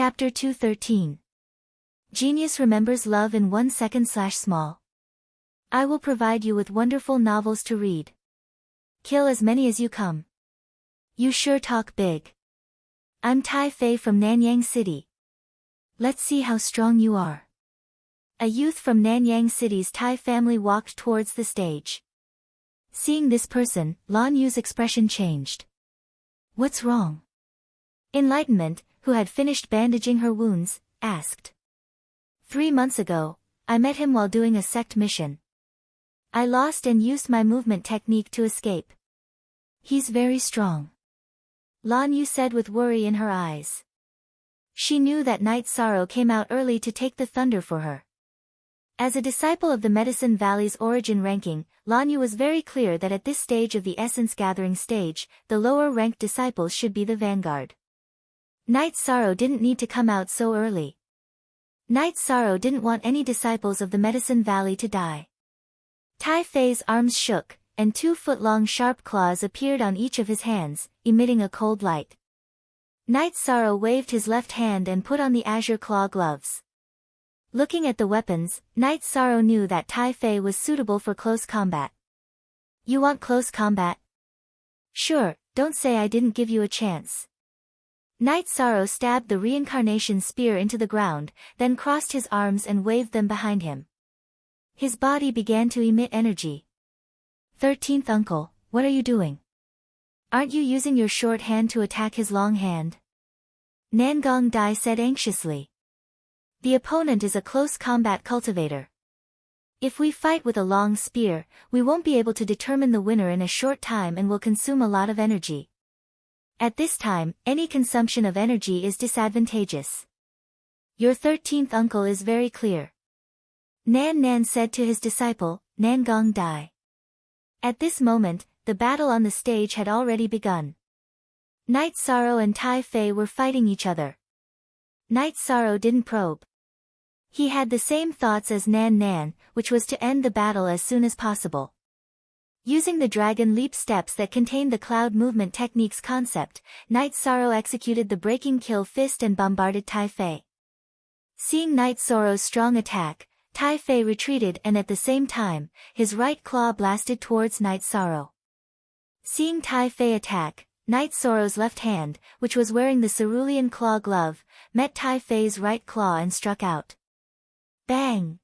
Chapter 213. Genius remembers love in 1 second/small. I will provide you with wonderful novels to read. Kill as many as you come. You sure talk big. I'm Tai Fei from Nanyang City. Let's see how strong you are. A youth from Nanyang City's Tai family walked towards the stage. Seeing this person, Lan Yu's expression changed. What's wrong? Enlightenment, who had finished bandaging her wounds, asked. 3 months ago, I met him while doing a sect mission. I lost and used my movement technique to escape. He's very strong. Lan Yu said with worry in her eyes. She knew that Night Sorrow came out early to take the thunder for her. As a disciple of the Medicine Valley's origin ranking, Lan Yu was very clear that at this stage of the essence gathering stage, the lower-ranked disciples should be the vanguard. Night Sorrow didn't need to come out so early. Night Sorrow didn't want any disciples of the Medicine Valley to die. Tai Fei's arms shook, and 2-foot-long sharp claws appeared on each of his hands, emitting a cold light. Night Sorrow waved his left hand and put on the azure claw gloves. Looking at the weapons, Night Sorrow knew that Tai Fei was suitable for close combat. You want close combat? Sure, don't say I didn't give you a chance. Night Sorrow stabbed the reincarnation spear into the ground, then crossed his arms and waved them behind him. His body began to emit energy. 13th uncle, what are you doing? Aren't you using your short hand to attack his long hand? Nan Gong Dai said anxiously. The opponent is a close combat cultivator. If we fight with a long spear, we won't be able to determine the winner in a short time and will consume a lot of energy. At this time, any consumption of energy is disadvantageous. Your 13th uncle is very clear. Nan said to his disciple, Nan Gong Dai. At this moment, the battle on the stage had already begun. Night Sorrow and Tai Fei were fighting each other. Night Sorrow didn't probe. He had the same thoughts as Nan, which was to end the battle as soon as possible. Using the dragon leap steps that contained the cloud movement technique's concept, Night Sorrow executed the breaking kill fist and bombarded Tai Fei. Seeing Night Sorrow's strong attack, Tai Fei retreated and at the same time, his right claw blasted towards Night Sorrow. Seeing Tai Fei attack, Night Sorrow's left hand, which was wearing the cerulean claw glove, met Tai Fei's right claw and struck out. Bang!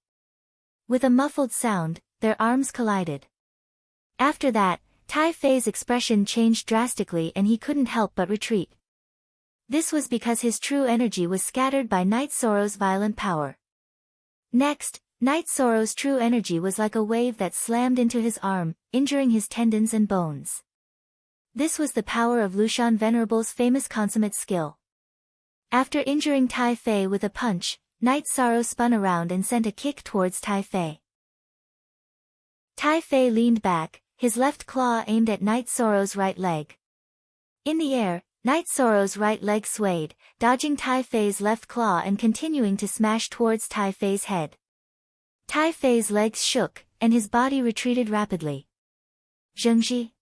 With a muffled sound, their arms collided. After that, Tai Fei's expression changed drastically and he couldn't help but retreat. This was because his true energy was scattered by Night Sorrow's violent power. Next, Night Sorrow's true energy was like a wave that slammed into his arm, injuring his tendons and bones. This was the power of Lushan Venerable's famous consummate skill. After injuring Tai Fei with a punch, Night Sorrow spun around and sent a kick towards Tai Fei. Tai Fei leaned back, his left claw aimed at Night Sorrow's right leg. In the air, Night Sorrow's right leg swayed, dodging Tai Fei's left claw and continuing to smash towards Tai Fei's head. Tai Fei's legs shook, and his body retreated rapidly. Zhengji.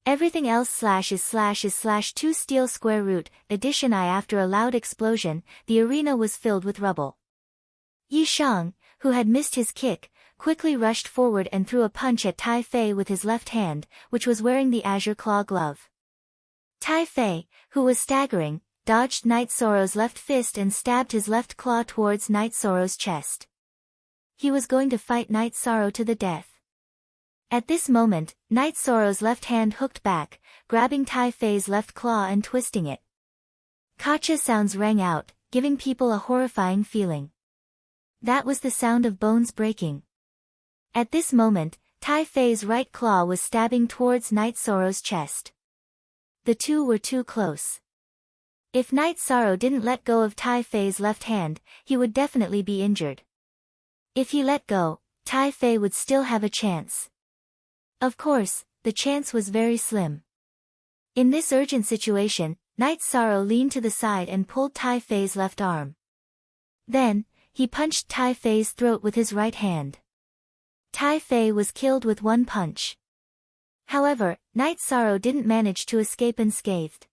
Everything else /2 steel square root, addition I. After a loud explosion, the arena was filled with rubble. Yi Shang, who had missed his kick, quickly rushed forward and threw a punch at Tai Fei with his left hand, which was wearing the azure claw glove. Tai Fei, who was staggering, dodged Night Sorrow's left fist and stabbed his left claw towards Night Sorrow's chest. He was going to fight Night Sorrow to the death. At this moment, Night Sorrow's left hand hooked back, grabbing Tai Fei's left claw and twisting it. Kacha sounds rang out, giving people a horrifying feeling. That was the sound of bones breaking. At this moment, Tai Fei's right claw was stabbing towards Night Sorrow's chest. The two were too close. If Night Sorrow didn't let go of Tai Fei's left hand, he would definitely be injured. If he let go, Tai Fei would still have a chance. Of course, the chance was very slim. In this urgent situation, Night Sorrow leaned to the side and pulled Tai Fei's left arm. Then, he punched Tai Fei's throat with his right hand. Tai Fei was killed with one punch. However, Night Sorrow didn't manage to escape unscathed.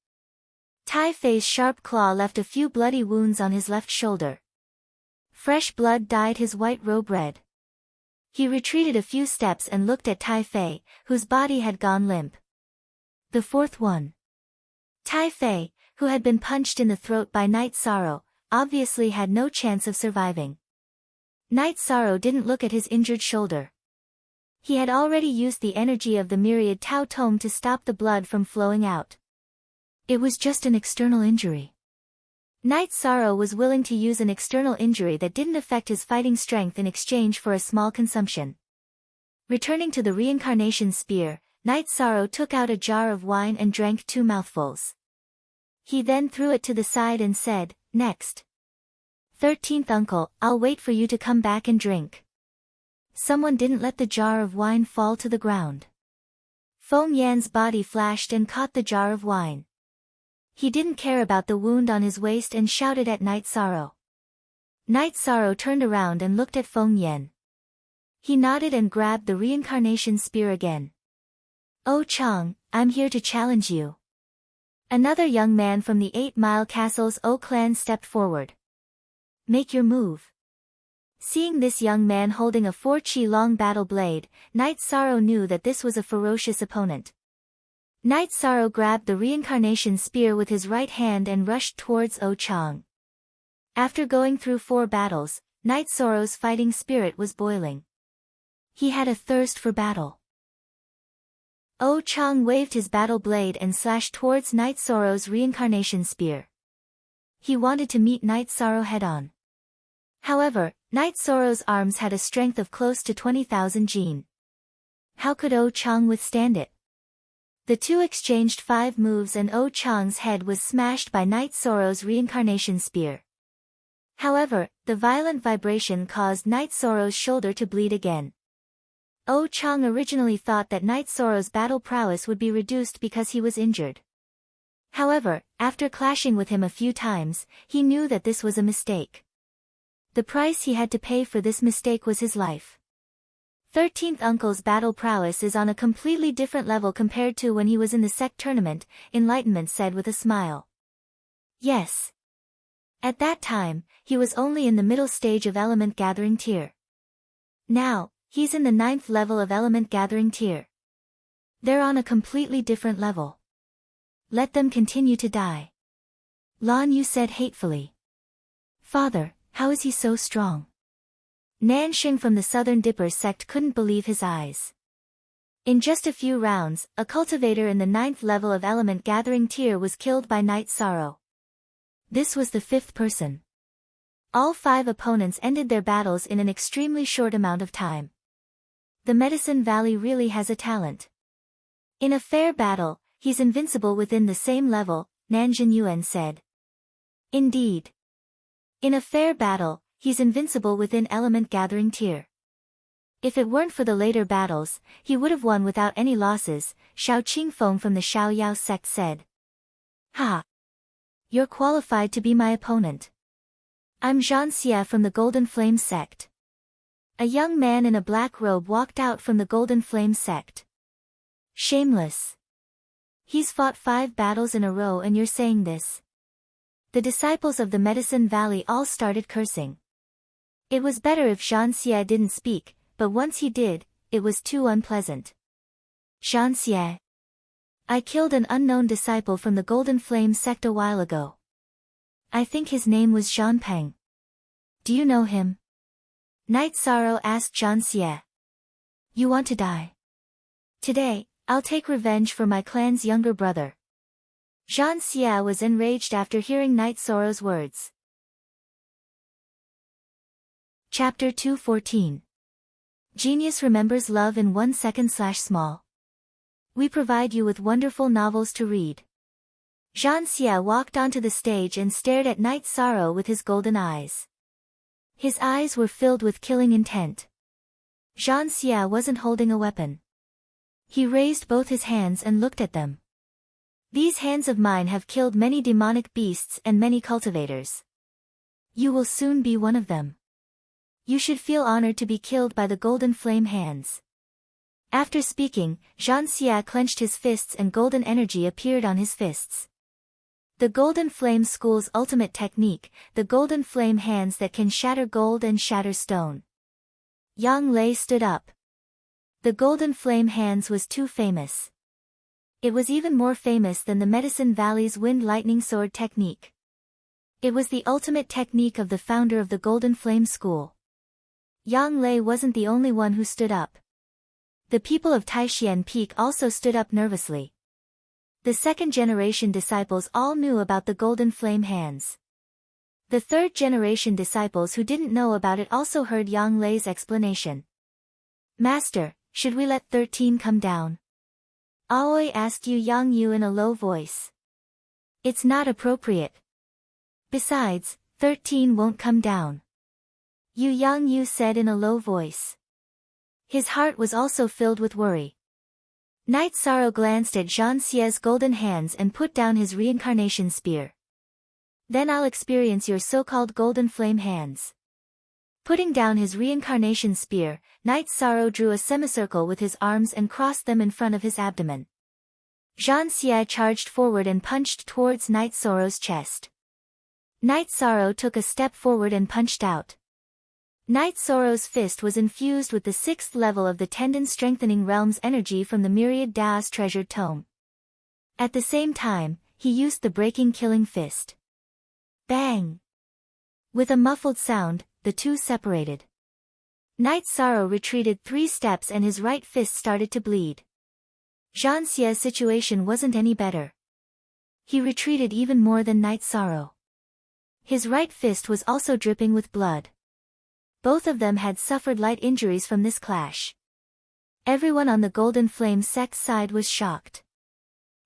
Tai Fei's sharp claw left a few bloody wounds on his left shoulder. Fresh blood dyed his white robe red. He retreated a few steps and looked at Tai Fei, whose body had gone limp. The fourth one. Tai Fei, who had been punched in the throat by Night Sorrow, obviously had no chance of surviving. Night Sorrow didn't look at his injured shoulder. He had already used the energy of the myriad Tao Tome to stop the blood from flowing out. It was just an external injury. Night Sorrow was willing to use an external injury that didn't affect his fighting strength in exchange for a small consumption. Returning to the reincarnation spear, Night Sorrow took out a jar of wine and drank 2 mouthfuls. He then threw it to the side and said, "Next. 13th uncle, I'll wait for you to come back and drink." Someone didn't let the jar of wine fall to the ground. Feng Yan's body flashed and caught the jar of wine. He didn't care about the wound on his waist and shouted at Night Sorrow. Night Sorrow turned around and looked at Feng Yan. He nodded and grabbed the reincarnation spear again. "Oh Chang, I'm here to challenge you." Another young man from the 8-Mile Castle's O clan stepped forward. "Make your move." Seeing this young man holding a 4-chi long battle blade, Night Sorrow knew that this was a ferocious opponent. Night Sorrow grabbed the reincarnation spear with his right hand and rushed towards O Chang. After going through 4 battles, Night Sorrow's fighting spirit was boiling. He had a thirst for battle. O Chang waved his battle blade and slashed towards Night Sorrow's reincarnation spear. He wanted to meet Night Sorrow head-on. However, Night Sorrow's arms had a strength of close to 20,000 jin. How could O Chang withstand it? The two exchanged 5 moves and O Chang's head was smashed by Night Sorrow's reincarnation spear. However, the violent vibration caused Night Sorrow's shoulder to bleed again. O Chang originally thought that Night Sorrow's battle prowess would be reduced because he was injured. However, after clashing with him a few times, he knew that this was a mistake. The price he had to pay for this mistake was his life. 13th uncle's battle prowess is on a completely different level compared to when he was in the sect tournament, Enlightenment said with a smile. Yes. At that time, he was only in the middle stage of element gathering tier. Now, he's in the 9th level of element gathering tier. They're on a completely different level. Let them continue to die. Lan Yu said hatefully. "Father, how is he so strong?" Nanxing from the Southern Dipper sect couldn't believe his eyes. In just a few rounds, a cultivator in the 9th level of element gathering tier was killed by Night Sorrow. This was the 5th person. All 5 opponents ended their battles in an extremely short amount of time. The Medicine Valley really has a talent. In a fair battle, he's invincible within the same level, Nanjin Yuan said. Indeed. In a fair battle, he's invincible within element gathering tier. If it weren't for the later battles, he would have won without any losses, Xiao Qingfeng from the Xiao Yao sect said. Ha! You're qualified to be my opponent. I'm Zhan Xie from the Golden Flame sect. A young man in a black robe walked out from the Golden Flame sect. Shameless. He's fought 5 battles in a row and you're saying this. The disciples of the Medicine Valley all started cursing. It was better if Zhan Xie didn't speak, but once he did, it was too unpleasant. Zhan Xie. I killed an unknown disciple from the Golden Flame sect a while ago. I think his name was Zhan Peng. Do you know him? Night Sorrow asked Zhan Xie. You want to die? Today, I'll take revenge for my clan's younger brother. Zhan Xie was enraged after hearing Night Sorrow's words. Chapter 214. Genius remembers love in 1 second/small. We provide you with wonderful novels to read. Zhan Xie walked onto the stage and stared at Night Sorrow with his golden eyes. His eyes were filled with killing intent. Zhan Xie wasn't holding a weapon. He raised both his hands and looked at them. These hands of mine have killed many demonic beasts and many cultivators. You will soon be one of them. You should feel honored to be killed by the Golden Flame hands. After speaking, Zhan Xie clenched his fists and golden energy appeared on his fists. The Golden Flame School's ultimate technique, the Golden Flame hands that can shatter gold and shatter stone. Yang Lei stood up. The Golden Flame hands was too famous. It was even more famous than the Medicine Valley's Wind Lightning Sword technique. It was the ultimate technique of the founder of the Golden Flame School. Yang Lei wasn't the only one who stood up. The people of Taishian Peak also stood up nervously. The second-generation disciples all knew about the Golden Flame hands. The third-generation disciples who didn't know about it also heard Yang Lei's explanation. Master, should we let 13 come down? Aoi asked Yang Yu in a low voice. It's not appropriate. Besides, 13 won't come down. Yang Yu said in a low voice. His heart was also filled with worry. Knight Sorrow glanced at Jean Xie's golden hands and put down his reincarnation spear. Then I'll experience your so-called golden flame hands. Putting down his reincarnation spear, Knight Sorrow drew a semicircle with his arms and crossed them in front of his abdomen. Jean Xie charged forward and punched towards Knight Sorrow's chest. Knight Sorrow took a step forward and punched out. Knight Sorrow's fist was infused with the 6th level of the tendon-strengthening realm's energy from the myriad Dao's treasured tome. At the same time, he used the breaking killing fist. Bang! With a muffled sound, the two separated. Knight Sorrow retreated 3 steps and his right fist started to bleed. Jean Xie's situation wasn't any better. He retreated even more than Knight Sorrow. His right fist was also dripping with blood. Both of them had suffered light injuries from this clash. Everyone on the Golden Flame sect's side was shocked.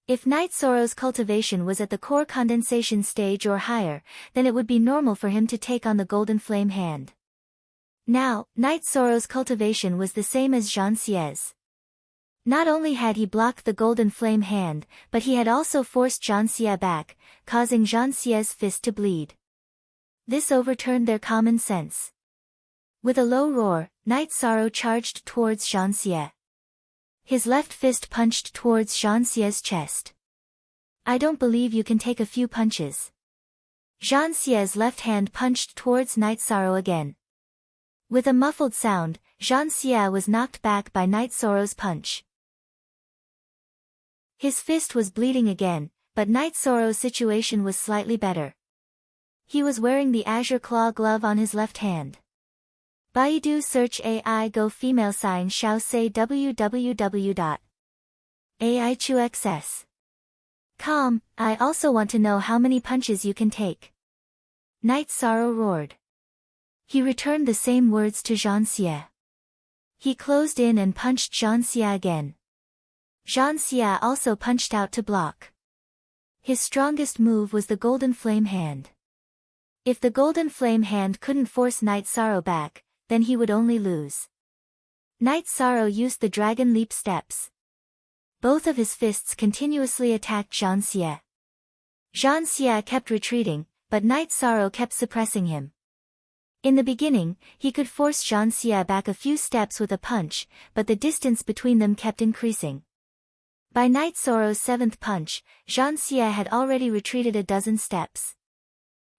If Knight Sorrow's cultivation was at the core condensation stage or higher, then it would be normal for him to take on the Golden Flame hand. Now, Knight Sorrow's cultivation was the same as Jean Xie's. Not only had he blocked the Golden Flame hand, but he had also forced Jean Xie back, causing Jean Xie's fist to bleed. This overturned their common sense. With a low roar, Knight Sorrow charged towards Jean Xie. His left fist punched towards Jean Xie's chest. I don't believe you can take a few punches. Jean Xie's left hand punched towards Knight Sorrow again. With a muffled sound, Jean Xie was knocked back by Knight Sorrow's punch. His fist was bleeding again, but Knight Sorrow's situation was slightly better. He was wearing the Azure Claw glove on his left hand. Baidu search AI Go female sign Xiao say www.aichuxs.com. I also want to know how many punches you can take. Knight Sorrow roared. He returned the same words to Jean Xie. He closed in and punched Jean Xie again. Jean Xie also punched out to block. His strongest move was the Golden Flame hand. If the Golden Flame hand couldn't force Knight Sorrow back, then he would only lose. Knight Sorrow used the Dragon Leap steps. Both of his fists continuously attacked Jean Xie. Jean Xie kept retreating, but Knight Sorrow kept suppressing him. In the beginning, he could force Jean Xie back a few steps with a punch, but the distance between them kept increasing. By Knight Sorrow's 7th punch, Jean Xie had already retreated a dozen steps.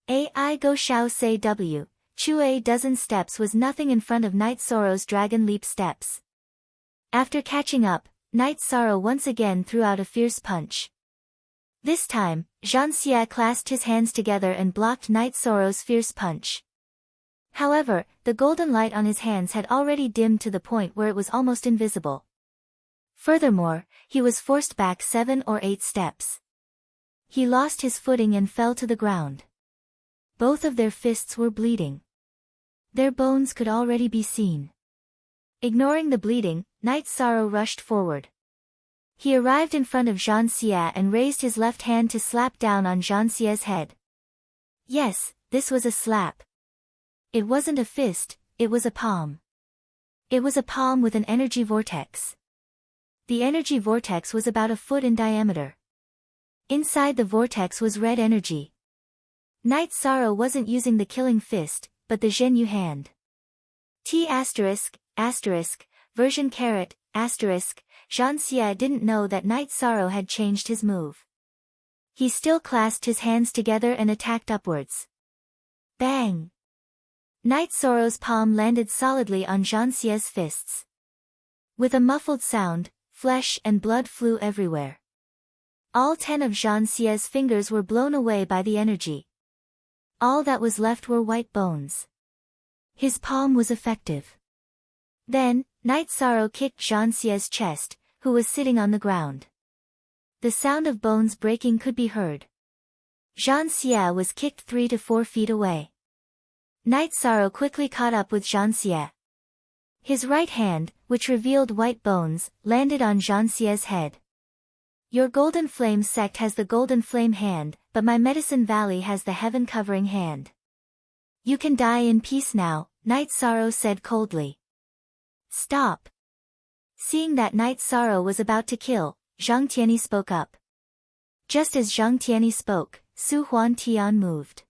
AI Go Xiao say W. Chu a dozen steps was nothing in front of Knight Sorrow's Dragon Leap steps. After catching up, Knight Sorrow once again threw out a fierce punch. This time, Jean Xie clasped his hands together and blocked Knight Sorrow's fierce punch. However, the golden light on his hands had already dimmed to the point where it was almost invisible. Furthermore, he was forced back 7 or 8 steps. He lost his footing and fell to the ground. Both of their fists were bleeding. Their bones could already be seen. Ignoring the bleeding, Knight Sorrow rushed forward. He arrived in front of Jean Xie and raised his left hand to slap down on Jean Xie's head. Yes, this was a slap. It wasn't a fist, it was a palm. It was a palm with an energy vortex. The energy vortex was about 1 foot in diameter. Inside the vortex was red energy. Knight Sorrow wasn't using the killing fist, but the Zhenyu hand. Version ***, Jean Xie didn't know that Knight Sorrow had changed his move. He still clasped his hands together and attacked upwards. Bang! Night Sorrow's palm landed solidly on Jean Xie's fists. With a muffled sound, flesh and blood flew everywhere. All 10 of Jean Xie's fingers were blown away by the energy. All that was left were white bones. His palm was effective. Then, Night Sorrow kicked Jean Xie's chest, who was sitting on the ground. The sound of bones breaking could be heard. Jean Xie was kicked 3 to 4 feet away. Night Sorrow quickly caught up with Jean Xie. His right hand, which revealed white bones, landed on Jean Xie's head. Your Golden Flame sect has the Golden Flame hand, but my Medicine Valley has the Heaven Covering hand. You can die in peace now, Night Sorrow said coldly. Stop. Seeing that Night Sorrow was about to kill, Zhang Tianyi spoke up. Just as Zhang Tianyi spoke, Su Huan Tian moved.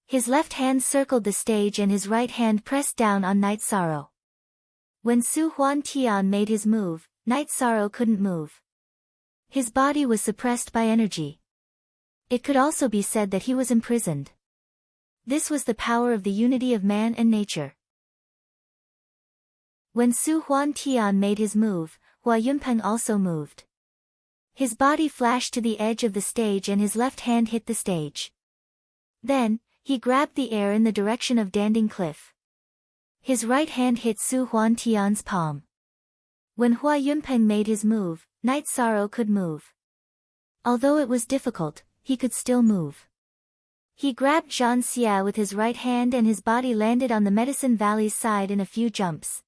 His left hand circled the stage and his right hand pressed down on Night Sorrow. When Su Huan Tian made his move, Night Sorrow couldn't move. His body was suppressed by energy. It could also be said that he was imprisoned. This was the power of the unity of man and nature. When Su Huan Tian made his move, Hua Yunpeng also moved. His body flashed to the edge of the stage and his left hand hit the stage. Then, he grabbed the air in the direction of Danding Cliff. His right hand hit Su Huan Tian's palm. When Hua Yunpeng made his move, Night Sorrow could move. Although it was difficult, he could still move. He grabbed Jean Xie with his right hand and his body landed on the Medicine Valley's side in a few jumps.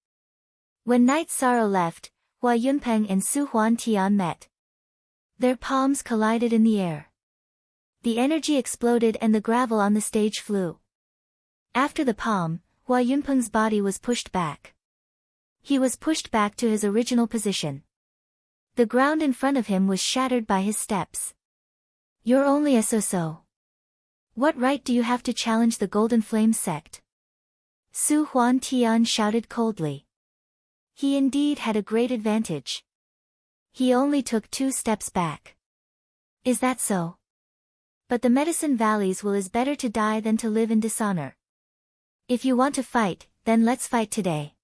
When Night Sorrow left, Hua Yunpeng and Su Huan Tian met. Their palms collided in the air. The energy exploded and the gravel on the stage flew. After the palm, Hua Yunpeng's body was pushed back. He was pushed back to his original position. The ground in front of him was shattered by his steps. You're only a so-so. What right do you have to challenge the Golden Flame sect? Su Huan Tian shouted coldly. He indeed had a great advantage. He only took 2 steps back. Is that so? But the Medicine Valleys will is better to die than to live in dishonor. If you want to fight, then let's fight today.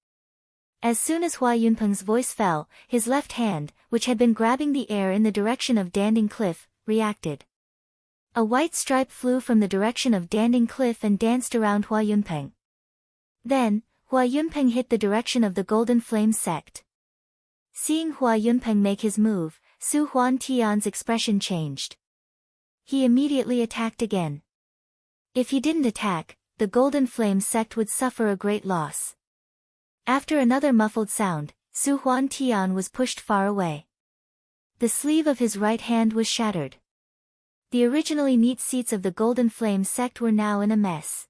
As soon as Hua Yunpeng's voice fell, his left hand, which had been grabbing the air in the direction of Danding Cliff, reacted. A white stripe flew from the direction of Danding Cliff and danced around Hua Yunpeng. Then, Hua Yunpeng hit the direction of the Golden Flame sect. Seeing Hua Yunpeng make his move, Su Huan Tian's expression changed. He immediately attacked again. If he didn't attack, the Golden Flame sect would suffer a great loss. After another muffled sound, Su Huan Tian was pushed far away. The sleeve of his right hand was shattered. The originally neat seats of the Golden Flame sect were now in a mess.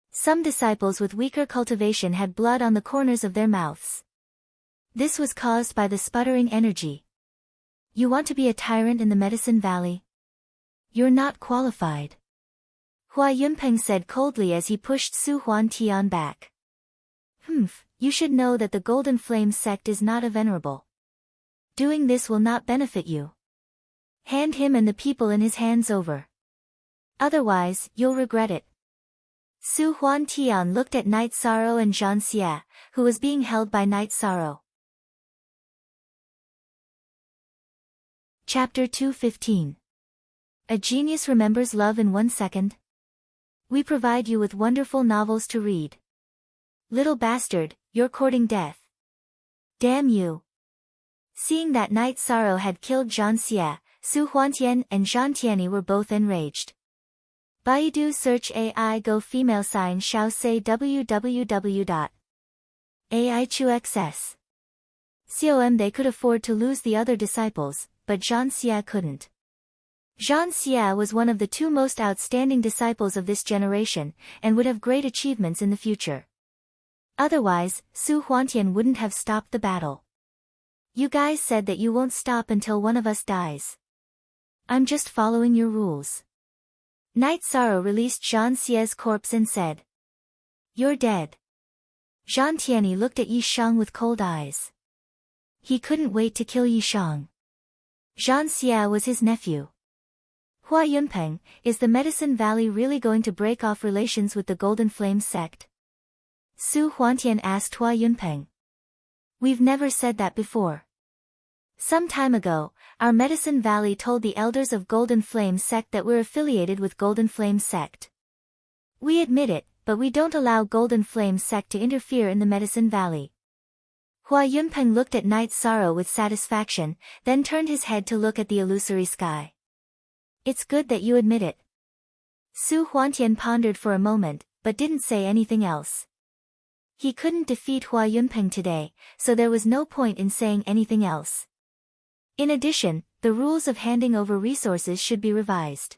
Some disciples with weaker cultivation had blood on the corners of their mouths. This was caused by the sputtering energy. You want to be a tyrant in the Medicine Valley? You're not qualified. Hua Yunpeng said coldly as he pushed Su Huan Tian back. You should know that the Golden Flame sect is not a venerable. Doing this will not benefit you. Hand him and the people in his hands over. Otherwise, you'll regret it. Su Huan Tian looked at Night Sorrow and Jean Xie, who was being held by Night Sorrow. Chapter 215. A Genius Remembers Love in 1 Second. We provide you with wonderful novels to read. Little bastard, you're courting death. Damn you. Seeing that Night Sorrow had killed Jean Xie, Su Huantian and Zhang Tianyi were both enraged. Baidu search AI go female sign shao say www.aichuxs.com. They could afford to lose the other disciples, but Jean Xie couldn't. Jean Xie was one of the 2 most outstanding disciples of this generation, and would have great achievements in the future. Otherwise, Su Huantian wouldn't have stopped the battle. You guys said that you won't stop until one of us dies. I'm just following your rules. Night Sorrow released Jean Xie's corpse and said. You're dead. Zhang Tianyi looked at Yi Shang with cold eyes. He couldn't wait to kill Yi Shang. Jean Xie was his nephew. Hua Yunpeng, is the Medicine Valley really going to break off relations with the Golden Flame sect? Su Huantian asked Hua Yunpeng. We've never said that before. Some time ago, our Medicine Valley told the elders of Golden Flame sect that we're affiliated with Golden Flame sect. We admit it, but we don't allow Golden Flame sect to interfere in the Medicine Valley. Hua Yunpeng looked at Night Sorrow with satisfaction, then turned his head to look at the illusory sky. It's good that you admit it. Su Huantian pondered for a moment, but didn't say anything else. He couldn't defeat Hua Yunpeng today, so there was no point in saying anything else. In addition, the rules of handing over resources should be revised.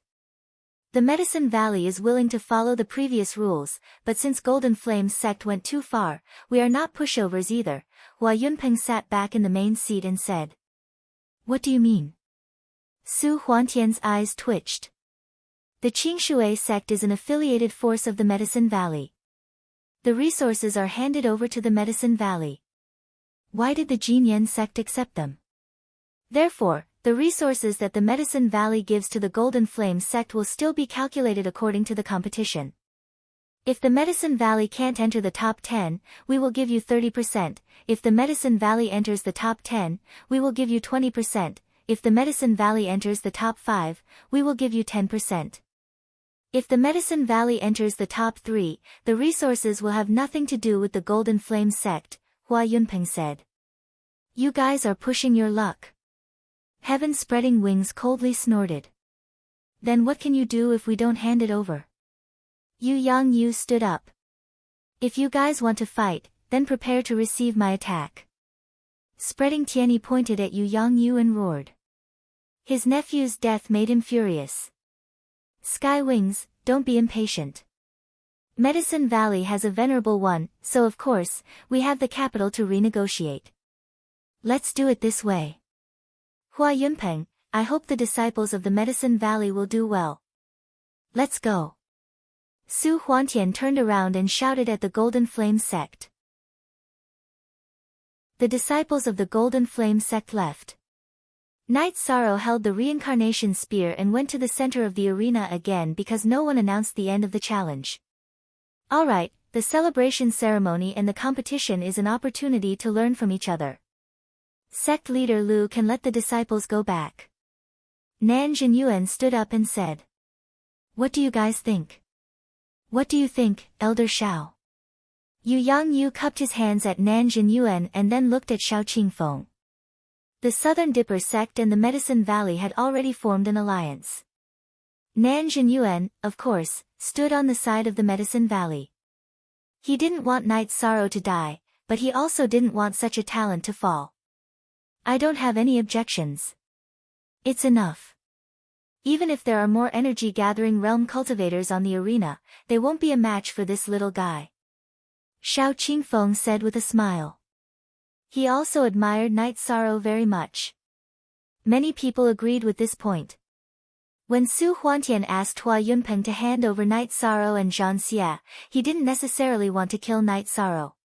The Medicine Valley is willing to follow the previous rules, but since Golden Flame sect went too far, we are not pushovers either. Hua Yunpeng sat back in the main seat and said. What do you mean? Su Huantian's eyes twitched. The Qingshui sect is an affiliated force of the Medicine Valley. The resources are handed over to the Medicine Valley. Why did the Jinyan sect accept them? Therefore, the resources that the Medicine Valley gives to the Golden Flame sect will still be calculated according to the competition. If the Medicine Valley can't enter the top 10, we will give you 30%. If the Medicine Valley enters the top 10, we will give you 20%. If the Medicine Valley enters the top 5, we will give you 10%. If the Medicine Valley enters the top 3, the resources will have nothing to do with the Golden Flame sect, Hua Yunpeng said. You guys are pushing your luck. Heaven Spreading Wings coldly snorted. Then what can you do if we don't hand it over? Yu Yangyu stood up. If you guys want to fight, then prepare to receive my attack. Spreading Tianyi pointed at Yu Yangyu and roared. His nephew's death made him furious. Sky Wings, don't be impatient. Medicine Valley has a venerable one, so of course, we have the capital to renegotiate. Let's do it this way. Hua Yunpeng, I hope the disciples of the Medicine Valley will do well. Let's go. Su Huantian turned around and shouted at the Golden Flame sect. The disciples of the Golden Flame sect left. Night Sorrow held the reincarnation spear and went to the center of the arena again because no one announced the end of the challenge. Alright, the celebration ceremony and the competition is an opportunity to learn from each other. Sect leader Lu can let the disciples go back. Nan Zhenyuan stood up and said. What do you guys think? What do you think, Elder Xiao? Yu Yangyu cupped his hands at Nan Zhenyuan and then looked at Xiao Qingfeng. The Southern Dipper sect and the Medicine Valley had already formed an alliance. Nan Zhenyuan, of course, stood on the side of the Medicine Valley. He didn't want Night Sorrow to die, but he also didn't want such a talent to fall. I don't have any objections. It's enough. Even if there are more energy-gathering realm cultivators on the arena, they won't be a match for this little guy. Xiao Qingfeng said with a smile. He also admired Night Sorrow very much. Many people agreed with this point. When Su Huantian asked Hua Yunpeng to hand over Night Sorrow and Zhang Xia, he didn't necessarily want to kill Night Sorrow.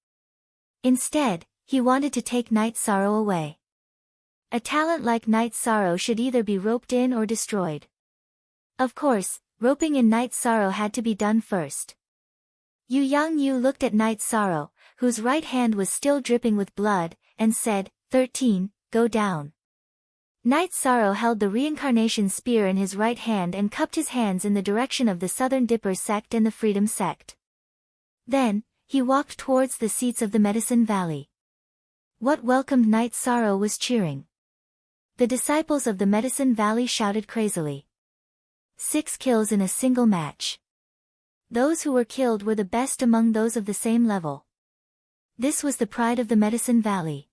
Instead, he wanted to take Night Sorrow away. A talent like Night Sorrow should either be roped in or destroyed. Of course, roping in Night Sorrow had to be done first. Yu Yangyu looked at Night Sorrow, whose right hand was still dripping with blood, and said, 13, go down. Night Sorrow held the reincarnation spear in his right hand and cupped his hands in the direction of the Southern Dipper sect and the Freedom sect. Then, he walked towards the seats of the Medicine Valley. What welcomed Night Sorrow was cheering. The disciples of the Medicine Valley shouted crazily. 6 kills in a single match. Those who were killed were the best among those of the same level. This was the pride of the Medicine Valley.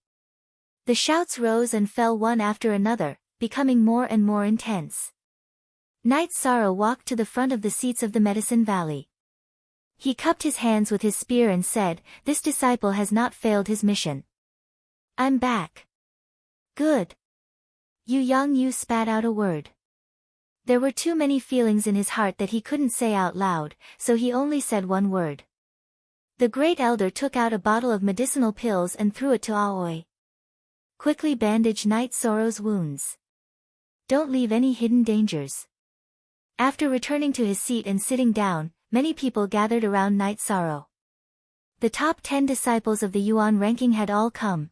The shouts rose and fell one after another, becoming more and more intense. Night Sorrow walked to the front of the seats of the Medicine Valley. He cupped his hands with his spear and said, this disciple has not failed his mission. I'm back. Good. Yu Yangyu spat out a word. There were too many feelings in his heart that he couldn't say out loud, so he only said one word. The Great Elder took out a bottle of medicinal pills and threw it to Aoi. Quickly bandage Night Sorrow's wounds. Don't leave any hidden dangers. After returning to his seat and sitting down, many people gathered around Night Sorrow. The top 10 disciples of the Yuan ranking had all come.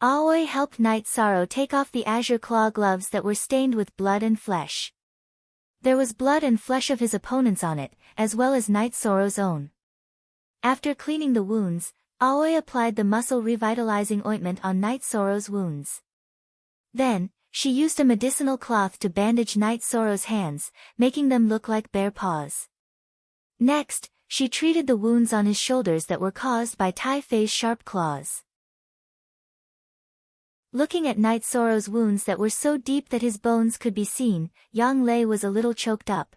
Aoi helped Night Sorrow take off the azure claw gloves that were stained with blood and flesh. There was blood and flesh of his opponents on it, as well as Night Sorrow's own. After cleaning the wounds, Aoi applied the muscle revitalizing ointment on Night Sorrow's wounds. Then, she used a medicinal cloth to bandage Night Sorrow's hands, making them look like bare paws. Next, she treated the wounds on his shoulders that were caused by Tai Fei's sharp claws. Looking at Night Sorrow's wounds that were so deep that his bones could be seen, Yang Lei was a little choked up.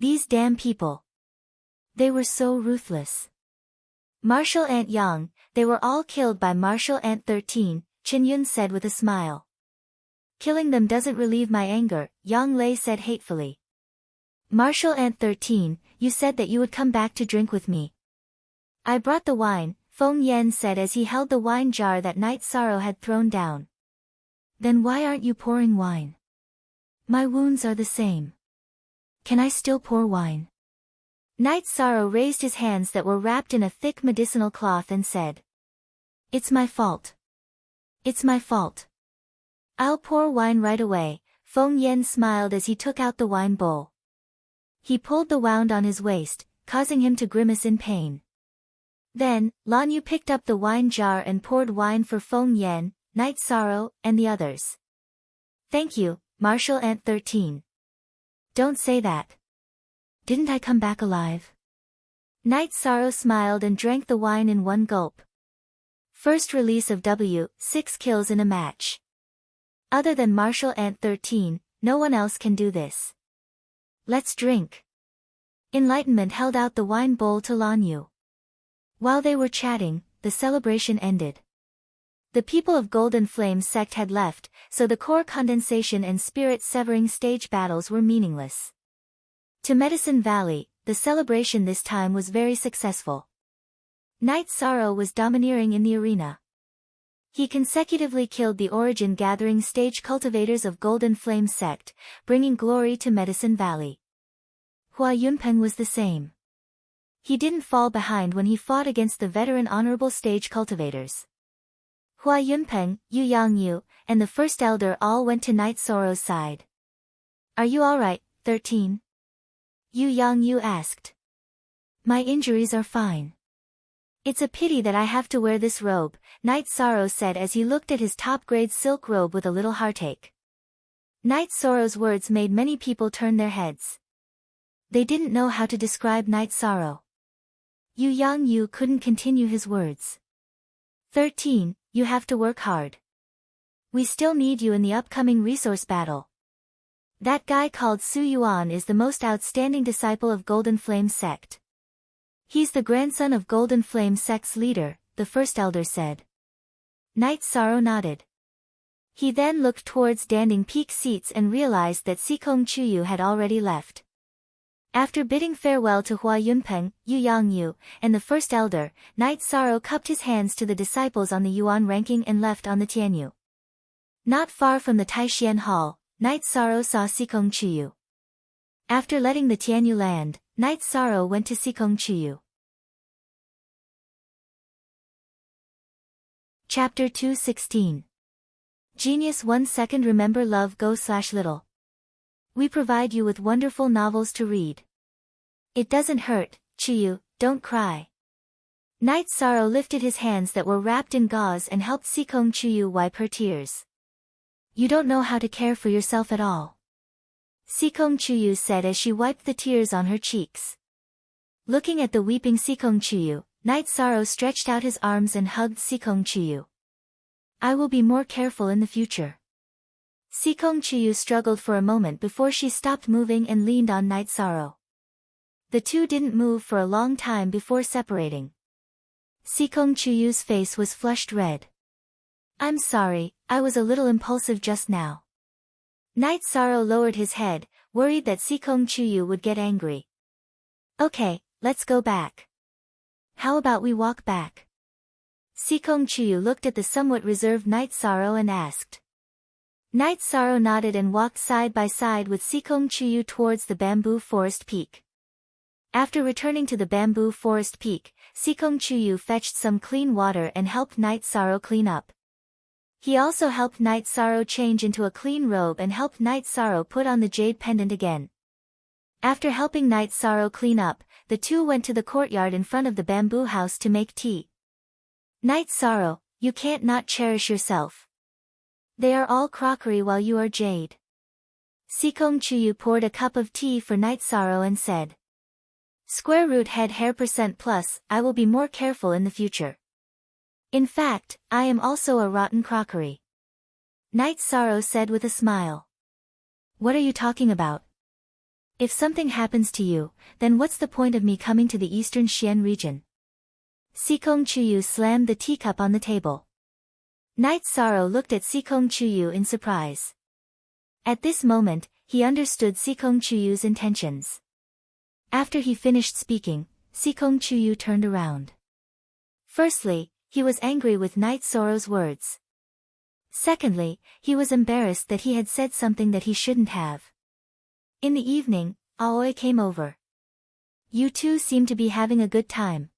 These damn people. They were so ruthless. Martial Ant Yang, they were all killed by Martial Ant 13, Qin Yun said with a smile. Killing them doesn't relieve my anger, Yang Lei said hatefully. Martial Ant 13, you said that you would come back to drink with me. I brought the wine, Feng Yan said as he held the wine jar that Night Sorrow had thrown down. Then why aren't you pouring wine? My wounds are the same. Can I still pour wine? Night Sorrow raised his hands that were wrapped in a thick medicinal cloth and said. It's my fault. It's my fault. I'll pour wine right away, Feng Yan smiled as he took out the wine bowl. He pulled the wound on his waist, causing him to grimace in pain. Then, Lan Yu picked up the wine jar and poured wine for Feng Yan, Night Sorrow, and the others. Thank you, Martial Ant 13. Don't say that. Didn't I come back alive? Night Sorrow smiled and drank the wine in one gulp. First release of W, 6 kills in a match. Other than Martial Ant 13, no one else can do this. Let's drink. Enlightenment held out the wine bowl to Lan Yu. While they were chatting, the celebration ended. The people of Golden Flame sect had left, so the core condensation and spirit severing stage battles were meaningless. To Medicine Valley, the celebration this time was very successful. Night Sorrow was domineering in the arena. He consecutively killed the Origin Gathering stage cultivators of Golden Flame sect, bringing glory to Medicine Valley. Hua Yunpeng was the same. He didn't fall behind when he fought against the veteran honorable stage cultivators. Hua Yunpeng, Yu Yangyu, and the First Elder all went to Night Sorrow's side. Are you alright, 13? Yu Yangyu asked. My injuries are fine. It's a pity that I have to wear this robe, Night Sorrow said as he looked at his top-grade silk robe with a little heartache. Night Sorrow's words made many people turn their heads. They didn't know how to describe Night Sorrow. Yu Yangyu couldn't continue his words. 13, you have to work hard. We still need you in the upcoming resource battle. That guy called Su Yuan is the most outstanding disciple of Golden Flame sect. He's the grandson of Golden Flame sect's leader, the First Elder said. Night Sorrow nodded. He then looked towards Danding Peak seats and realized that Sikong Chuyu had already left. After bidding farewell to Hua Yunpeng, Yu Yangyu, and the First Elder, Night Sorrow cupped his hands to the disciples on the Yuan ranking and left on the Tianyu. Not far from the Taixian Hall, Night Sorrow saw Sikong Chuyu. After letting the Tianyu land, Night Sorrow went to Sikong Chuyu. Chapter 216. Genius 1 second. Remember love go/little. We provide you with wonderful novels to read. It doesn't hurt, Chuyu, don't cry. Night Sorrow lifted his hands that were wrapped in gauze and helped Sikong Chuyu wipe her tears. You don't know how to care for yourself at all. Sikong Chuyu said as she wiped the tears on her cheeks. Looking at the weeping Sikong Chuyu, Night Sorrow stretched out his arms and hugged Sikong Chuyu. I will be more careful in the future. Sikong Chuyu struggled for a moment before she stopped moving and leaned on Night Sorrow. The two didn't move for a long time before separating. Sikong Chuyu's face was flushed red. I'm sorry, I was a little impulsive just now. Night Sorrow lowered his head, worried that Sikong Chuyu would get angry. Okay, let's go back. How about we walk back? Sikong Chuyu looked at the somewhat reserved Night Sorrow and asked. Night Sorrow nodded and walked side by side with Sikong Chuyu towards the bamboo forest peak. After returning to the bamboo forest peak, Sikong Chuyu fetched some clean water and helped Night Sorrow clean up. He also helped Night Sorrow change into a clean robe and helped Night Sorrow put on the jade pendant again. After helping Night Sorrow clean up, the two went to the courtyard in front of the bamboo house to make tea. Night Sorrow, you can't not cherish yourself. They are all crockery while you are jade. Sikong Chuyu poured a cup of tea for Night Sorrow and said. Square root head hair percent plus, I will be more careful in the future. In fact, I am also a rotten crockery. Night Sorrow said with a smile. What are you talking about? If something happens to you, then what's the point of me coming to the eastern Xian region? Sikong Chuyu slammed the teacup on the table. Night Sorrow looked at Sikong Chuyu in surprise. At this moment, he understood Sikong Chuyu's intentions. After he finished speaking, Sikong Chuyu turned around. Firstly, he was angry with Night Sorrow's words. Secondly, he was embarrassed that he had said something that he shouldn't have. In the evening, Aoi came over. You two seem to be having a good time.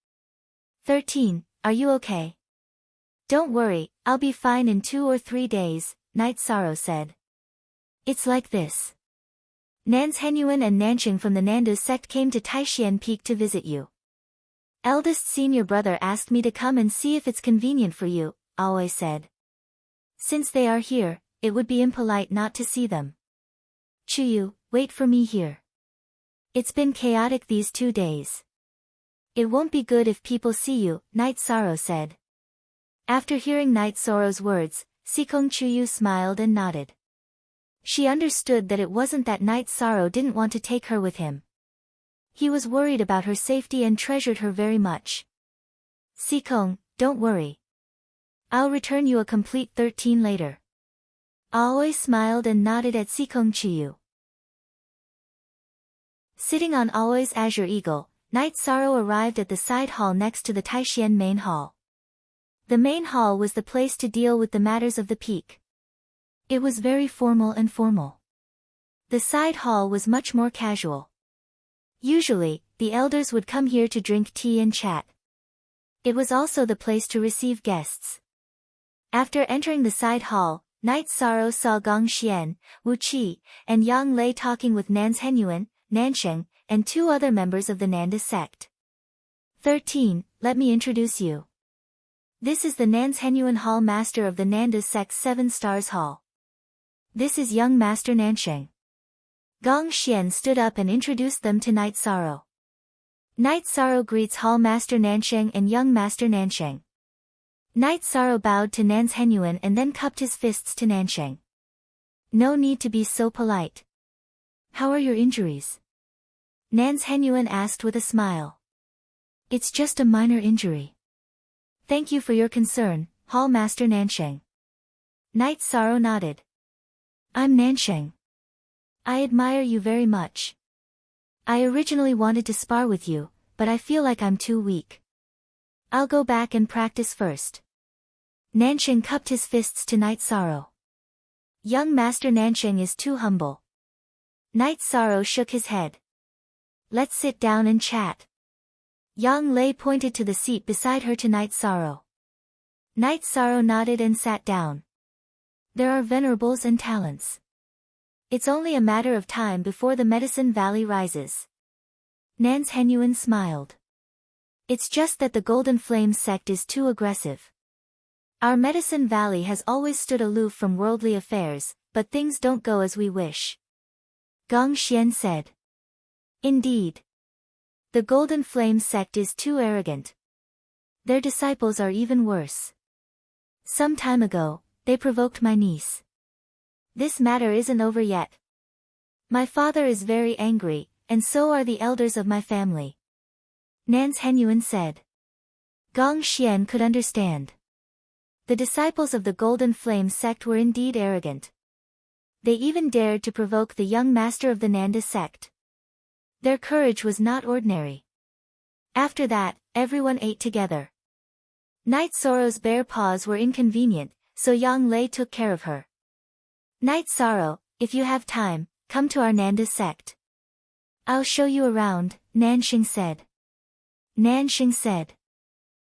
13, are you okay? Don't worry, I'll be fine in 2 or 3 days, Night Sorrow said. It's like this. Nan's Henyuan and Nanxing from the Nandu sect came to Taishian Peak to visit you. Eldest senior brother asked me to come and see if it's convenient for you, Aoi said. Since they are here, it would be impolite not to see them. Chuyu, wait for me here. It's been chaotic these 2 days. It won't be good if people see you, Night Sorrow said. After hearing Night Sorrow's words, Sikong Chuyu smiled and nodded. She understood that it wasn't that Night Sorrow didn't want to take her with him. He was worried about her safety and treasured her very much. Sikong, don't worry. I'll return you a complete 13 later. Aoi smiled and nodded at Sikong Chuyu. Sitting on Aoi's azure eagle, Night Sorrow arrived at the side hall next to the Taishian main hall. The main hall was the place to deal with the matters of the peak. It was very formal and formal. The side hall was much more casual. Usually, the elders would come here to drink tea and chat. It was also the place to receive guests. After entering the side hall, Night Sorrow saw Gong Xian, Wu Qi, and Yang Lei talking with Nan's Henyuan, Nansheng, and 2 other members of the Nanda sect. 13, let me introduce you. This is the Nan's Henyuan Hall Master of the Nanda sect's 7 Stars Hall. This is young Master Nansheng. Gong Xian stood up and introduced them to Night Sorrow. Night Sorrow greets Hall Master Nansheng and young Master Nansheng. Night Sorrow bowed to Nan's Henyuan and then cupped his fists to Nansheng. No need to be so polite. How are your injuries? Nan's Henyuan asked with a smile. It's just a minor injury. Thank you for your concern, Hall Master Nansheng. Night Sorrow nodded. I'm Nansheng. I admire you very much. I originally wanted to spar with you, but I feel like I'm too weak. I'll go back and practice first. Nansheng cupped his fists to Night Sorrow. Young Master Nansheng is too humble. Night Sorrow shook his head. Let's sit down and chat. Yang Lei pointed to the seat beside her to Night Sorrow. Night Sorrow nodded and sat down. There are venerables and talents. It's only a matter of time before the Medicine Valley rises. Nan's Henyuan smiled. It's just that the Golden Flame sect is too aggressive. Our Medicine Valley has always stood aloof from worldly affairs, but things don't go as we wish. Gong Xian said. Indeed. The Golden Flame sect is too arrogant. Their disciples are even worse. Some time ago, they provoked my niece. This matter isn't over yet. My father is very angry, and so are the elders of my family. Nan's Henyuan said. Gong Xian could understand. The disciples of the Golden Flame sect were indeed arrogant. They even dared to provoke the young master of the Nanda sect. Their courage was not ordinary. After that, everyone ate together. Night Sorrow's bare paws were inconvenient, so Yang Lei took care of her. Night Sorrow, if you have time, come to our Nanda sect. I'll show you around, Nanxing said. Nanxing said.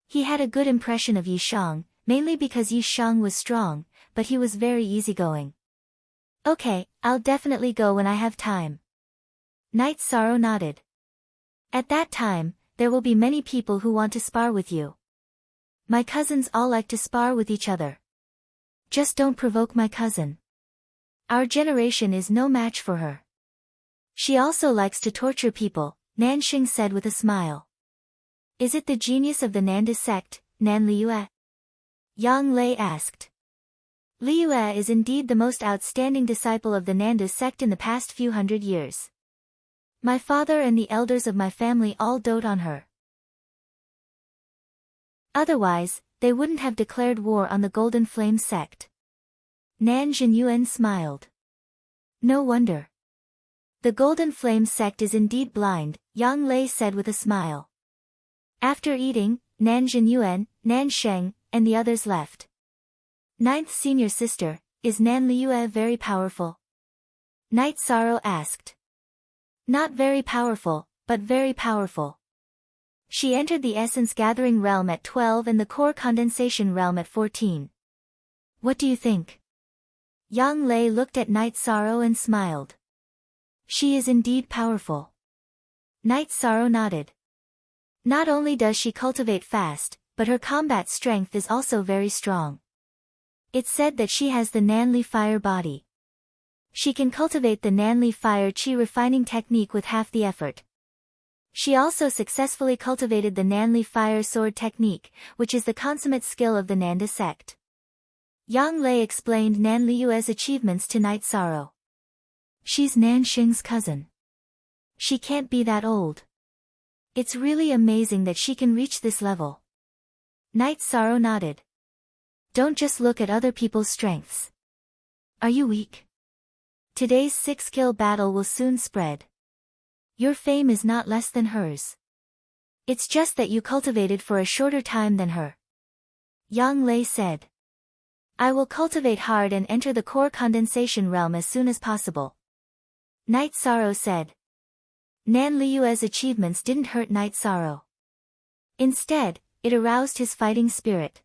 He had a good impression of Yishang, mainly because Yishang was strong, but he was very easygoing. Okay, I'll definitely go when I have time. Night Sorrow nodded. At that time, there will be many people who want to spar with you. My cousins all like to spar with each other. Just don't provoke my cousin. Our generation is no match for her. She also likes to torture people, Nanxing said with a smile. Is it the genius of the Nanda sect, Nan Liue? Yang Lei asked. Liue is indeed the most outstanding disciple of the Nanda sect in the past few hundred years. My father and the elders of my family all dote on her. Otherwise, they wouldn't have declared war on the Golden Flame sect. Nan Zhenyuan smiled. No wonder. The Golden Flame sect is indeed blind, Yang Lei said with a smile. After eating, Nan Zhenyuan, Nan Sheng, and the others left. Ninth senior sister, is Nan Liue very powerful? Night Sorrow asked. Not very powerful, but very powerful. She entered the Essence Gathering realm at 12 and the Core Condensation realm at 14. What do you think? Yang Lei looked at Night Sorrow and smiled. She is indeed powerful. Night Sorrow nodded. Not only does she cultivate fast, but her combat strength is also very strong. It's said that she has the Nanli fire body. She can cultivate the Nanli fire chi refining technique with half the effort. She also successfully cultivated the Nanli fire sword technique, which is the consummate skill of the Nanda sect. Yang Lei explained Nan Liue's achievements to Night Sorrow. She's Nanxing's cousin. She can't be that old. It's really amazing that she can reach this level. Night Sorrow nodded. Don't just look at other people's strengths. Are you weak? Today's 6-skill battle will soon spread. Your fame is not less than hers. It's just that you cultivated for a shorter time than her. Yang Lei said. I will cultivate hard and enter the Core Condensation realm as soon as possible. Night Sorrow said. Nan Liue's achievements didn't hurt Night Sorrow. Instead, it aroused his fighting spirit.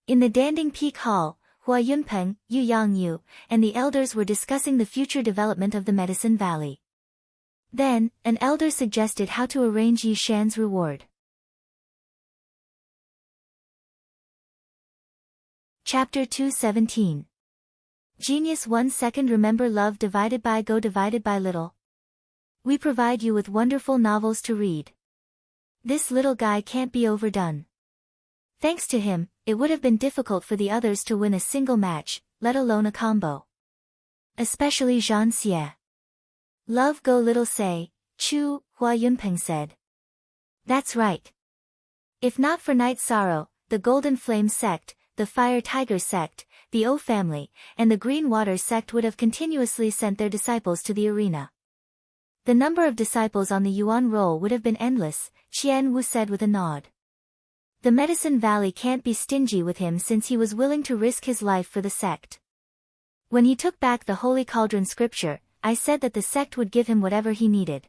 In the Danding Peak Hall, Hua Yunpeng, Yu Yangyu, and the elders were discussing the future development of the Medicine Valley. Then, an elder suggested how to arrange Yi Shan's reward. Chapter 217. Genius 1 second. Remember love divided by go divided by little. We provide you with wonderful novels to read. This little guy can't be overdone. Thanks to him, it would have been difficult for the others to win a single match, let alone a combo. Especially Zhang Xie. Love go little say, Chu, Hua Yunpeng said. That's right. If not for Night Sorrow, the Golden Flame sect, the Fire Tiger sect, the O family, and the Green Water sect would have continuously sent their disciples to the arena. The number of disciples on the Yuan roll would have been endless, Qian Wu said with a nod. The Medicine Valley can't be stingy with him since he was willing to risk his life for the sect. When he took back the Holy Cauldron scripture, I said that the sect would give him whatever he needed.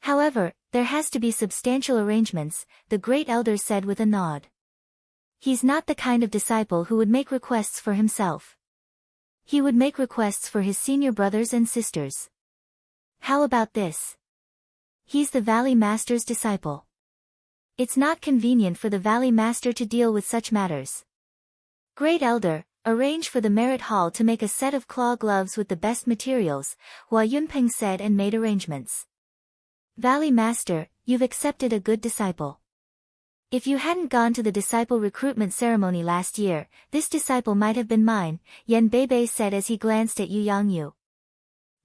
However, there has to be substantial arrangements, the great elder said with a nod. He's not the kind of disciple who would make requests for himself. He would make requests for his senior brothers and sisters. How about this? He's the Valley Master's disciple. It's not convenient for the Valley Master to deal with such matters. Great Elder, arrange for the Merit Hall to make a set of claw gloves with the best materials, Hua Yunpeng said and made arrangements. Valley Master, you've accepted a good disciple. If you hadn't gone to the disciple recruitment ceremony last year, this disciple might have been mine, Yan Beibei said as he glanced at Yu Yangyu.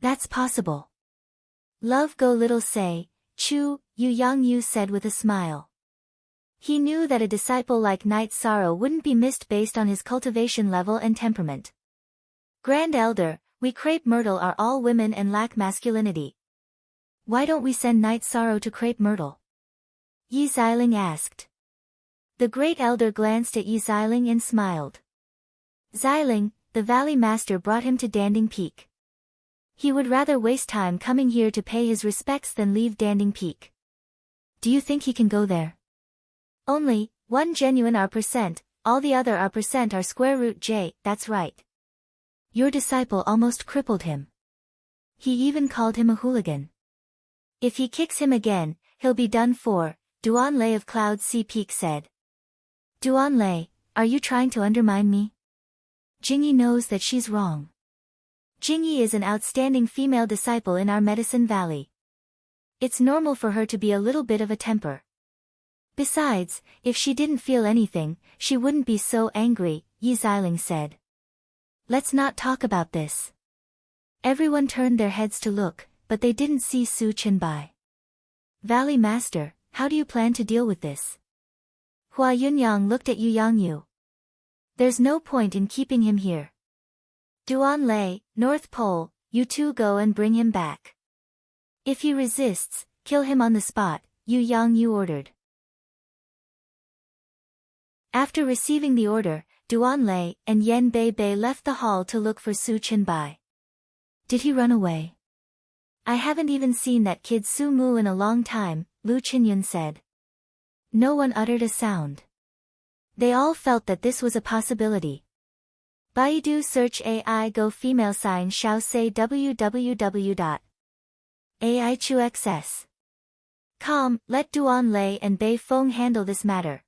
That's possible. Love go little say, Chu, Yu Yangyu said with a smile. He knew that a disciple like Night Sorrow wouldn't be missed based on his cultivation level and temperament. Grand Elder, we Crepe Myrtle are all women and lack masculinity. Why don't we send Night Sorrow to Crepe Myrtle? Yi Xiling asked. The Great Elder glanced at Yi Xiling and smiled. Xiling, the Valley Master brought him to Danding Peak. He would rather waste time coming here to pay his respects than leave Danding Peak. Do you think he can go there? Only, one genuine R%, all the other R% are square root J, that's right. Your disciple almost crippled him. He even called him a hooligan. If he kicks him again, he'll be done for, Duan Lei of Cloud Sea Peak said. Duan Lei, are you trying to undermine me? Jingyi knows that she's wrong. Jingyi is an outstanding female disciple in our Medicine Valley. It's normal for her to be a little bit of a temper. Besides, if she didn't feel anything, she wouldn't be so angry, Yi Xiling said. Let's not talk about this. Everyone turned their heads to look, but they didn't see Su Chenbai. Valley Master, how do you plan to deal with this? Hua Yunyang looked at Yu Yangyu. There's no point in keeping him here. Duan Lei, North Pole, you two go and bring him back. If he resists, kill him on the spot, Yu Yangyu ordered. After receiving the order, Duan Lei and Yan Bei left the hall to look for Su Chenbai. Did he run away? I haven't even seen that kid Su Mu in a long time, Lu Qinyun said. No one uttered a sound. They all felt that this was a possibility. Baidu search AI Go female sign Xiao say www.aichuxs.com, let Duan Lei and Bei Feng handle this matter.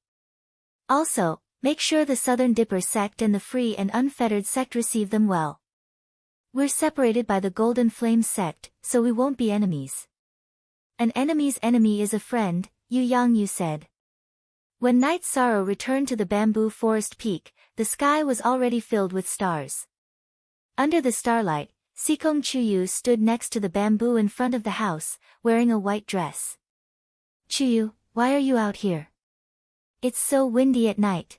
Also, make sure the Southern Dipper sect and the Free and Unfettered sect receive them well. We're separated by the Golden Flame sect, so we won't be enemies. An enemy's enemy is a friend, Yu Yangyu said. When Night Sorrow returned to the bamboo forest peak, the sky was already filled with stars. Under the starlight, Sikong Chuyu stood next to the bamboo in front of the house, wearing a white dress. Chuyu, why are you out here? It's so windy at night.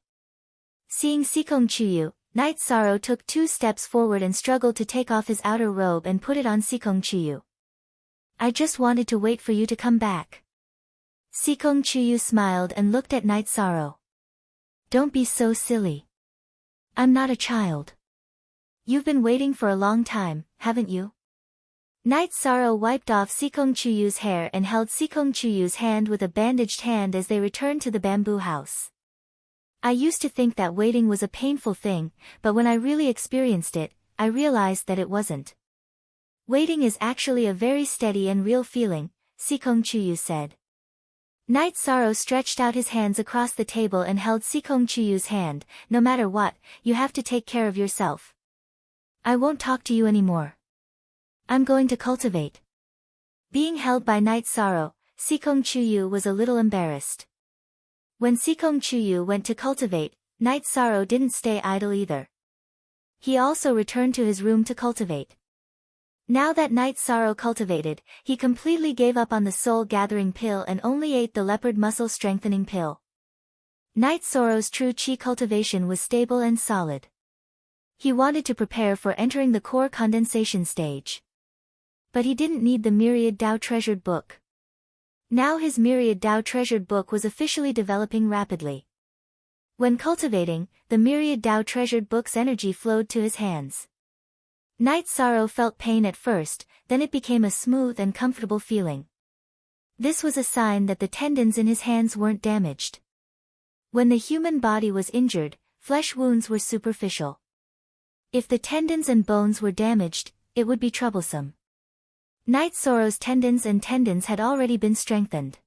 Seeing Sikong Chuyu, Night Sorrow took 2 steps forward and struggled to take off his outer robe and put it on Sikong Chuyu. I just wanted to wait for you to come back. Sikong Chuyu smiled and looked at Night Sorrow. Don't be so silly. I'm not a child. You've been waiting for a long time, haven't you? Night Sorrow wiped off Sikong Chuyu's hair and held Sikong Chuyu's hand with a bandaged hand as they returned to the bamboo house. I used to think that waiting was a painful thing, but when I really experienced it, I realized that it wasn't. Waiting is actually a very steady and real feeling, Sikong Chuyu said. Night Sorrow stretched out his hands across the table and held Sikong Chuyu's hand. No matter what, you have to take care of yourself. I won't talk to you anymore. I'm going to cultivate. Being held by Night Sorrow, Sikong Chuyu was a little embarrassed. When Sikong Chuyu went to cultivate, Night Sorrow didn't stay idle either. He also returned to his room to cultivate. Now that Night Sorrow cultivated, he completely gave up on the soul-gathering pill and only ate the leopard muscle-strengthening pill. Night Sorrow's true chi cultivation was stable and solid. He wanted to prepare for entering the core condensation stage. But he didn't need the Myriad Dao Treasured Book. Now his Myriad Dao Treasured Book was officially developing rapidly. When cultivating, the Myriad Dao Treasured Book's energy flowed to his hands. Night Sorrow felt pain at first, then it became a smooth and comfortable feeling. This was a sign that the tendons in his hands weren't damaged. When the human body was injured, flesh wounds were superficial. If the tendons and bones were damaged, it would be troublesome. Night Sorrow's tendons had already been strengthened.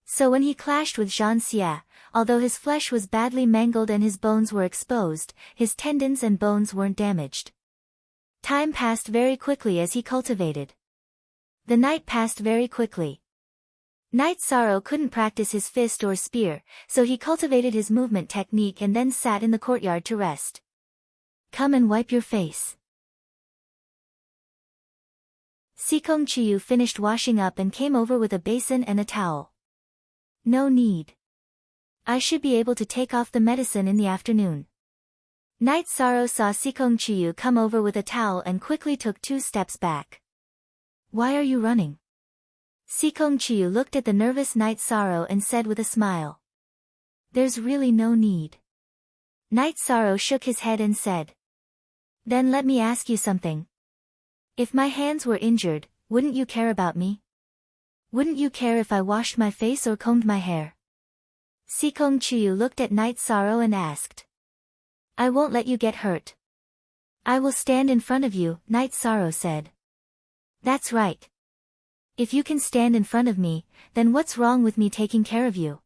So when he clashed with Zhan Xia, although his flesh was badly mangled and his bones were exposed, his tendons and bones weren't damaged. Time passed very quickly as he cultivated. The night passed very quickly. Night Sorrow couldn't practice his fist or spear, so he cultivated his movement technique and then sat in the courtyard to rest. Come and wipe your face. Sikong Chuyu finished washing up and came over with a basin and a towel. No need. I should be able to take off the medicine in the afternoon. Night Sorrow saw Sikong Chuyu come over with a towel and quickly took 2 steps back. Why are you running? Sikong Chuyu looked at the nervous Night Sorrow and said with a smile. There's really no need. Night Sorrow shook his head and said. Then let me ask you something. If my hands were injured, wouldn't you care about me? Wouldn't you care if I washed my face or combed my hair? Sikong Chuyu looked at Night Sorrow and asked. I won't let you get hurt. I will stand in front of you, Night Sorrow said. That's right. If you can stand in front of me, then what's wrong with me taking care of you?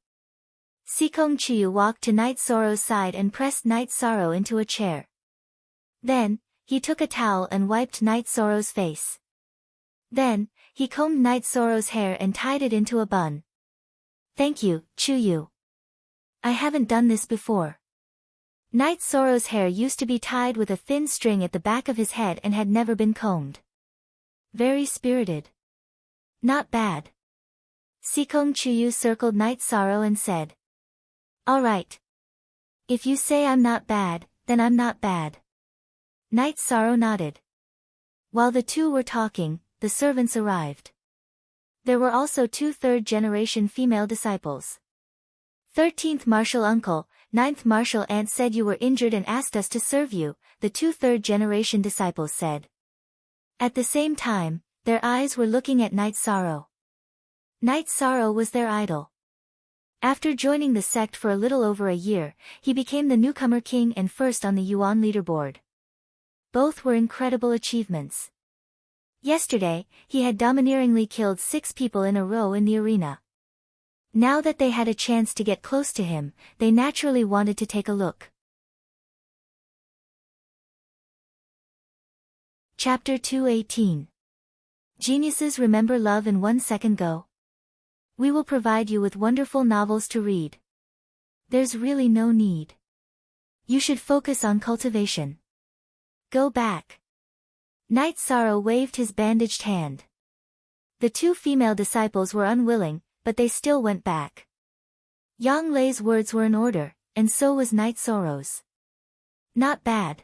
Sikong Chuyu walked to Night Sorrow's side and pressed Night Sorrow into a chair. Then, he took a towel and wiped Night Sorrow's face. Then, he combed Night Sorrow's hair and tied it into a bun. Thank you, Chuyu. I haven't done this before. Night Sorrow's hair used to be tied with a thin string at the back of his head and had never been combed. Very spirited. Not bad. Sikong Chuyu circled Night Sorrow and said. All right. If you say I'm not bad, then I'm not bad. Night Sorrow nodded. While the two were talking, the servants arrived. There were also two third-generation female disciples. 13th Martial Uncle, 9th Martial Aunt said you were injured and asked us to serve you, the two third-generation disciples said. At the same time, their eyes were looking at Night Sorrow. Night Sorrow was their idol. After joining the sect for a little over a year, he became the newcomer king and first on the Yuan leaderboard. Both were incredible achievements. Yesterday, he had domineeringly killed 6 people in a row in the arena. Now that they had a chance to get close to him, they naturally wanted to take a look. Chapter 218. Geniuses remember love in 1 second. Go. We will provide you with wonderful novels to read. There's really no need. You should focus on cultivation. Go back. Night Sorrow waved his bandaged hand. The two female disciples were unwilling, but they still went back. Yang Lei's words were in order, and so was Night Sorrow's. Not bad.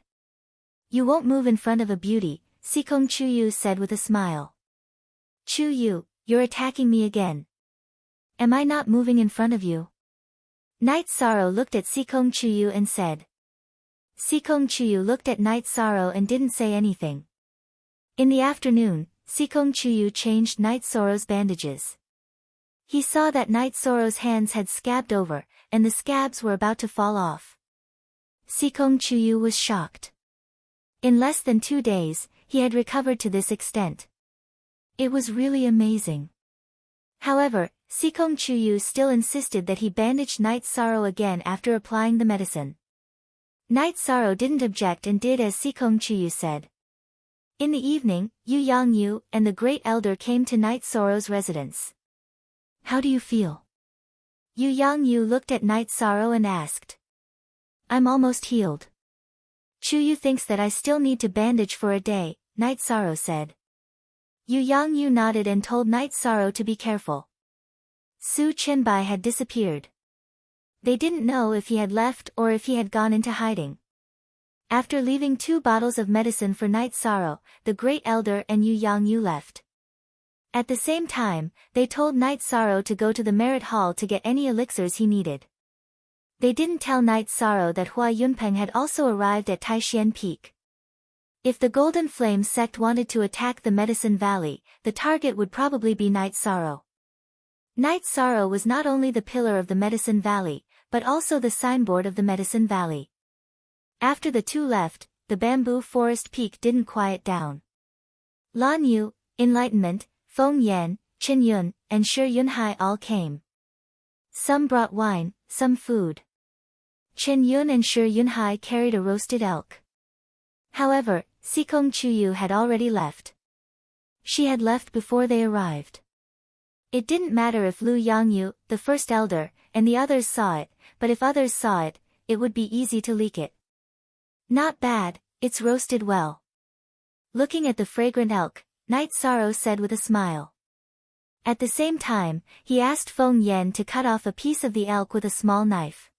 You won't move in front of a beauty, Sikong Chuyu said with a smile. Chuyu, you're attacking me again. Am I not moving in front of you? Night Sorrow looked at Sikong Chuyu and said. Sikong Chuyu looked at Night Sorrow and didn't say anything. In the afternoon, Sikong Chuyu changed Night Sorrow's bandages. He saw that Night Sorrow's hands had scabbed over, and the scabs were about to fall off. Sikong Chuyu was shocked. In less than 2 days, he had recovered to this extent. It was really amazing. However, Sikong Chuyu still insisted that he bandage Night Sorrow again after applying the medicine. Night Sorrow didn't object and did as Sikong Chuyu said. In the evening, Yu Yangyu and the Great Elder came to Night Sorrow's residence. How do you feel? Yu Yangyu looked at Night Sorrow and asked. I'm almost healed. Chuyu thinks that I still need to bandage for a day, Night Sorrow said. Yu Yangyu nodded and told Night Sorrow to be careful. Su Chenbai had disappeared. They didn't know if he had left or if he had gone into hiding. After leaving 2 bottles of medicine for Night Sorrow, the Great Elder and Yu Yangyu left. At the same time, they told Night Sorrow to go to the Merit Hall to get any elixirs he needed. They didn't tell Night Sorrow that Hua Yunpeng had also arrived at Taishian Peak. If the Golden Flame sect wanted to attack the Medicine Valley, the target would probably be Night Sorrow. Night Sorrow was not only the pillar of the Medicine Valley, but also the signboard of the Medicine Valley. After the two left, the bamboo forest peak didn't quiet down. Lan Yu, Enlightenment, Feng Yan, Qin Yun, and Shi Yunhai all came. Some brought wine, some food. Qin Yun and Shi Yunhai carried a roasted elk. However, Sikong Chuyu had already left. She had left before they arrived. It didn't matter if Lu Yangyu, the first elder, and the others saw it, but if others saw it, it would be easy to leak it. Not bad, it's roasted well. Looking at the fragrant elk, Night Sorrow said with a smile. At the same time, he asked Feng Yan to cut off a piece of the elk with a small knife.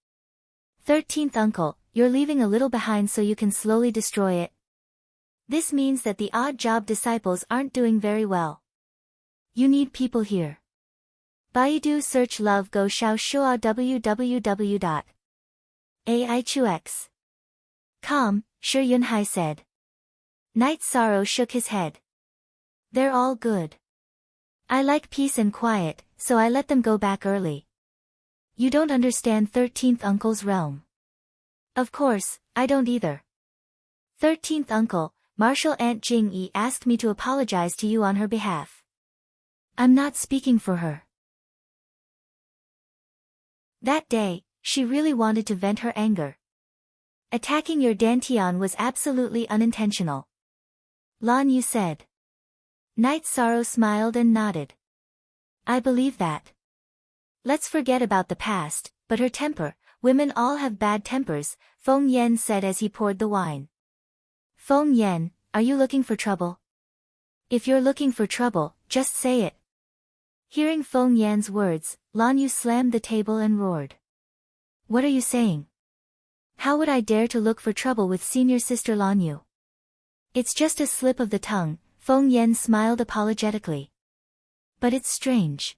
13th Uncle, you're leaving a little behind so you can slowly destroy it. This means that the odd job disciples aren't doing very well. You need people here. Baidu search love go xiao shua www.aichux.com, Shi Yunhai said. Night Sorrow shook his head. They're all good. I like peace and quiet, so I let them go back early. You don't understand 13th Uncle's realm. Of course, I don't either. 13th Uncle, Martial Aunt Jing-yi asked me to apologize to you on her behalf. I'm not speaking for her. That day, she really wanted to vent her anger. Attacking your Dantian was absolutely unintentional. Lan Yu said. Night Sorrow smiled and nodded. I believe that. Let's forget about the past, but her temper, women all have bad tempers, Feng Yan said as he poured the wine. Feng Yan, are you looking for trouble? If you're looking for trouble, just say it. Hearing Feng Yan's words, Lan Yu slammed the table and roared. What are you saying? How would I dare to look for trouble with senior sister Lan Yu? It's just a slip of the tongue, Feng Yan smiled apologetically. But it's strange.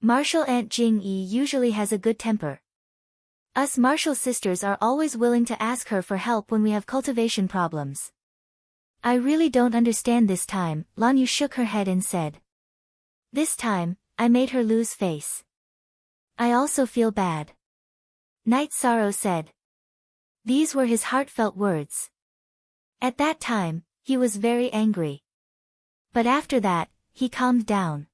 Martial Aunt Jing-yi usually has a good temper. Us martial sisters are always willing to ask her for help when we have cultivation problems. I really don't understand this time, Lan Yu shook her head and said. This time, I made her lose face. I also feel bad. Night Sorrow said. These were his heartfelt words. At that time, he was very angry. But after that, he calmed down.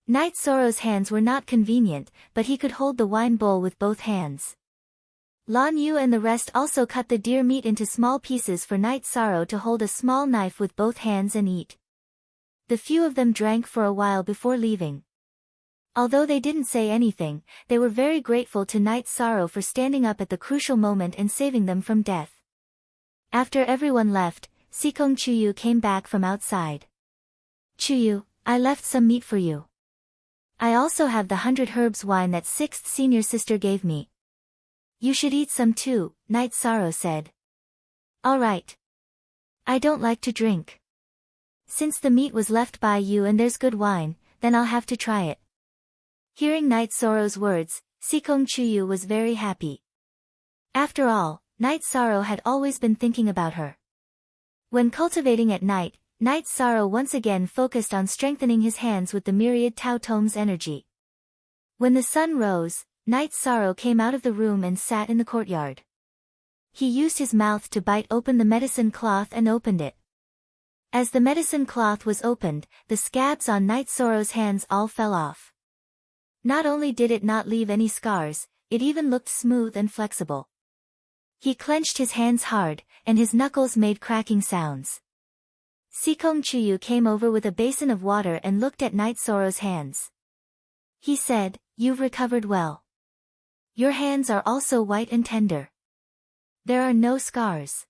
Night Sorrow's hands were not convenient, but he could hold the wine bowl with both hands. Lan Yu and the rest also cut the deer meat into small pieces for Night Sorrow to hold a small knife with both hands and eat. The few of them drank for a while before leaving. Although they didn't say anything, they were very grateful to Night Sorrow for standing up at the crucial moment and saving them from death. After everyone left, Sikong Chuyu came back from outside. Chuyu, I left some meat for you. I also have the 100 herbs wine that 6th senior sister gave me. You should eat some too, Night Sorrow said. All right. I don't like to drink. Since the meat was left by you and there's good wine, then I'll have to try it. Hearing Night Sorrow's words, Sikong Chuyu was very happy. After all, Night Sorrow had always been thinking about her. When cultivating at night, Night Sorrow once again focused on strengthening his hands with the myriad Tao Tome's energy. When the sun rose, Night Sorrow came out of the room and sat in the courtyard. He used his mouth to bite open the medicine cloth and opened it. As the medicine cloth was opened, the scabs on Night Sorrow's hands all fell off. Not only did it not leave any scars, it even looked smooth and flexible. He clenched his hands hard, and his knuckles made cracking sounds. Sikong Chuyu came over with a basin of water and looked at Night Sorrow's hands. He said, You've recovered well. Your hands are also white and tender. There are no scars.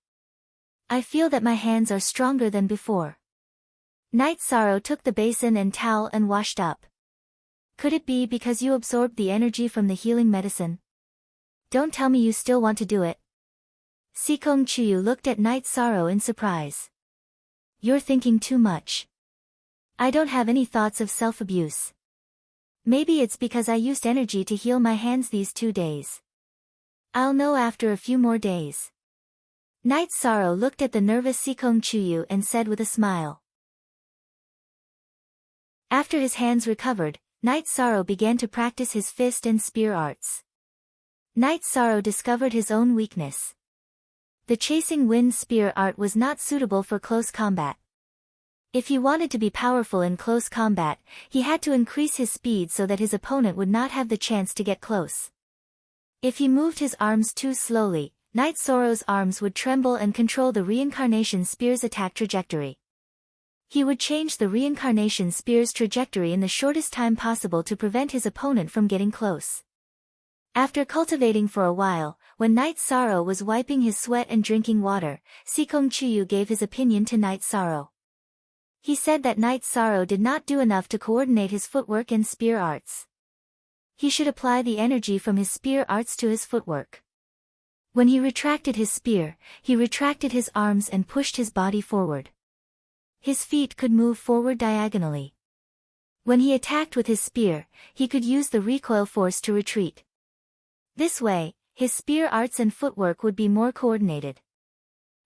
I feel that my hands are stronger than before. Night Sorrow took the basin and towel and washed up. Could it be because you absorbed the energy from the healing medicine? Don't tell me you still want to do it. Sikong Chuyu looked at Night Sorrow in surprise. You're thinking too much. I don't have any thoughts of self-abuse. Maybe it's because I used energy to heal my hands these 2 days. I'll know after a few more days. Night Sorrow looked at the nervous Sikong Chuyu and said with a smile. After his hands recovered, Night Sorrow began to practice his fist and spear arts. Night Sorrow discovered his own weakness. The chasing wind spear art was not suitable for close combat. If he wanted to be powerful in close combat, he had to increase his speed so that his opponent would not have the chance to get close. If he moved his arms too slowly, Night Sorrow's arms would tremble and control the reincarnation spear's attack trajectory. He would change the reincarnation spear's trajectory in the shortest time possible to prevent his opponent from getting close. After cultivating for a while, when Night Sorrow was wiping his sweat and drinking water, Sikong Chuyu gave his opinion to Night Sorrow. He said that Night Sorrow did not do enough to coordinate his footwork and spear arts. He should apply the energy from his spear arts to his footwork. When he retracted his spear, he retracted his arms and pushed his body forward. His feet could move forward diagonally. When he attacked with his spear, he could use the recoil force to retreat. This way, his spear arts and footwork would be more coordinated.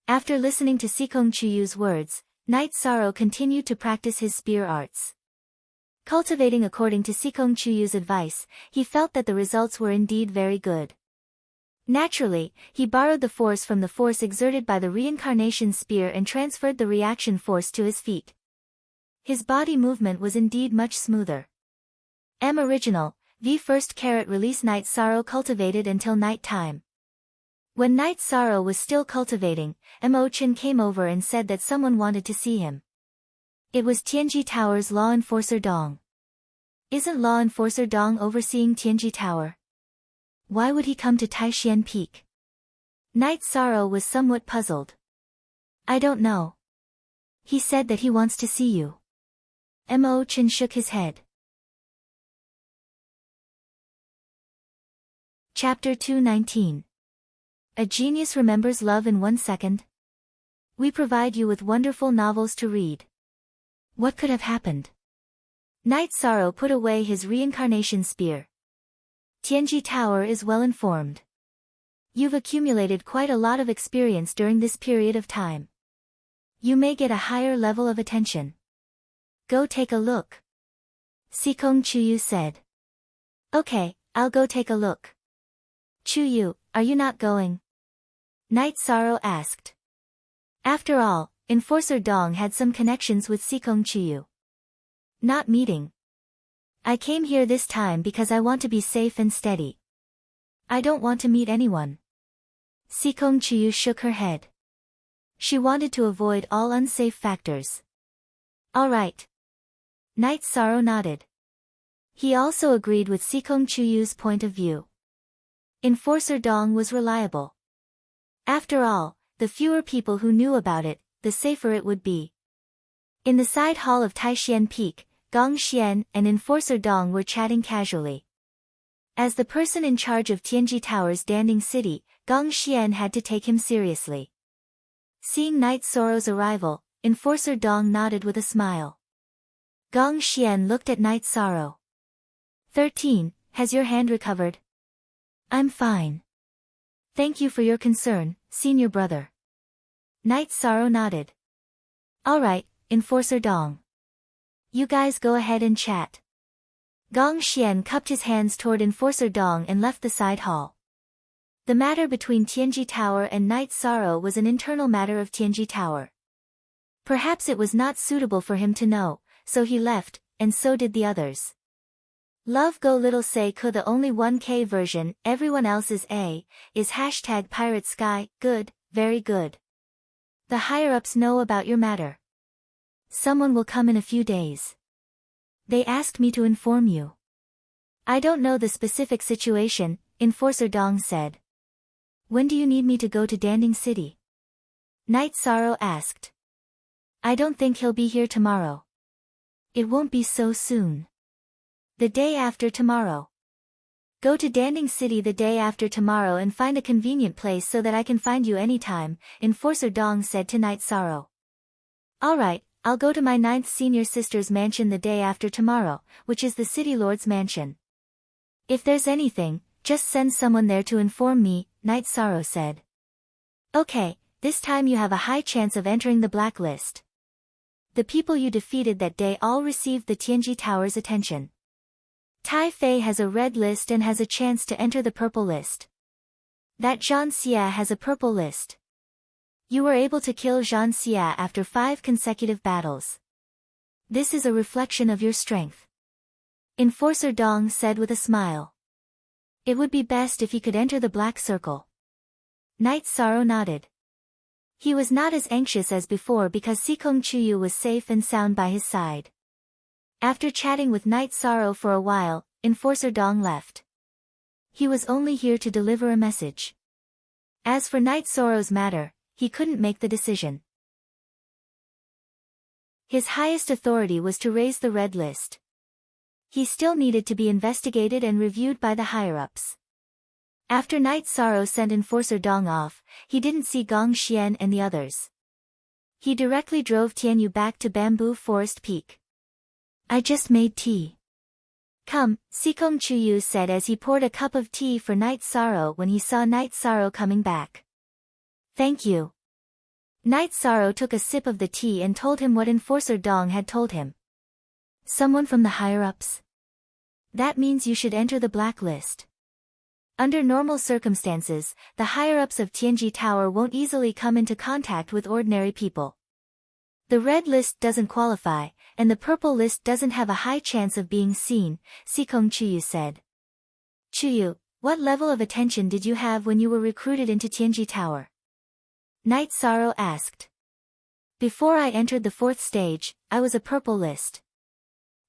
After listening to Sikong Chuyu's words, Night Sorrow continued to practice his spear arts. Cultivating according to Sikong Chuyu's advice, he felt that the results were indeed very good. Naturally, he borrowed the force from the force exerted by the reincarnation spear and transferred the reaction force to his feet. His body movement was indeed much smoother. Original, V first carat release. Night Sorrow cultivated until night time. When Night Sorrow was still cultivating, Chen came over and said that someone wanted to see him. It was Tianji Tower's law enforcer Dong. Isn't law enforcer Dong overseeing Tianji Tower? Why would he come to Taishan Peak? Night Sorrow was somewhat puzzled. I don't know. He said that he wants to see you. Chen shook his head. Chapter 219. A genius remembers love in 1 second. We provide you with wonderful novels to read. What could have happened? Night Sorrow put away his reincarnation spear. Tianji Tower is well informed. You've accumulated quite a lot of experience during this period of time. You may get a higher level of attention. Go take a look. Sikong Chuyu said. Okay, I'll go take a look. Chuyu, are you not going? Night Sorrow asked. After all, Enforcer Dong had some connections with Sikong Chuyu. Not meeting. I came here this time because I want to be safe and steady. I don't want to meet anyone. Sikong Chuyu shook her head. She wanted to avoid all unsafe factors. All right. Night Sorrow nodded. He also agreed with Sikong Chuyu's point of view. Enforcer Dong was reliable. After all, the fewer people who knew about it, the safer it would be. In the side hall of Taishan Peak, Gong Xian and Enforcer Dong were chatting casually. As the person in charge of Tianji Tower's Danding City, Gong Xian had to take him seriously. Seeing Night Sorrow's arrival, Enforcer Dong nodded with a smile. Gong Xian looked at Night Sorrow. 13, has your hand recovered? I'm fine. Thank you for your concern, senior brother. Night Sorrow nodded. All right, Enforcer Dong. You guys go ahead and chat. Gong Xian cupped his hands toward Enforcer Dong and left the side hall. The matter between Tianji Tower and Night Sorrow was an internal matter of Tianji Tower. Perhaps it was not suitable for him to know, so he left, and so did the others. Love Go Little Say Ku the only 1K version, everyone else is hashtag Pirate Sky, good, very good. The higher-ups know about your matter. Someone will come in a few days. They asked me to inform you. I don't know the specific situation, Enforcer Dong said. When do you need me to go to Danding City? Night Sorrow asked. I don't think he'll be here tomorrow. It won't be so soon. The day after tomorrow. Go to Danding City the day after tomorrow and find a convenient place so that I can find you anytime, Enforcer Dong said to Night Sorrow. Alright, I'll go to my 9th senior sister's mansion the day after tomorrow, which is the City Lord's mansion. If there's anything, just send someone there to inform me, Night Sorrow said. Okay, this time you have a high chance of entering the blacklist. The people you defeated that day all received the Tianji Tower's attention. Tai Fei has a red list and has a chance to enter the purple list. That Zhan Xia has a purple list. You were able to kill Zhan Xia after 5 consecutive battles. This is a reflection of your strength. Enforcer Dong said with a smile. It would be best if he could enter the black circle. Night Sorrow nodded. He was not as anxious as before because Sikong Chuyu was safe and sound by his side. After chatting with Night Sorrow for a while, Enforcer Dong left. He was only here to deliver a message. As for Night Sorrow's matter, he couldn't make the decision. His highest authority was to raise the red list. He still needed to be investigated and reviewed by the higher-ups. After Night Sorrow sent Enforcer Dong off, he didn't see Gong Xian and the others. He directly drove Tianyu back to Bamboo Forest Peak. I just made tea. Come, Sikong Chuyu said as he poured a cup of tea for Night Sorrow when he saw Night Sorrow coming back. Thank you. Night Sorrow took a sip of the tea and told him what Enforcer Dong had told him. Someone from the higher-ups? That means you should enter the blacklist. Under normal circumstances, the higher-ups of Tianji Tower won't easily come into contact with ordinary people. The red list doesn't qualify, and the purple list doesn't have a high chance of being seen, Sikong Chuyu said. Chuyu, what level of attention did you have when you were recruited into Tianji Tower? Night Sorrow asked. Before I entered the 4th stage, I was a purple list.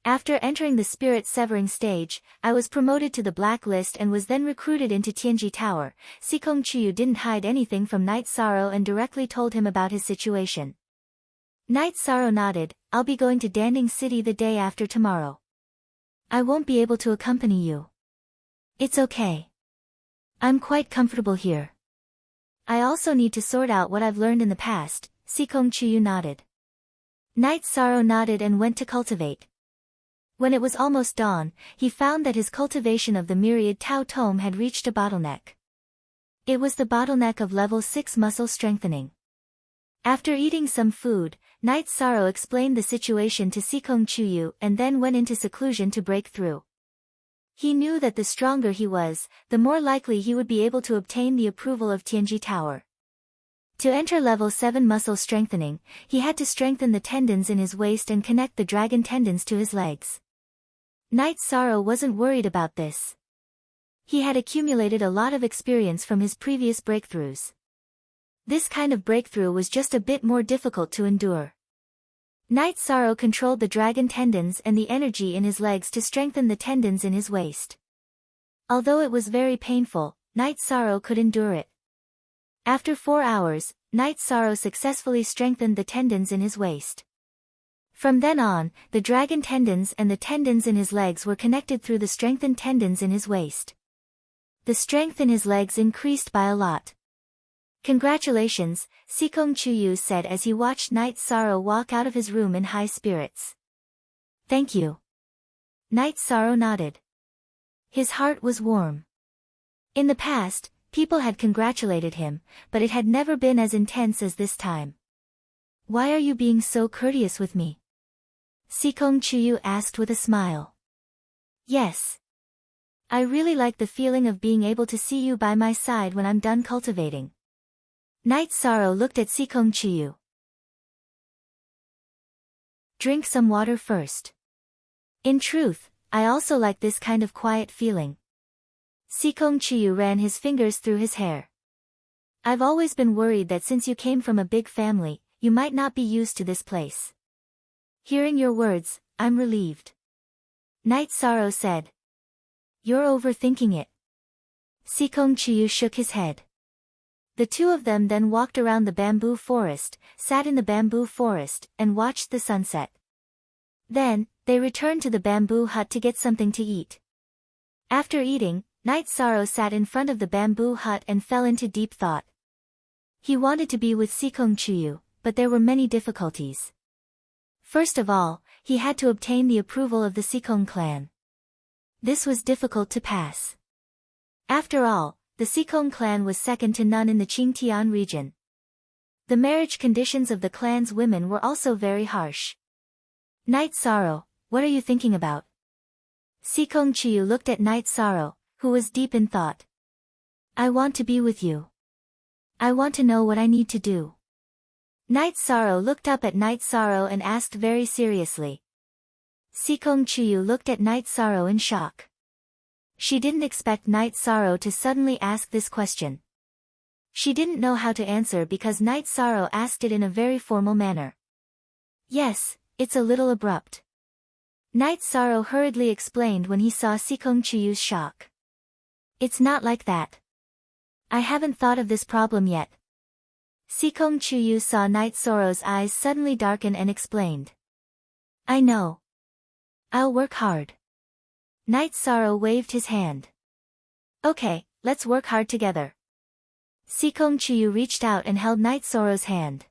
After entering the spirit severing stage, I was promoted to the black list and was then recruited into Tianji Tower. Sikong Chuyu didn't hide anything from Night Sorrow and directly told him about his situation. Night Sorrow nodded. I'll be going to Danding City the day after tomorrow. I won't be able to accompany you. It's okay. I'm quite comfortable here. I also need to sort out what I've learned in the past, Sikong Chuyu nodded. Night Sorrow nodded and went to cultivate. When it was almost dawn, he found that his cultivation of the myriad Tao Tome had reached a bottleneck. It was the bottleneck of level 6 muscle strengthening. After eating some food, Night Sorrow explained the situation to Sikong Chuyu and then went into seclusion to break through. He knew that the stronger he was, the more likely he would be able to obtain the approval of Tianji Tower. To enter level 7 muscle strengthening, he had to strengthen the tendons in his waist and connect the dragon tendons to his legs. Night Sorrow wasn't worried about this. He had accumulated a lot of experience from his previous breakthroughs. This kind of breakthrough was just a bit more difficult to endure. Night Sorrow controlled the dragon tendons and the energy in his legs to strengthen the tendons in his waist. Although it was very painful, Night Sorrow could endure it. After 4 hours, Night Sorrow successfully strengthened the tendons in his waist. From then on, the dragon tendons and the tendons in his legs were connected through the strengthened tendons in his waist. The strength in his legs increased by a lot. Congratulations, Sikong Chuyu said as he watched Night Sorrow walk out of his room in high spirits. Thank you. Night Sorrow nodded. His heart was warm. In the past, people had congratulated him, but it had never been as intense as this time. Why are you being so courteous with me? Sikong Chuyu asked with a smile. Yes. I really like the feeling of being able to see you by my side when I'm done cultivating. Night Sorrow looked at Sikong Chuyu. Drink some water first. In truth, I also like this kind of quiet feeling. Sikong Chuyu ran his fingers through his hair. I've always been worried that since you came from a big family, you might not be used to this place. Hearing your words, I'm relieved. Night Sorrow said. You're overthinking it. Sikong Chuyu shook his head. The two of them then walked around the bamboo forest, sat in the bamboo forest, and watched the sunset. Then, they returned to the bamboo hut to get something to eat. After eating, Night Sorrow sat in front of the bamboo hut and fell into deep thought. He wanted to be with Sikong Chuyu, but there were many difficulties. First of all, he had to obtain the approval of the Sikong clan. This was difficult to pass. After all, the Sikong clan was second to none in the Qingtian region. The marriage conditions of the clan's women were also very harsh. Night Sorrow, what are you thinking about? Sikong Chuyu looked at Night Sorrow, who was deep in thought. I want to be with you. I want to know what I need to do. Night Sorrow looked up at Night Sorrow and asked very seriously. Sikong Chuyu looked at Night Sorrow in shock. She didn't expect Night Sorrow to suddenly ask this question. She didn't know how to answer because Night Sorrow asked it in a very formal manner. Yes, it's a little abrupt. Night Sorrow hurriedly explained when he saw Sikong Chuyu's shock. It's not like that. I haven't thought of this problem yet. Sikong Chuyu saw Night Sorrow's eyes suddenly darken and explained. I know. I'll work hard. Night Sorrow waved his hand. Okay, let's work hard together. Sikong Chuyu reached out and held Night Sorrow's hand.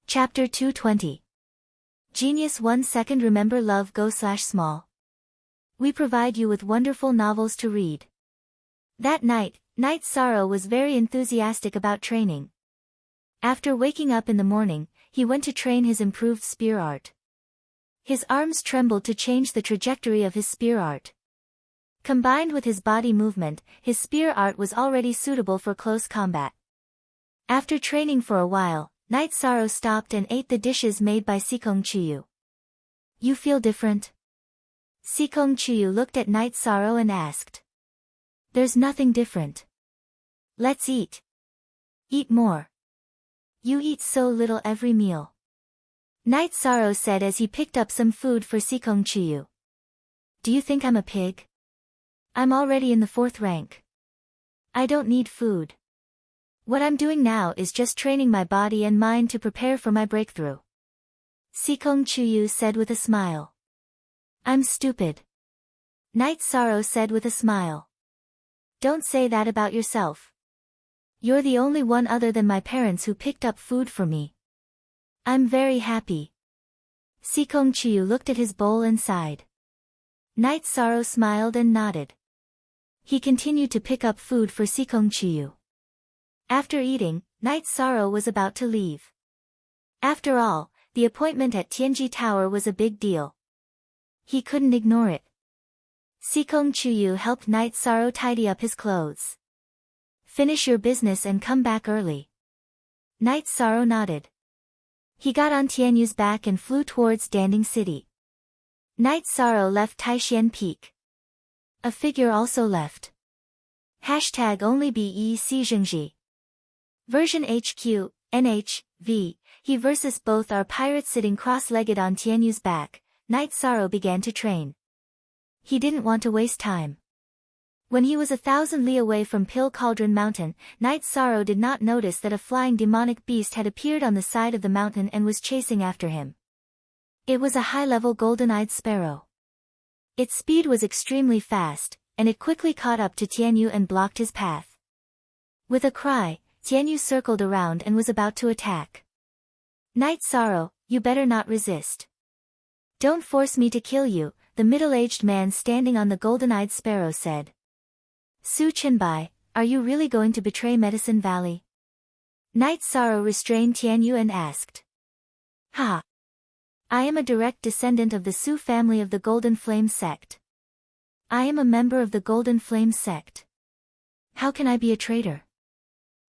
Chapter 220. Genius 1 second. Remember love go/small. We provide you with wonderful novels to read. That night, Night Sorrow was very enthusiastic about training. After waking up in the morning, he went to train his improved spear art. His arms trembled to change the trajectory of his spear art. Combined with his body movement, his spear art was already suitable for close combat. After training for a while, Night Sorrow stopped and ate the dishes made by Sikong Chuyu. You feel different? Sikong Chuyu looked at Night Sorrow and asked. There's nothing different. Let's eat. Eat more. You eat so little every meal. Night Sorrow said as he picked up some food for Sikong Chuyu. Do you think I'm a pig? I'm already in the 4th rank. I don't need food. What I'm doing now is just training my body and mind to prepare for my breakthrough. Sikong Chuyu said with a smile. I'm stupid. Night Sorrow said with a smile. Don't say that about yourself. You're the only one other than my parents who picked up food for me. I'm very happy. Sikong Chuyu looked at his bowl and sighed. Night Sorrow smiled and nodded. He continued to pick up food for Sikong Chuyu. After eating, Night Sorrow was about to leave. After all, the appointment at Tianji Tower was a big deal. He couldn't ignore it. Sikong Chuyu helped Night Sorrow tidy up his clothes. Finish your business and come back early. Night Sorrow nodded. He got on Tianyu's back and flew towards Danding City. Night Sorrow left Taishan Peak. A figure also left. Hashtag only BEC Zhengji. Version HQ, NH, he versus both are pirates sitting cross-legged on Tianyu's back. Night Sorrow began to train. He didn't want to waste time. When he was 1,000 li away from Pill Cauldron Mountain, Night Sorrow did not notice that a flying demonic beast had appeared on the side of the mountain and was chasing after him. It was a high-level golden-eyed sparrow. Its speed was extremely fast, and it quickly caught up to Tianyu and blocked his path. With a cry, Tianyu circled around and was about to attack. Night Sorrow, you better not resist. Don't force me to kill you, the middle-aged man standing on the golden-eyed sparrow said. Su Chenbai, are you really going to betray Medicine Valley? Night Sorrow restrained Tianyu and asked. Ha! I am a direct descendant of the Su family of the Golden Flame sect. I am a member of the Golden Flame sect. How can I be a traitor?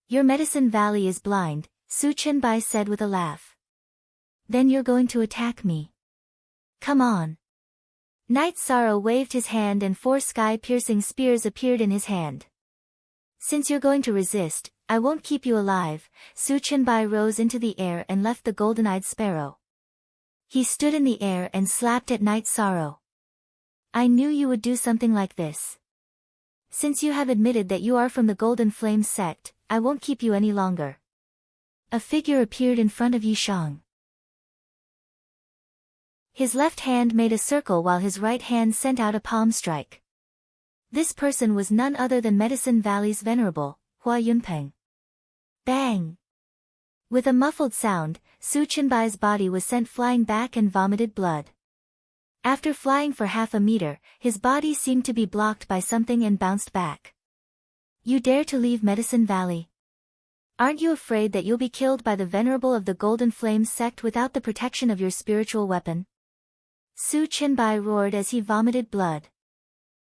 Your Medicine Valley is blind, Su Chenbai said with a laugh. Then you're going to attack me. Come on. Night Sorrow waved his hand and 4 sky-piercing spears appeared in his hand. Since you're going to resist, I won't keep you alive. Su Chenbai rose into the air and left the golden-eyed sparrow. He stood in the air and slapped at Night Sorrow. I knew you would do something like this. Since you have admitted that you are from the Golden Flame sect, I won't keep you any longer. A figure appeared in front of Yishang. His left hand made a circle while his right hand sent out a palm strike. This person was none other than Medicine Valley's venerable, Hua Yunpeng. Bang! With a muffled sound, Su Chenbai's body was sent flying back and vomited blood. After flying for half a meter, his body seemed to be blocked by something and bounced back. You dare to leave Medicine Valley? Aren't you afraid that you'll be killed by the venerable of the Golden Flame sect without the protection of your spiritual weapon? Su Chenbai roared as he vomited blood.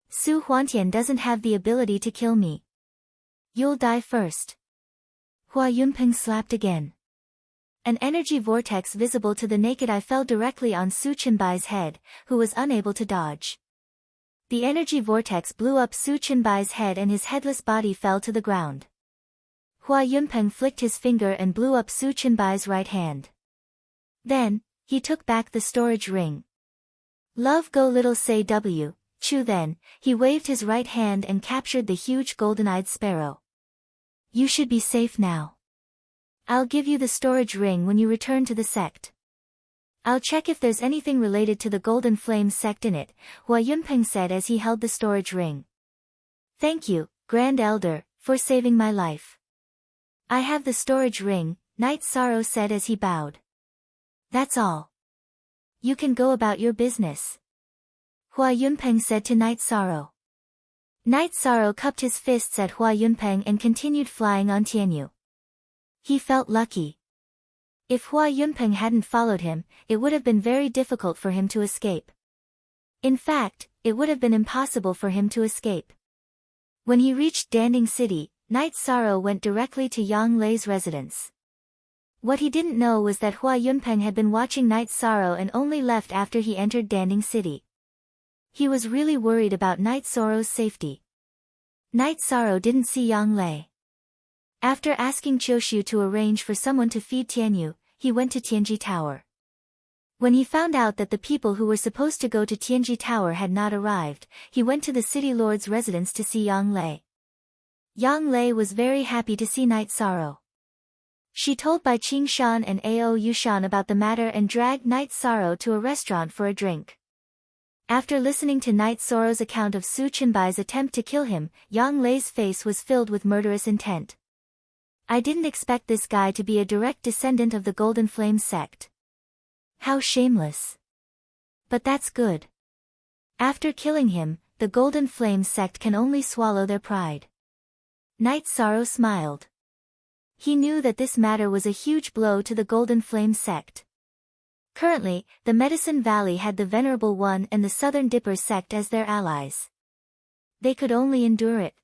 Su Huantian doesn't have the ability to kill me. You'll die first. Hua Yunpeng slapped again. An energy vortex visible to the naked eye fell directly on Su Chenbai's head, who was unable to dodge. The energy vortex blew up Su Chenbai's head and his headless body fell to the ground. Hua Yunpeng flicked his finger and blew up Su Chenbai's right hand. Then, he took back the storage ring. Love go little say W, Chu then, he waved his right hand and captured the huge golden-eyed sparrow. You should be safe now. I'll give you the storage ring when you return to the sect. I'll check if there's anything related to the Golden Flame sect in it, Hua Yunpeng said as he held the storage ring. Thank you, Grand Elder, for saving my life. I have the storage ring, Night Sorrow said as he bowed. That's all. You can go about your business. Hua Yunpeng said to Night Sorrow. Night Sorrow cupped his fists at Hua Yunpeng and continued flying on Tianyu. He felt lucky. If Hua Yunpeng hadn't followed him, it would have been very difficult for him to escape. In fact, it would have been impossible for him to escape. When he reached Danding City, Night Sorrow went directly to Yang Lei's residence. What he didn't know was that Hua Yunpeng had been watching Night Sorrow and only left after he entered Danding City. He was really worried about Night Sorrow's safety. Night Sorrow didn't see Yang Lei. After asking Qiushu to arrange for someone to feed Tianyu, he went to Tianji Tower. When he found out that the people who were supposed to go to Tianji Tower had not arrived, he went to the city lord's residence to see Yang Lei. Yang Lei was very happy to see Night Sorrow. She told Bai Qingshan and Ao Yushan about the matter and dragged Night Sorrow to a restaurant for a drink. After listening to Night Sorrow's account of Su Chenbai's attempt to kill him, Yang Lei's face was filled with murderous intent. I didn't expect this guy to be a direct descendant of the Golden Flame sect. How shameless. But that's good. After killing him, the Golden Flame sect can only swallow their pride. Night Sorrow smiled. He knew that this matter was a huge blow to the Golden Flame sect. Currently, the Medicine Valley had the Venerable One and the Southern Dipper sect as their allies. They could only endure it.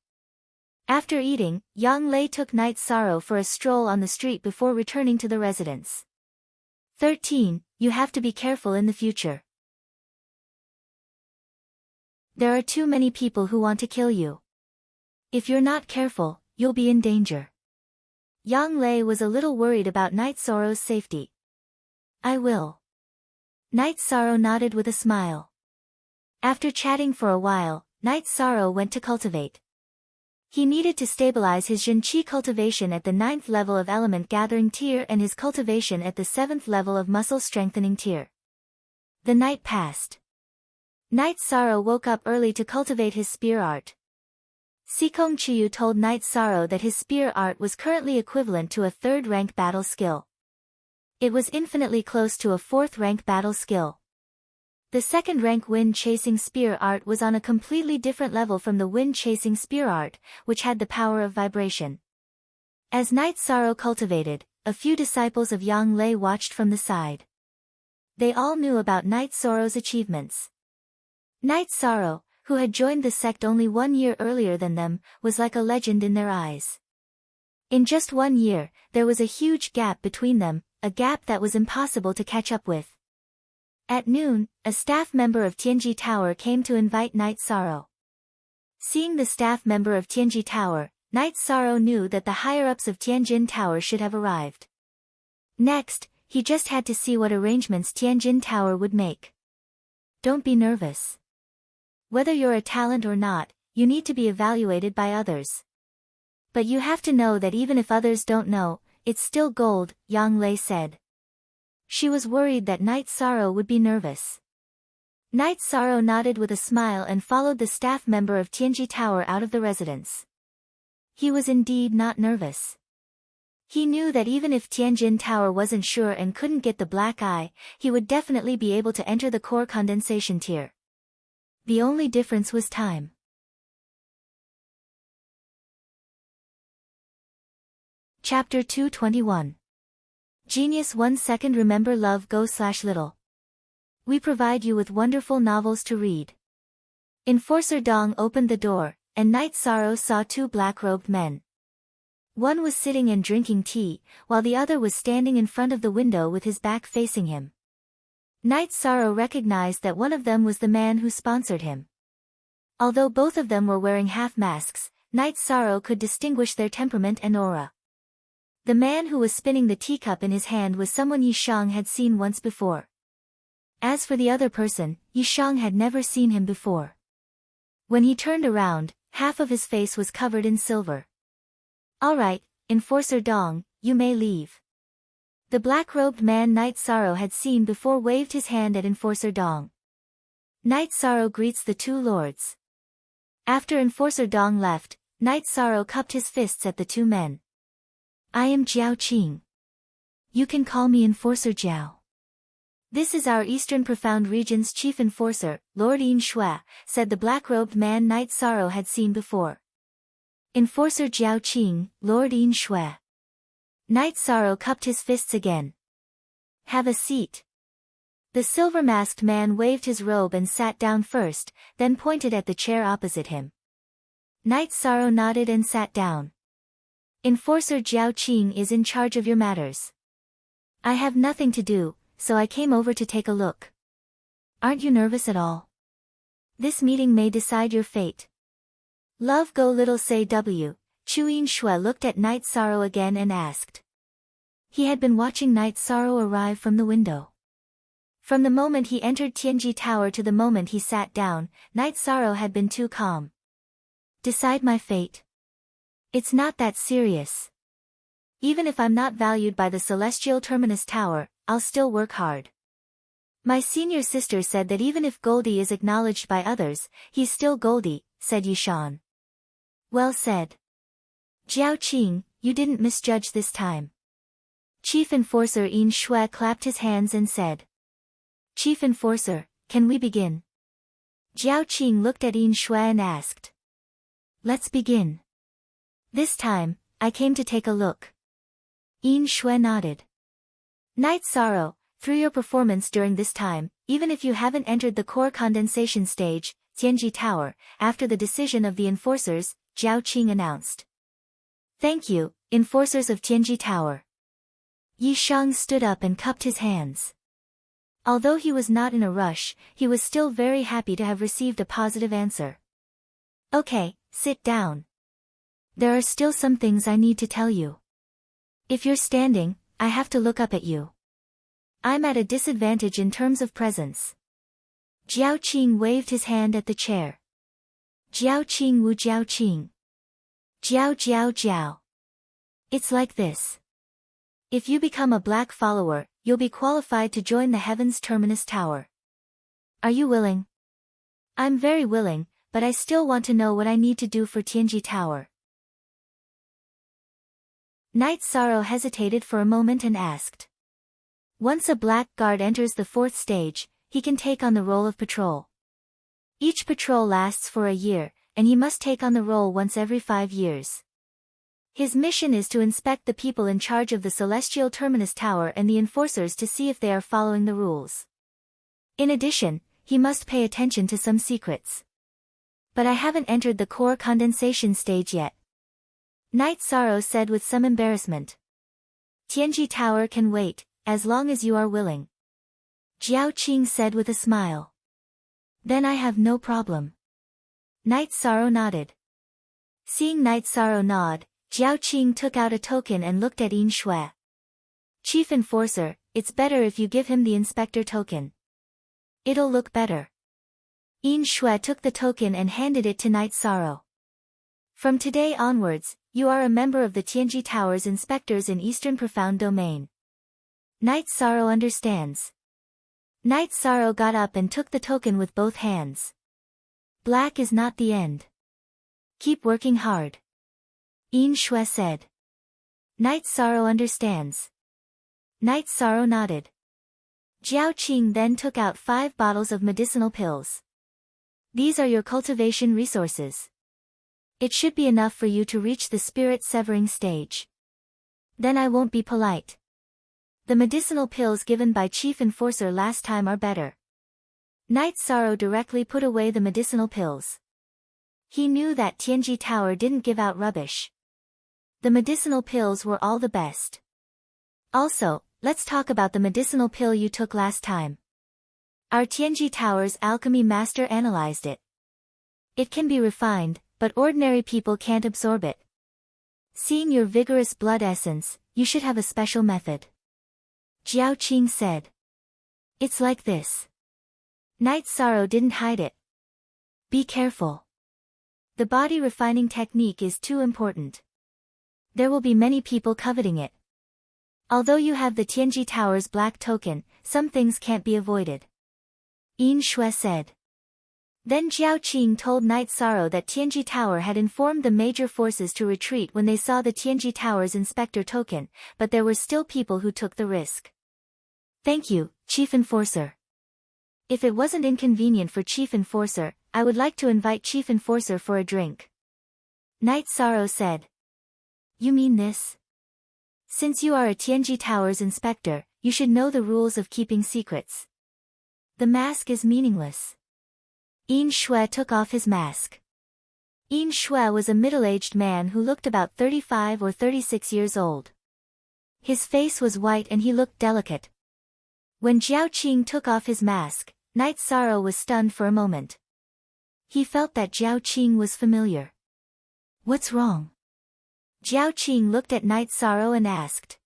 After eating, Yang Lei took Night Sorrow for a stroll on the street before returning to the residence. 13. You have to be careful in the future. There are too many people who want to kill you. If you're not careful, you'll be in danger. Yang Lei was a little worried about Night Sorrow's safety. I will. Night Sorrow nodded with a smile. After chatting for a while, Night Sorrow went to cultivate. He needed to stabilize his Zhenqi cultivation at the 9th level of Element Gathering tier and his cultivation at the 7th level of Muscle Strengthening tier. The night passed. Night Sorrow woke up early to cultivate his spear art. Sikong Chiyu told Night Sorrow that his spear art was currently equivalent to a 3rd rank battle skill. It was infinitely close to a 4th rank battle skill. The 2nd rank wind-chasing spear art was on a completely different level from the wind-chasing spear art, which had the power of vibration. As Night Sorrow cultivated, a few disciples of Yang Lei watched from the side. They all knew about Night Sorrow's achievements. Night Sorrow, who had joined the sect only 1 year earlier than them, was like a legend in their eyes. In just 1 year, there was a huge gap between them, a gap that was impossible to catch up with. At noon, a staff member of Tianji Tower came to invite Night Sorrow. Seeing the staff member of Tianji Tower, Night Sorrow knew that the higher-ups of Tianjin Tower should have arrived. Next, he just had to see what arrangements Tianjin Tower would make. Don't be nervous. Whether you're a talent or not, you need to be evaluated by others. But you have to know that even if others don't know, it's still gold, Yang Lei said. She was worried that Night Sorrow would be nervous. Night Sorrow nodded with a smile and followed the staff member of Tianji Tower out of the residence. He was indeed not nervous. He knew that even if Tianjin Tower wasn't sure and couldn't get the black eye, he would definitely be able to enter the core condensation tier. The only difference was time. Chapter 221. Genius 1 second. Remember love go/little. We provide you with wonderful novels to read. Enforcer Dong opened the door, and Night Sorrow saw 2 black-robed men. One was sitting and drinking tea, while the other was standing in front of the window with his back facing him. Night Sorrow recognized that one of them was the man who sponsored him. Although both of them were wearing half-masks, Night Sorrow could distinguish their temperament and aura. The man who was spinning the teacup in his hand was someone Yishang had seen once before. As for the other person, Yishang had never seen him before. When he turned around, half of his face was covered in silver. All right, Enforcer Dong, you may leave. The black-robed man Night Sorrow had seen before waved his hand at Enforcer Dong. Night Sorrow greets the 2 lords. After Enforcer Dong left, Night Sorrow cupped his fists at the 2 men. I am Jiao Qing. You can call me Enforcer Jiao. "This is our Eastern Profound Region's chief enforcer, Lord Yin Shui," said the black-robed man Night Sorrow had seen before. "Enforcer Jiao Qing, Lord Yin Shui." Night Sorrow cupped his fists again. "Have a seat." The silver-masked man waved his robe and sat down first, then pointed at the chair opposite him. Night Sorrow nodded and sat down. "Enforcer Jiao Qing is in charge of your matters. I have nothing to do, so I came over to take a look. Aren't you nervous at all? This meeting may decide your fate." "Love go little say W." Chu Yin Shui looked at Night Sorrow again and asked. He had been watching Night Sorrow arrive from the window. From the moment he entered Tianji Tower to the moment he sat down, Night Sorrow had been too calm. "Decide my fate? It's not that serious. Even if I'm not valued by the Celestial Terminus Tower, I'll still work hard. My senior sister said that even if Goldie is acknowledged by others, he's still Goldie," said Yishan. "Well said. Jiao Qing, you didn't misjudge this time." Chief Enforcer Yin Shui clapped his hands and said. "Chief Enforcer, can we begin?" Jiao Qing looked at Yin Shui and asked. "Let's begin. This time, I came to take a look." Yin Shui nodded. "Night Sorrow, through your performance during this time, even if you haven't entered the core condensation stage, Tianji Tower, after the decision of the enforcers," Jiao Qing announced. "Thank you, enforcers of Tianji Tower." Yi Shang stood up and cupped his hands. Although he was not in a rush, he was still very happy to have received a positive answer. "Okay, sit down. There are still some things I need to tell you. If you're standing, I have to look up at you. I'm at a disadvantage in terms of presence." Jiao Qing waved his hand at the chair. "Jiao Qing wu Jiao Qing. Jiao Jiao Jiao. It's like this. If you become a black follower, you'll be qualified to join the Heaven's Terminus Tower. Are you willing?" "I'm very willing, but I still want to know what I need to do for Tianji Tower." Night Sorrow hesitated for a moment and asked. Once a black guard enters the 4th stage, he can take on the role of patrol. Each patrol lasts for a year, and he must take on the role once every 5 years. His mission is to inspect the people in charge of the Celestial Terminus Tower and the enforcers to see if they are following the rules. In addition, he must pay attention to some secrets. "But I haven't entered the core condensation stage yet," Night Sorrow said with some embarrassment. "Tianji Tower can wait, as long as you are willing," Jiao Qing said with a smile. "Then I have no problem." Night Sorrow nodded. Seeing Night Sorrow nod, Jiao Qing took out a token and looked at Yin Shui. "Chief Enforcer, it's better if you give him the Inspector token. It'll look better." Yin Shui took the token and handed it to Night Sorrow. "From today onwards, you are a member of the Tianji Tower's inspectors in Eastern Profound Domain." Night Sorrow understands. Night Sorrow got up and took the token with both hands. "Black is not the end. Keep working hard," Yin Shui said. Night Sorrow understands. Night Sorrow nodded. Jiao Qing then took out 5 bottles of medicinal pills. "These are your cultivation resources. It should be enough for you to reach the spirit severing stage. Then I won't be polite. The medicinal pills given by Chief Enforcer last time are better." Night Sorrow directly put away the medicinal pills. He knew that Tianji Tower didn't give out rubbish. The medicinal pills were all the best. "Also, let's talk about the medicinal pill you took last time. Our Tianji Tower's alchemy master analyzed it. It can be refined, but ordinary people can't absorb it. Seeing your vigorous blood essence, you should have a special method," Jiao Qing said. "It's like this." Night Sorrow didn't hide it. "Be careful. The body refining technique is too important. There will be many people coveting it. Although you have the Tianji Tower's black token, some things can't be avoided," Yin Shui said. Then Jiao Qing told Night Sorrow that Tianji Tower had informed the major forces to retreat when they saw the Tianji Tower's inspector token, but there were still people who took the risk. Thank you, Chief Enforcer. If it wasn't inconvenient for Chief Enforcer, I would like to invite Chief Enforcer for a drink. Night Sorrow said. You mean this? Since you are a Tianji Tower's inspector, you should know the rules of keeping secrets. The mask is meaningless. Yin Shui took off his mask. Yin Shui was a middle-aged man who looked about 35 or 36 years old. His face was white and he looked delicate. When Jiao Qing took off his mask, Night Sorrow was stunned for a moment. He felt that Jiao Qing was familiar. What's wrong? Jiao Qing looked at Night Sorrow and asked.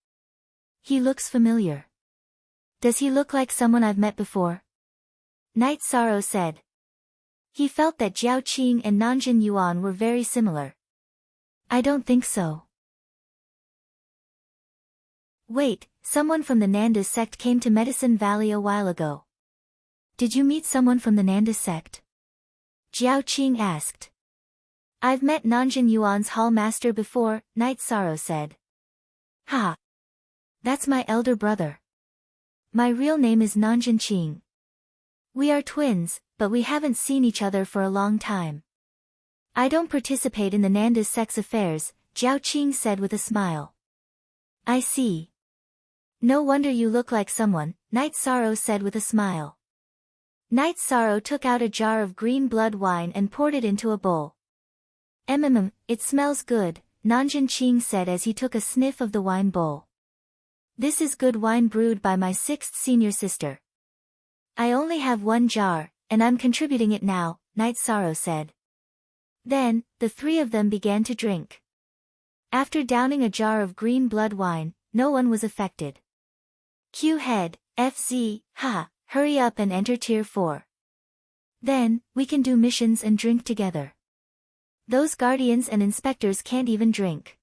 He looks familiar. Does he look like someone I've met before? Night Sorrow said. He felt that Jiao Qing and Nanjun Yuan were very similar. I don't think so. Wait, someone from the Nandus sect came to Medicine Valley a while ago. Did you meet someone from the Nandus sect? Jiao Qing asked. I've met Nanjun Yuan's hall master before, Night Sorrow said. Ha! That's my elder brother. My real name is Nanjun Qing. We are twins, but we haven't seen each other for a long time. I don't participate in the Nandus sect's affairs, Jiao Qing said with a smile. I see. No wonder you look like someone, Night Sorrow said with a smile. Night Sorrow took out a jar of green blood wine and poured it into a bowl. It smells good, Nanjun Qing said as he took a sniff of the wine bowl. This is good wine brewed by my 6th senior sister. I only have one jar, and I'm contributing it now, Night Sorrow said. Then, the three of them began to drink. After downing a jar of green blood wine, no one was affected. Q head, FZ, hurry up and enter Tier 4. Then, we can do missions and drink together. Those guardians and inspectors can't even drink.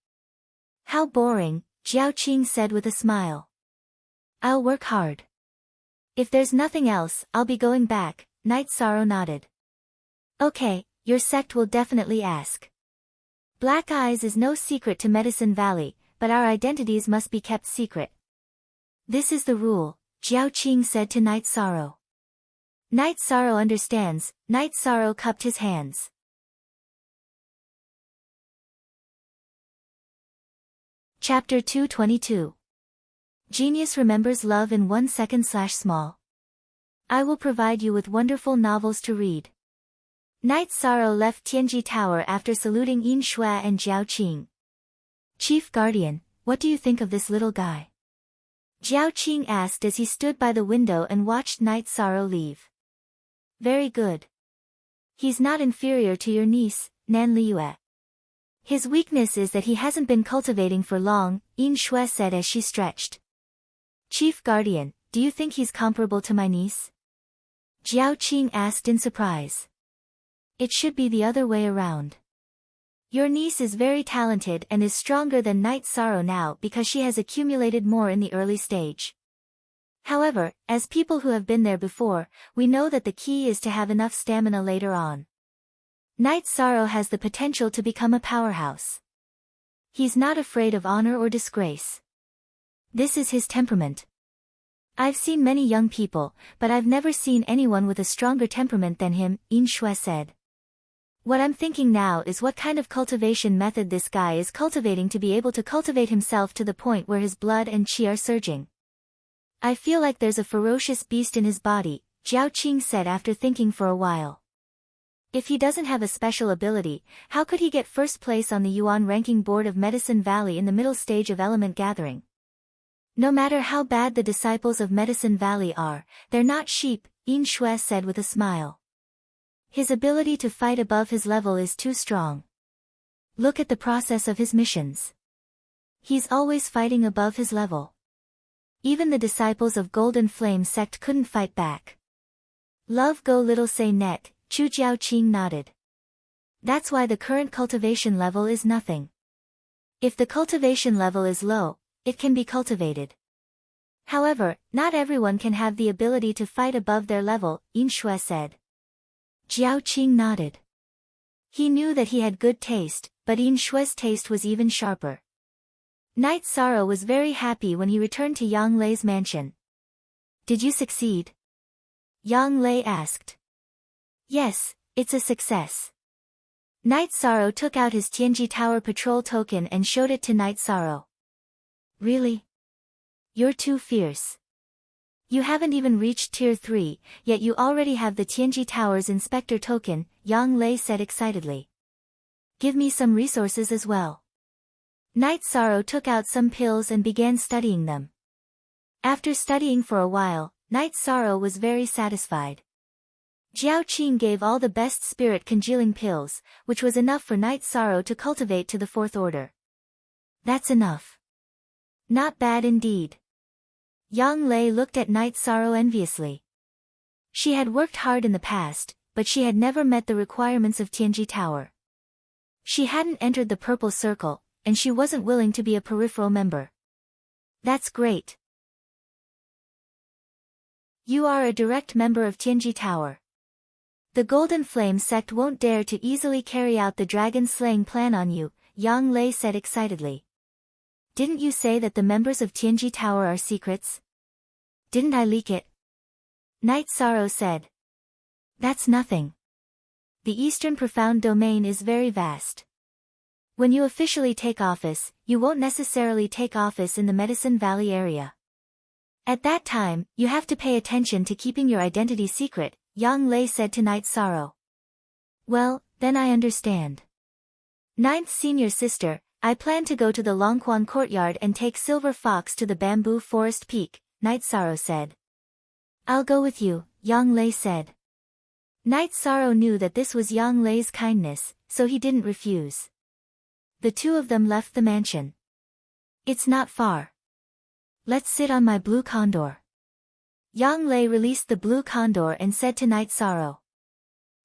How boring, Jiao Qing said with a smile. I'll work hard. If there's nothing else, I'll be going back, Night Sorrow nodded. Okay, your sect will definitely ask. Black Eyes is no secret to Medicine Valley, but our identities must be kept secret. This is the rule, Jiao Qing said to Night Sorrow. Night Sorrow understands, Night Sorrow cupped his hands. Chapter 222. Genius remembers love in 1 second/small. I will provide you with wonderful novels to read. Night Sorrow left Tianji Tower after saluting Yin Shui and Jiao Qing. Chief Guardian, what do you think of this little guy? Jiao Qing asked as he stood by the window and watched Night Sorrow leave. Very good. He's not inferior to your niece, Nan Liyue. His weakness is that he hasn't been cultivating for long, Yin Shui said as she stretched. Chief Guardian, do you think he's comparable to my niece? Jiao Qing asked in surprise. It should be the other way around. Your niece is very talented and is stronger than Night Sorrow now because she has accumulated more in the early stage. However, as people who have been there before, we know that the key is to have enough stamina later on. Night Sorrow has the potential to become a powerhouse. He's not afraid of honor or disgrace. This is his temperament. I've seen many young people, but I've never seen anyone with a stronger temperament than him, Yin Shui said. What I'm thinking now is what kind of cultivation method this guy is cultivating to be able to cultivate himself to the point where his blood and qi are surging. I feel like there's a ferocious beast in his body, Jiao Qing said after thinking for a while. If he doesn't have a special ability, how could he get first place on the Yuan ranking board of Medicine Valley in the middle stage of element gathering? No matter how bad the disciples of Medicine Valley are, they're not sheep, Yin Shui said with a smile. His ability to fight above his level is too strong. Look at the process of his missions. He's always fighting above his level. Even the disciples of Golden Flame sect couldn't fight back. Love go little say net, Chu Jiao Qing nodded. That's why the current cultivation level is nothing. If the cultivation level is low, it can be cultivated. However, not everyone can have the ability to fight above their level, Yin Shui said. Jiao Qing nodded. He knew that he had good taste, but Yin Shui's taste was even sharper. Night Sorrow was very happy when he returned to Yang Lei's mansion. Did you succeed? Yang Lei asked. Yes, it's a success. Night Sorrow took out his Tianji Tower patrol token and showed it to Night Sorrow. Really? You're too fierce. You haven't even reached Tier 3, yet you already have the Tianji Tower's inspector token, Yang Lei said excitedly. Give me some resources as well. Night Sorrow took out some pills and began studying them. After studying for a while, Night Sorrow was very satisfied. Jiao Qing gave all the best spirit congealing pills, which was enough for Night Sorrow to cultivate to the 4th order. That's enough. Not bad indeed. Yang Lei looked at Night Sorrow enviously. She had worked hard in the past, but she had never met the requirements of Tianji Tower. She hadn't entered the Purple Circle, and she wasn't willing to be a peripheral member. That's great. You are a direct member of Tianji Tower. The Golden Flame sect won't dare to easily carry out the dragon-slaying plan on you, Yang Lei said excitedly. Didn't you say that the members of Tianji Tower are secrets? Didn't I leak it? Night Sorrow said. That's nothing. The Eastern Profound Domain is very vast. When you officially take office, you won't necessarily take office in the Medicine Valley area. At that time, you have to pay attention to keeping your identity secret, Yang Lei said to Night Sorrow. Well, then I understand. Ninth Senior Sister, I plan to go to the Longquan Courtyard and take Silver Fox to the Bamboo Forest Peak, Night Sorrow said. I'll go with you, Yang Lei said. Night Sorrow knew that this was Yang Lei's kindness, so he didn't refuse. The two of them left the mansion. It's not far. Let's sit on my blue condor. Yang Lei released the blue condor and said to Night Sorrow.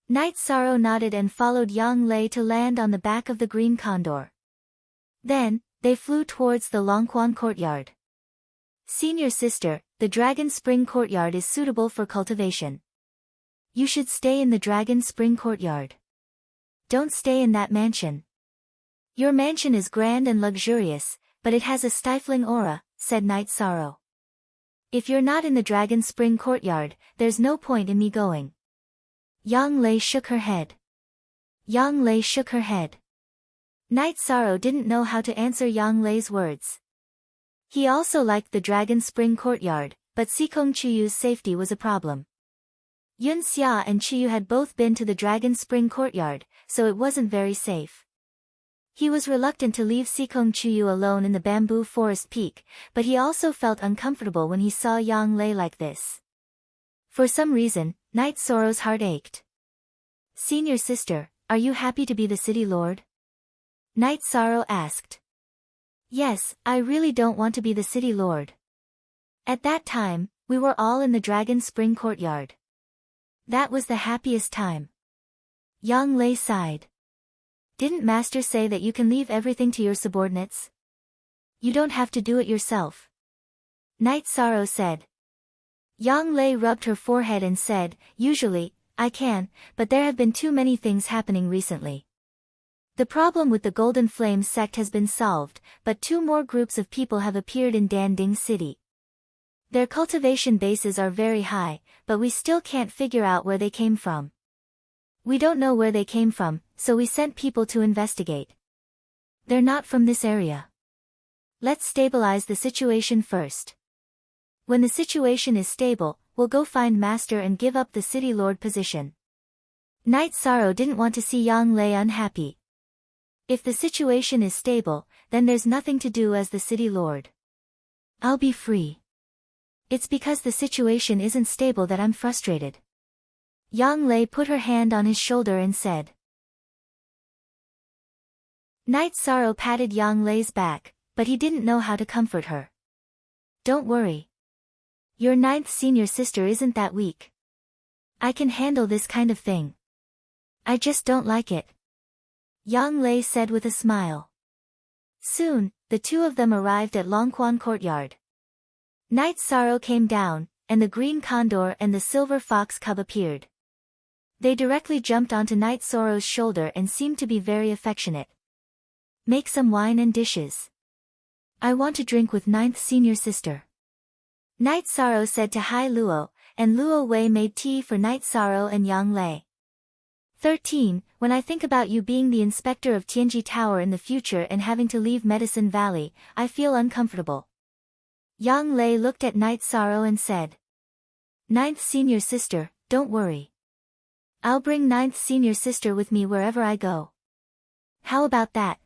Night Sorrow nodded and followed Yang Lei to land on the back of the green condor. Then, they flew towards the Longquan Courtyard. Senior Sister, the Dragon Spring Courtyard is suitable for cultivation. You should stay in the Dragon Spring Courtyard. Don't stay in that mansion. Your mansion is grand and luxurious, but it has a stifling aura, said Night Sorrow. If you're not in the Dragon Spring Courtyard, there's no point in me going. Yang Lei shook her head. Yang Lei shook her head. Night Sorrow didn't know how to answer Yang Lei's words. He also liked the Dragon Spring Courtyard, but Sikong Chuyu's safety was a problem. Yun Xia and Chuyu had both been to the Dragon Spring Courtyard, so it wasn't very safe. He was reluctant to leave Sikong Chuyu alone in the Bamboo Forest Peak, but he also felt uncomfortable when he saw Yang Lei like this. For some reason, Night Sorrow's heart ached. Senior Sister, are you happy to be the City Lord? Night Sorrow asked. Yes, I really don't want to be the City Lord. At that time, we were all in the Dragon Spring Courtyard. That was the happiest time. Yang Lei sighed. Didn't Master say that you can leave everything to your subordinates? You don't have to do it yourself. Night Sorrow said. Yang Lei rubbed her forehead and said, Usually, I can, but there have been too many things happening recently. The problem with the Golden Flame sect has been solved, but 2 more groups of people have appeared in Danding City. Their cultivation bases are very high, but we still can't figure out where they came from. We don't know where they came from, so we sent people to investigate. They're not from this area. Let's stabilize the situation first. When the situation is stable, we'll go find Master and give up the City Lord position. Night Sorrow didn't want to see Yang Lei unhappy. If the situation is stable, then there's nothing to do as the City Lord. I'll be free. It's because the situation isn't stable that I'm frustrated. Yang Lei put her hand on his shoulder and said. Night Sorrow patted Yang Lei's back, but he didn't know how to comfort her. Don't worry. Your 9th Senior Sister isn't that weak. I can handle this kind of thing. I just don't like it. Yang Lei said with a smile. Soon, the 2 of them arrived at Longquan Courtyard. Night Sorrow came down, and the green condor and the silver fox cub appeared. They directly jumped onto Night Sorrow's shoulder and seemed to be very affectionate. Make some wine and dishes. I want to drink with 9th Senior Sister. Night Sorrow said to Hai Luo, and Luo Wei made tea for Night Sorrow and Yang Lei. 13. When I think about you being the inspector of Tianji Tower in the future and having to leave Medicine Valley, I feel uncomfortable. Yang Lei looked at Night Sorrow and said, Ninth senior sister, don't worry. I'll bring ninth senior sister with me wherever I go. How about that?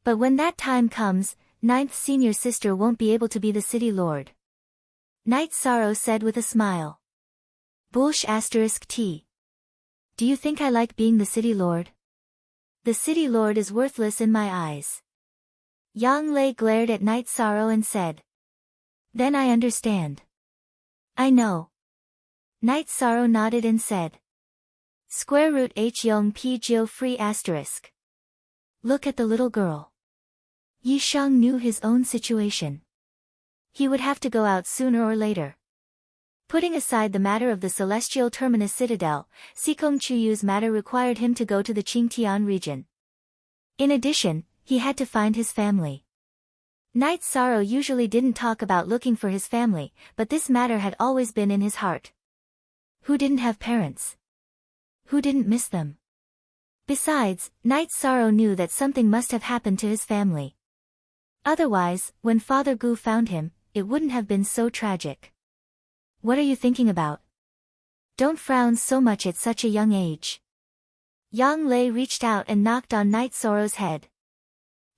But when that time comes, ninth senior sister won't be able to be the city lord. Night Sorrow said with a smile. Bullsh *T. Do you think I like being the city lord? The city lord is worthless in my eyes. Yang Lei glared at Night Sorrow and said. Then I understand. I know. Night Sorrow nodded and said. Square root h yong p geo free *. Look at the little girl. Yi Shang knew his own situation. He would have to go out sooner or later. Putting aside the matter of the celestial terminus citadel, Sikong Chuyu's matter required him to go to the Qingtian region. In addition, he had to find his family. Night Sorrow usually didn't talk about looking for his family, but this matter had always been in his heart. Who didn't have parents? Who didn't miss them? Besides, Night Sorrow knew that something must have happened to his family. Otherwise, when Father Gu found him, it wouldn't have been so tragic. What are you thinking about? Don't frown so much at such a young age. Yang Lei reached out and knocked on Night Sorrow's head.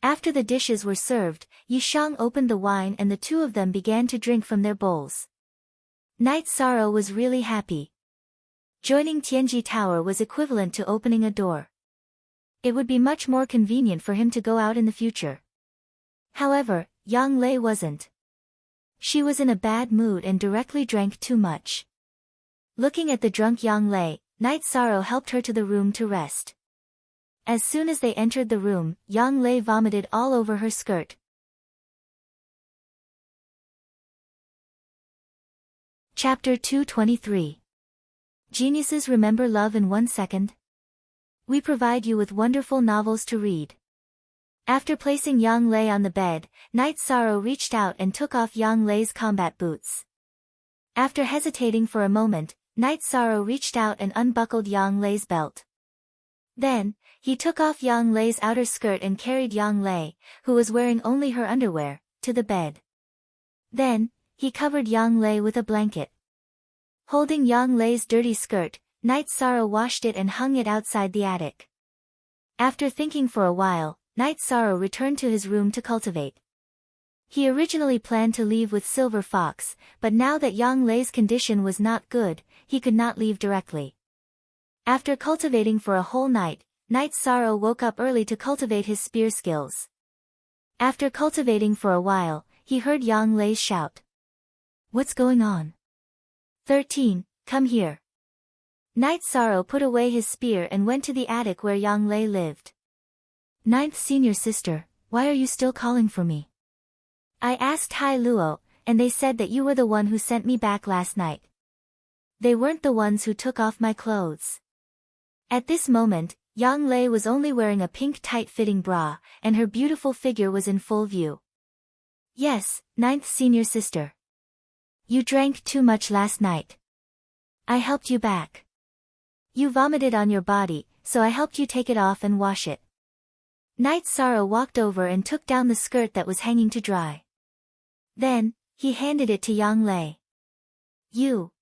After the dishes were served, Yi Shang opened the wine and the two of them began to drink from their bowls. Night Sorrow was really happy. Joining Tianji Tower was equivalent to opening a door. It would be much more convenient for him to go out in the future. However, Yang Lei wasn't. She was in a bad mood and directly drank too much. Looking at the drunk Yang Lei, Night Sorrow helped her to the room to rest. As soon as they entered the room, Yang Lei vomited all over her skirt. Chapter 223. Geniuses remember love in 1 second? We provide you with wonderful novels to read. After placing Yang Lei on the bed, Night Sorrow reached out and took off Yang Lei's combat boots. After hesitating for a moment, Night Sorrow reached out and unbuckled Yang Lei's belt. Then, he took off Yang Lei's outer skirt and carried Yang Lei, who was wearing only her underwear, to the bed. Then, he covered Yang Lei with a blanket. Holding Yang Lei's dirty skirt, Night Sorrow washed it and hung it outside the attic. After thinking for a while, Night Sorrow returned to his room to cultivate. He originally planned to leave with Silver Fox, but now that Yang Lei's condition was not good, he could not leave directly. After cultivating for a whole night, Night Sorrow woke up early to cultivate his spear skills. After cultivating for a while, he heard Yang Lei shout. What's going on? 13, come here. Night Sorrow put away his spear and went to the attic where Yang Lei lived. Ninth senior sister, why are you still calling for me? I asked Hai Luo, and they said that you were the one who sent me back last night. They weren't the ones who took off my clothes. At this moment, Yang Lei was only wearing a pink tight-fitting bra, and her beautiful figure was in full view. Yes, ninth senior sister. You drank too much last night. I helped you back. You vomited on your body, so I helped you take it off and wash it. Night Sorrow walked over and took down the skirt that was hanging to dry. Then, he handed it to Yang Lei. You.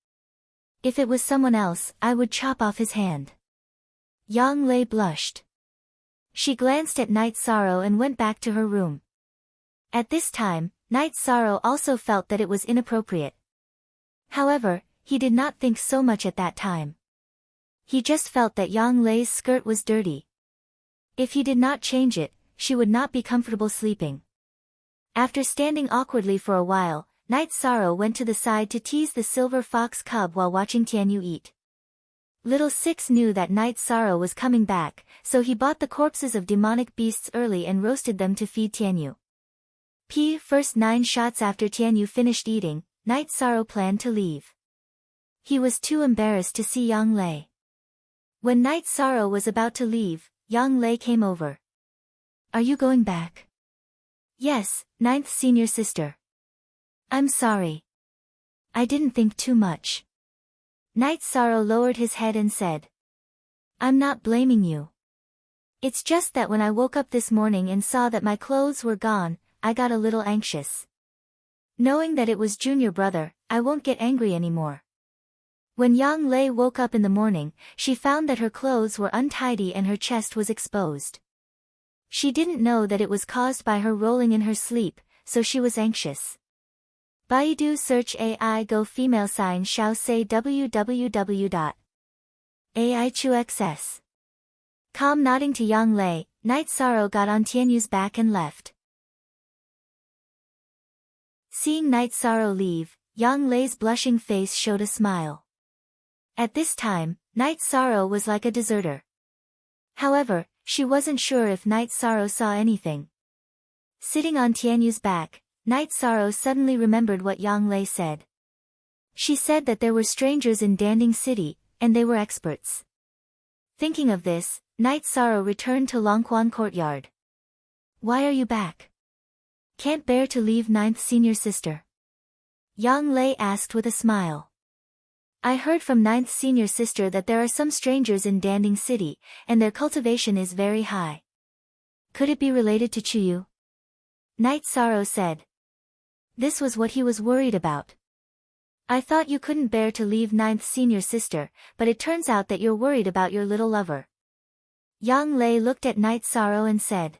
If it was someone else, I would chop off his hand. Yang Lei blushed. She glanced at Night Sorrow and went back to her room. At this time, Night Sorrow also felt that it was inappropriate. However, he did not think so much at that time. He just felt that Yang Lei's skirt was dirty. If he did not change it, she would not be comfortable sleeping. After standing awkwardly for a while, Night Sorrow went to the side to tease the silver fox cub while watching Tianyu eat. Little Six knew that Night Sorrow was coming back, so he bought the corpses of demonic beasts early and roasted them to feed Tianyu. First 9 shots after Tianyu finished eating, Night Sorrow planned to leave. He was too embarrassed to see Yang Lei. When Night Sorrow was about to leave, Yang Lei came over. Are you going back? Yes, ninth senior sister. I'm sorry. I didn't think too much. Night Sorrow lowered his head and said. I'm not blaming you. It's just that when I woke up this morning and saw that my clothes were gone, I got a little anxious. Knowing that it was junior brother, I won't get angry anymore. When Yang Lei woke up in the morning, she found that her clothes were untidy and her chest was exposed. She didn't know that it was caused by her rolling in her sleep, so she was anxious. Baidu search AI go female sign shao say www.aichuxs. Calm nodding to Yang Lei, Night Sorrow got on Tianyu's back and left. Seeing Night Sorrow leave, Yang Lei's blushing face showed a smile. At this time, Night Sorrow was like a deserter. However, she wasn't sure if Night Sorrow saw anything. Sitting on Tianyu's back, Night Sorrow suddenly remembered what Yang Lei said. She said that there were strangers in Danding City, and they were experts. Thinking of this, Night Sorrow returned to Longquan Courtyard. Why are you back? Can't bear to leave ninth senior sister? Yang Lei asked with a smile. I heard from ninth senior sister that there are some strangers in Danding City, and their cultivation is very high. Could it be related to Chuyu? Night Sorrow said. This was what he was worried about. I thought you couldn't bear to leave ninth senior sister, but it turns out that you're worried about your little lover. Yang Lei looked at Night Sorrow and said.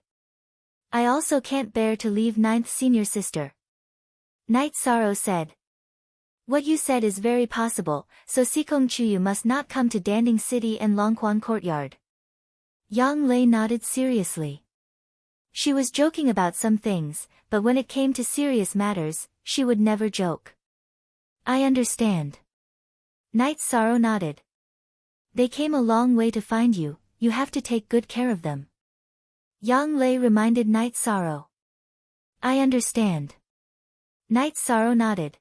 I also can't bear to leave ninth senior sister. Night Sorrow said. What you said is very possible, so Sikong Chuyu must not come to Danding City and Longquan Courtyard. Yang Lei nodded seriously. She was joking about some things, but when it came to serious matters, she would never joke. I understand. Night Sorrow nodded. They came a long way to find you, you have to take good care of them. Yang Lei reminded Night Sorrow. I understand. Night Sorrow nodded.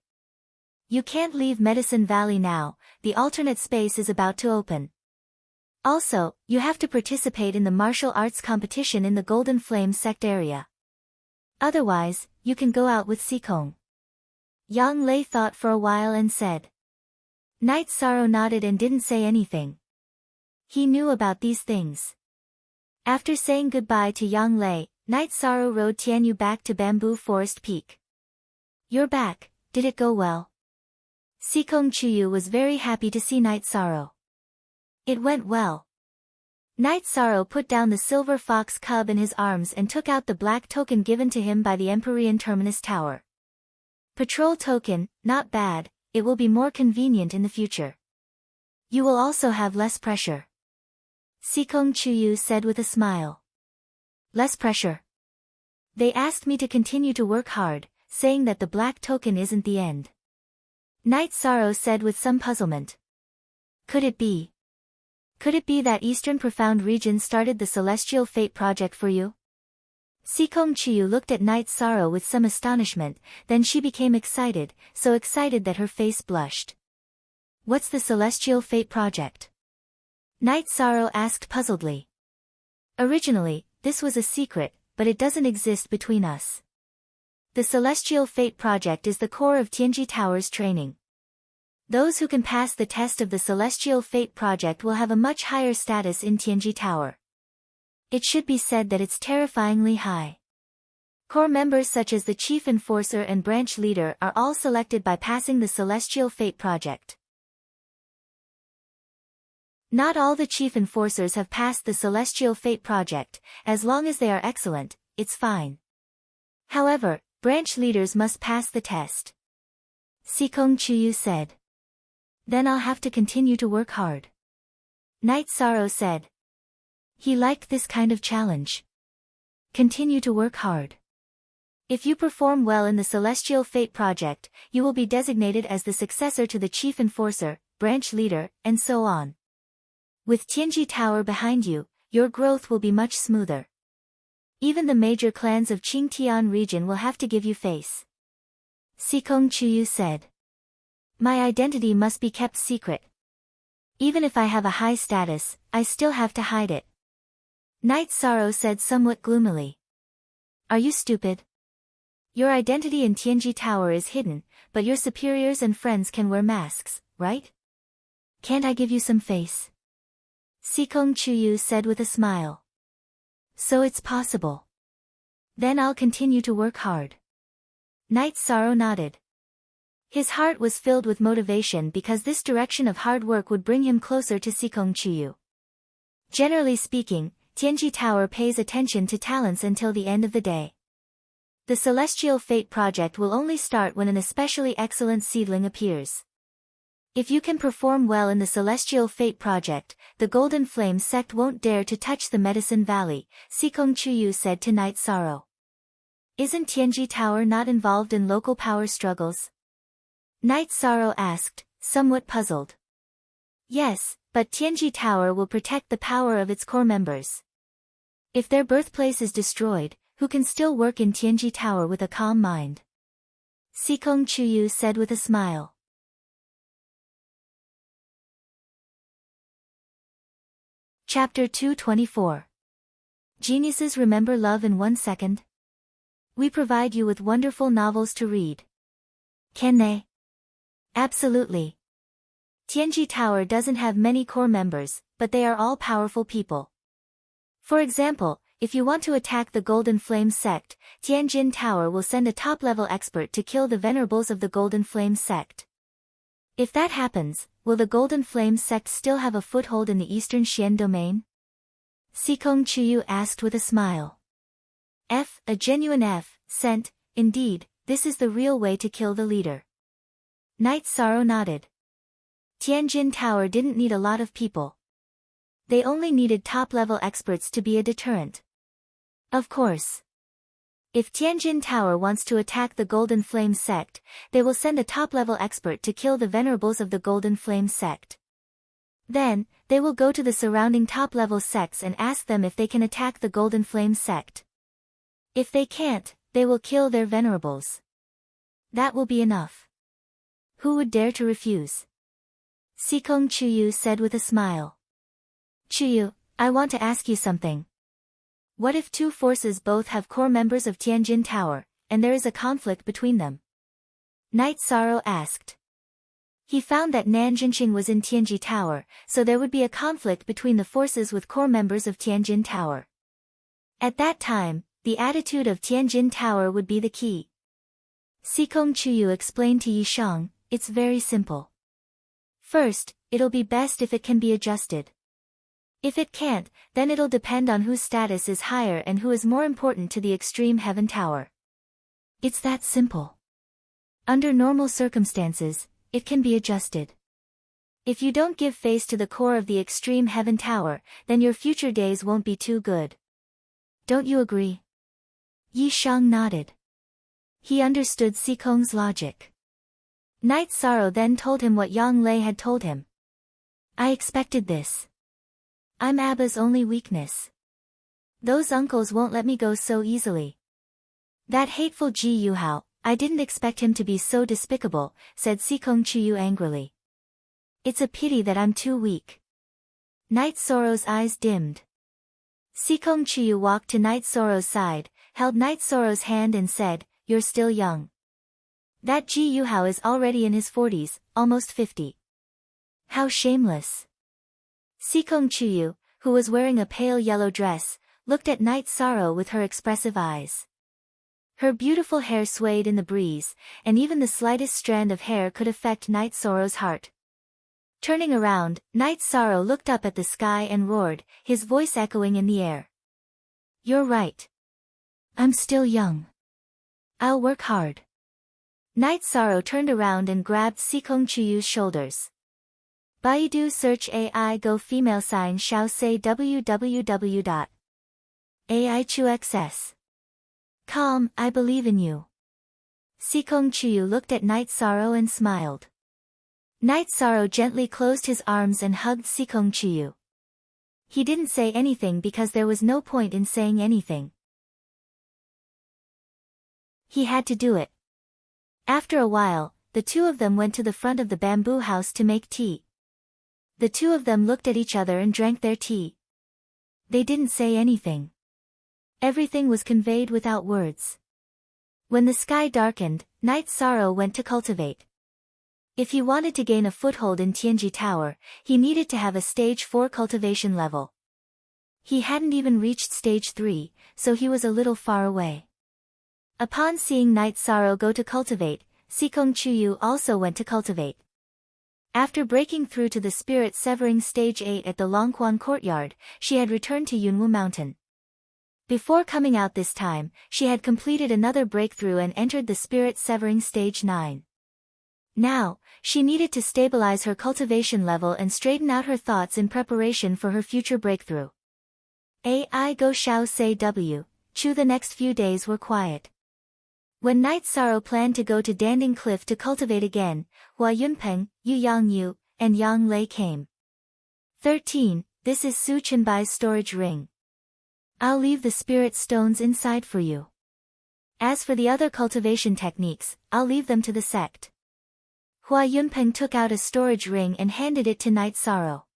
You can't leave Medicine Valley now, the alternate space is about to open. Also, you have to participate in the martial arts competition in the Golden Flame sect area. Otherwise, you can go out with Sikong. Yang Lei thought for a while and said. Night Sorrow nodded and didn't say anything. He knew about these things. After saying goodbye to Yang Lei, Night Sorrow rode Tianyu back to Bamboo Forest Peak. You're back, did it go well? Sikong Chuyu was very happy to see Night Sorrow. It went well. Night Sorrow put down the silver fox cub in his arms and took out the black token given to him by the Empyrean Terminus Tower. Patrol token, not bad, it will be more convenient in the future. You will also have less pressure. Sikong Chuyu said with a smile. Less pressure. They asked me to continue to work hard, saying that the black token isn't the end. Night Sorrow said with some puzzlement. Could it be? Could it be that Eastern Profound Region started the Celestial Fate project for you? Sikong Chuyu looked at Night Sorrow with some astonishment, then she became excited, so excited that her face blushed. What's the Celestial Fate project? Night Sorrow asked puzzledly. Originally, this was a secret, but it doesn't exist between us. The Celestial Fate project is the core of Tianji Tower's training. Those who can pass the test of the Celestial Fate project will have a much higher status in Tianji Tower. It should be said that it's terrifyingly high. Core members such as the Chief Enforcer and Branch Leader are all selected by passing the Celestial Fate project. Not all the Chief Enforcers have passed the Celestial Fate project, as long as they are excellent, it's fine. However, Branch Leaders must pass the test. Sikong Chuyu said. Then I'll have to continue to work hard. Night Sorrow said. He liked this kind of challenge. Continue to work hard. If you perform well in the Celestial Fate project, you will be designated as the successor to the Chief Enforcer, Branch Leader, and so on. With Tianji Tower behind you, your growth will be much smoother. Even the major clans of Qingtian region will have to give you face. Sikong Chuyu said. My identity must be kept secret. Even if I have a high status, I still have to hide it. Night Sorrow said somewhat gloomily. Are you stupid? Your identity in Tianji Tower is hidden, but your superiors and friends can wear masks, right? Can't I give you some face? Sikong Chuyu said with a smile. So it's possible. Then I'll continue to work hard. Knight Sorrow nodded. His heart was filled with motivation because this direction of hard work would bring him closer to Sikong Chuyu. Generally speaking, Tianji Tower pays attention to talents until the end of the day. The Celestial Fate project will only start when an especially excellent seedling appears. If you can perform well in the Celestial Fate project, the Golden Flame sect won't dare to touch the Medicine Valley, Sikong Chuyu said to Knight Sorrow. Isn't Tianji Tower not involved in local power struggles? Knight Sorrow asked, somewhat puzzled. Yes, but Tianji Tower will protect the power of its core members. If their birthplace is destroyed, who can still work in Tianji Tower with a calm mind? Sikong Chuyu said with a smile. Chapter 224. Geniuses remember love in 1 second? We provide you with wonderful novels to read. Can they? Absolutely. Tianji Tower doesn't have many core members, but they are all powerful people. For example, if you want to attack the Golden Flame sect, Tianjin Tower will send a top-level expert to kill the venerables of the Golden Flame sect. If that happens, will the Golden Flame sect still have a foothold in the Eastern Xian domain? Sikong Chuyu asked with a smile. A genuine cent, indeed, this is the real way to kill the leader. Knight Sorrow nodded. Tianjin Tower didn't need a lot of people. They only needed top-level experts to be a deterrent. Of course. If Tianjin Tower wants to attack the Golden Flame sect, they will send a top-level expert to kill the venerables of the Golden Flame sect. Then, they will go to the surrounding top-level sects and ask them if they can attack the Golden Flame sect. If they can't, they will kill their venerables. That will be enough. Who would dare to refuse? Sikong Chuyu said with a smile. Chuyu, I want to ask you something. What if two forces both have core members of Tianjin Tower, and there is a conflict between them? Knight Sorrow asked. He found that Nanjinqing was in Tianji Tower, so there would be a conflict between the forces with core members of Tianjin Tower. At that time, the attitude of Tianjin Tower would be the key. Sikong Chuyu explained to Yishang, it's very simple. First, it'll be best if it can be adjusted. If it can't, then it'll depend on whose status is higher and who is more important to the Extreme Heaven Tower. It's that simple. Under normal circumstances, it can be adjusted. If you don't give face to the core of the Extreme Heaven Tower, then your future days won't be too good. Don't you agree? Yishang nodded. He understood Sikong's logic. Knight Sorrow then told him what Yang Lei had told him. I expected this. I'm Abba's only weakness. Those uncles won't let me go so easily. That hateful Ji Yuhao, I didn't expect him to be so despicable, said Sikong Chuyu angrily. It's a pity that I'm too weak. Knight Sorrow's eyes dimmed. Sikong Chuyu walked to Knight Sorrow's side, held Knight Sorrow's hand and said, You're still young. That Ji Yuhao is already in his 40s, almost 50. How shameless. Sikong Chuyu, who was wearing a pale yellow dress, looked at Knight Sorrow with her expressive eyes. Her beautiful hair swayed in the breeze, and even the slightest strand of hair could affect Knight Sorrow's heart. Turning around, Knight Sorrow looked up at the sky and roared, his voice echoing in the air. You're right. I'm still young. I'll work hard. Knight Sorrow turned around and grabbed Sikong Chuyu's shoulders. Baidu search AI Go female sign Xiao say www.aichuxs.com. I believe in you. Sikong Chuyu looked at Knight Sorrow and smiled. Knight Sorrow gently closed his arms and hugged Sikong Chuyu. He didn't say anything because there was no point in saying anything. He had to do it. After a while, the two of them went to the front of the bamboo house to make tea. The two of them looked at each other and drank their tea. They didn't say anything. Everything was conveyed without words. When the sky darkened, Night Sorrow went to cultivate. If he wanted to gain a foothold in Tianji Tower, he needed to have a stage 4 cultivation level. He hadn't even reached stage 3, so he was a little far away. Upon seeing Night Sorrow go to cultivate, Sikong Chuyu also went to cultivate. After breaking through to the Spirit Severing Stage 8 at the Longquan Courtyard, she had returned to Yunwu Mountain. Before coming out this time, she had completed another breakthrough and entered the Spirit Severing Stage 9. Now, she needed to stabilize her cultivation level and straighten out her thoughts in preparation for her future breakthrough. Ai Go Xiao Say W, Chu. The next few days were quiet. When Night Sorrow planned to go to Danding Cliff to cultivate again, Hua Yunpeng, Yu Yangyu, and Yang Lei came. 13. This is Su Chenbai's storage ring. I'll leave the spirit stones inside for you. As for the other cultivation techniques, I'll leave them to the sect. Hua Yunpeng took out a storage ring and handed it to Night Sorrow.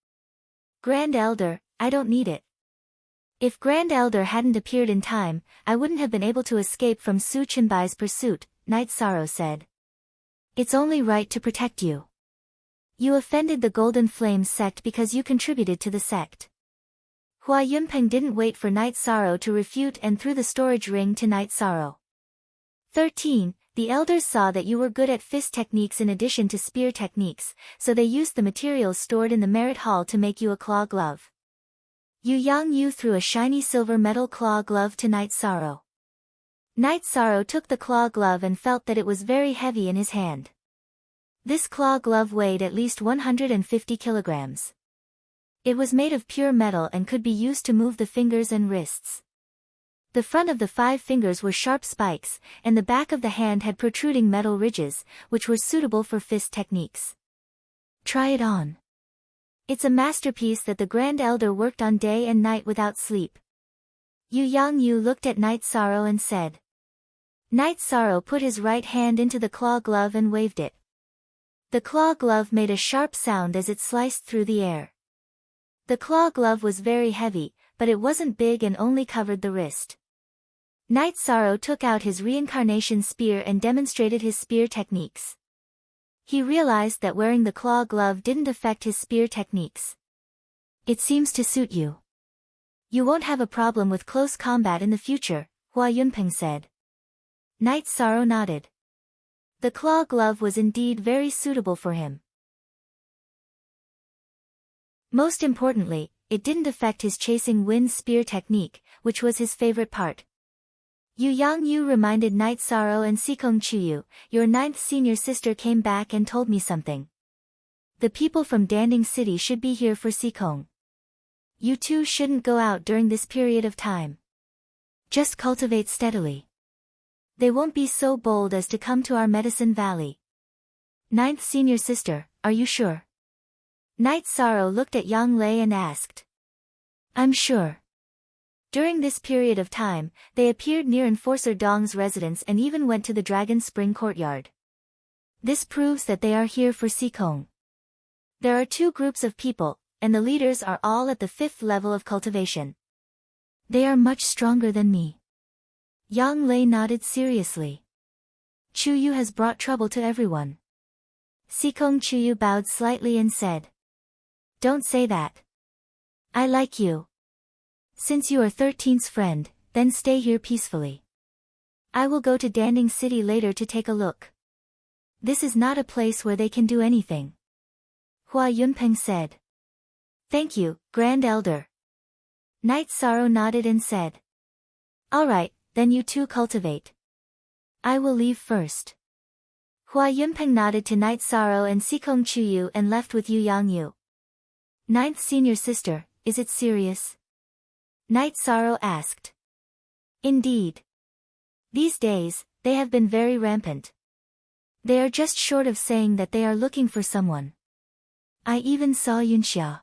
Grand Elder, I don't need it. If Grand Elder hadn't appeared in time, I wouldn't have been able to escape from Su Chenbai's pursuit, Night Sorrow said. It's only right to protect you. You offended the Golden Flames sect because you contributed to the sect. Hua Yunpeng didn't wait for Night Sorrow to refute and threw the storage ring to Night Sorrow. 13. The elders saw that you were good at fist techniques in addition to spear techniques, so they used the materials stored in the merit hall to make you a claw glove. Yu Yangyu threw a shiny silver metal claw glove to Night Sorrow. Night Sorrow took the claw glove and felt that it was very heavy in his hand. This claw glove weighed at least 150 kilograms. It was made of pure metal and could be used to move the fingers and wrists. The front of the 5 fingers were sharp spikes, and the back of the hand had protruding metal ridges, which were suitable for fist techniques. Try it on. It's a masterpiece that the Grand Elder worked on day and night without sleep. Yu Yangyu looked at Night Sorrow and said. Night Sorrow put his right hand into the claw glove and waved it. The claw glove made a sharp sound as it sliced through the air. The claw glove was very heavy, but it wasn't big and only covered the wrist. Night Sorrow took out his reincarnation spear and demonstrated his spear techniques. He realized that wearing the claw glove didn't affect his spear techniques. It seems to suit you. You won't have a problem with close combat in the future, Hua Yunpeng said. Night Sorrow nodded. The claw glove was indeed very suitable for him. Most importantly, it didn't affect his chasing wind spear technique, which was his favorite part. Yu Yangyu reminded Night Sorrow and Sikong Chuyu, your 9th senior sister came back and told me something. The people from Danding City should be here for Sikong. You two shouldn't go out during this period of time. Just cultivate steadily. They won't be so bold as to come to our Medicine Valley. 9th senior sister, are you sure? Night Sorrow looked at Yang Lei and asked. I'm sure. During this period of time, they appeared near Enforcer Dong's residence and even went to the Dragon Spring Courtyard. This proves that they are here for Sikong. There are 2 groups of people, and the leaders are all at the 5th level of cultivation. They are much stronger than me. Yang Lei nodded seriously. Chuyu has brought trouble to everyone. Sikong Chuyu bowed slightly and said. Don't say that. I like you. Since you are 13's friend, then stay here peacefully. I will go to Danding City later to take a look. This is not a place where they can do anything. Hua Yunpeng said. Thank you, Grand Elder. Night Sorrow nodded and said. Alright, then you two cultivate. I will leave first. Hua Yunpeng nodded to Night Sorrow and Sikong Chuyu and left with Yu Yangyu. 9th senior sister, is it serious? Night Sorrow asked. Indeed. These days, they have been very rampant. They are just short of saying that they are looking for someone. I even saw Yunxia.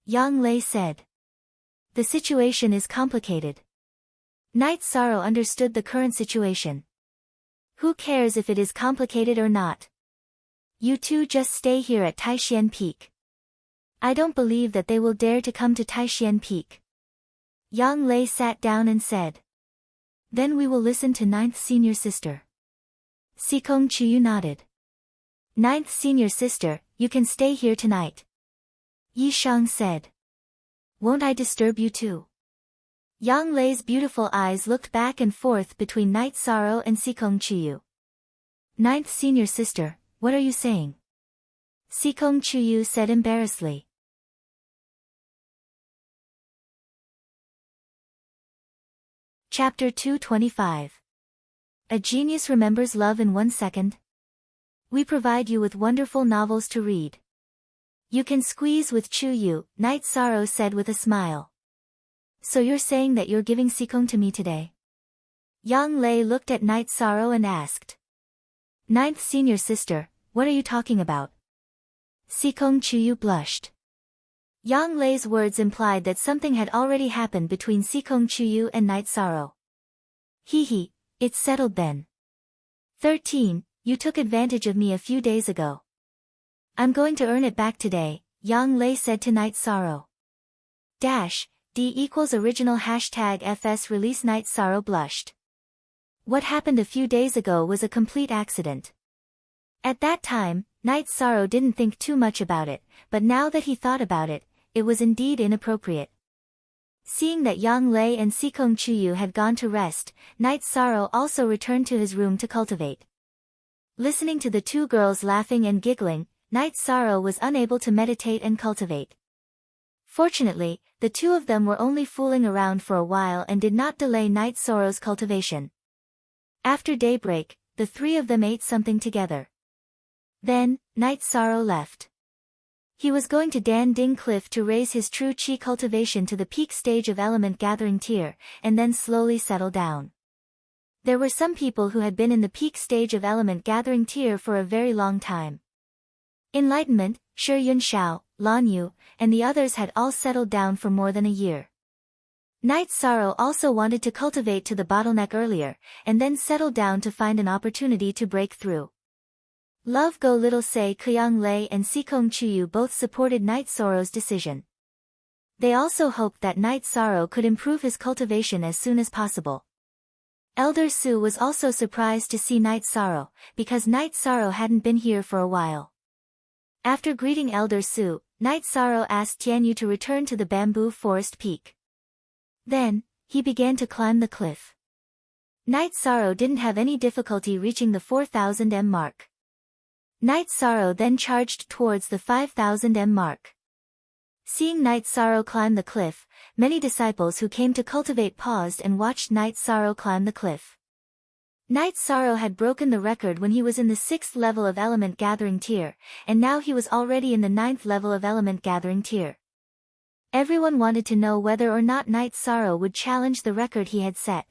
Yang Lei said. The situation is complicated. Night Sorrow understood the current situation. Who cares if it is complicated or not? You two just stay here at Taishian Peak. I don't believe that they will dare to come to Taishian Peak. Yang Lei sat down and said. Then we will listen to ninth senior sister. Sikong Chuyu nodded. Ninth senior sister, you can stay here tonight. Yi Shang said. Won't I disturb you too? Yang Lei's beautiful eyes looked back and forth between Night Sorrow and Sikong Chuyu. Ninth senior sister, what are you saying? Sikong Chuyu said embarrassedly. Chapter 225. A genius remembers love in 1 second. We provide you with wonderful novels to read. You can squeeze with Chuyu, Night Sorrow said with a smile. So you're saying that you're giving Sikong to me today? Yang Lei looked at Night Sorrow and asked. Ninth senior sister, what are you talking about? Sikong Chuyu blushed. Yang Lei's words implied that something had already happened between Sikong Chuyu and Night Sorrow. Hee, it's settled then. 13, you took advantage of me a few days ago. I'm going to earn it back today, Yang Lei said to Night Sorrow. D=original #FS release. Night Sorrow blushed. What happened a few days ago was a complete accident. At that time, Night Sorrow didn't think too much about it, but now that he thought about it, it was indeed inappropriate. Seeing that Yang Lei and Sikong Chuyu had gone to rest, Night Sorrow also returned to his room to cultivate. Listening to the two girls laughing and giggling, Night Sorrow was unable to meditate and cultivate. Fortunately, the two of them were only fooling around for a while and did not delay Night Sorrow's cultivation. After daybreak, the three of them ate something together. Then, Night Sorrow left. He was going to Dan Ding Cliff to raise his true chi cultivation to the peak stage of element gathering tier, and then slowly settle down. There were some people who had been in the peak stage of element gathering tier for a very long time. Enlightenment, Shi Yunxiao, Lan Yu, and the others had all settled down for more than a year. Night Sorrow also wanted to cultivate to the bottleneck earlier, and then settle down to find an opportunity to break through. Love Go Little Say Yang Lei and Sikong Chuyu both supported Night Sorrow's decision. They also hoped that Night Sorrow could improve his cultivation as soon as possible. Elder Su was also surprised to see Night Sorrow, because Night Sorrow hadn't been here for a while. After greeting Elder Su, Night Sorrow asked Tianyu to return to the bamboo forest peak. Then, he began to climb the cliff. Night Sorrow didn't have any difficulty reaching the 4,000 m mark. Night Sorrow then charged towards the 5,000 m mark. Seeing Night Sorrow climb the cliff, many disciples who came to cultivate paused and watched Night Sorrow climb the cliff. Night Sorrow had broken the record when he was in the 6th level of element gathering tier, and now he was already in the 9th level of element gathering tier. Everyone wanted to know whether or not Night Sorrow would challenge the record he had set.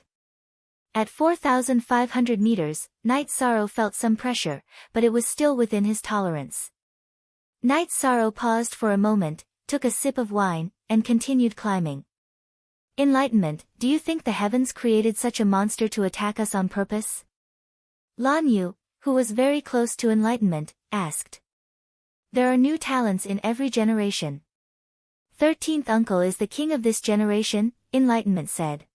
At 4,500 meters, Night Sorrow felt some pressure, but it was still within his tolerance. Night Sorrow paused for a moment, took a sip of wine, and continued climbing. Enlightenment, do you think the heavens created such a monster to attack us on purpose? Lan Yu, who was very close to enlightenment, asked. There are new talents in every generation. 13th uncle is the king of this generation, enlightenment said.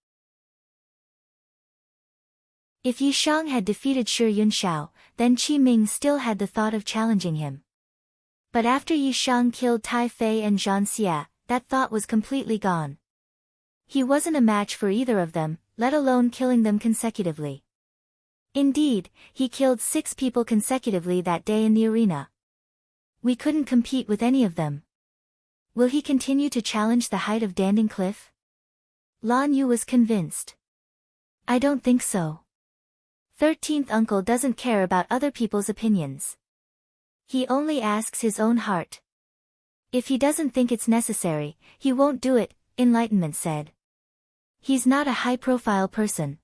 If Yi Shang had defeated Shi Yunxiao, then Qi Ming still had the thought of challenging him. But after Yi Shang killed Tai Fei and Zhan Xia, that thought was completely gone. He wasn't a match for either of them, let alone killing them consecutively. Indeed, he killed 6 people consecutively that day in the arena. We couldn't compete with any of them. Will he continue to challenge the height of Danding Cliff? Lan Yu was convinced. I don't think so. 13th uncle doesn't care about other people's opinions. He only asks his own heart. If he doesn't think it's necessary, he won't do it, enlightenment said. He's not a high-profile person.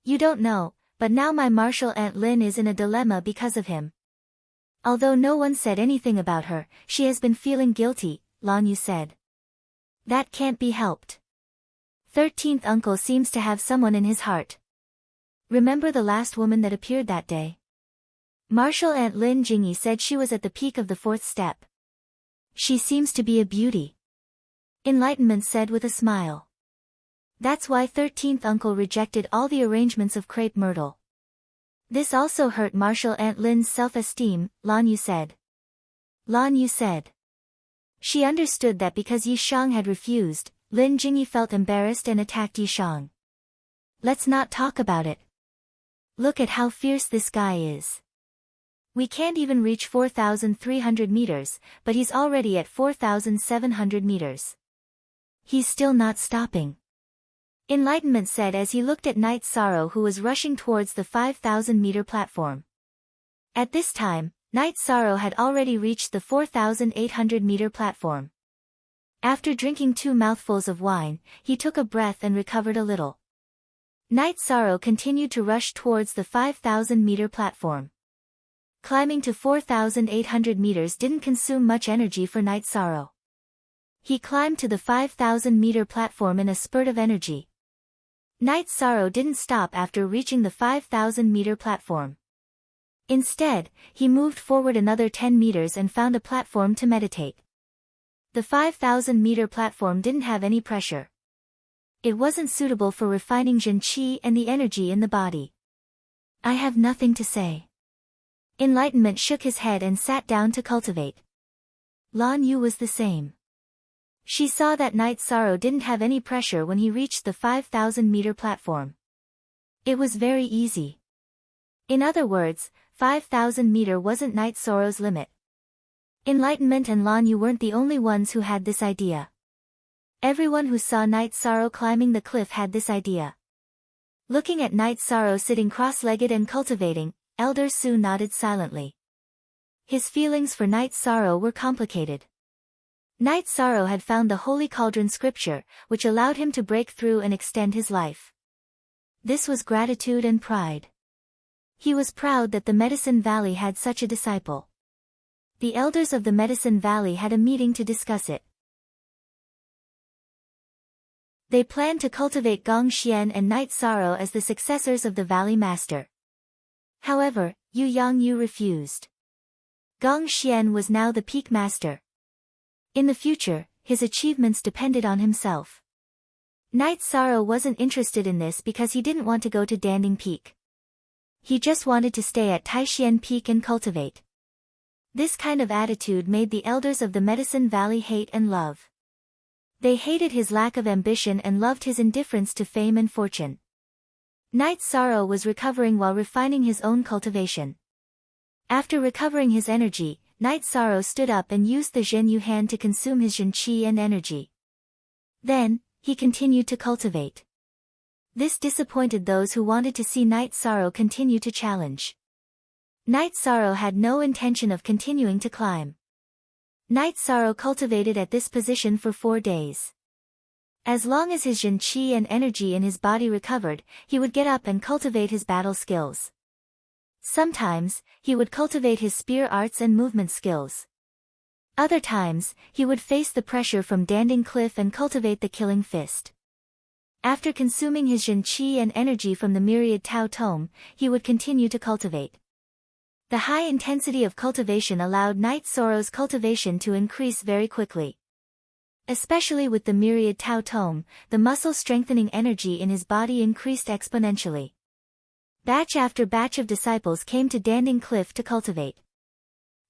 You don't know, but now my martial aunt Lin is in a dilemma because of him. Although no one said anything about her, she has been feeling guilty, Lan Yu said. That can't be helped. 13th uncle seems to have someone in his heart. Remember the last woman that appeared that day? Martial aunt Lin Jingyi said she was at the peak of the 4th step. She seems to be a beauty. Enlightenment said with a smile. That's why 13th uncle rejected all the arrangements of crepe myrtle. This also hurt Martial Aunt Lin's self-esteem, Lan Yu said. Lan Yu said. She understood that because Yi Shang had refused, Lin Jingyi felt embarrassed and attacked Yi Shang. Let's not talk about it. Look at how fierce this guy is. We can't even reach 4,300 meters, but he's already at 4,700 meters. He's still not stopping. Enlightenment said as he looked at Night Sorrow, who was rushing towards the 5,000-meter platform. At this time, Night Sorrow had already reached the 4,800-meter platform. After drinking 2 mouthfuls of wine, he took a breath and recovered a little. Night Sorrow continued to rush towards the 5,000-meter platform. Climbing to 4,800 meters didn't consume much energy for Night Sorrow. He climbed to the 5,000-meter platform in a spurt of energy. Night Sorrow didn't stop after reaching the 5,000-meter platform. Instead, he moved forward another 10 meters and found a platform to meditate. The 5,000-meter platform didn't have any pressure. It wasn't suitable for refining Zhen Qi and the energy in the body. I have nothing to say. Enlightenment shook his head and sat down to cultivate. Lan Yu was the same. She saw that Night Sorrow didn't have any pressure when he reached the 5,000-meter platform. It was very easy. In other words, 5,000 meter wasn't Night Sorrow's limit. Enlightenment and Lan Yu weren't the only ones who had this idea. Everyone who saw Night Sorrow climbing the cliff had this idea. Looking at Night Sorrow sitting cross-legged and cultivating, Elder Su nodded silently. His feelings for Night Sorrow were complicated. Night Sorrow had found the Holy Cauldron scripture, which allowed him to break through and extend his life. This was gratitude and pride. He was proud that the Medicine Valley had such a disciple. The elders of the Medicine Valley had a meeting to discuss it. They planned to cultivate Gong Xian and Night Sorrow as the successors of the Valley Master. However, Yu Yangyu refused. Gong Xian was now the peak master. In the future, his achievements depended on himself. Night Sorrow wasn't interested in this because he didn't want to go to Danding Peak. He just wanted to stay at Taishian Peak and cultivate. This kind of attitude made the elders of the Medicine Valley hate and love. They hated his lack of ambition and loved his indifference to fame and fortune. Night Sorrow was recovering while refining his own cultivation. After recovering his energy, Night Sorrow stood up and used the Zhen Yu hand to consume his Zhen Qi and energy. Then, he continued to cultivate. This disappointed those who wanted to see Night Sorrow continue to challenge. Night Sorrow had no intention of continuing to climb. Night Sorrow cultivated at this position for 4 days. As long as his Zhen Qi and energy in his body recovered, he would get up and cultivate his battle skills. Sometimes, he would cultivate his spear arts and movement skills. Other times, he would face the pressure from Danding Cliff and cultivate the killing fist. After consuming his Zhen Qi and energy from the myriad Tao Tome, he would continue to cultivate. The high intensity of cultivation allowed Night Sorrow's cultivation to increase very quickly. Especially with the myriad Tao Tome, the muscle-strengthening energy in his body increased exponentially. Batch after batch of disciples came to Danding Cliff to cultivate.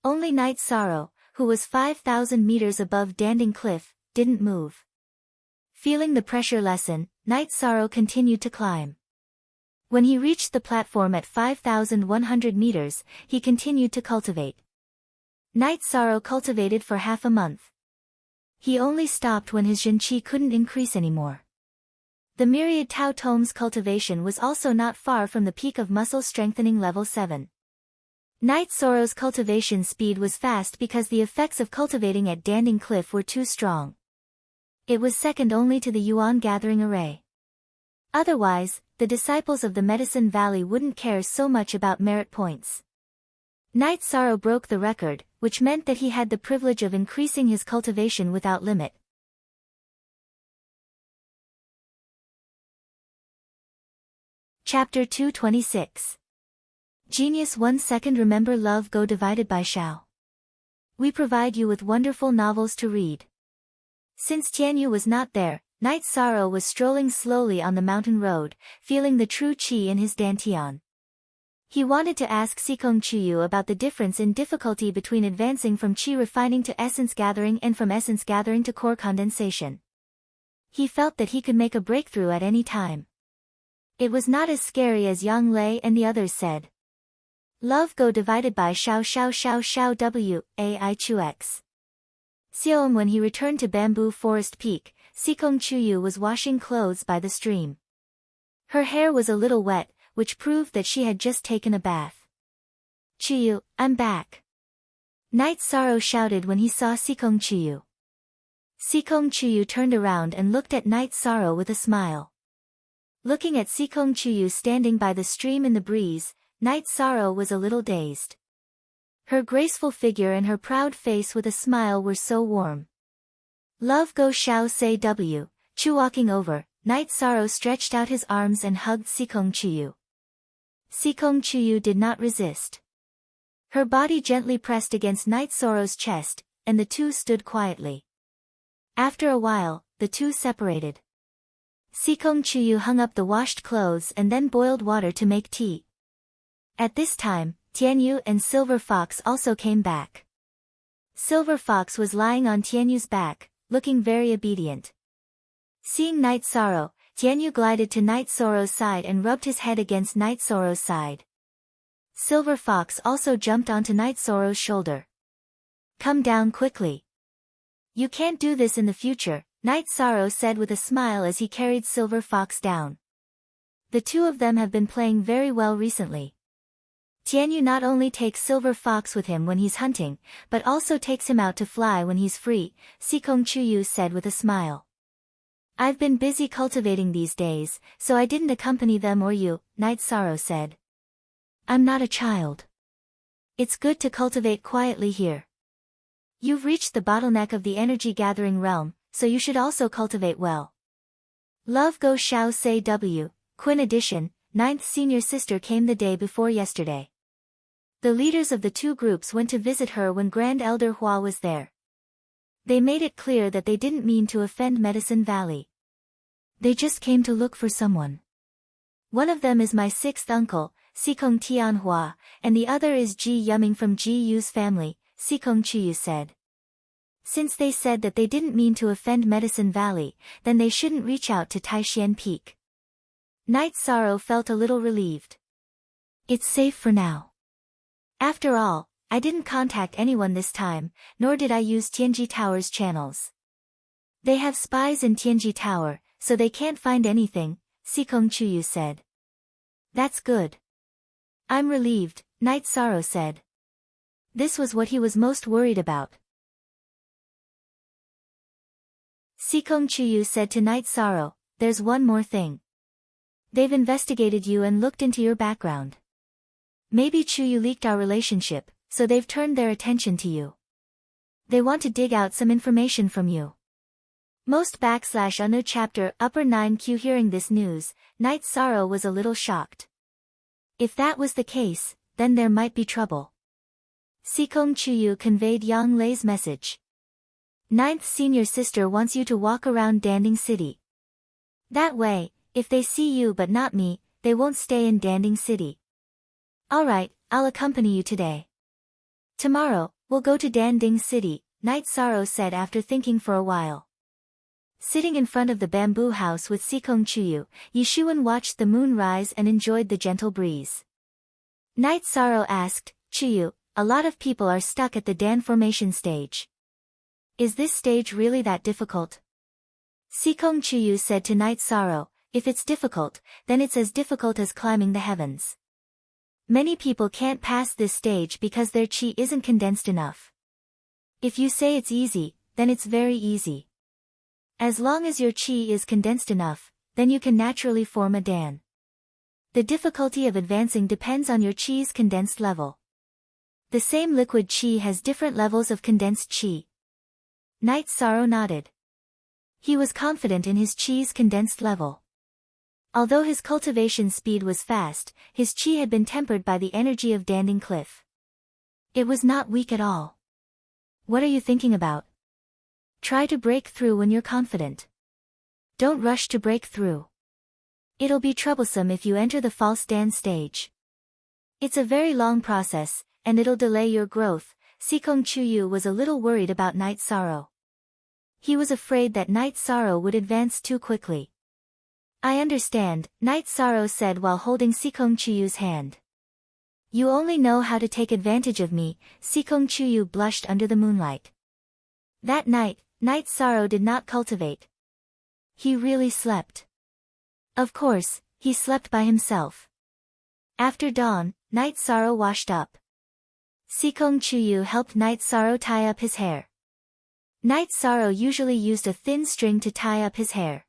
Only Night Sorrow, who was 5,000 meters above Danding Cliff, didn't move. Feeling the pressure lessen, Night Sorrow continued to climb. When he reached the platform at 5,100 meters, he continued to cultivate. Night Sorrow cultivated for half a month. He only stopped when his Zhen Qi couldn't increase anymore. The myriad Tao Tome's cultivation was also not far from the peak of muscle strengthening level 7. Night Sorrow's cultivation speed was fast because the effects of cultivating at Danding Cliff were too strong. It was second only to the Yuan gathering array. Otherwise, the disciples of the Medicine Valley wouldn't care so much about merit points. Night Sorrow broke the record, which meant that he had the privilege of increasing his cultivation without limit. Chapter 226. Genius 1 second. Remember love go divided by Shao. We provide you with wonderful novels to read. Since Tianyu was not there, Night Sorrow was strolling slowly on the mountain road, feeling the true chi in his dantian. He wanted to ask Sikong Chuyu about the difference in difficulty between advancing from chi refining to essence gathering and from essence gathering to core condensation. He felt that he could make a breakthrough at any time. It was not as scary as Yang Lei and the others said. Love go divided by Xiao Xiao Xiao Xiao W, A I Chu X. Xiaom. When he returned to Bamboo Forest Peak, Sikong Chuyu was washing clothes by the stream. Her hair was a little wet, which proved that she had just taken a bath. Chuyu, I'm back. Night Sorrow shouted when he saw Sikong Chuyu. Sikong Chuyu turned around and looked at Night Sorrow with a smile. Looking at Sikong Chuyu standing by the stream in the breeze, Night Sorrow was a little dazed. Her graceful figure and her proud face with a smile were so warm. Love go Xiao Say W, Chu. Walking over, Night Sorrow stretched out his arms and hugged Sikong Chuyu. Sikong Chuyu did not resist. Her body gently pressed against Night Sorrow's chest, and the two stood quietly. After a while, the two separated. Sikong Chuyu hung up the washed clothes and then boiled water to make tea. At this time, Tianyu and Silver Fox also came back. Silver Fox was lying on Tianyu's back, looking very obedient. Seeing Night Sorrow, Tianyu glided to Night Sorrow's side and rubbed his head against Night Sorrow's side. Silver Fox also jumped onto Night Sorrow's shoulder. Come down quickly. You can't do this in the future, Night Sorrow said with a smile as he carried Silver Fox down. The two of them have been playing very well recently. Tianyu not only takes Silver Fox with him when he's hunting, but also takes him out to fly when he's free, Sikong Chuyu said with a smile. I've been busy cultivating these days, so I didn't accompany them or you, Night Sorrow said. I'm not a child. It's good to cultivate quietly here. You've reached the bottleneck of the energy gathering realm, so you should also cultivate well. Love go Xiao Say W, Quinn Edition, 9th senior sister came the day before yesterday. The leaders of the two groups went to visit her when Grand Elder Hua was there. They made it clear that they didn't mean to offend Medicine Valley. They just came to look for someone. One of them is my sixth uncle, Sikong Tianhua, and the other is Ji Yuming from Ji Yu's family, Sikong Chuyu said. Since they said that they didn't mean to offend Medicine Valley, then they shouldn't reach out to Taishan Peak. Night Sorrow felt a little relieved. It's safe for now. After all, I didn't contact anyone this time, nor did I use Tianji Tower's channels. They have spies in Tianji Tower, so they can't find anything, Sikong Chuyu said. That's good. I'm relieved, Night Sorrow said. This was what he was most worried about. Sikong Chuyu said to Night Sorrow, there's one more thing. They've investigated you and looked into your background. Maybe Chuyu leaked our relationship, so they've turned their attention to you. They want to dig out some information from you. Most /UNU chapter upper 9Q. Hearing this news, Night Sorrow was a little shocked. If that was the case, then there might be trouble. Sikong Chuyu conveyed Yang Lei's message. 9th senior sister wants you to walk around Danding City. That way, if they see you but not me, they won't stay in Danding City. Alright, I'll accompany you today. Tomorrow, we'll go to Danding City, Night Sorrow said after thinking for a while. Sitting in front of the bamboo house with Sikong Chuyu, Yishuan watched the moon rise and enjoyed the gentle breeze. Night Sorrow asked, Chuyu, a lot of people are stuck at the Dan formation stage. Is this stage really that difficult? Sikong Chuyu said to Night Sorrow, if it's difficult, then it's as difficult as climbing the heavens. Many people can't pass this stage because their chi isn't condensed enough. If you say it's easy, then it's very easy. As long as your chi is condensed enough, then you can naturally form a Dan. The difficulty of advancing depends on your chi's condensed level. The same liquid chi has different levels of condensed chi. Night Sorrow nodded. He was confident in his chi's condensed level. Although his cultivation speed was fast, his chi had been tempered by the energy of Danding Cliff. It was not weak at all. What are you thinking about? Try to break through when you're confident. Don't rush to break through. It'll be troublesome if you enter the false dance stage. It's a very long process, and it'll delay your growth. Sikong Chuyu was a little worried about Night Sorrow. He was afraid that Night Sorrow would advance too quickly. I understand, Night Sorrow said while holding Sikong Chuyu's hand. You only know how to take advantage of me. Sikong Chuyu blushed under the moonlight. That night, Night Sorrow did not cultivate. He really slept. Of course, he slept by himself. After dawn, Night Sorrow washed up. Sikong Chuyu helped Night Sorrow tie up his hair. Night Sorrow usually used a thin string to tie up his hair.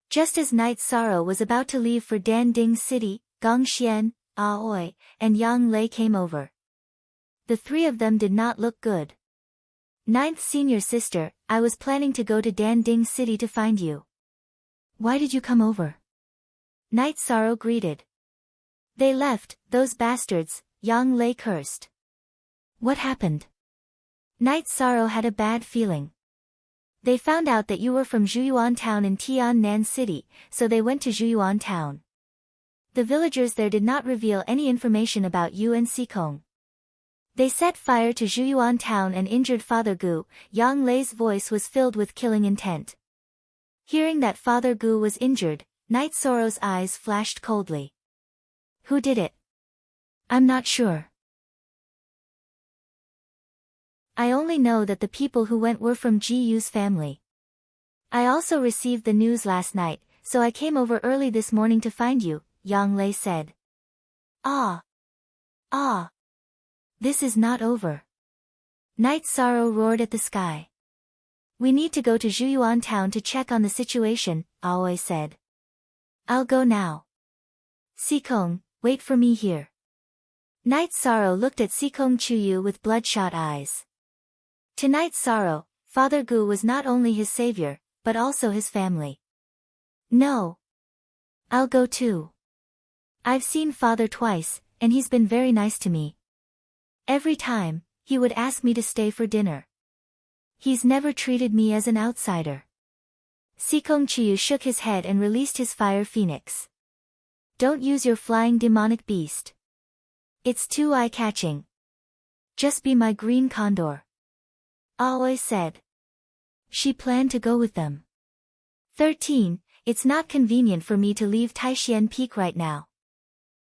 Just as Night Sorrow was about to leave for Danding City, Gongxian, Aoi, and Yang Lei came over. The three of them did not look good. Ninth senior sister, I was planning to go to Danding City to find you. Why did you come over? Night Sorrow greeted. They left, those bastards, Yang Lei cursed. What happened? Night Sorrow had a bad feeling. They found out that you were from Zhuyuan Town in Tiannan City, so they went to Zhuyuan Town. The villagers there did not reveal any information about you and Sikong. They set fire to Zhuyuan Town and injured Father Gu. Yang Lei's voice was filled with killing intent. Hearing that Father Gu was injured, Night Sorrow's eyes flashed coldly. Who did it? I'm not sure. I only know that the people who went were from Ji Yu's family. I also received the news last night, so I came over early this morning to find you, Yang Lei said. Ah. Ah. This is not over. Night Sorrow roared at the sky. We need to go to Zhuyuan Town to check on the situation, Aoi said. I'll go now. Sikong, wait for me here. Night Sorrow looked at Sikong Chuyu with bloodshot eyes. To Night Sorrow, Father Gu was not only his savior, but also his family. No. I'll go too. I've seen Father twice, and he's been very nice to me. Every time, he would ask me to stay for dinner. He's never treated me as an outsider. Sikong Chuyu shook his head and released his fire phoenix. Don't use your flying demonic beast. It's too eye-catching. Just be my green condor. Aoi said. She planned to go with them. 13. It's not convenient for me to leave Taishian Peak right now.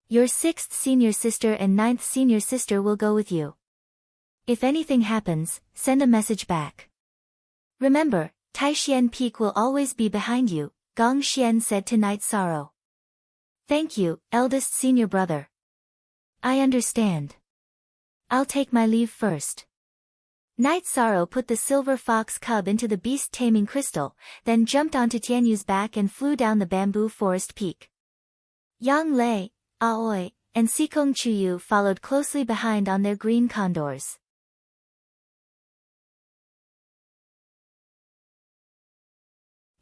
Your 6th senior sister and 9th senior sister will go with you. If anything happens, send a message back. Remember, Taishian Peak will always be behind you, Gongxian said to Night Sorrow. Thank you, eldest senior brother. I understand. I'll take my leave first. Night Sorrow put the silver fox cub into the beast-taming crystal, then jumped onto Tianyu's back and flew down the bamboo forest peak. Yang Lei, Aoi, and Sikong Chuyu followed closely behind on their green condors.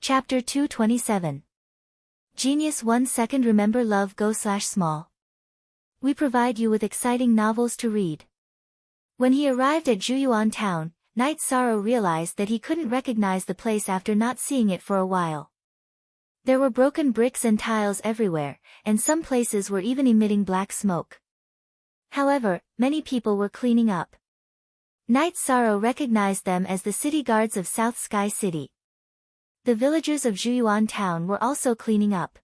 Chapter 227. Genius 1 second. Remember love go/small. We provide you with exciting novels to read. When he arrived at Zhuyuan Town, Night Sorrow realized that he couldn't recognize the place after not seeing it for a while. There were broken bricks and tiles everywhere, and some places were even emitting black smoke. However, many people were cleaning up. Night Sorrow recognized them as the city guards of South Sky City. The villagers of Zhuyuan Town were also cleaning up.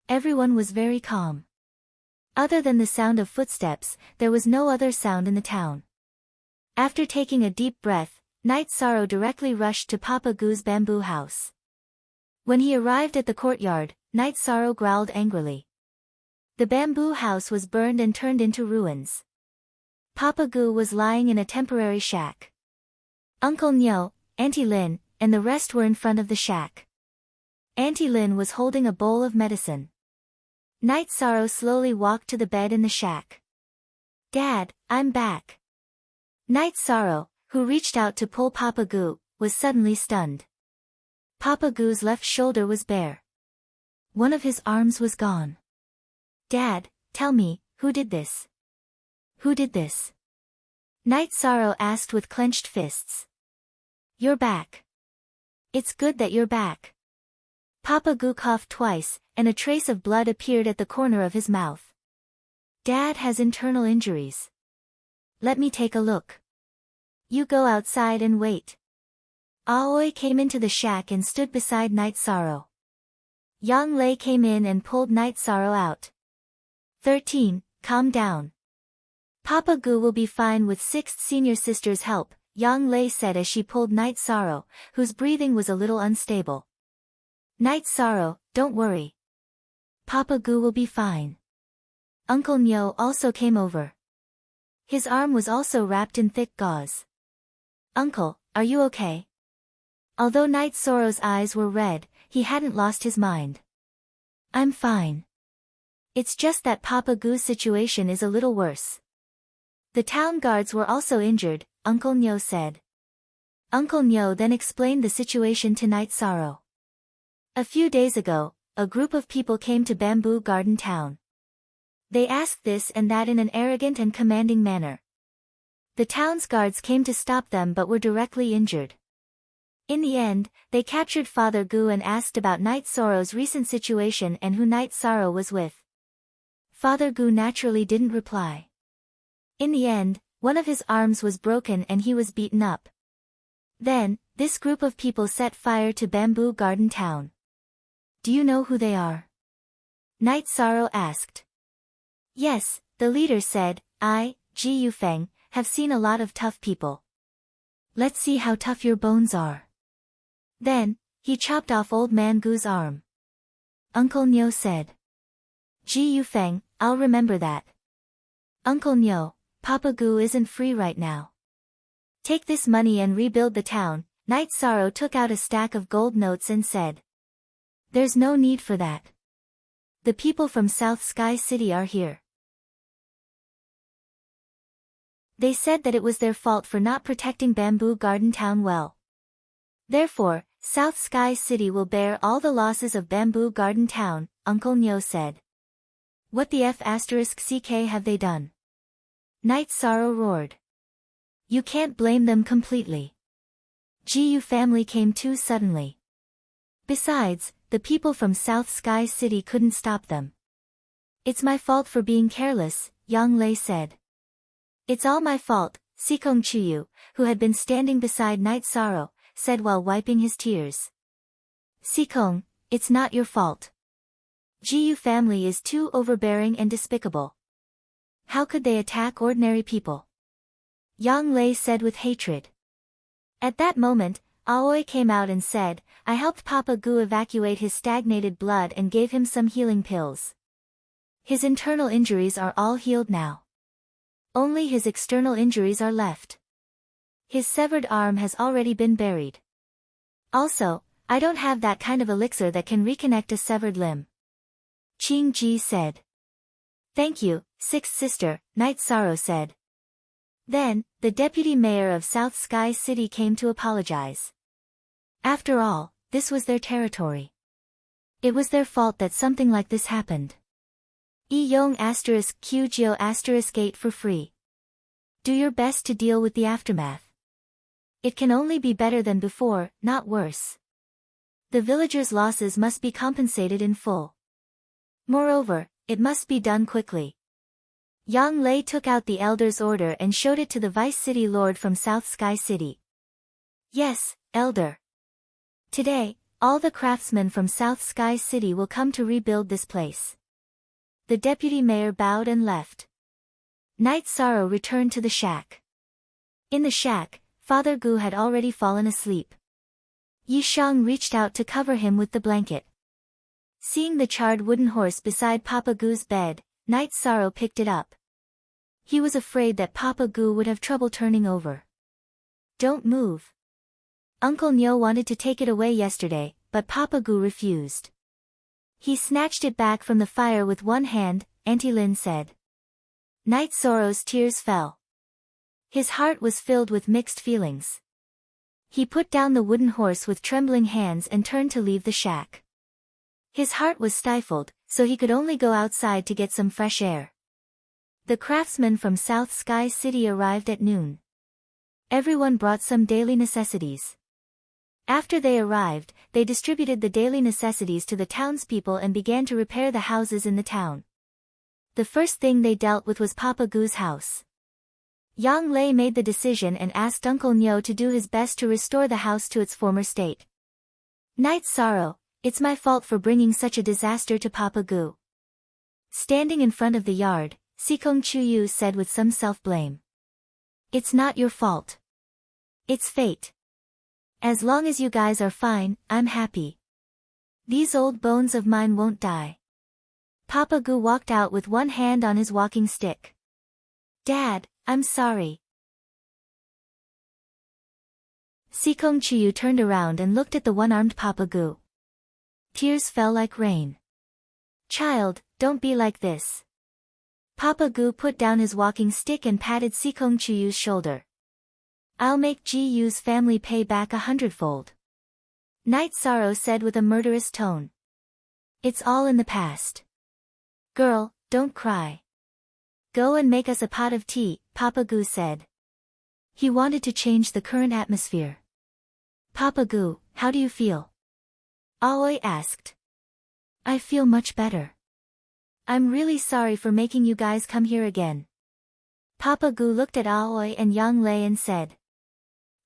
Everyone was very calm. Other than the sound of footsteps, there was no other sound in the town. After taking a deep breath, Night Sorrow directly rushed to Papa Gu's bamboo house. When he arrived at the courtyard, Night Sorrow growled angrily. The bamboo house was burned and turned into ruins. Papa Gu was lying in a temporary shack. Uncle Nyo, Auntie Lin, and the rest were in front of the shack. Auntie Lin was holding a bowl of medicine. Night Sorrow slowly walked to the bed in the shack. Dad, I'm back. Night Sorrow, who reached out to pull Papa Gu, was suddenly stunned. Papa Gu's left shoulder was bare. One of his arms was gone. Dad, tell me, who did this? Who did this? Night Sorrow asked with clenched fists. You're back. It's good that you're back. Papa Goo coughed twice, and a trace of blood appeared at the corner of his mouth. Dad has internal injuries. Let me take a look. You go outside and wait. Aoi came into the shack and stood beside Night Sorrow. Yang Lei came in and pulled Night Sorrow out. 13. Calm down. Papa Goo will be fine with 6th senior sister's help, Yang Lei said as she pulled Night Sorrow, whose breathing was a little unstable. Night Sorrow, don't worry. Papa Goo will be fine. Uncle Nyo also came over. His arm was also wrapped in thick gauze. Uncle, are you okay? Although Night Sorrow's eyes were red, he hadn't lost his mind. I'm fine. It's just that Papa Goo's situation is a little worse. The town guards were also injured, Uncle Nyo said. Uncle Nyo then explained the situation to Night Sorrow. A few days ago, a group of people came to Bamboo Garden Town. They asked this and that in an arrogant and commanding manner. The town's guards came to stop them but were directly injured. In the end, they captured Father Goo and asked about Night Sorrow's recent situation and who Night Sorrow was with. Father Goo naturally didn't reply. In the end, one of his arms was broken and he was beaten up. Then, this group of people set fire to Bamboo Garden Town. Do you know who they are? Night Sorrow asked. Yes, the leader said, I, Ji Yufeng, have seen a lot of tough people. Let's see how tough your bones are. Then, he chopped off Old Man Goo's arm. Uncle Nyo said. Ji Yufeng, I'll remember that. Uncle Nyo, Papa Goo isn't free right now. Take this money and rebuild the town. Night Sorrow took out a stack of gold notes and said. There's no need for that. The people from South Sky City are here. They said that it was their fault for not protecting Bamboo Garden Town well. Therefore, South Sky City will bear all the losses of Bamboo Garden Town, Uncle Nyo said. What the F***ck have they done? Night Sorrow roared. You can't blame them completely. Ji Yu family came too suddenly. Besides, the people from South Sky City couldn't stop them. It's my fault for being careless, Yang Lei said. It's all my fault, Sikong Chuyu, who had been standing beside Night Sorrow, said while wiping his tears. Sikong, it's not your fault. Ji Yu family is too overbearing and despicable. How could they attack ordinary people? Yang Lei said with hatred. At that moment, Aoi came out and said, I helped Papa Goo evacuate his stagnated blood and gave him some healing pills. His internal injuries are all healed now. Only his external injuries are left. His severed arm has already been buried. Also, I don't have that kind of elixir that can reconnect a severed limb. Qing Ji said. Thank you, sixth sister, Night Sorrow said. Then, the deputy mayor of South Sky City came to apologize. After all, this was their territory. It was their fault that something like this happened. Yong Qgio 8 for free. Do your best to deal with the aftermath. It can only be better than before, not worse. The villagers' losses must be compensated in full. Moreover, it must be done quickly. Yang Lei took out the elder's order and showed it to the vice city lord from South Sky City. Yes, elder. Today, all the craftsmen from South Sky City will come to rebuild this place. The deputy mayor bowed and left. Night Sorrow returned to the shack. In the shack, Father Goo had already fallen asleep. Yi Shang reached out to cover him with the blanket. Seeing the charred wooden horse beside Papa Goo's bed, Night Sorrow picked it up. He was afraid that Papa Goo would have trouble turning over. Don't move. Uncle Nyo wanted to take it away yesterday, but Papa Goo refused. He snatched it back from the fire with one hand, Auntie Lin said. Night Sorrow's tears fell. His heart was filled with mixed feelings. He put down the wooden horse with trembling hands and turned to leave the shack. His heart was stifled, so he could only go outside to get some fresh air. The craftsmen from South Sky City arrived at noon. Everyone brought some daily necessities. After they arrived, they distributed the daily necessities to the townspeople and began to repair the houses in the town. The first thing they dealt with was Papa Gu's house. Yang Lei made the decision and asked Uncle Nyo to do his best to restore the house to its former state. Night sorrow, it's my fault for bringing such a disaster to Papa Gu. Standing in front of the yard, Sikong Chuyu said with some self-blame. It's not your fault. It's fate. As long as you guys are fine, I'm happy. These old bones of mine won't die. Papa Gu walked out with one hand on his walking stick. Dad, I'm sorry. Sikong Chuyu turned around and looked at the one-armed Papa Gu. Tears fell like rain. Child, don't be like this. Papa Gu put down his walking stick and patted Sikong Chuyu's shoulder. I'll make Ji Yu's family pay back 100-fold. Night Sorrow said with a murderous tone. It's all in the past. Girl, don't cry. Go and make us a pot of tea, Papa Gu said. He wanted to change the current atmosphere. Papa Gu, how do you feel? Aoi asked. I feel much better. I'm really sorry for making you guys come here again. Papa Gu looked at Aoi and Yang Lei and said.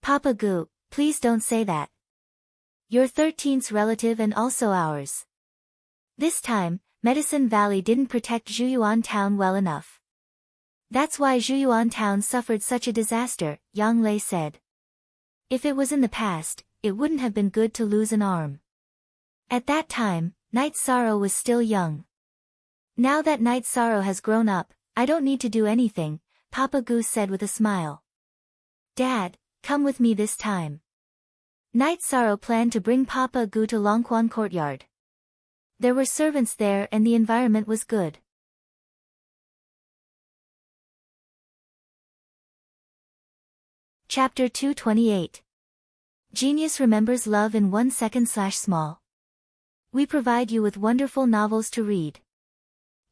Papa Gu, please don't say that. You're 13th's relative and also ours. This time, Medicine Valley didn't protect Zhuyuan Town well enough. That's why Zhuyuan Town suffered such a disaster, Yang Lei said. If it was in the past, it wouldn't have been good to lose an arm. At that time, Night Sorrow was still young. Now that Night Sorrow has grown up, I don't need to do anything, Papa Gu said with a smile. Dad, come with me this time. Night Sorrow planned to bring Papa Gu to Longquan Courtyard. There were servants there and the environment was good. Chapter 228. Genius remembers love in 1 second/small. We provide you with wonderful novels to read.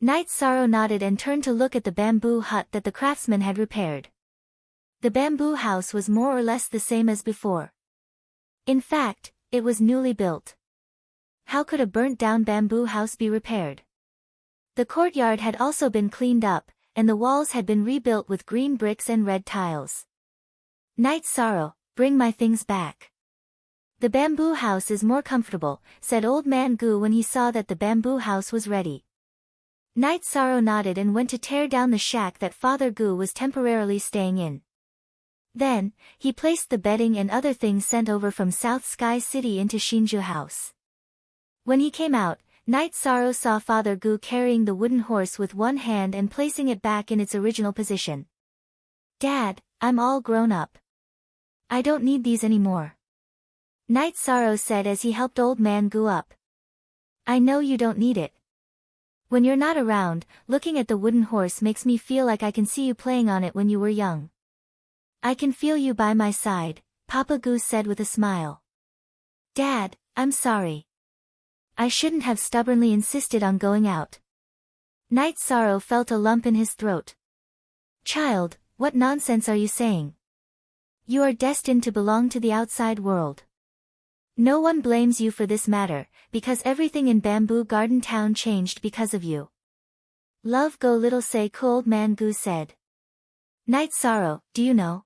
Night Sorrow nodded and turned to look at the bamboo hut that the craftsman had repaired. The bamboo house was more or less the same as before. In fact, it was newly built. How could a burnt-down bamboo house be repaired? The courtyard had also been cleaned up, and the walls had been rebuilt with green bricks and red tiles. Night Sorrow, bring my things back. The bamboo house is more comfortable, said Old Man Gu when he saw that the bamboo house was ready. Night Sorrow nodded and went to tear down the shack that Father Gu was temporarily staying in. Then, he placed the bedding and other things sent over from South Sky City into Shinju House. When he came out, Night Sorrow saw Father Gu carrying the wooden horse with one hand and placing it back in its original position. Dad, I'm all grown up. I don't need these anymore. Night Sorrow said as he helped Old Man Gu up. I know you don't need it. When you're not around, looking at the wooden horse makes me feel like I can see you playing on it when you were young. I can feel you by my side, Papa Gu said with a smile. Dad, I'm sorry. I shouldn't have stubbornly insisted on going out. Night Sorrow felt a lump in his throat. Child, what nonsense are you saying? You are destined to belong to the outside world. No one blames you for this matter, because everything in Bamboo Garden Town changed because of you. Love go little say Old Man Gu said. Night Sorrow, do you know?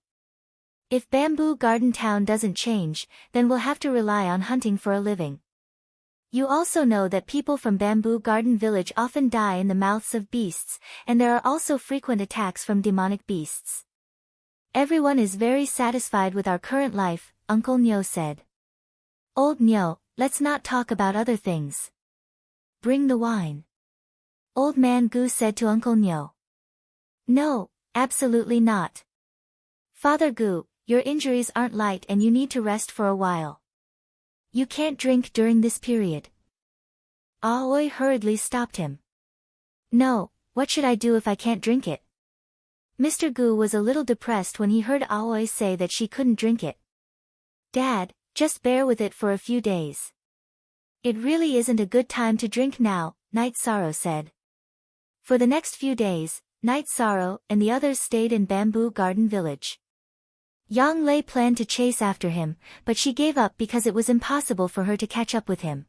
If Bamboo Garden Town doesn't change, then we'll have to rely on hunting for a living. You also know that people from Bamboo Garden Village often die in the mouths of beasts, and there are also frequent attacks from demonic beasts. Everyone is very satisfied with our current life, Uncle Nyo said. Old Nyo, let's not talk about other things. Bring the wine. Old Man Gu said to Uncle Nyo. No, absolutely not. Father Gu, your injuries aren't light and you need to rest for a while. You can't drink during this period. Aoi hurriedly stopped him. No, what should I do if I can't drink it? Mr. Gu was a little depressed when he heard Aoi say that she couldn't drink it. Dad, just bear with it for a few days. It really isn't a good time to drink now, Night Sorrow said. For the next few days, Night Sorrow and the others stayed in Bamboo Garden Village. Yang Lei planned to chase after him, but she gave up because it was impossible for her to catch up with him.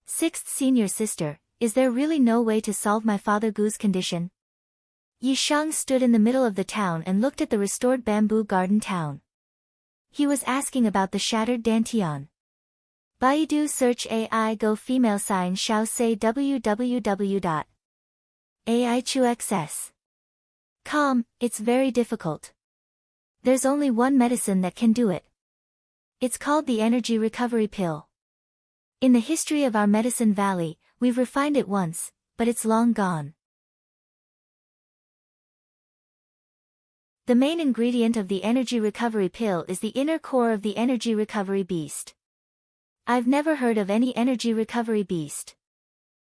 Sixth senior sister, is there really no way to solve my Father Gu's condition? Yi Shang stood in the middle of the town and looked at the restored bamboo garden town. He was asking about the shattered Dantian. Baidu search AI Go female sign Xiao say www.aichuxs.com, it's very difficult. There's only one medicine that can do it. It's called the energy recovery pill. In the history of our medicine valley, we've refined it once, but it's long gone. The main ingredient of the energy recovery pill is the inner core of the energy recovery beast. I've never heard of any energy recovery beast.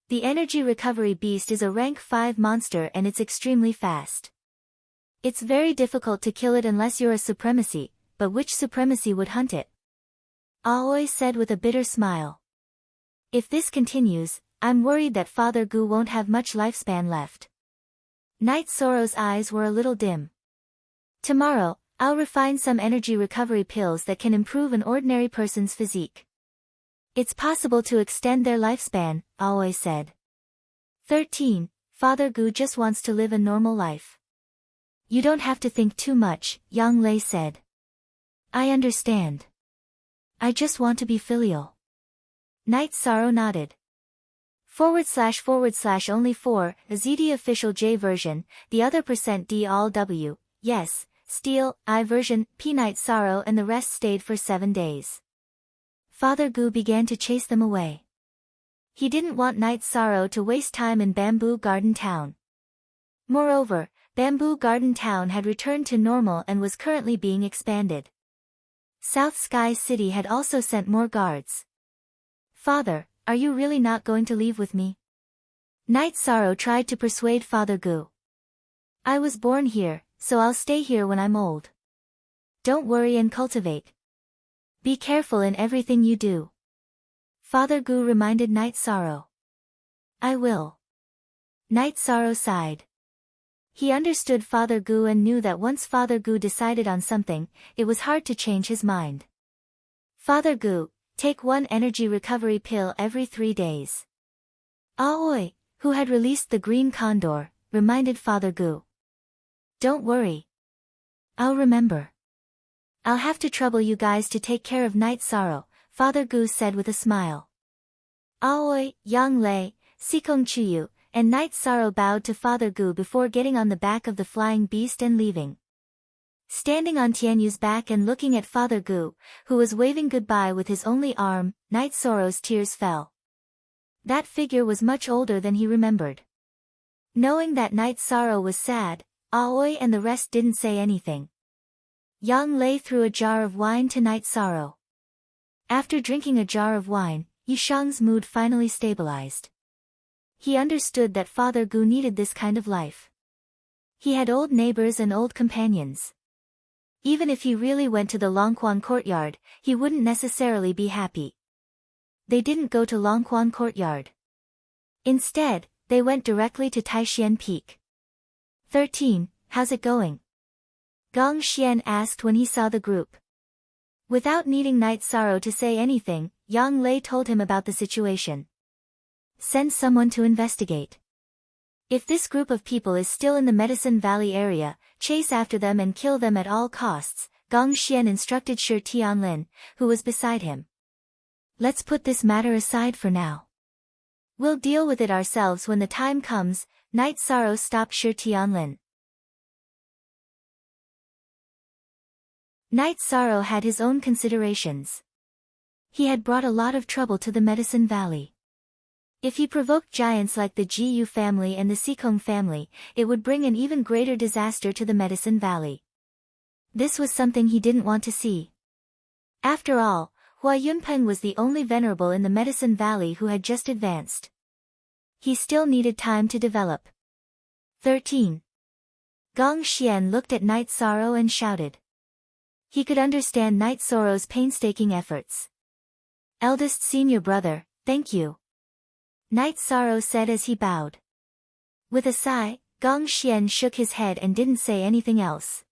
The energy recovery beast is a rank 5 monster and it's extremely fast. It's very difficult to kill it unless you're a supremacy, but which supremacy would hunt it? Aoi said with a bitter smile. If this continues, I'm worried that Father Gu won't have much lifespan left. Night Sorrow's eyes were a little dim. Tomorrow, I'll refine some energy recovery pills that can improve an ordinary person's physique. It's possible to extend their lifespan, Aoi said. 13. Father Gu just wants to live a normal life. You don't have to think too much, Yang Lei said. I understand. I just want to be filial. Night Sorrow nodded. / only 4, Azidi official J version, the other %D all W, yes, Steel, I version, P Night Sorrow and the rest stayed for 7 days. Father Gu began to chase them away. He didn't want Night Sorrow to waste time in Bamboo Garden Town. Moreover, Bamboo Garden Town had returned to normal and was currently being expanded. South Sky City had also sent more guards. Father, are you really not going to leave with me? Night Sorrow tried to persuade Father Gu. I was born here, so I'll stay here when I'm old. Don't worry and cultivate. Be careful in everything you do. Father Gu reminded Night Sorrow. I will. Night Sorrow sighed. He understood Father Gu and knew that once Father Gu decided on something, it was hard to change his mind. Father Gu, take 1 energy recovery pill every 3 days. Aoi, who had released the green condor, reminded Father Gu. Don't worry. I'll remember. I'll have to trouble you guys to take care of Night Sorrow, Father Gu said with a smile. Aoi, Yang Lei, Sikong Chuyu, and Night Sorrow bowed to Father Gu before getting on the back of the flying beast and leaving. Standing on Tianyu's back and looking at Father Gu, who was waving goodbye with his only arm, Night Sorrow's tears fell. That figure was much older than he remembered. Knowing that Night Sorrow was sad, Aoi and the rest didn't say anything. Yang Lei threw a jar of wine to Night Sorrow. After drinking a jar of wine, Yishang's mood finally stabilized. He understood that Father Gu needed this kind of life. He had old neighbors and old companions. Even if he really went to the Longquan courtyard, he wouldn't necessarily be happy. They didn't go to Longquan courtyard. Instead, they went directly to Taishian Peak. 13. How's it going? Gong Xian asked when he saw the group. Without needing Night Sorrow to say anything, Yang Lei told him about the situation. Send someone to investigate. If this group of people is still in the Medicine Valley area, chase after them and kill them at all costs, Gong Xian instructed Shi Tianlin, who was beside him. Let's put this matter aside for now. We'll deal with it ourselves when the time comes, Night Sorrow stopped Shi Tianlin. Night Sorrow had his own considerations. He had brought a lot of trouble to the Medicine Valley. If he provoked giants like the Jiyu family and the Sikong family, it would bring an even greater disaster to the Medicine Valley. This was something he didn't want to see. After all, Hua Yunpeng was the only venerable in the Medicine Valley who had just advanced. He still needed time to develop. 13. Gong Xian looked at Night Sorrow and shouted. He could understand Night Sorrow's painstaking efforts. Eldest senior brother, thank you. Night Sorrow said as he bowed. With a sigh, Gong Xian shook his head and didn't say anything else.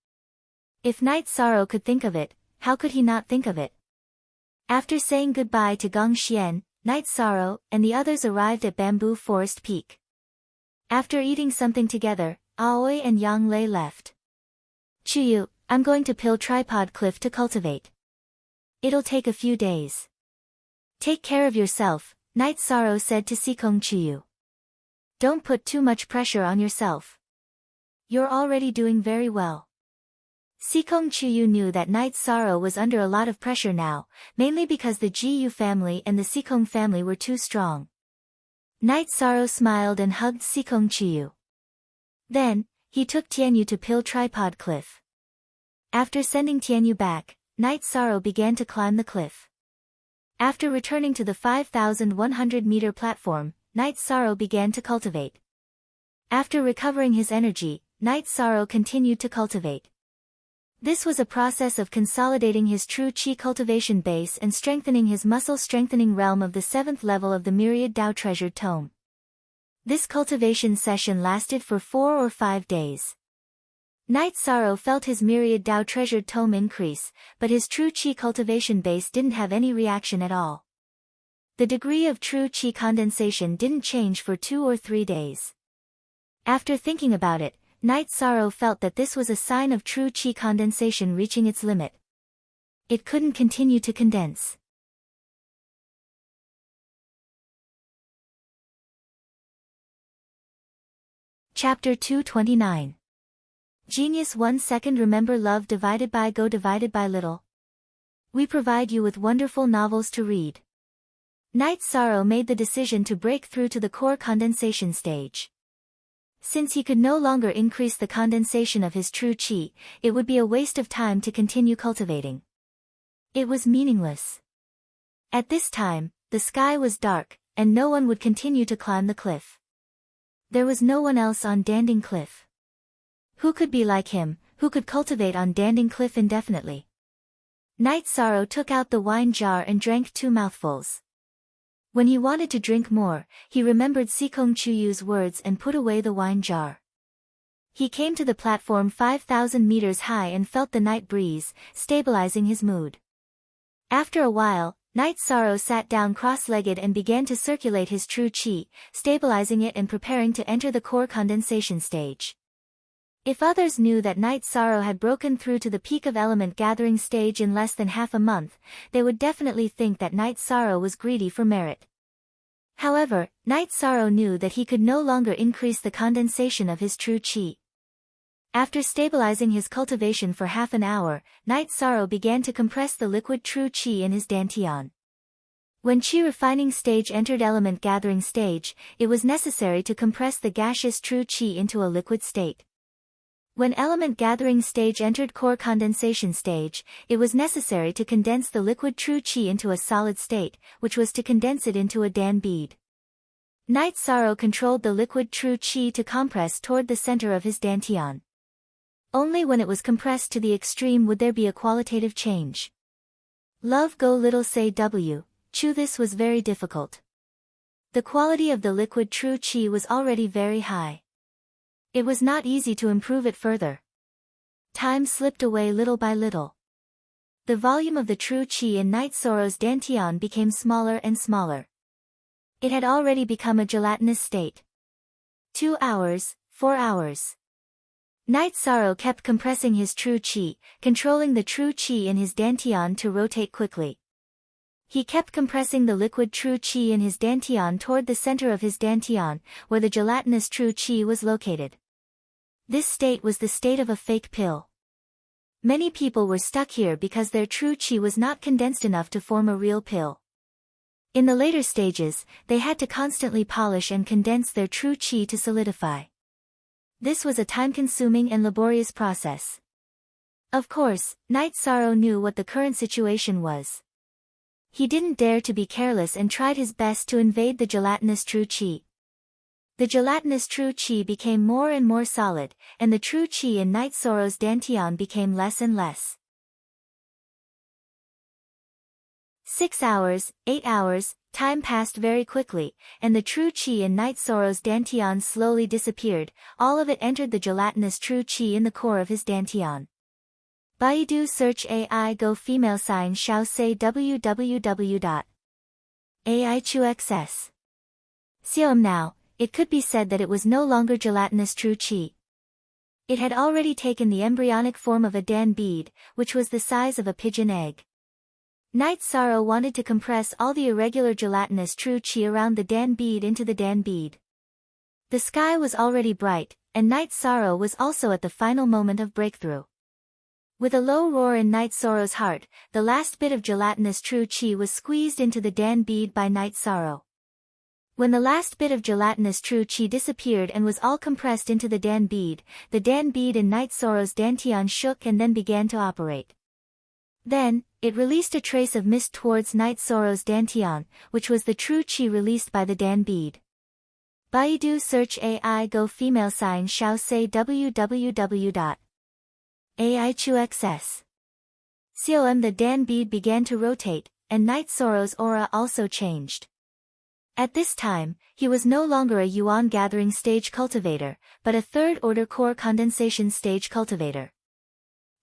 If Night Sorrow could think of it, how could he not think of it? After saying goodbye to Gong Xian, Night Sorrow and the others arrived at Bamboo Forest Peak. After eating something together, Aoi and Yang Lei left. Chuyu, I'm going to Pill Tripod Cliff to cultivate. It'll take a few days. Take care of yourself, Night Sorrow said to Sikong Chuyu. Don't put too much pressure on yourself. You're already doing very well. Sikong Chuyu knew that Night Sorrow was under a lot of pressure now, mainly because the Jiyu family and the Sikong family were too strong. Night Sorrow smiled and hugged Sikong Chuyu. Then, he took Tianyu to Pill Tripod Cliff. After sending Tianyu back, Night Sorrow began to climb the cliff. After returning to the 5,100-meter platform, Night Sorrow began to cultivate. After recovering his energy, Night Sorrow continued to cultivate. This was a process of consolidating his true Qi cultivation base and strengthening his muscle-strengthening realm of the 7th level of the Myriad Tao Treasured Tome. This cultivation session lasted for 4 or 5 days. Night Sorrow felt his Myriad Tao Treasured Tome increase, but his true Qi cultivation base didn't have any reaction at all. The degree of true Qi condensation didn't change for 2 or 3 days. After thinking about it, Night Sorrow felt that this was a sign of true Qi condensation reaching its limit. It couldn't continue to condense. Chapter 229. Genius 1 second. Remember love divided by go divided by little. We provide you with wonderful novels to read. Night Sorrow made the decision to break through to the core condensation stage. Since he could no longer increase the condensation of his true Qi, it would be a waste of time to continue cultivating. It was meaningless. At this time, the sky was dark, and no one would continue to climb the cliff. There was no one else on Danding Cliff. Who could be like him, who could cultivate on Danding Cliff indefinitely? Night Sorrow took out the wine jar and drank 2 mouthfuls. When he wanted to drink more, he remembered Sikong Chuyu's words and put away the wine jar. He came to the platform 5,000 meters high and felt the night breeze, stabilizing his mood. After a while, Night Sorrow sat down cross-legged and began to circulate his true Qi, stabilizing it and preparing to enter the core condensation stage. If others knew that Night Sorrow had broken through to the peak of element gathering stage in less than half a month, they would definitely think that Night Sorrow was greedy for merit. However, Night Sorrow knew that he could no longer increase the condensation of his true Qi. After stabilizing his cultivation for half an hour, Night Sorrow began to compress the liquid true Qi in his dantian. When Qi refining stage entered element gathering stage, it was necessary to compress the gaseous true Qi into a liquid state. When element gathering stage entered core condensation stage, it was necessary to condense the liquid true Qi into a solid state, which was to condense it into a Dan bead. Night Sorrow controlled the liquid true Qi to compress toward the center of his dantian. Only when it was compressed to the extreme would there be a qualitative change. Love go little say W, Chu. This was very difficult. The quality of the liquid true Qi was already very high. It was not easy to improve it further. Time slipped away little by little. The volume of the true Qi in Night Sorrow's dantian became smaller and smaller. It had already become a gelatinous state. 2 hours, 4 hours. Night Sorrow kept compressing his true Qi, controlling the true Qi in his dantian to rotate quickly. He kept compressing the liquid true Qi in his dantian toward the center of his dantian, where the gelatinous true Qi was located. This state was the state of a fake pill. Many people were stuck here because their true Qi was not condensed enough to form a real pill. In the later stages, they had to constantly polish and condense their true Qi to solidify. This was a time-consuming and laborious process. Of course, Night Sorrow knew what the current situation was. He didn't dare to be careless and tried his best to invade the gelatinous true Qi. The gelatinous true Qi became more and more solid, and the true Qi in Night Sorrow's dantian became less and less. 6 hours, 8 hours, time passed very quickly, and the true Qi in Night Sorrow's dantian slowly disappeared. All of it entered the gelatinous true Qi in the core of his dantian. Baidu search AI go female sign shall say www.aichuxs. Now, it could be said that it was no longer gelatinous true qi. It had already taken the embryonic form of a dan bead, which was the size of a pigeon egg. Night Sorrow wanted to compress all the irregular gelatinous true qi around the dan bead into the dan bead. The sky was already bright, and Night Sorrow was also at the final moment of breakthrough. With a low roar in Night Sorrow's heart, the last bit of gelatinous true qi was squeezed into the dan bead by Night Sorrow. When the last bit of gelatinous true qi disappeared and was all compressed into the dan bead in Night Sorrow's dantian shook and then began to operate. Then, it released a trace of mist towards Night Sorrow's dantian, which was the true qi released by the dan bead. Baidu search AI go female sign shall say www.aichuxs. The dan bead began to rotate, and Night Sorrow's aura also changed. At this time, he was no longer a yuan gathering stage cultivator, but a third-order core condensation stage cultivator.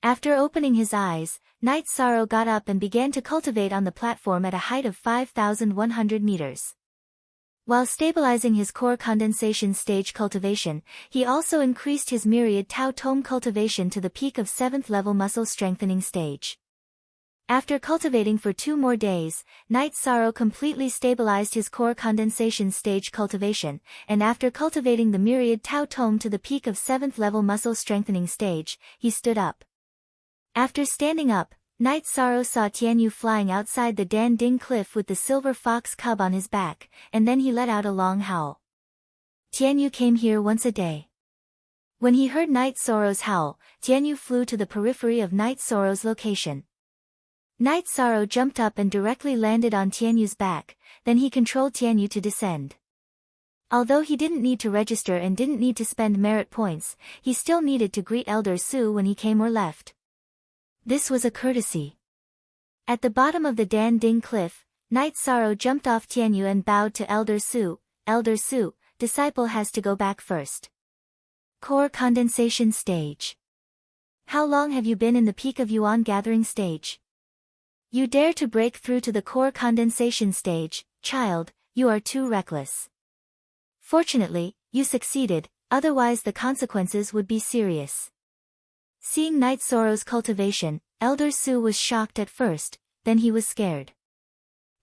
After opening his eyes, Night Sorrow got up and began to cultivate on the platform at a height of 5,100 meters. While stabilizing his core condensation stage cultivation, he also increased his myriad Tao Tome cultivation to the peak of 7th level muscle strengthening stage. After cultivating for 2 more days, Night Sorrow completely stabilized his core condensation stage cultivation, and after cultivating the myriad Tao Tome to the peak of 7th level muscle strengthening stage, he stood up. After standing up, Night Sorrow saw Tianyu flying outside the Dan Ding cliff with the silver fox cub on his back, and then he let out a long howl. Tianyu came here once a day. When he heard Night Sorrow's howl, Tianyu flew to the periphery of Night Sorrow's location. Night Sorrow jumped up and directly landed on Tianyu's back, then he controlled Tianyu to descend. Although he didn't need to register and didn't need to spend merit points, he still needed to greet Elder Su when he came or left. This was a courtesy. At the bottom of the Dan Ding cliff, Night Sorrow jumped off Tianyu and bowed to Elder Su. Elder Su, disciple has to go back first. Core condensation stage. How long have you been in the peak of yuan gathering stage? You dare to break through to the core condensation stage, child, you are too reckless. Fortunately, you succeeded, otherwise the consequences would be serious. Seeing Night Sorrow's cultivation, Elder Su was shocked at first, then he was scared.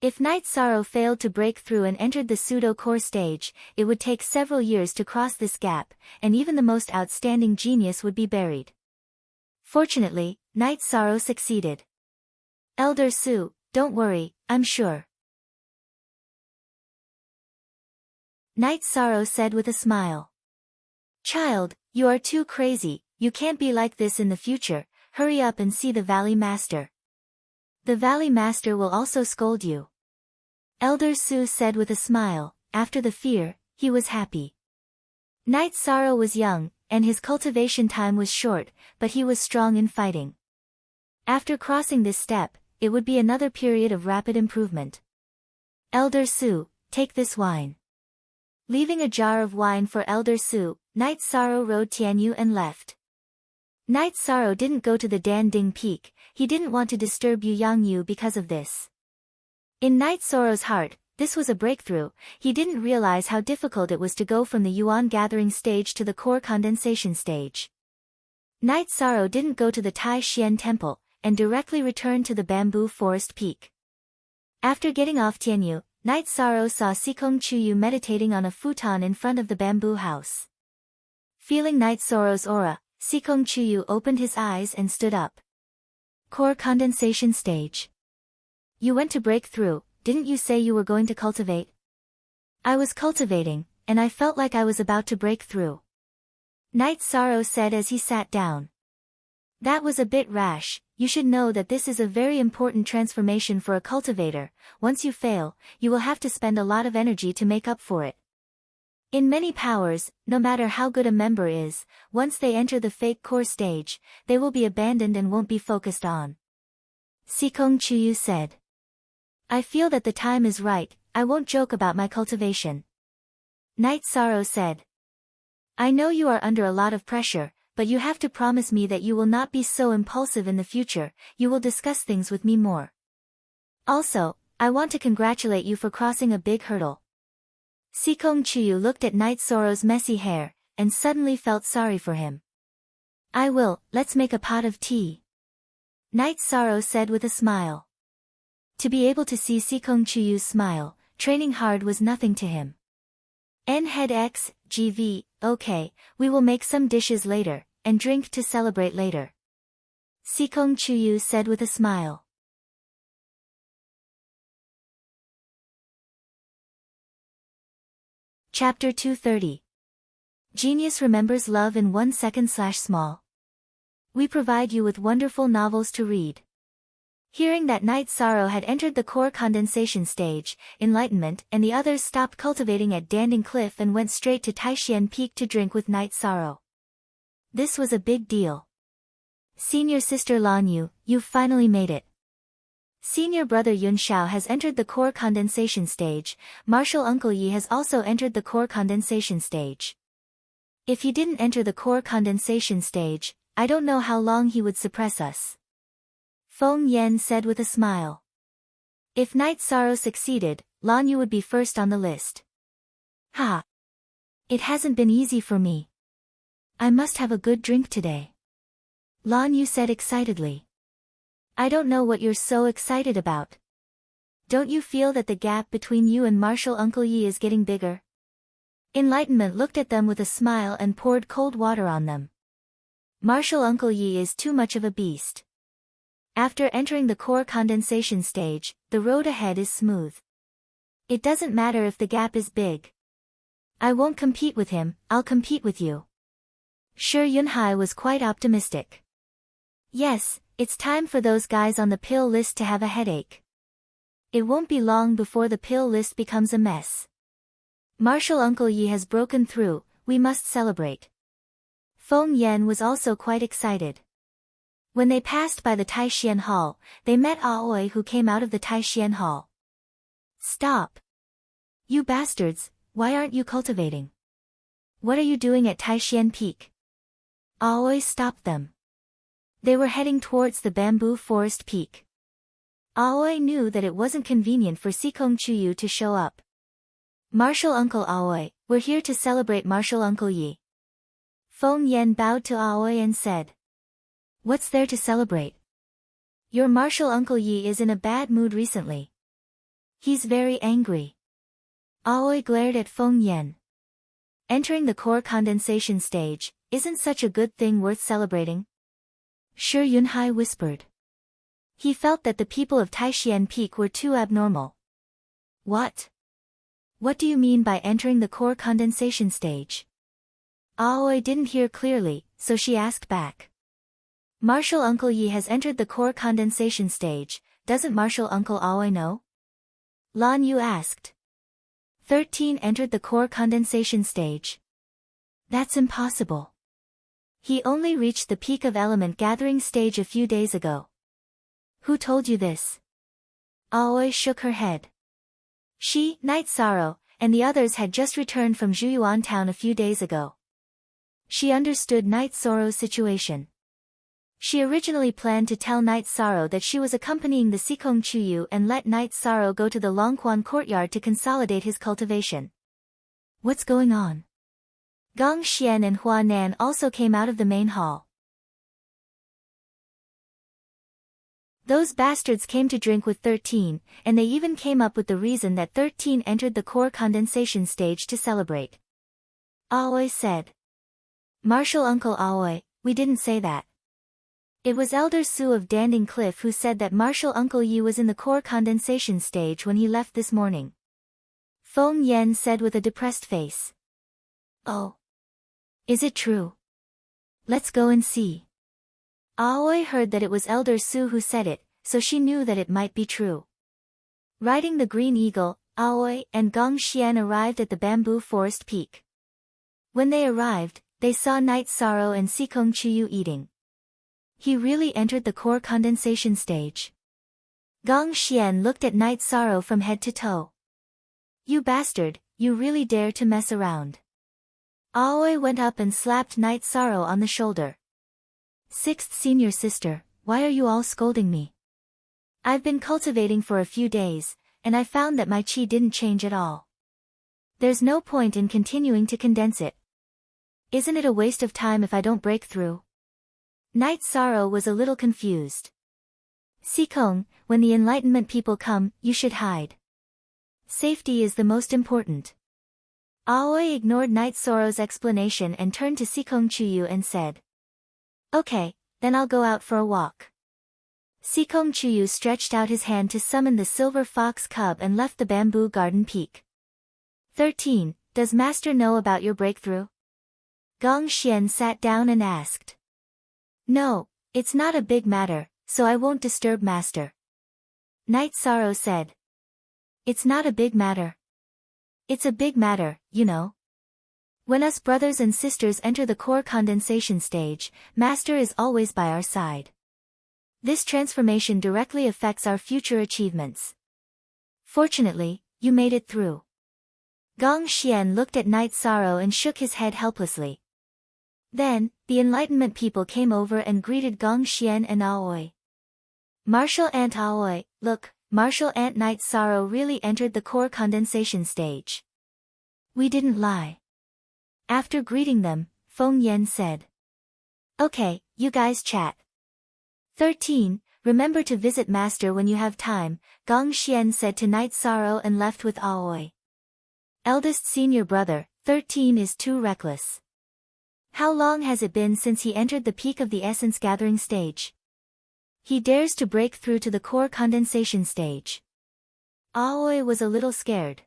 If Night Sorrow failed to break through and entered the pseudo-core stage, it would take several years to cross this gap, and even the most outstanding genius would be buried. Fortunately, Night Sorrow succeeded. Elder Su, don't worry, I'm sure. Night Sorrow said with a smile. Child, you are too crazy. You can't be like this in the future, hurry up and see the Valley Master. The Valley Master will also scold you. Elder Su said with a smile, after the fear, he was happy. Night Sorrow was young, and his cultivation time was short, but he was strong in fighting. After crossing this step, it would be another period of rapid improvement. Elder Su, take this wine. Leaving a jar of wine for Elder Su, Night Sorrow rode Tianyu and left. Night Sorrow didn't go to the Dan Ding peak, he didn't want to disturb Yu Yangyu because of this. In Night Sorrow's heart, this was a breakthrough, he didn't realize how difficult it was to go from the yuan gathering stage to the core condensation stage. Night Sorrow didn't go to the Tai Xian temple, and directly returned to the bamboo forest peak. After getting off Tianyu, Night Sorrow saw Sikong Chuyu meditating on a futon in front of the bamboo house. Feeling Night Sorrow's aura, Sikong Chuyu opened his eyes and stood up. Core condensation stage. You went to break through, didn't you say you were going to cultivate? I was cultivating, and I felt like I was about to break through. Night Sorrow said as he sat down. That was a bit rash, you should know that this is a very important transformation for a cultivator, once you fail, you will have to spend a lot of energy to make up for it. In many powers, no matter how good a member is, once they enter the fake core stage, they will be abandoned and won't be focused on. Sikong Chuyu said. I feel that the time is right, I won't joke about my cultivation. Night Sorrow said. I know you are under a lot of pressure, but you have to promise me that you will not be so impulsive in the future, you will discuss things with me more. Also, I want to congratulate you for crossing a big hurdle. Sikong Chuyu looked at Night Sorrow's messy hair, and suddenly felt sorry for him. I will, let's make a pot of tea. Night Sorrow said with a smile. To be able to see Sikong Chuyu's smile, training hard was nothing to him. N head X, GV, okay, we will make some dishes later, and drink to celebrate later. Sikong Chuyu said with a smile. Chapter 230. Genius remembers love in 1 second/small. We provide you with wonderful novels to read. Hearing that Night Sorrow had entered the core condensation stage, Enlightenment and the others stopped cultivating at Danding Cliff and went straight to Taishian Peak to drink with Night Sorrow. This was a big deal. Senior sister Lan Yu, you've finally made it. Senior brother Yun Xiao has entered the core condensation stage, Martial Uncle Yi has also entered the core condensation stage. If he didn't enter the core condensation stage, I don't know how long he would suppress us. Feng Yan said with a smile. If Night Sorrow succeeded, Lan Yu would be first on the list. Ha! It hasn't been easy for me. I must have a good drink today. Lan Yu said excitedly. I don't know what you're so excited about. Don't you feel that the gap between you and Martial Uncle Yi is getting bigger? Enlightenment looked at them with a smile and poured cold water on them. Martial Uncle Yi is too much of a beast. After entering the core condensation stage, the road ahead is smooth. It doesn't matter if the gap is big. I won't compete with him, I'll compete with you. Shi Yunhai was quite optimistic. Yes, it's time for those guys on the pill list to have a headache. It won't be long before the pill list becomes a mess. Martial Uncle Yi has broken through, we must celebrate. Feng Yan was also quite excited. When they passed by the Taishian Hall, they met Aoi who came out of the Taishian Hall. Stop! You bastards, why aren't you cultivating? What are you doing at Taishian Peak? Aoi stopped them. They were heading towards the bamboo forest peak. Aoi knew that it wasn't convenient for Sikong Chuyu to show up. Martial Uncle Aoi, we're here to celebrate Martial Uncle Yi. Feng Yan bowed to Aoi and said. What's there to celebrate? Your Martial Uncle Yi is in a bad mood recently. He's very angry. Aoi glared at Feng Yan. Entering the core condensation stage, isn't such a good thing worth celebrating? Shi Yunhai whispered. He felt that the people of Taishian Peak were too abnormal. What? What do you mean by entering the core condensation stage? Aoi didn't hear clearly, so she asked back. Martial Uncle Yi has entered the core condensation stage, doesn't Martial Uncle Aoi know? Lan Yu asked. 13 entered the core condensation stage. That's impossible. He only reached the peak of element gathering stage a few days ago. Who told you this? Aoi shook her head. She, Night Sorrow, and the others had just returned from Zhuyuan town a few days ago. She understood Night Sorrow's situation. She originally planned to tell Night Sorrow that she was accompanying the Sikong Chuyu and let Night Sorrow go to the Longquan courtyard to consolidate his cultivation. What's going on? Gong Xian and Hua Nan also came out of the main hall. Those bastards came to drink with 13, and they even came up with the reason that 13 entered the core condensation stage to celebrate. Aoi said. Martial Uncle Aoi, we didn't say that. It was Elder Su of Danding Cliff who said that Martial Uncle Yi was in the core condensation stage when he left this morning. Feng Yan said with a depressed face. Oh. Is it true? Let's go and see. Aoi heard that it was Elder Su who said it, so she knew that it might be true. Riding the Green Eagle, Aoi and Gong Xian arrived at the bamboo forest peak. When they arrived, they saw Night Sorrow and Sikong Chuyu eating. He really entered the core condensation stage. Gong Xian looked at Night Sorrow from head to toe. You bastard, you really dare to mess around. Aoi went up and slapped Night Sorrow on the shoulder. Sixth senior sister, why are you all scolding me? I've been cultivating for a few days, and I found that my chi didn't change at all. There's no point in continuing to condense it. Isn't it a waste of time if I don't break through? Night Sorrow was a little confused. Sikong, when the enlightenment people come, you should hide. Safety is the most important. Aoi ignored Night Sorrow's explanation and turned to Sikong Chuyu and said, Okay, then I'll go out for a walk. Sikong Chuyu stretched out his hand to summon the silver fox cub and left the bamboo garden peak. 13. Does Master know about your breakthrough? Gong Xian sat down and asked. No, it's not a big matter, so I won't disturb Master. Night Sorrow said. It's not a big matter. It's a big matter, you know. When us brothers and sisters enter the core condensation stage, Master is always by our side. This transformation directly affects our future achievements. Fortunately, you made it through. Gong Xian looked at Night Sorrow and shook his head helplessly. Then, the enlightenment people came over and greeted Gong Xian and Aoi. Martial Ant Aoi, look, Martial Ant Night Sorrow really entered the core condensation stage. We didn't lie. After greeting them, Feng Yan said. Okay, you guys chat. 13. Remember to visit Master when you have time, Gong Xian said to Night Sorrow and left with Aoi. Eldest senior brother, 13 is too reckless. How long has it been since he entered the peak of the essence gathering stage? He dares to break through to the core condensation stage. Aoi was a little scared.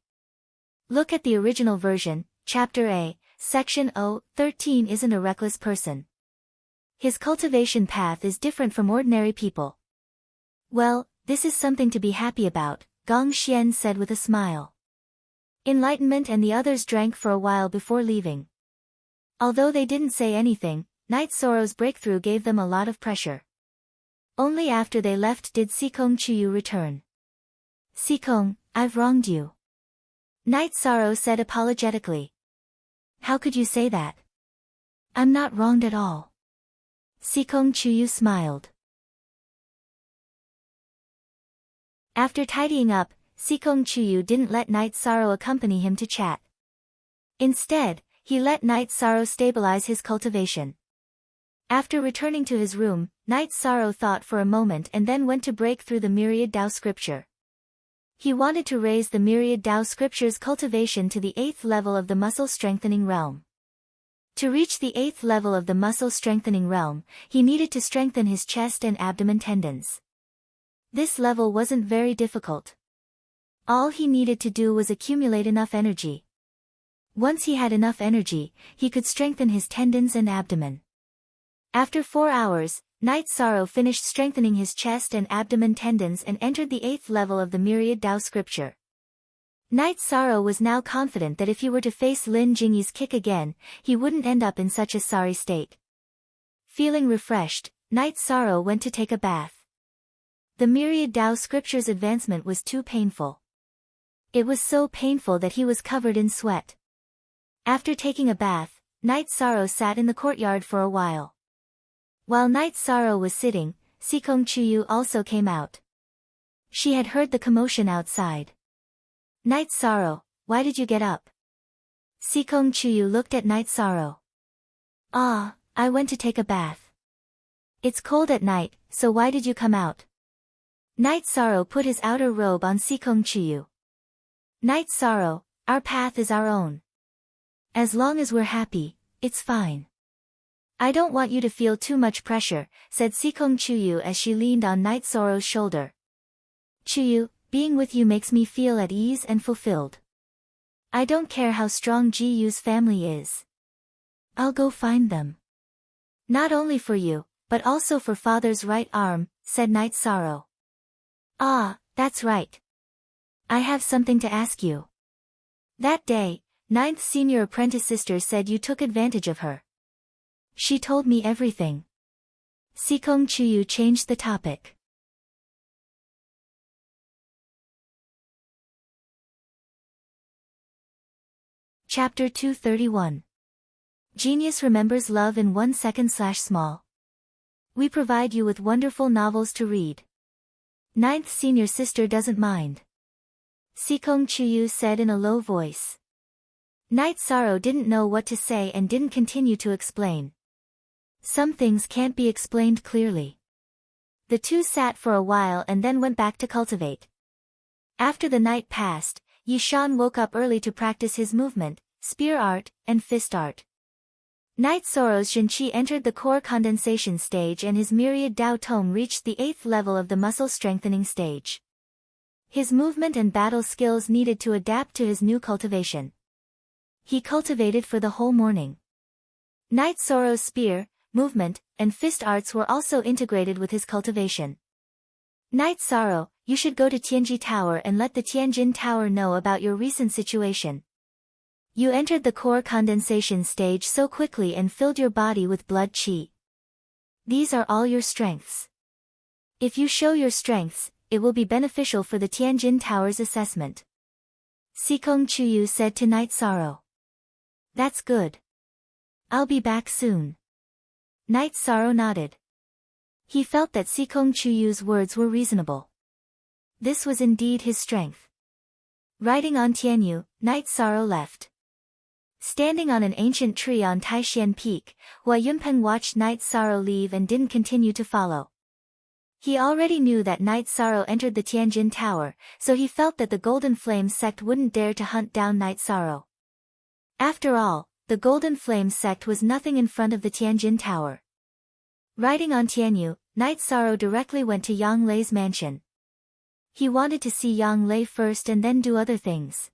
Look at the original version, Chapter A, Section O, 13 isn't a reckless person. His cultivation path is different from ordinary people. Well, this is something to be happy about, Gong Xian said with a smile. Enlightenment and the others drank for a while before leaving. Although they didn't say anything, Night Sorrow's breakthrough gave them a lot of pressure. Only after they left did Sikong Chuyu return. Sikong, I've wronged you. Night Sorrow said apologetically. How could you say that? I'm not wronged at all. Sikong Chuyu smiled. After tidying up, Sikong Chuyu didn't let Night Sorrow accompany him to chat. Instead, he let Night Sorrow stabilize his cultivation. After returning to his room, Night Sorrow thought for a moment and then went to break through the Myriad Tao scripture. He wanted to raise the Myriad Tao scripture's cultivation to the 8th level of the muscle strengthening realm. To reach the 8th level of the muscle strengthening realm, he needed to strengthen his chest and abdomen tendons. This level wasn't very difficult. All he needed to do was accumulate enough energy. Once he had enough energy, he could strengthen his tendons and abdomen. After 4 hours, Night Sorrow finished strengthening his chest and abdomen tendons and entered the 8th level of the Myriad Tao scripture. Night Sorrow was now confident that if he were to face Lin Jingyi's kick again, he wouldn't end up in such a sorry state. Feeling refreshed, Night Sorrow went to take a bath. The Myriad Tao scripture's advancement was too painful. It was so painful that he was covered in sweat. After taking a bath, Night Sorrow sat in the courtyard for a while. While Night Sorrow was sitting, Sikong Chuyu also came out. She had heard the commotion outside. Night Sorrow, why did you get up? Sikong Chuyu looked at Night Sorrow. Ah, I went to take a bath. It's cold at night, so why did you come out? Night Sorrow put his outer robe on Sikong Chuyu. Night Sorrow, our path is our own. As long as we're happy, it's fine. I don't want you to feel too much pressure, said Sikong Chuyu as she leaned on Night Sorrow's shoulder. Chuyu, being with you makes me feel at ease and fulfilled. I don't care how strong Jiyu's family is. I'll go find them. Not only for you, but also for father's right arm, said Night Sorrow. Ah, that's right. I have something to ask you. That day, 9th senior apprentice sister said you took advantage of her. She told me everything. Sikong Chuyu changed the topic. Chapter 231. Genius remembers love in 1 second/small. We provide you with wonderful novels to read. Ninth senior sister doesn't mind. Sikong Chuyu said in a low voice. Night Sorrow didn't know what to say and didn't continue to explain. Some things can't be explained clearly. The two sat for a while and then went back to cultivate. After the night passed, Yishan woke up early to practice his movement, spear art, and fist art. Night Sorrow's Zhenqi entered the core condensation stage and his myriad Dao Tome reached the 8th level of the muscle strengthening stage. His movement and battle skills needed to adapt to his new cultivation. He cultivated for the whole morning. Night Sorrow's spear, movement, and fist arts were also integrated with his cultivation. Night Sorrow, you should go to Tianji Tower and let the Tianjin Tower know about your recent situation. You entered the core condensation stage so quickly and filled your body with blood qi. These are all your strengths. If you show your strengths, it will be beneficial for the Tianjin Tower's assessment. Sikong Chuyu said to Night Sorrow. That's good. I'll be back soon. Night Sorrow nodded. He felt that Sikong Chuyu's words were reasonable. This was indeed his strength. Riding on Tianyu, Night Sorrow left. Standing on an ancient tree on Taishan Peak, Hua Yunpen watched Night Sorrow leave and didn't continue to follow. He already knew that Night Sorrow entered the Tianjin Tower, so he felt that the Golden Flame sect wouldn't dare to hunt down Night Sorrow. After all, the Golden Flame sect was nothing in front of the Tianjin Tower. Riding on Tianyu, Night Sorrow directly went to Yang Lei's mansion. He wanted to see Yang Lei first and then do other things.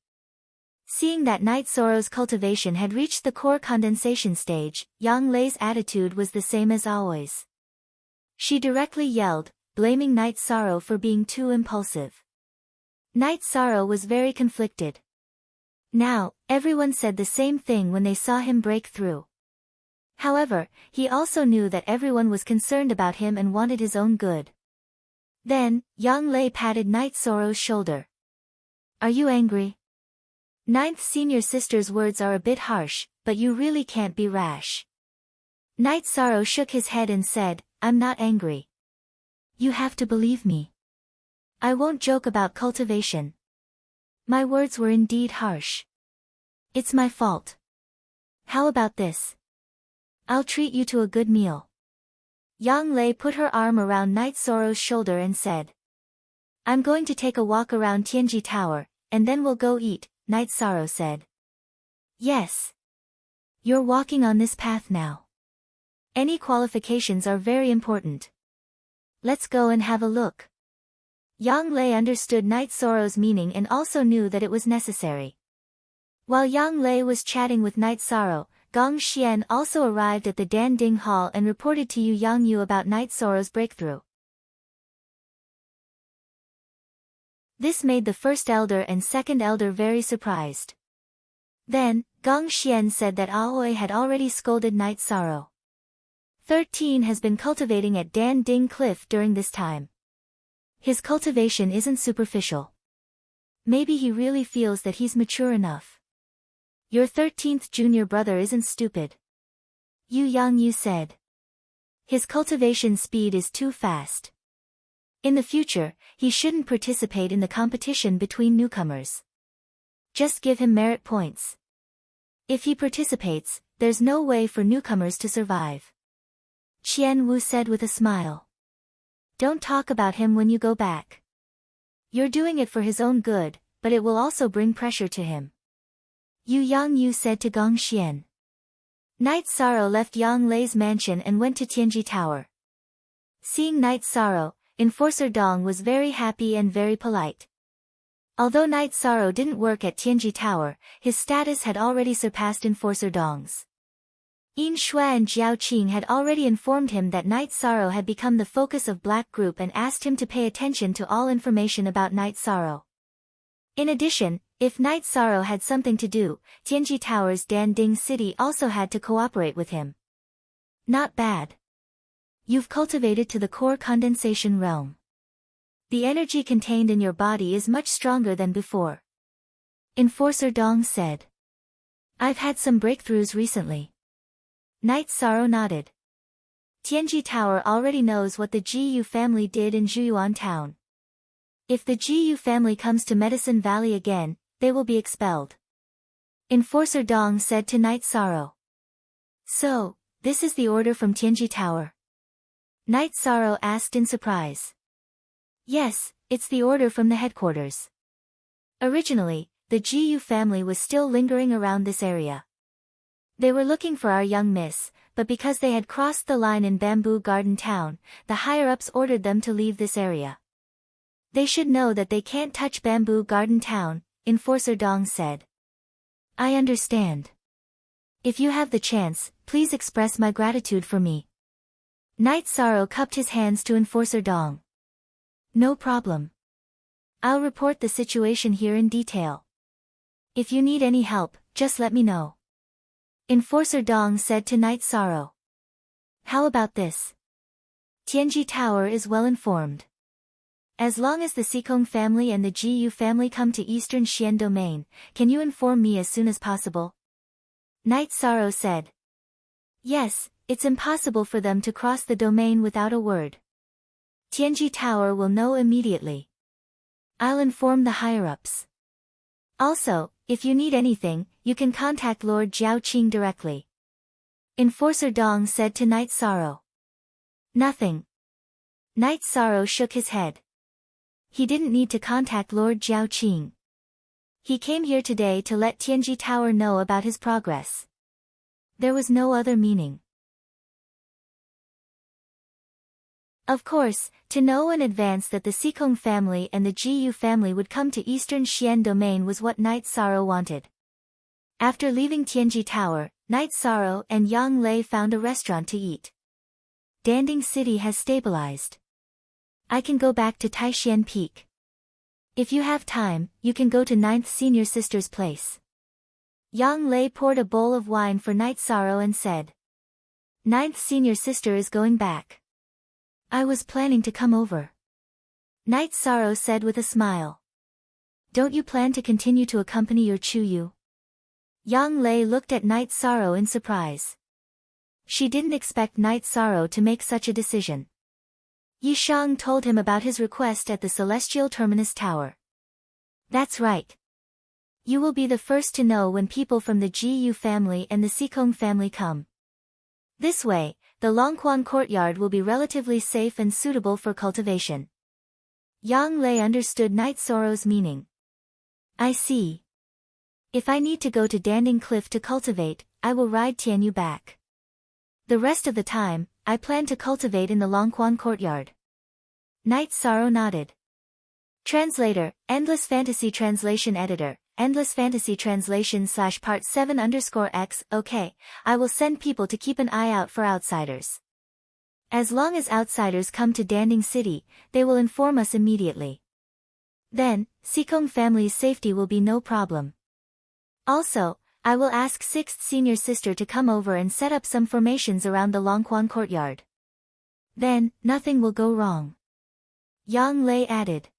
Seeing that Night Sorrow's cultivation had reached the core condensation stage, Yang Lei's attitude was the same as always. She directly yelled, blaming Night Sorrow for being too impulsive. Night Sorrow was very conflicted. Now, everyone said the same thing when they saw him break through. However, he also knew that everyone was concerned about him and wanted his own good. Then, Yang Lei patted Night Sorrow's shoulder. Are you angry? Ninth senior sister's words are a bit harsh, but you really can't be rash. Night Sorrow shook his head and said, I'm not angry. You have to believe me. I won't joke about cultivation. My words were indeed harsh. It's my fault. How about this? I'll treat you to a good meal. Yang Lei put her arm around Night Sorrow's shoulder and said. I'm going to take a walk around Tianji Tower, and then we'll go eat, Night Sorrow said. Yes. You're walking on this path now. Any qualifications are very important. Let's go and have a look. Yang Lei understood Night Sorrow's meaning and also knew that it was necessary. While Yang Lei was chatting with Night Sorrow, Gong Xian also arrived at the Dan Ding Hall and reported to Yu Yangyu about Night Sorrow's breakthrough. This made the first elder and second elder very surprised. Then, Gong Xian said that Aoi had already scolded Night Sorrow. 13 has been cultivating at Dan Ding Cliff during this time. His cultivation isn't superficial. Maybe he really feels that he's mature enough. Your 13th junior brother isn't stupid. Yu Yangyu said. His cultivation speed is too fast. In the future, he shouldn't participate in the competition between newcomers. Just give him merit points. If he participates, there's no way for newcomers to survive. Qian Wu said with a smile. Don't talk about him when you go back. You're doing it for his own good, but it will also bring pressure to him. Yu Yangyu said to Gong Xian. Night Sorrow left Yang Lei's mansion and went to Tianji Tower. Seeing Night Sorrow, Enforcer Dong was very happy and very polite. Although Night Sorrow didn't work at Tianji Tower, his status had already surpassed Enforcer Dong's. Yin Shui and Jiao Qing had already informed him that Night Sorrow had become the focus of Black Group and asked him to pay attention to all information about Night Sorrow. In addition, if Night Sorrow had something to do, Tianji Tower's Dan Ding City also had to cooperate with him. Not bad. You've cultivated to the core condensation realm. The energy contained in your body is much stronger than before. Enforcer Dong said. I've had some breakthroughs recently. Night Sorrow nodded. Tianji Tower already knows what the Ji family did in Zhuyuan town. If the Ji family comes to Medicine Valley again, they will be expelled. Enforcer Dong said to Night Sorrow. So, this is the order from Tianji Tower? Night Sorrow asked in surprise. Yes, it's the order from the headquarters. Originally, the Ji family was still lingering around this area. They were looking for our young miss, but because they had crossed the line in Bamboo Garden Town, the higher-ups ordered them to leave this area. They should know that they can't touch Bamboo Garden Town, Enforcer Dong said. I understand. If you have the chance, please express my gratitude for me. Night Sorrow cupped his hands to Enforcer Dong. No problem. I'll report the situation here in detail. If you need any help, just let me know. Enforcer Dong said to Night Sorrow. How about this? Tianji Tower is well informed. As long as the Sikong family and the Ji family come to Eastern Xian Domain, can you inform me as soon as possible? Night Sorrow said. Yes, it's impossible for them to cross the domain without a word. Tianji Tower will know immediately. I'll inform the higher-ups. Also, if you need anything, you can contact Lord Jiaoqing directly. Enforcer Dong said to Night Sorrow. Nothing. Night Sorrow shook his head. He didn't need to contact Lord Jiaoqing. He came here today to let Tianji Tower know about his progress. There was no other meaning. Of course, to know in advance that the Sikong family and the Ji family would come to Eastern Xian Domain was what Night Sorrow wanted. After leaving Tianji Tower, Night Sorrow and Yang Lei found a restaurant to eat. Danding City has stabilized. I can go back to Taishan Peak. If you have time, you can go to 9th Senior Sister's place. Yang Lei poured a bowl of wine for Night Sorrow and said. 9th Senior Sister is going back. I was planning to come over. Night Sorrow said with a smile. Don't you plan to continue to accompany your Chuyu? Yang Lei looked at Night Sorrow in surprise. She didn't expect Night Sorrow to make such a decision. Yi Shang told him about his request at the Celestial Terminus Tower. That's right. You will be the first to know when people from the Ji family and the Sikong family come. This way, the Longquan courtyard will be relatively safe and suitable for cultivation. Yang Lei understood Night Sorrow's meaning. I see. If I need to go to Danding Cliff to cultivate, I will ride Tianyu back. The rest of the time, I plan to cultivate in the Longquan courtyard. Night Sorrow nodded. Translator, Endless Fantasy Translation Editor, Endless Fantasy Translation /part 7_x, okay, I will send people to keep an eye out for outsiders. As long as outsiders come to Danding City, they will inform us immediately. Then, Sikong family's safety will be no problem. Also, I will ask 6th Senior Sister to come over and set up some formations around the Longquan courtyard. Then, nothing will go wrong. Yang Lei added.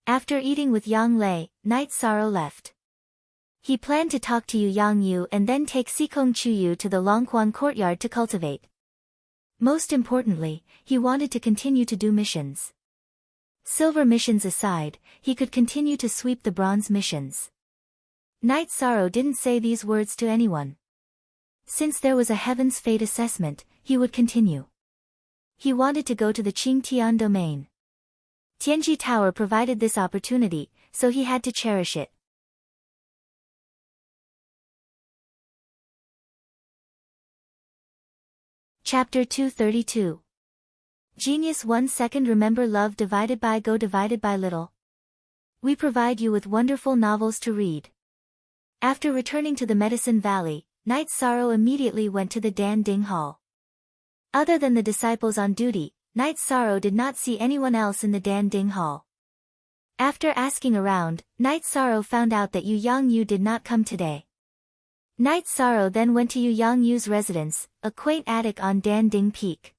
After eating with Yang Lei, Night Sorrow left. He planned to talk to Yang Yu and then take Sikong Chuyu to the Longquan courtyard to cultivate. Most importantly, he wanted to continue to do missions. Silver missions aside, he could continue to sweep the bronze missions. Night Sorrow didn't say these words to anyone. Since there was a Heaven's Fate assessment, he would continue. He wanted to go to the Qingtian domain. Tianji Tower provided this opportunity, so he had to cherish it. Chapter 232. Genius 1 second. Remember love divided by go divided by little. We provide you with wonderful novels to read. After returning to the Medicine Valley, Night Sorrow immediately went to the Danding Hall. Other than the disciples on duty, Night Sorrow did not see anyone else in the Danding Hall. After asking around, Night Sorrow found out that Yang Yu did not come today. Night Sorrow then went to Yang Yu's residence, a quaint attic on Danding Peak.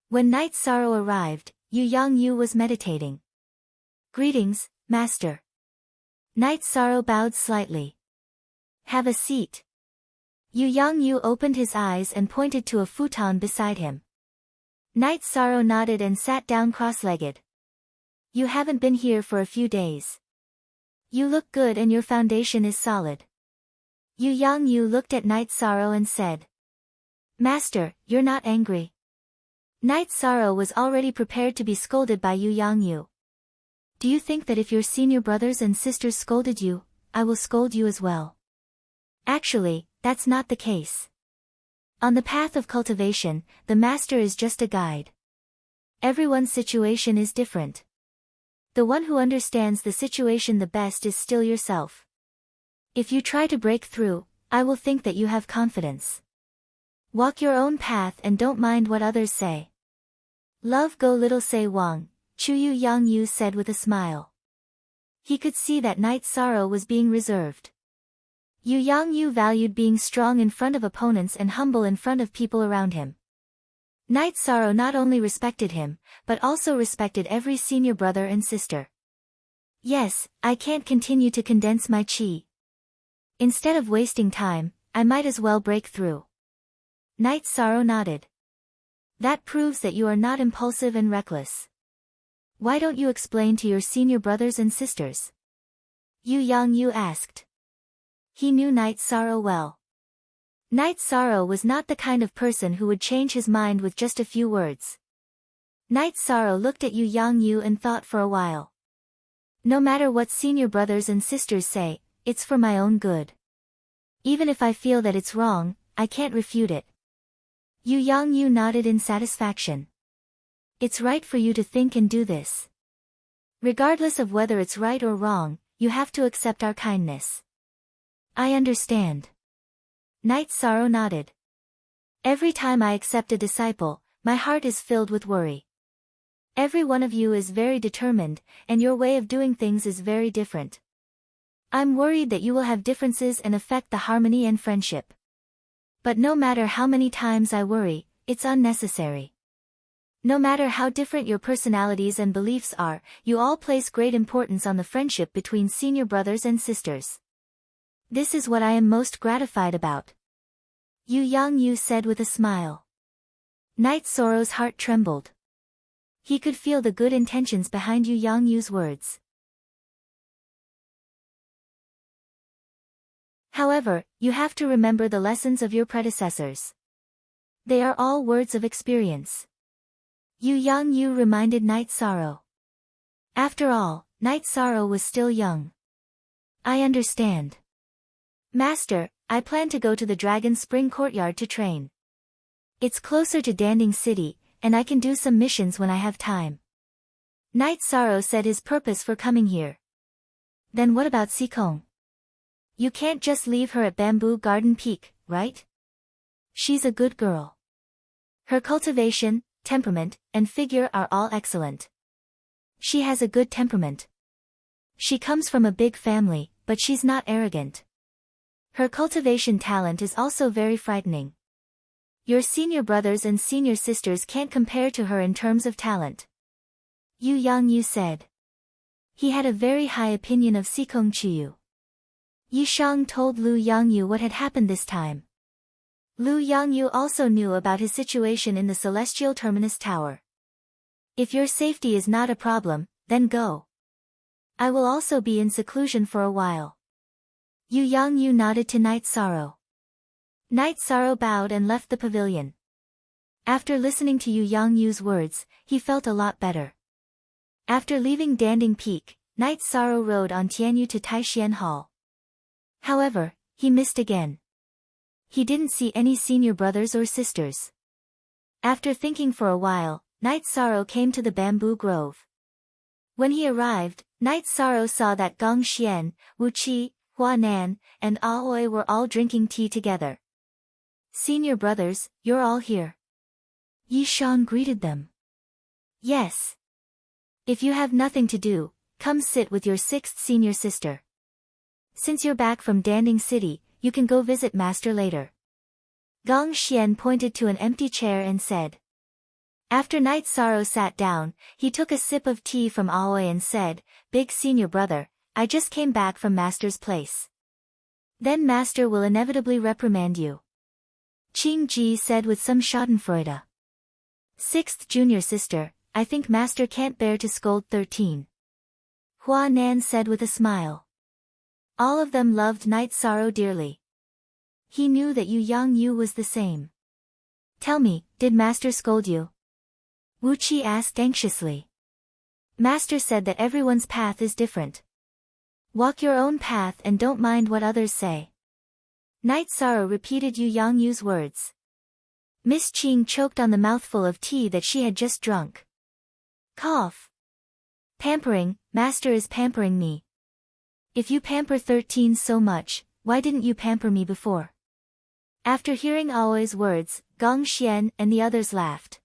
When Night Sorrow arrived, Yang Yu was meditating. Greetings, Master. Night Sorrow bowed slightly. Have a seat. Yu Yangyu opened his eyes and pointed to a futon beside him. Night Sorrow nodded and sat down cross-legged. You haven't been here for a few days. You look good and your foundation is solid. Yu Yangyu looked at Night Sorrow and said, Master, you're not angry. Night Sorrow was already prepared to be scolded by Yu Yangyu. Do you think that if your senior brothers and sisters scolded you, I will scold you as well? Actually, that's not the case. On the path of cultivation, the master is just a guide. Everyone's situation is different. The one who understands the situation the best is still yourself. If you try to break through, I will think that you have confidence. Walk your own path and don't mind what others say. Love go little say Wang, Yu Yangyu said with a smile. He could see that Night Sorrow was being reserved. Yu Yangyu valued being strong in front of opponents and humble in front of people around him. Night Sorrow not only respected him, but also respected every senior brother and sister. Yes, I can't continue to condense my chi. Instead of wasting time, I might as well break through. Night Sorrow nodded. That proves that you are not impulsive and reckless. Why don't you explain to your senior brothers and sisters? Yu Yangyu asked. He knew Night Sorrow well. Night Sorrow was not the kind of person who would change his mind with just a few words. Night Sorrow looked at Yu Yangyu and thought for a while. No matter what senior brothers and sisters say, it's for my own good. Even if I feel that it's wrong, I can't refute it. Yu Yangyu nodded in satisfaction. It's right for you to think and do this. Regardless of whether it's right or wrong, you have to accept our kindness. I understand. Night Sorrow nodded. Every time I accept a disciple, my heart is filled with worry. Every one of you is very determined, and your way of doing things is very different. I'm worried that you will have differences and affect the harmony and friendship. But no matter how many times I worry, it's unnecessary. No matter how different your personalities and beliefs are, you all place great importance on the friendship between senior brothers and sisters. This is what I am most gratified about. Yu Yangyu said with a smile. Night Sorrow's heart trembled. He could feel the good intentions behind Yu Yangyu's words. However, you have to remember the lessons of your predecessors. They are all words of experience. Yu Yangyu reminded Night Sorrow. After all, Night Sorrow was still young. I understand. Master, I plan to go to the Dragon Spring Courtyard to train. It's closer to Danding City, and I can do some missions when I have time. Night Sorrow said his purpose for coming here. Then what about Sikong? You can't just leave her at Bamboo Garden Peak, right? She's a good girl. Her cultivation, temperament, and figure are all excellent. She has a good temperament. She comes from a big family, but she's not arrogant. Her cultivation talent is also very frightening. Your senior brothers and senior sisters can't compare to her in terms of talent. Yu Yangyu said. He had a very high opinion of Sikong Chuyu. Yishang told Lu Yangyu what had happened this time. Lu Yangyu also knew about his situation in the Celestial Terminus Tower. If your safety is not a problem, then go. I will also be in seclusion for a while. Yu Yangyu nodded to Night Sorrow. Night Sorrow bowed and left the pavilion. After listening to Yu Yangyu's words, he felt a lot better. After leaving Danding Peak, Night Sorrow rode on Tianyu to Taishian Hall. However, he missed again. He didn't see any senior brothers or sisters. After thinking for a while, Night Sorrow came to the bamboo grove. When he arrived, Night Sorrow saw that Gong Xian, Wu Qi, Hua Nan, and Aoi were all drinking tea together. Senior brothers, you're all here. Yi Shan greeted them. Yes. If you have nothing to do, come sit with your sixth senior sister. Since you're back from Danding City, you can go visit Master later. Gong Xian pointed to an empty chair and said. After Night Sorrow sat down, he took a sip of tea from Aoi and said, Big senior brother, I just came back from Master's place. Then master will inevitably reprimand you. Qing Ji said with some schadenfreude. Sixth junior sister, I think master can't bear to scold 13. Hua Nan said with a smile. All of them loved Night Sorrow dearly. He knew that Yu Yang Yu was the same. Tell me, did master scold you? Wu Qi asked anxiously. Master said that everyone's path is different. Walk your own path and don't mind what others say. Night Sorrow repeated Yu Yang Yu's words. Miss Qing choked on the mouthful of tea that she had just drunk. Cough. Pampering, master is pampering me. If you pamper 13 so much, why didn't you pamper me before? After hearing Aoi's words, Gong Xian and the others laughed.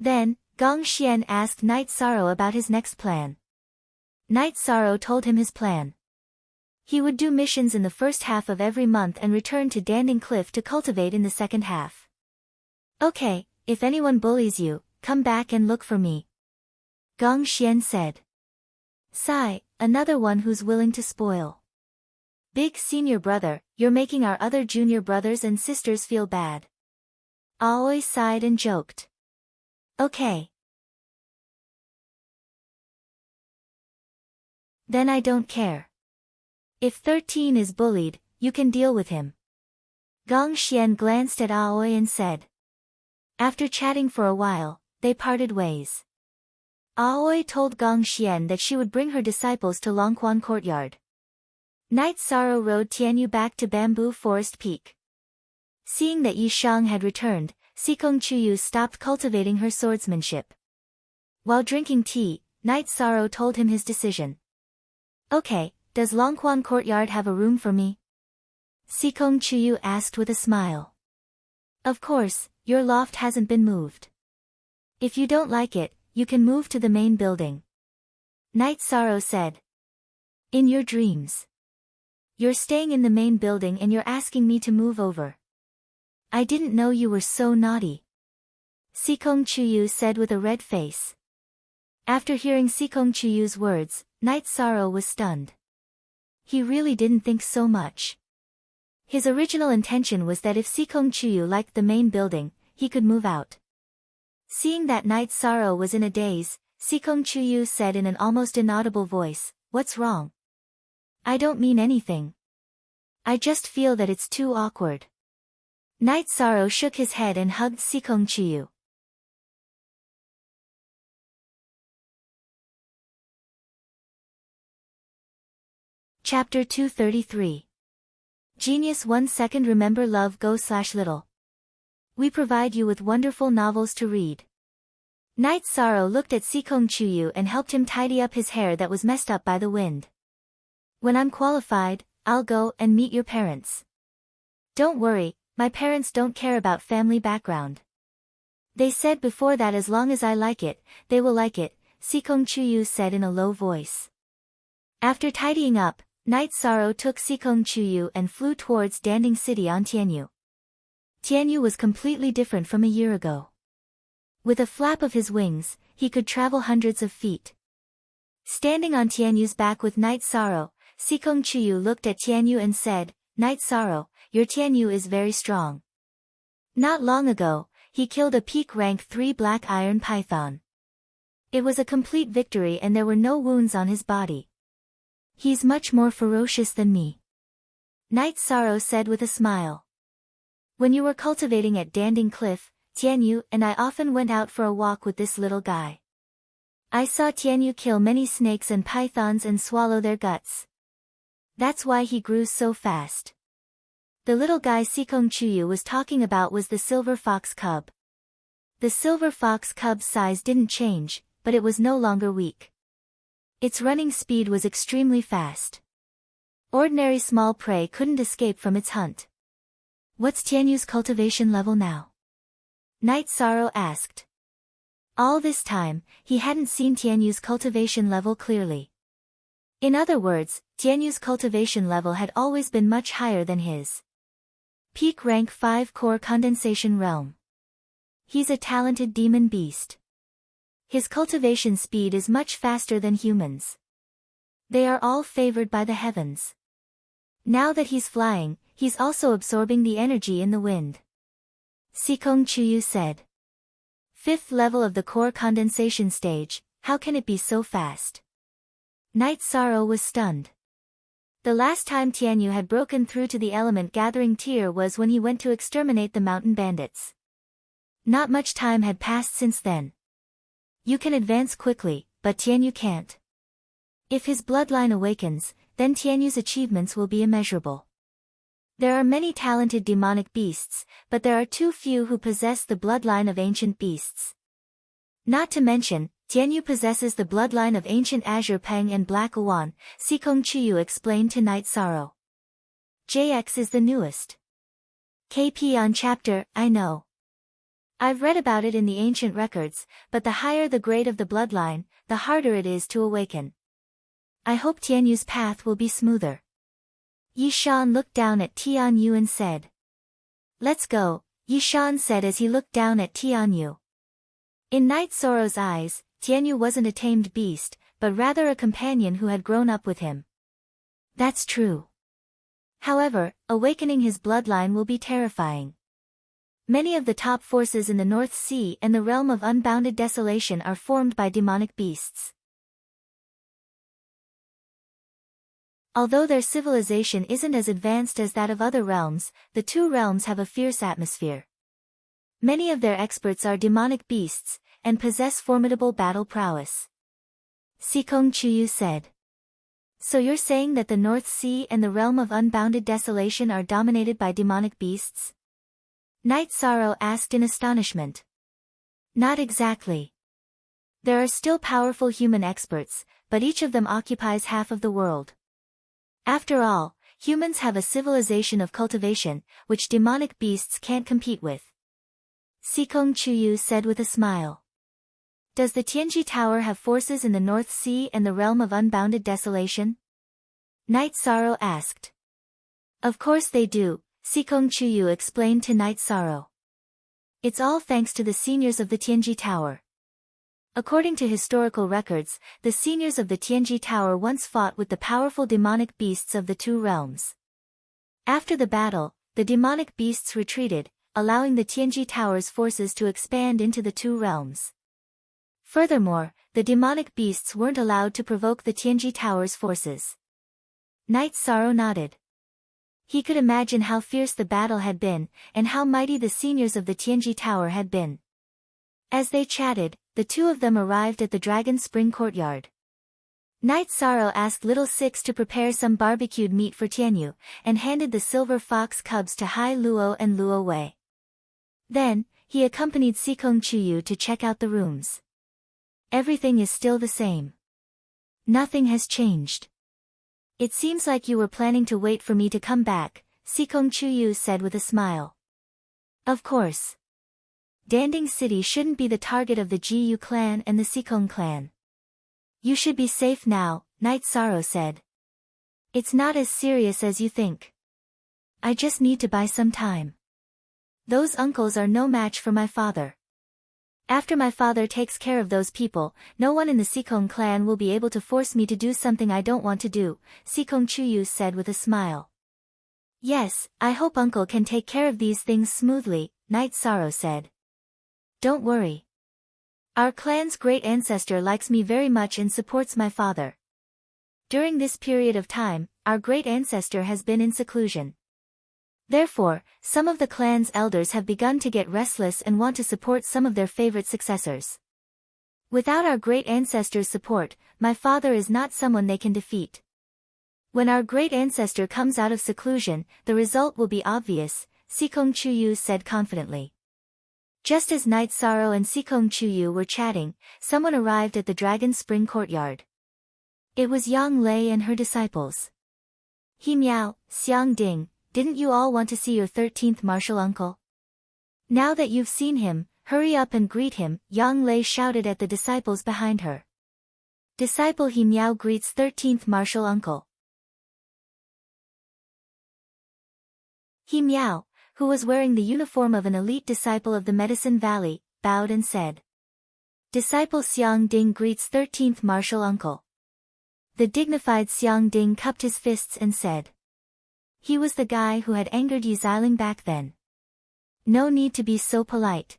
Then, Gong Xian asked Night Sorrow about his next plan. Night Sorrow told him his plan. He would do missions in the first half of every month and return to Danding Cliff to cultivate in the second half. Okay, if anyone bullies you, come back and look for me. Gong Xian said. Sigh, another one who's willing to spoil. Big senior brother, you're making our other junior brothers and sisters feel bad. Aoi sighed and joked. Okay. Then I don't care. If 13 is bullied, you can deal with him. Gong Xian glanced at Aoi and said. After chatting for a while, they parted ways. Aoi told Gong Xian that she would bring her disciples to Longquan Courtyard. Night Sorrow rode Tianyu back to Bamboo Forest Peak. Seeing that Yi Shang had returned, Sikong Chuyu stopped cultivating her swordsmanship. While drinking tea, Night Sorrow told him his decision. Okay, does Longquan Courtyard have a room for me? Sikong Chuyu asked with a smile. Of course, your loft hasn't been moved. If you don't like it, you can move to the main building. Night Sorrow said. In your dreams. You're staying in the main building and you're asking me to move over. I didn't know you were so naughty. Sikong Chuyu said with a red face. After hearing Sikong Chuyu's words, Night Sorrow was stunned. He really didn't think so much. His original intention was that if Sikong Chuyu liked the main building, he could move out. Seeing that Night Sorrow was in a daze, Sikong Chuyu said in an almost inaudible voice, What's wrong? I don't mean anything. I just feel that it's too awkward. Night Sorrow shook his head and hugged Sikong Chuyu. Chapter 233. Genius 1 second. Remember love go/little. We provide you with wonderful novels to read. Night Sorrow looked at Sikong Chuyu and helped him tidy up his hair that was messed up by the wind. When I'm qualified, I'll go and meet your parents. Don't worry, my parents don't care about family background. They said before that as long as I like it, they will like it, Sikong Chuyu said in a low voice. After tidying up, Night Sorrow took Sikong Chuyu and flew towards Danding City on Tianyu. Tianyu was completely different from a year ago. With a flap of his wings, he could travel hundreds of feet. Standing on Tianyu's back with Night Sorrow, Sikong Chuyu looked at Tianyu and said, Night Sorrow, your Tianyu is very strong. Not long ago, he killed a peak rank 3 black iron python. It was a complete victory and there were no wounds on his body. He's much more ferocious than me. Night Sorrow said with a smile. When you were cultivating at Danding Cliff, Tianyu and I often went out for a walk with this little guy. I saw Tianyu kill many snakes and pythons and swallow their guts. That's why he grew so fast. The little guy Sikong Chuyu was talking about was the silver fox cub. The silver fox cub's size didn't change, but it was no longer weak. Its running speed was extremely fast. Ordinary small prey couldn't escape from its hunt. What's Tianyu's cultivation level now? Night Sorrow asked. All this time, he hadn't seen Tianyu's cultivation level clearly. In other words, Tianyu's cultivation level had always been much higher than his. Peak rank 5 core condensation realm. He's a talented demon beast. His cultivation speed is much faster than humans. They are all favored by the heavens. Now that he's flying, he's also absorbing the energy in the wind. Sikong Chuyu said. Fifth level of the core condensation stage, how can it be so fast? Night Sorrow was stunned. The last time Tianyu had broken through to the element gathering tier was when he went to exterminate the mountain bandits. Not much time had passed since then. You can advance quickly, but Tianyu can't. If his bloodline awakens, then Tianyu's achievements will be immeasurable. There are many talented demonic beasts, but there are too few who possess the bloodline of ancient beasts. Not to mention, Tianyu possesses the bloodline of ancient Azure Peng and Black Awan, Sikong Chuyu explained to Night Sorrow. JX is the newest. KP on chapter, I know. I've read about it in the ancient records, but the higher the grade of the bloodline, the harder it is to awaken. I hope Tianyu's path will be smoother. Yi Shan looked down at Tianyu and said. Let's go, Yi Shan said as he looked down at Tianyu. In Night Sorrow's eyes, Tianyu wasn't a tamed beast, but rather a companion who had grown up with him. That's true. However, awakening his bloodline will be terrifying. Many of the top forces in the North Sea and the realm of unbounded desolation are formed by demonic beasts. Although their civilization isn't as advanced as that of other realms, the two realms have a fierce atmosphere. Many of their experts are demonic beasts, and possess formidable battle prowess. Sikong Chuyu said. So you're saying that the North Sea and the realm of unbounded desolation are dominated by demonic beasts? Night Sorrow asked in astonishment. Not exactly. There are still powerful human experts, but each of them occupies half of the world. After all, humans have a civilization of cultivation, which demonic beasts can't compete with. Sikong Chuyu said with a smile. Does the Tianji Tower have forces in the North Sea and the realm of unbounded desolation? Night Sorrow asked. Of course they do, Sikong Chuyu explained to Night Sorrow. It's all thanks to the seniors of the Tianji Tower. According to historical records, the seniors of the Tianji Tower once fought with the powerful demonic beasts of the two realms. After the battle, the demonic beasts retreated, allowing the Tianji Tower's forces to expand into the two realms. Furthermore, the demonic beasts weren't allowed to provoke the Tianji Tower's forces. Night Sorrow nodded. He could imagine how fierce the battle had been, and how mighty the seniors of the Tianji Tower had been. As they chatted, the two of them arrived at the Dragon Spring courtyard. Night Sorrow asked Little Six to prepare some barbecued meat for Tianyu, and handed the silver fox cubs to Hai Luo and Luo Wei. Then, he accompanied Sikong Chuyu to check out the rooms. Everything is still the same. Nothing has changed. It seems like you were planning to wait for me to come back, Sikong Chuyu said with a smile. Of course. Danding City shouldn't be the target of the Jiyu clan and the Sikong clan. You should be safe now, Night Sorrow said. It's not as serious as you think. I just need to buy some time. Those uncles are no match for my father. After my father takes care of those people, no one in the Sikong clan will be able to force me to do something I don't want to do, Sikong Chuyu said with a smile. Yes, I hope uncle can take care of these things smoothly, Night Sorrow said. Don't worry. Our clan's great ancestor likes me very much and supports my father. During this period of time, our great ancestor has been in seclusion. Therefore, some of the clan's elders have begun to get restless and want to support some of their favorite successors. Without our great ancestor's support, my father is not someone they can defeat. When our great ancestor comes out of seclusion, the result will be obvious, Sikong Chuyu said confidently. Just as Night Sorrow and Sikong Chuyu were chatting, someone arrived at the Dragon Spring courtyard. It was Yang Lei and her disciples. He Miao, Xiang Ding, didn't you all want to see your 13th martial uncle? Now that you've seen him, hurry up and greet him, Yang Lei shouted at the disciples behind her. Disciple He Miao greets 13th martial uncle. He Miao, who was wearing the uniform of an elite disciple of the Medicine Valley, bowed and said. Disciple Xiang Ding greets 13th martial uncle. The dignified Xiang Ding cupped his fists and said. He was the guy who had angered Yu Xiling back then. No need to be so polite.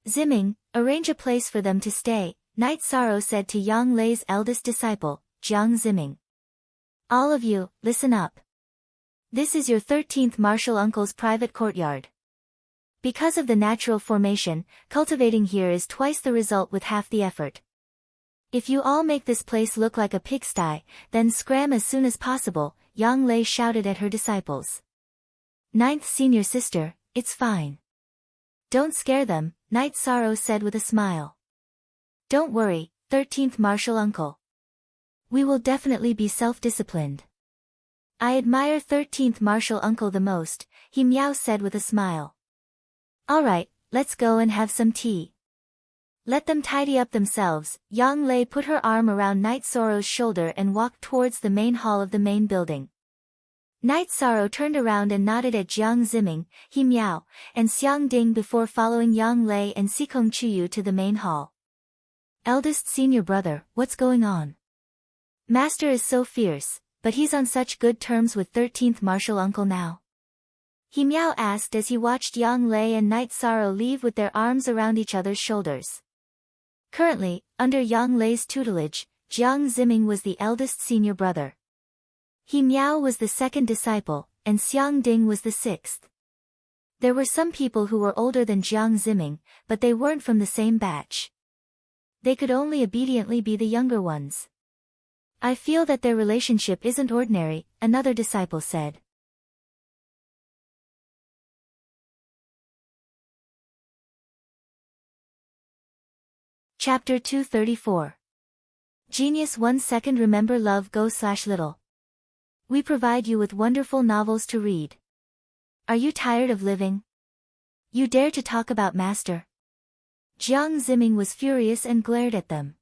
Zimming, arrange a place for them to stay, Knight Sorrow said to Yang Lei's eldest disciple, Jiang Zimming. All of you, listen up. This is your 13th martial uncle's private courtyard. Because of the natural formation, cultivating here is twice the result with half the effort. If you all make this place look like a pigsty, then scram as soon as possible, Yang Lei shouted at her disciples. Ninth senior sister, it's fine. Don't scare them, Knight Sorrow said with a smile. Don't worry, 13th martial uncle. We will definitely be self-disciplined. I admire 13th martial uncle the most, he Miao said with a smile. Alright, let's go and have some tea. Let them tidy up themselves. Yang Lei put her arm around Knight Sorrow's shoulder and walked towards the main hall of the main building. Knight Sorrow turned around and nodded at Jiang Zimming, He Miao, and Xiang Ding before following Yang Lei and Xikong Chuyu to the main hall. Eldest senior brother, what's going on? Master is so fierce, but he's on such good terms with 13th martial uncle now. He Miao asked as he watched Yang Lei and Knight Sorrow leave with their arms around each other's shoulders. Currently, under Yang Lei's tutelage, Jiang Zimming was the eldest senior brother. He Miao was the second disciple, and Xiang Ding was the sixth. There were some people who were older than Jiang Zimming, but they weren't from the same batch. They could only obediently be the younger ones. I feel that their relationship isn't ordinary, another disciple said. Chapter 234. Genius 1 second. Remember love go/little. We provide you with wonderful novels to read. Are you tired of living? You dare to talk about master? Jiang Zimming was furious and glared at them.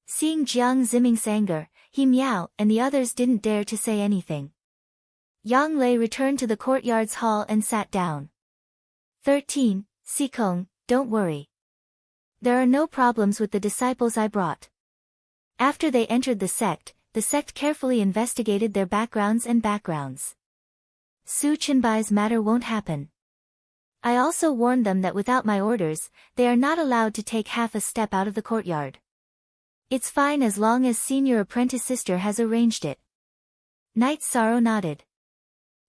Seeing Jiang Zimming's anger, He Miao and the others didn't dare to say anything. Yang Lei returned to the courtyard's hall and sat down. 13. Xikong, don't worry. There are no problems with the disciples I brought. After they entered the sect carefully investigated their backgrounds. Su Chenbai's matter won't happen. I also warned them that without my orders, they are not allowed to take half a step out of the courtyard. It's fine as long as senior apprentice sister has arranged it. Knight Sorrow nodded.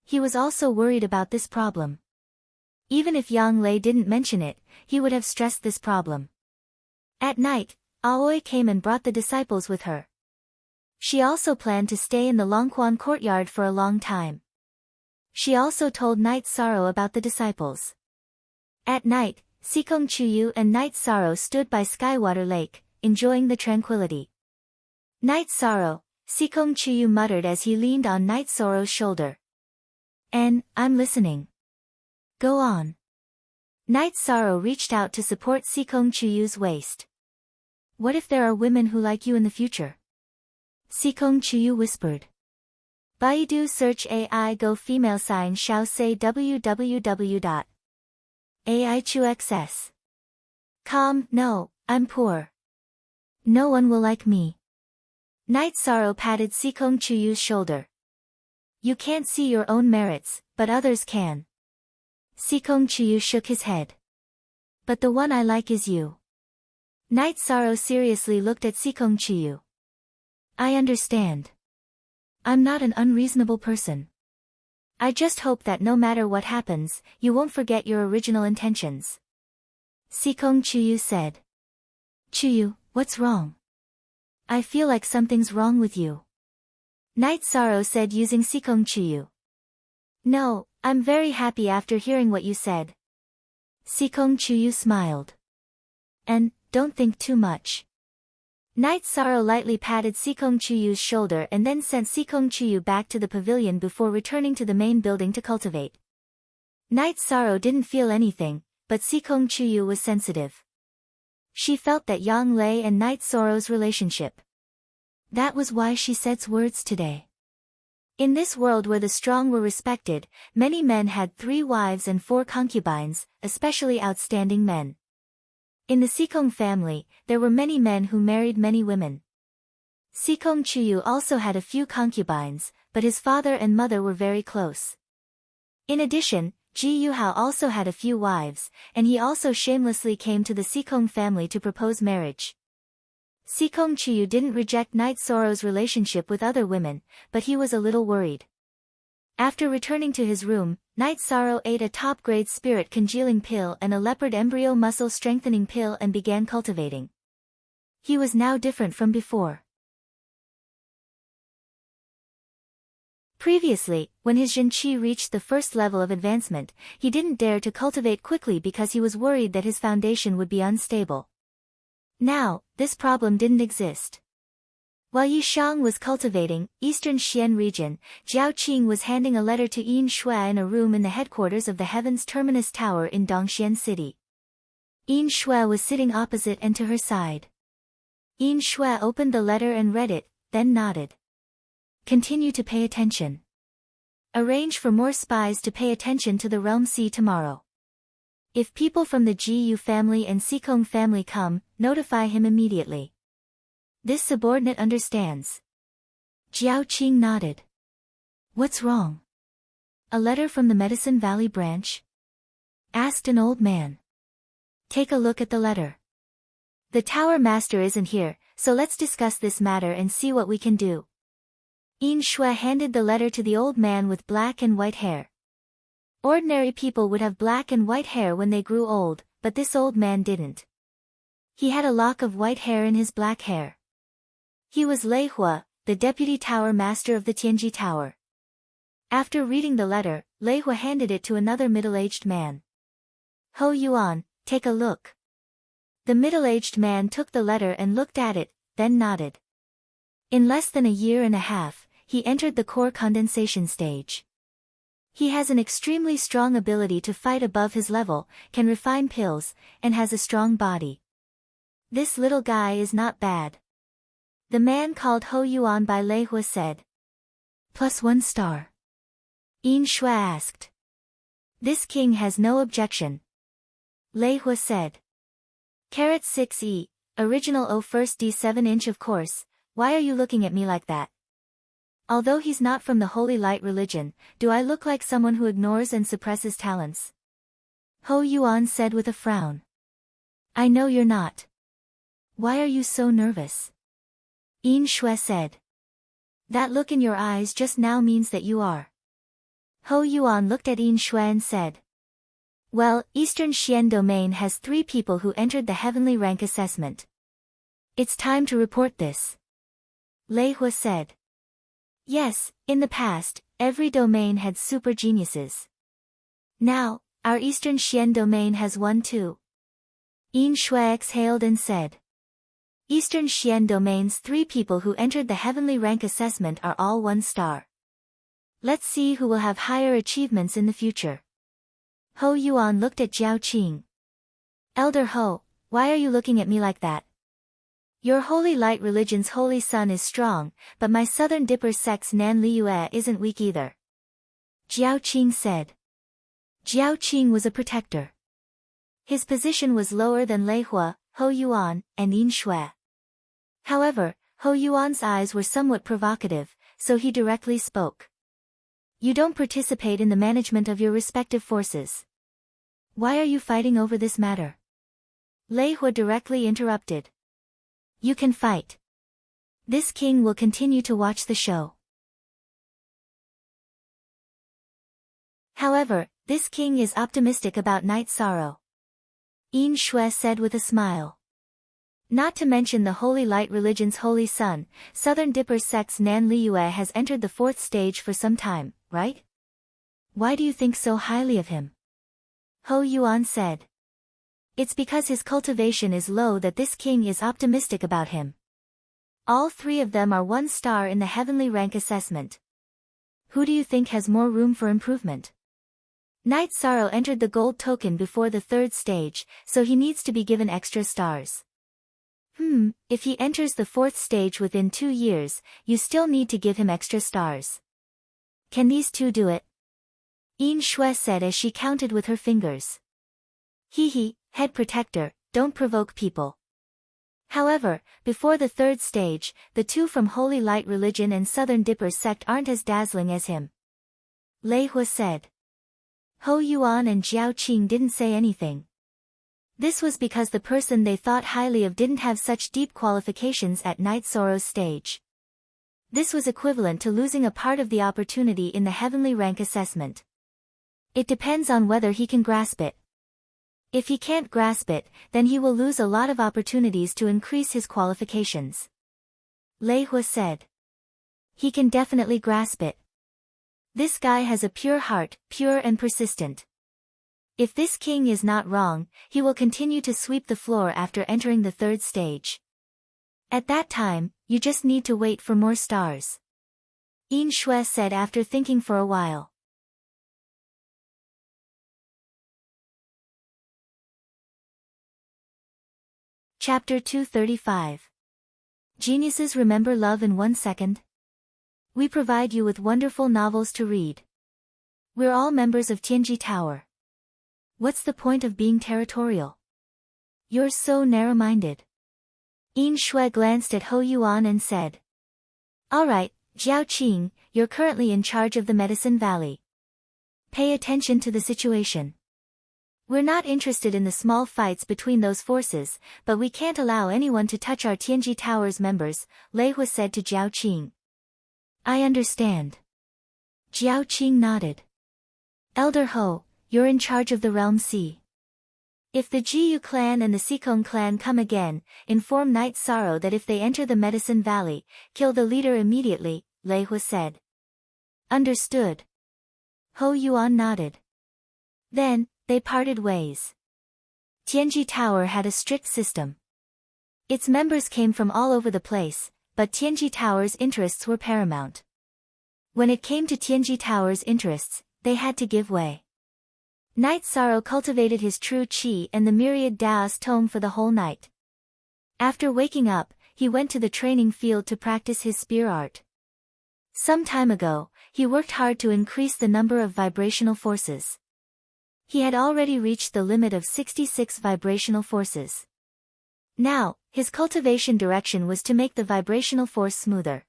He was also worried about this problem. Even if Yang Lei didn't mention it, he would have stressed this problem. At night, Aoi came and brought the disciples with her. She also planned to stay in the Longquan courtyard for a long time. She also told Knight Sorrow about the disciples. At night, Xikong Chuyu and Knight Sorrow stood by Skywater Lake, enjoying the tranquility. Knight Sorrow, Xikong Chuyu muttered as he leaned on Knight Sorrow's shoulder. I'm listening. Go on. Knight Sorrow reached out to support Xikong Chuyu's waist. What if there are women who like you in the future? Xikong Chuyu whispered. Baidu search AI go female sign shao say www.aichuxs.com. No, I'm poor. No one will like me. Knight Sorrow patted Xikong Chuyu's shoulder. You can't see your own merits, but others can. Xikong Chuyu shook his head. But the one I like is you. Knight Sorrow seriously looked at Xikong Chuyu. I understand. I'm not an unreasonable person. I just hope that no matter what happens, you won't forget your original intentions. Xikong Chuyu said. Chuyu, what's wrong? I feel like something's wrong with you. Knight Sorrow said using Xikong Chuyu. No, I'm very happy after hearing what you said. Xikong Chuyu smiled. And, don't think too much. Knight Sorrow lightly patted Xikong Chuyu's shoulder and then sent Xikong Chuyu back to the pavilion before returning to the main building to cultivate. Knight Sorrow didn't feel anything, but Xikong Chuyu was sensitive. She felt that Yang Lei and Knight Sorrow's relationship. That was why she said words today. In this world where the strong were respected, many men had 3 wives and 4 concubines, especially outstanding men. In the Xikong family, there were many men who married many women. Xikong Chuyu also had a few concubines, but his father and mother were very close. In addition, Ji Yuhao also had a few wives, and he also shamelessly came to the Sikong family to propose marriage. Sikong Chiyu didn't reject Knight Soro's relationship with other women, but he was a little worried. After returning to his room, Knight Soro ate a top-grade spirit congealing pill and a leopard embryo muscle strengthening pill and began cultivating. He was now different from before. Previously, when his Zhenqi reached the first level of advancement, he didn't dare to cultivate quickly because he was worried that his foundation would be unstable. Now, this problem didn't exist. While Yi Shang was cultivating, Eastern Xian region, Jiao Qing was handing a letter to Yin Shui in a room in the headquarters of the Heavens Terminus Tower in Dongxian City. Yin Shui was sitting opposite and to her side. Yin Shui opened the letter and read it, then nodded. Continue to pay attention. Arrange for more spies to pay attention to the Realm Sea tomorrow. If people from the Ji Yu family and Sikong family come, notify him immediately. This subordinate understands. Jiao Qing nodded. What's wrong? A letter from the Medicine Valley branch? Asked an old man. Take a look at the letter. The tower master isn't here, so let's discuss this matter and see what we can do. Yin Shui handed the letter to the old man with black and white hair. Ordinary people would have black and white hair when they grew old, but this old man didn't. He had a lock of white hair in his black hair. He was Lei Hua, the deputy tower master of the Tianji Tower. After reading the letter, Lei Hua handed it to another middle-aged man. Ho Yuan, take a look. The middle-aged man took the letter and looked at it, then nodded. In less than a year and a half, he entered the core condensation stage. He has an extremely strong ability to fight above his level, can refine pills, and has a strong body. This little guy is not bad. The man called Ho Yuan by Lei Hua said. +1 star. Yin Shui asked. This king has no objection. Lei Hua said. 6E, original O first D 7-inch of course, why are you looking at me like that? Although he's not from the Holy Light religion, do I look like someone who ignores and suppresses talents? Ho Yuan said with a frown. I know you're not. Why are you so nervous? Yin Shui said. That look in your eyes just now means that you are. Ho Yuan looked at Yin Shui and said. Well, Eastern Xian domain has 3 people who entered the heavenly rank assessment. It's time to report this. Lei Hua said. Yes, in the past, every domain had super geniuses. Now, our Eastern Xian domain has one too. Yin Shui exhaled and said. Eastern Xian domain's 3 people who entered the heavenly rank assessment are all 1 star. Let's see who will have higher achievements in the future. Ho Yuan looked at Jiao Qing. Elder Ho, why are you looking at me like that? Your Holy Light religion's holy sun is strong, but my Southern Dipper sect's Nan Liyue isn't weak either. Jiao Qing said. Jiao Qing was a protector. His position was lower than Lei Hua, Ho Yuan, and Yin Shui. However, Ho Yuan's eyes were somewhat provocative, so he directly spoke. You don't participate in the management of your respective forces. Why are you fighting over this matter? Lei Hua directly interrupted. You can fight. This king will continue to watch the show. However, this king is optimistic about Knight Soro. Yin Shui said with a smile. Not to mention the Holy Light religion's holy sun, Southern Dipper sect's Nan Liyue has entered the 4th stage for some time, right? Why do you think so highly of him? Ho Yuan said. It's because his cultivation is low that this king is optimistic about him. All 3 of them are 1 star in the heavenly rank assessment. Who do you think has more room for improvement? Knight Soro entered the gold token before the 3rd stage, so he needs to be given extra stars. If he enters the 4th stage within 2 years, you still need to give him extra stars. Can these 2 do it? Yin Shui said as she counted with her fingers. Hehe, head protector, don't provoke people. However, before the third stage, the two from Holy Light Religion and Southern Dipper sect aren't as dazzling as him. Lei Hua said. Hou Yuan and Jiao Qing didn't say anything. This was because the person they thought highly of didn't have such deep qualifications at Night Sorrow's stage. This was equivalent to losing a part of the opportunity in the heavenly rank assessment. It depends on whether he can grasp it. If he can't grasp it, then he will lose a lot of opportunities to increase his qualifications. Lei Hua said. He can definitely grasp it. This guy has a pure heart, pure and persistent. If this king is not wrong, he will continue to sweep the floor after entering the third stage. At that time, you just need to wait for more stars. Yin Shui said after thinking for a while. Chapter 235. Geniuses remember love in 1 second? We provide you with wonderful novels to read. We're all members of Tianji Tower. What's the point of being territorial? You're so narrow-minded. Yin Shui glanced at Hou Yuan and said. Alright, Jiao Qing, you're currently in charge of the Medicine Valley. Pay attention to the situation. We're not interested in the small fights between those forces, but we can't allow anyone to touch our Tianji Tower's members, Lei Hua said to Jiao Qing. I understand. Jiao Qing nodded. Elder Hou, you're in charge of the Realm Sea. If the Jiyu clan and the Sikong clan come again, inform Night Sorrow that if they enter the Medicine Valley, kill the leader immediately, Lei Hua said. Understood. Hou Yuan nodded. Then, they parted ways. Tianji Tower had a strict system. Its members came from all over the place, but Tianji Tower's interests were paramount. When it came to Tianji Tower's interests, they had to give way. Night Sorrow cultivated his true qi and the myriad Daos tome for the whole night. After waking up, he went to the training field to practice his spear art. Some time ago, he worked hard to increase the number of vibrational forces. He had already reached the limit of 66 vibrational forces. Now, his cultivation direction was to make the vibrational force smoother.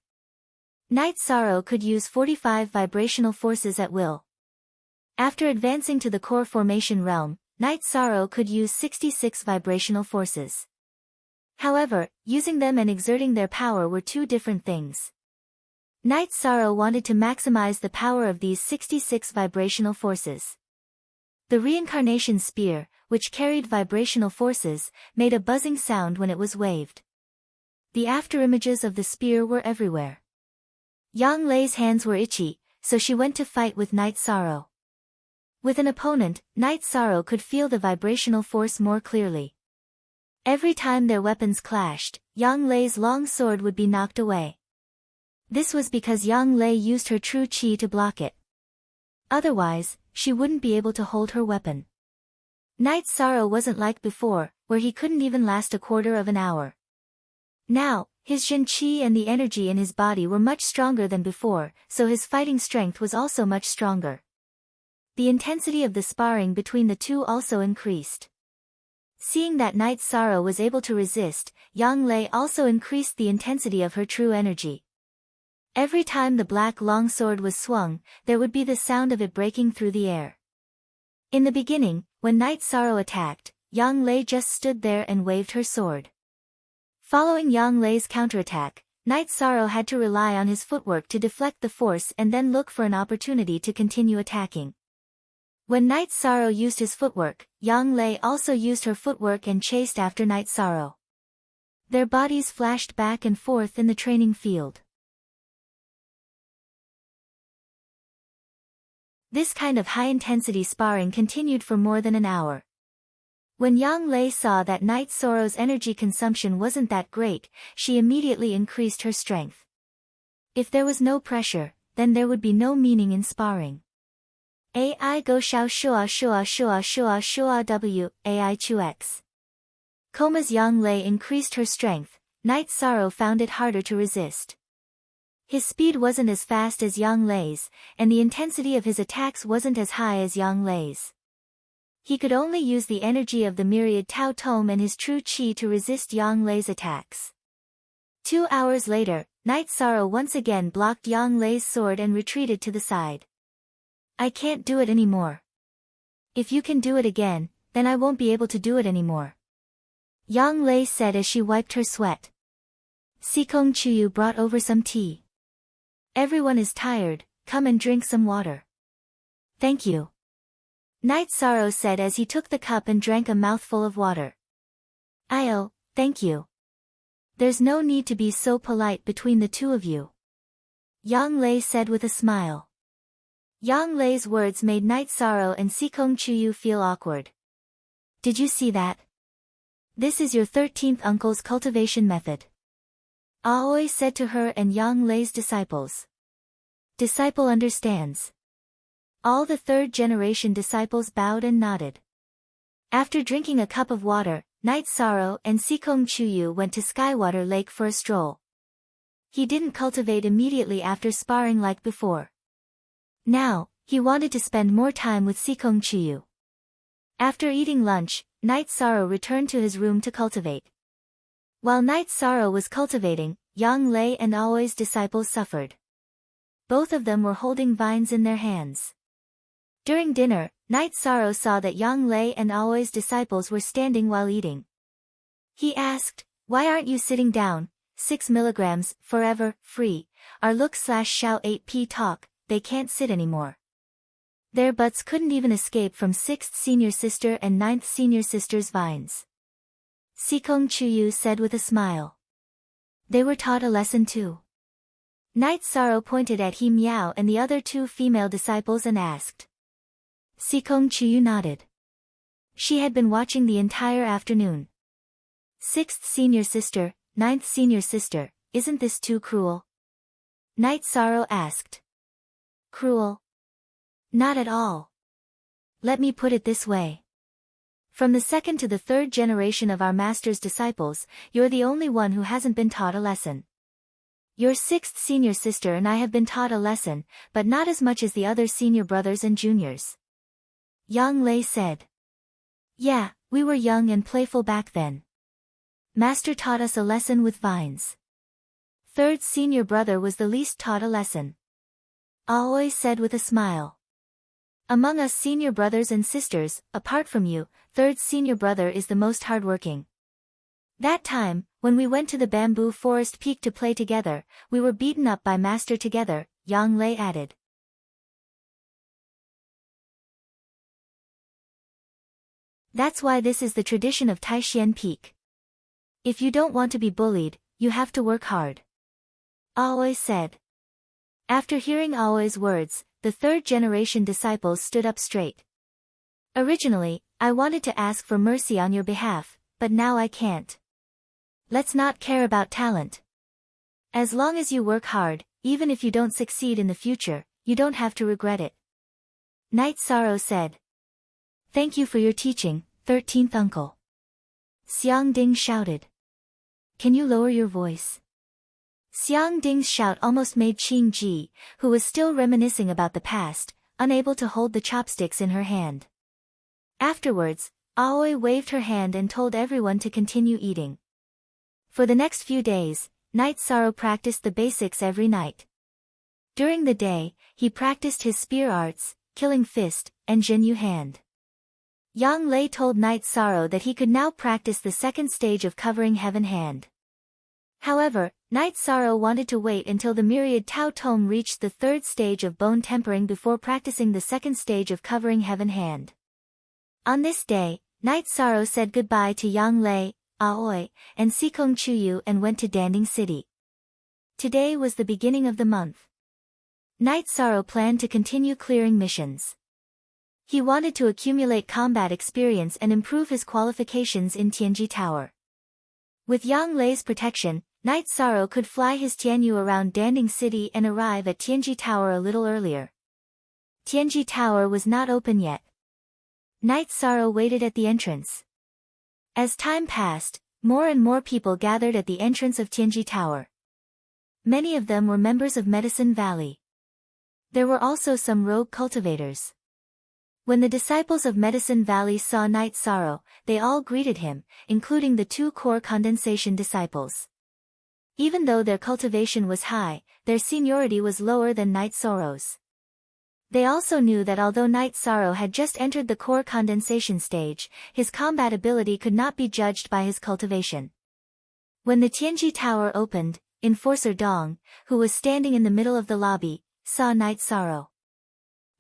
Night Sorrow could use 45 vibrational forces at will. After advancing to the core formation realm, Night Sorrow could use 66 vibrational forces. However, using them and exerting their power were two different things. Night Sorrow wanted to maximize the power of these 66 vibrational forces. The reincarnation spear, which carried vibrational forces, made a buzzing sound when it was waved. The afterimages of the spear were everywhere. Yang Lei's hands were itchy, so she went to fight with Night Sorrow. With an opponent, Night Sorrow could feel the vibrational force more clearly. Every time their weapons clashed, Yang Lei's long sword would be knocked away. This was because Yang Lei used her true qi to block it. Otherwise, she wouldn't be able to hold her weapon. Night Sorrow wasn't like before, where he couldn't even last a quarter of an hour. Now, his Jin Qi and the energy in his body were much stronger than before, so his fighting strength was also much stronger. The intensity of the sparring between the two also increased. Seeing that Night Sorrow was able to resist, Yang Lei also increased the intensity of her true energy. Every time the black longsword was swung, there would be the sound of it breaking through the air. In the beginning, when Night Sorrow attacked, Yang Lei just stood there and waved her sword. Following Yang Lei's counterattack, Night Sorrow had to rely on his footwork to deflect the force and then look for an opportunity to continue attacking. When Night Sorrow used his footwork, Yang Lei also used her footwork and chased after Night Sorrow. Their bodies flashed back and forth in the training field. This kind of high-intensity sparring continued for more than an hour. When Yang Lei saw that Night Sorrow's energy consumption wasn't that great, she immediately increased her strength. If there was no pressure, then there would be no meaning in sparring. Ai go shao shua shua shua shua shua w, ai chu x. As Yang Lei increased her strength, Night Sorrow found it harder to resist. His speed wasn't as fast as Yang Lei's, and the intensity of his attacks wasn't as high as Yang Lei's. He could only use the energy of the myriad Tao Tome and his true chi to resist Yang Lei's attacks. 2 hours later, Night Sorrow once again blocked Yang Lei's sword and retreated to the side. I can't do it anymore. If you can do it again, then I won't be able to do it anymore. Yang Lei said as she wiped her sweat. Sikong Chuyu brought over some tea. Everyone is tired, come and drink some water. Thank you. Night Sorrow said as he took the cup and drank a mouthful of water. Thank you. There's no need to be so polite between the two of you. Yang Lei said with a smile. Yang Lei's words made Night Sorrow and Sikong Chuyu feel awkward. Did you see that? This is your 13th uncle's cultivation method. Aoi said to her and Yang Lei's disciples. Disciple understands. All the third-generation disciples bowed and nodded. After drinking a cup of water, Night Sorrow and Sikong Chuyu went to Skywater Lake for a stroll. He didn't cultivate immediately after sparring like before. Now, he wanted to spend more time with Sikong Chuyu. After eating lunch, Night Sorrow returned to his room to cultivate. While Night Sorrow was cultivating, Yang Lei and Aoi's disciples suffered. Both of them were holding vines in their hands. During dinner, Night Sorrow saw that Yang Lei and Aoi's disciples were standing while eating. He asked, why aren't you sitting down? 6 milligrams, forever, free, our look/shout 8p talk, they can't sit anymore. Their butts couldn't even escape from 6th senior sister and 9th senior sister's vines. Sikong Chuyu said with a smile. They were taught a lesson too. Night Sorrow pointed at He Miao and the other 2 female disciples and asked. Sikong Chuyu nodded. She had been watching the entire afternoon. 6th senior sister, 9th senior sister, isn't this too cruel? Night Sorrow asked. Cruel? Not at all. Let me put it this way. From the 2nd to the 3rd generation of our master's disciples, you're the only one who hasn't been taught a lesson. Your 6th senior sister and I have been taught a lesson, but not as much as the other senior brothers and juniors. Yang Lei said. Yeah, we were young and playful back then. Master taught us a lesson with vines. 3rd senior brother was the least taught a lesson. Aoi said with a smile. Among us senior brothers and sisters, apart from you, 3rd senior brother is the most hardworking. That time, when we went to the bamboo forest peak to play together, we were beaten up by Master together, Yang Lei added. That's why this is the tradition of Taishian Peak. If you don't want to be bullied, you have to work hard. Aoi said. After hearing Aoi's words, the 3rd generation disciples stood up straight. Originally, I wanted to ask for mercy on your behalf, but now I can't. Let's not care about talent. As long as you work hard, even if you don't succeed in the future, you don't have to regret it. Night Sorrow said. Thank you for your teaching, 13th uncle. Xiang Ding shouted. Can you lower your voice? Xiang Ding's shout almost made Qing Ji, who was still reminiscing about the past, unable to hold the chopsticks in her hand. Afterwards, Aoi waved her hand and told everyone to continue eating. For the next few days, Night Sorrow practiced the basics every night. During the day, he practiced his spear arts, killing fist, and Zhenyu hand. Yang Lei told Night Sorrow that he could now practice the 2nd stage of covering heaven hand. However, Night Sorrow wanted to wait until the myriad Tao Tome reached the 3rd stage of bone tempering before practicing the 2nd stage of covering heaven hand. On this day, Night Sorrow said goodbye to Yang Lei, Aoi, and Sikong Chuyu and went to Danding City. Today was the beginning of the month. Night Sorrow planned to continue clearing missions. He wanted to accumulate combat experience and improve his qualifications in Tianji Tower. With Yang Lei's protection, Night Sorrow could fly his Tianyu around Danding City and arrive at Tianji Tower a little earlier. Tianji Tower was not open yet. Night Sorrow waited at the entrance. As time passed, more and more people gathered at the entrance of Tianji Tower. Many of them were members of Medicine Valley. There were also some rogue cultivators. When the disciples of Medicine Valley saw Night Sorrow, they all greeted him, including the 2 core condensation disciples. Even though their cultivation was high, their seniority was lower than Night Sorrow's. They also knew that although Night Sorrow had just entered the core condensation stage, his combat ability could not be judged by his cultivation. When the Tianji Tower opened, Enforcer Dong, who was standing in the middle of the lobby, saw Night Sorrow.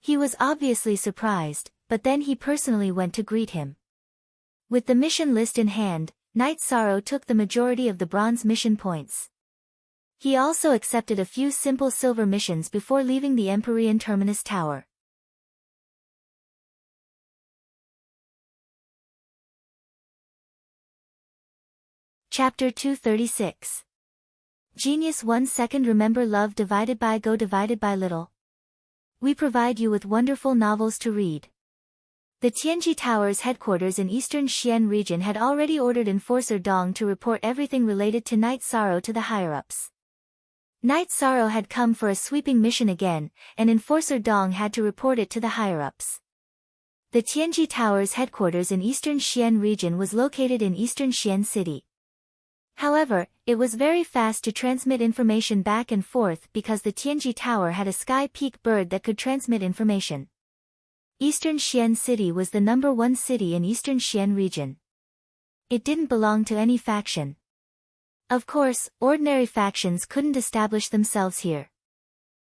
He was obviously surprised, but then he personally went to greet him. With the mission list in hand, Night Sorrow took the majority of the bronze mission points. He also accepted a few simple silver missions before leaving the Empyrean Terminus Tower. Chapter 236. Genius 1 second. Remember love divided by go divided by little. We provide you with wonderful novels to read. The Tianji Tower's headquarters in Eastern Xian region had already ordered Enforcer Dong to report everything related to Night Sorrow to the higher-ups. Night Sorrow had come for a sweeping mission again, and Enforcer Dong had to report it to the higher-ups. The Tianji Tower's headquarters in Eastern Xian region was located in Eastern Xian City. However, it was very fast to transmit information back and forth because the Tianji Tower had a sky peak bird that could transmit information. Eastern Xian City was the number 1 city in Eastern Xian region. It didn't belong to any faction. Of course, ordinary factions couldn't establish themselves here.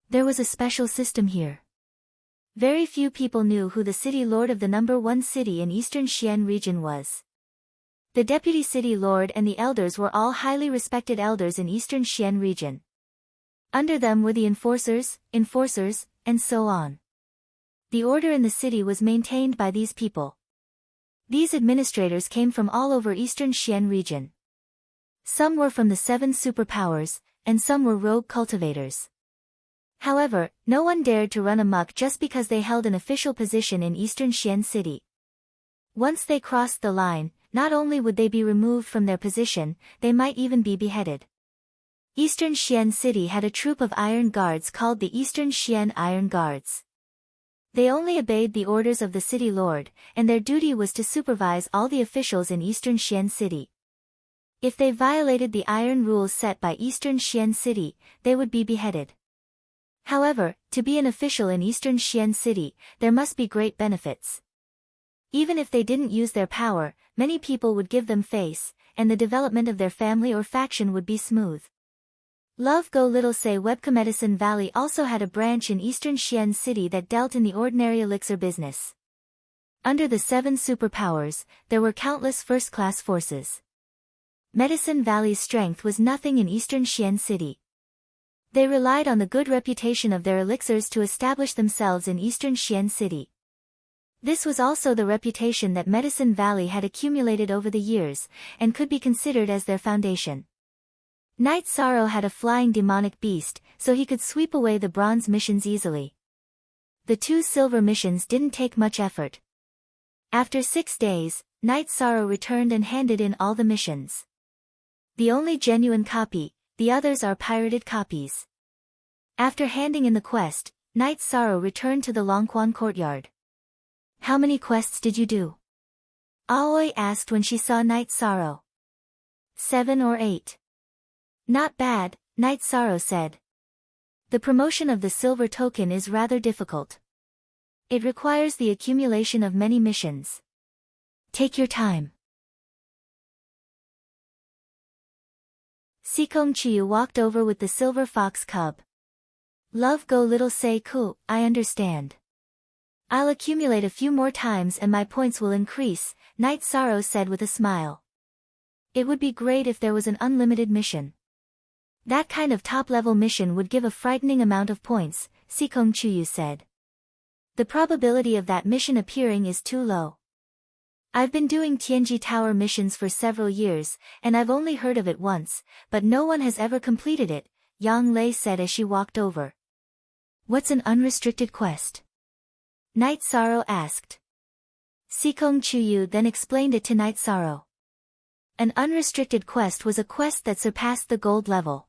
There was a special system here. Very few people knew who the city lord of the number 1 city in Eastern Xian region was. The deputy city lord and the elders were all highly respected elders in Eastern Xian region. Under them were the enforcers, and so on. The order in the city was maintained by these people. These administrators came from all over Eastern Xian region. Some were from the 7 superpowers, and some were rogue cultivators. However, no one dared to run amok just because they held an official position in Eastern Xian City. Once they crossed the line, not only would they be removed from their position, they might even be beheaded. Eastern Xian City had a troop of iron guards called the Eastern Xian Iron Guards. They only obeyed the orders of the city lord, and their duty was to supervise all the officials in Eastern Xian City. If they violated the iron rules set by Eastern Xian City, they would be beheaded. However, to be an official in Eastern Xian City, there must be great benefits. Even if they didn't use their power, many people would give them face, and the development of their family or faction would be smooth. Love Go Little Say Webcom Medicine Valley also had a branch in Eastern Xian City that dealt in the ordinary elixir business. Under the 7 superpowers, there were countless first-class forces. Medicine Valley's strength was nothing in Eastern Xian City. They relied on the good reputation of their elixirs to establish themselves in Eastern Xian City. This was also the reputation that Medicine Valley had accumulated over the years, and could be considered as their foundation. Night Sorrow had a flying demonic beast, so he could sweep away the bronze missions easily. The 2 silver missions didn't take much effort. After 6 days, Night Sorrow returned and handed in all the missions. The only genuine copy, the others are pirated copies. After handing in the quest, Night Sorrow returned to the Longquan courtyard. How many quests did you do? Aoi asked when she saw Night Sorrow. 7 or 8. Not bad, Night Sorrow said. The promotion of the silver token is rather difficult. It requires the accumulation of many missions. Take your time. Sikong Chiyu walked over with the silver fox cub. Love Go Little Say Ku, I understand. I'll accumulate a few more times and my points will increase, Night Sorrow said with a smile. It would be great if there was an unlimited mission. That kind of top-level mission would give a frightening amount of points, Sikong Chiyu said. The probability of that mission appearing is too low. I've been doing Tianji Tower missions for several years, and I've only heard of it once, but no one has ever completed it, Yang Lei said as she walked over. What's an unrestricted quest? Night Sorrow asked. Sikong Chiyu then explained it to Night Sorrow. An unrestricted quest was a quest that surpassed the gold level.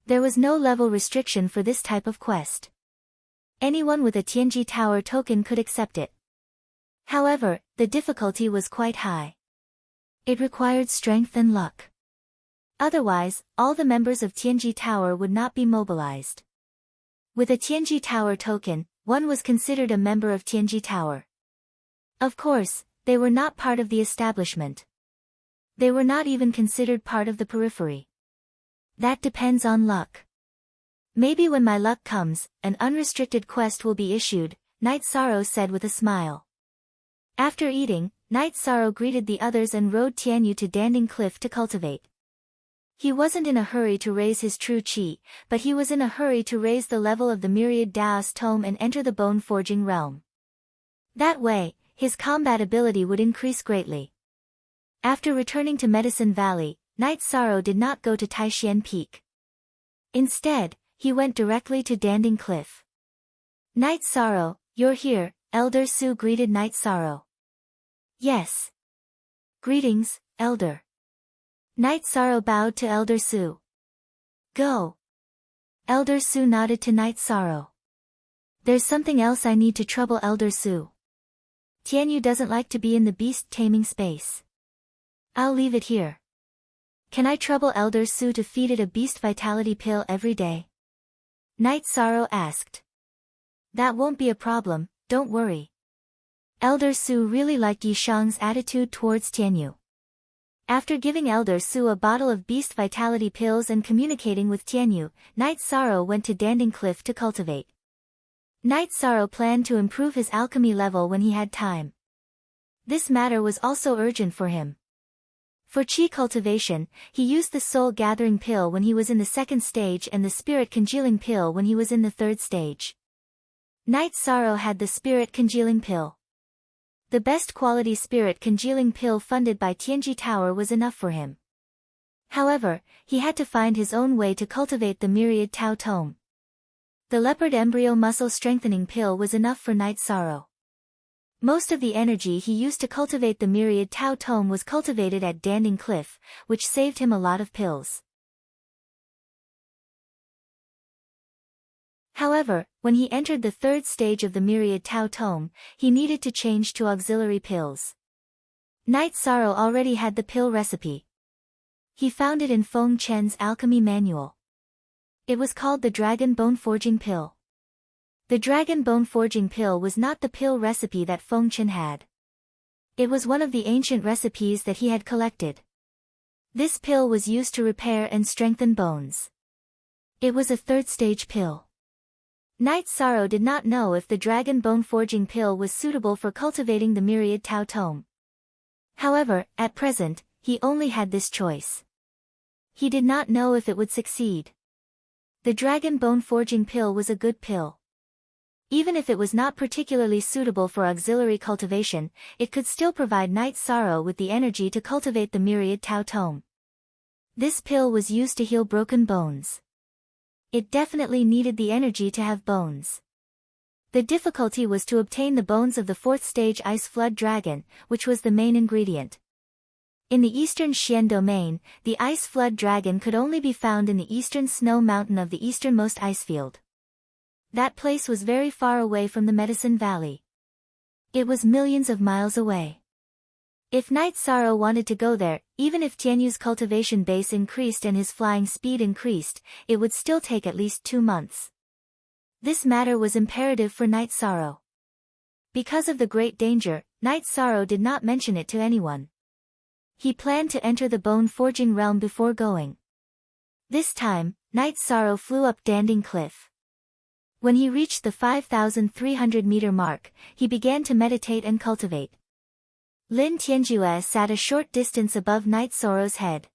There was no level restriction for this type of quest. Anyone with a Tianji Tower token could accept it. However, the difficulty was quite high. It required strength and luck. Otherwise, all the members of Tianji Tower would not be mobilized. With a Tianji Tower token, one was considered a member of Tianji Tower. Of course, they were not part of the establishment. They were not even considered part of the periphery. That depends on luck. Maybe when my luck comes, an unrestricted quest will be issued, Night Sorrow said with a smile. After eating, Night Sorrow greeted the others and rode Tianyu to Danding Cliff to cultivate. He wasn't in a hurry to raise his true chi, but he was in a hurry to raise the level of the Myriad Daos Tome and enter the bone-forging realm. That way, his combat ability would increase greatly. After returning to Medicine Valley, Night Sorrow did not go to Taishian Peak. Instead, he went directly to Danding Cliff. Night Sorrow, you're here, Elder Su greeted Night Sorrow. Yes. Greetings, Elder. Night Sorrow bowed to Elder Su. Go. Elder Su nodded to Night Sorrow. There's something else I need to trouble Elder Su. Tianyu doesn't like to be in the beast-taming space. I'll leave it here. Can I trouble Elder Su to feed it a beast vitality pill every day? Night Sorrow asked. That won't be a problem, don't worry. Elder Su really liked Yishang's attitude towards Tianyu. After giving Elder Su a bottle of beast vitality pills and communicating with Tianyu, Night Sorrow went to Danding Cliff to cultivate. Night Sorrow planned to improve his alchemy level when he had time. This matter was also urgent for him. For chi cultivation, he used the soul gathering pill when he was in the second stage and the spirit congealing pill when he was in the third stage. Night Sorrow had the spirit congealing pill. The best quality spirit congealing pill funded by Tianji Tower was enough for him. However, he had to find his own way to cultivate the Myriad Tao Tome. The leopard embryo muscle strengthening pill was enough for Night Sorrow. Most of the energy he used to cultivate the Myriad Tao Tome was cultivated at Danding Cliff, which saved him a lot of pills. However, when he entered the third stage of the Myriad Tao Tome, he needed to change to auxiliary pills. Night Sorrow already had the pill recipe. He found it in Feng Chen's alchemy manual. It was called the Dragon Bone Forging Pill. The Dragon Bone Forging Pill was not the pill recipe that Feng Chen had. It was one of the ancient recipes that he had collected. This pill was used to repair and strengthen bones. It was a third-stage pill. Night Sorrow did not know if the Dragon Bone Forging Pill was suitable for cultivating the Myriad Tao Tome. However, at present, he only had this choice. He did not know if it would succeed. The Dragon Bone Forging Pill was a good pill. Even if it was not particularly suitable for auxiliary cultivation, it could still provide Night Sorrow with the energy to cultivate the Myriad Tao Tome. This pill was used to heal broken bones. It definitely needed the energy to have bones. The difficulty was to obtain the bones of the fourth stage Ice Flood Dragon, which was the main ingredient. In the eastern Xian domain, the Ice Flood Dragon could only be found in the eastern snow mountain of the easternmost ice field. That place was very far away from the Medicine Valley. It was millions of miles away. If Night Sorrow wanted to go there, even if Tianyu's cultivation base increased and his flying speed increased, it would still take at least 2 months. This matter was imperative for Night Sorrow. Because of the great danger, Night Sorrow did not mention it to anyone. He planned to enter the bone forging realm before going. This time, Night Sorrow flew up Danding Cliff. When he reached the 5,300-meter mark, he began to meditate and cultivate. Lin Tianjue sat a short distance above Night Sorrow's head.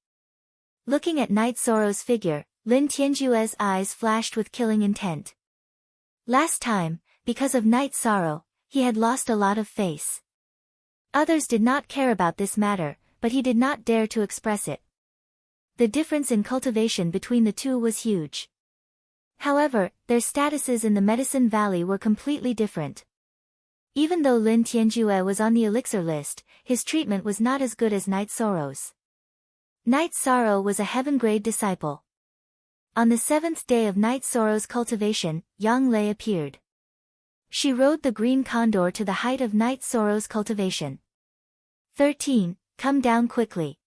Looking at Night Sorrow's figure, Lin Tianjue's eyes flashed with killing intent. Last time, because of Night Sorrow, he had lost a lot of face. Others did not care about this matter, but he did not dare to express it. The difference in cultivation between the two was huge. However, their statuses in the Medicine Valley were completely different. Even though Lin Tianjue was on the elixir list, his treatment was not as good as Night Sorrow's. Night Sorrow was a heaven-grade disciple. On the 7th day of Night Sorrow's cultivation, Yang Lei appeared. She rode the green condor to the height of Night Sorrow's cultivation. 13. Come down quickly.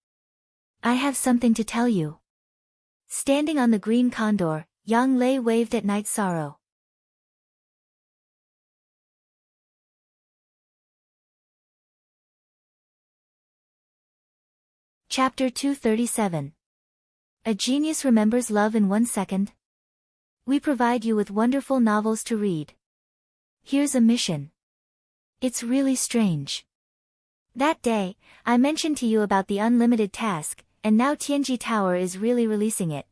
I have something to tell you. Standing on the green condor, Yang Lei waved at Night Sorrow. Chapter 237. A Genius Remembers Love in 1 Second. We provide you with wonderful novels to read. Here's a mission. It's really strange. That day, I mentioned to you about the unlimited task, and now Tianji Tower is really releasing it.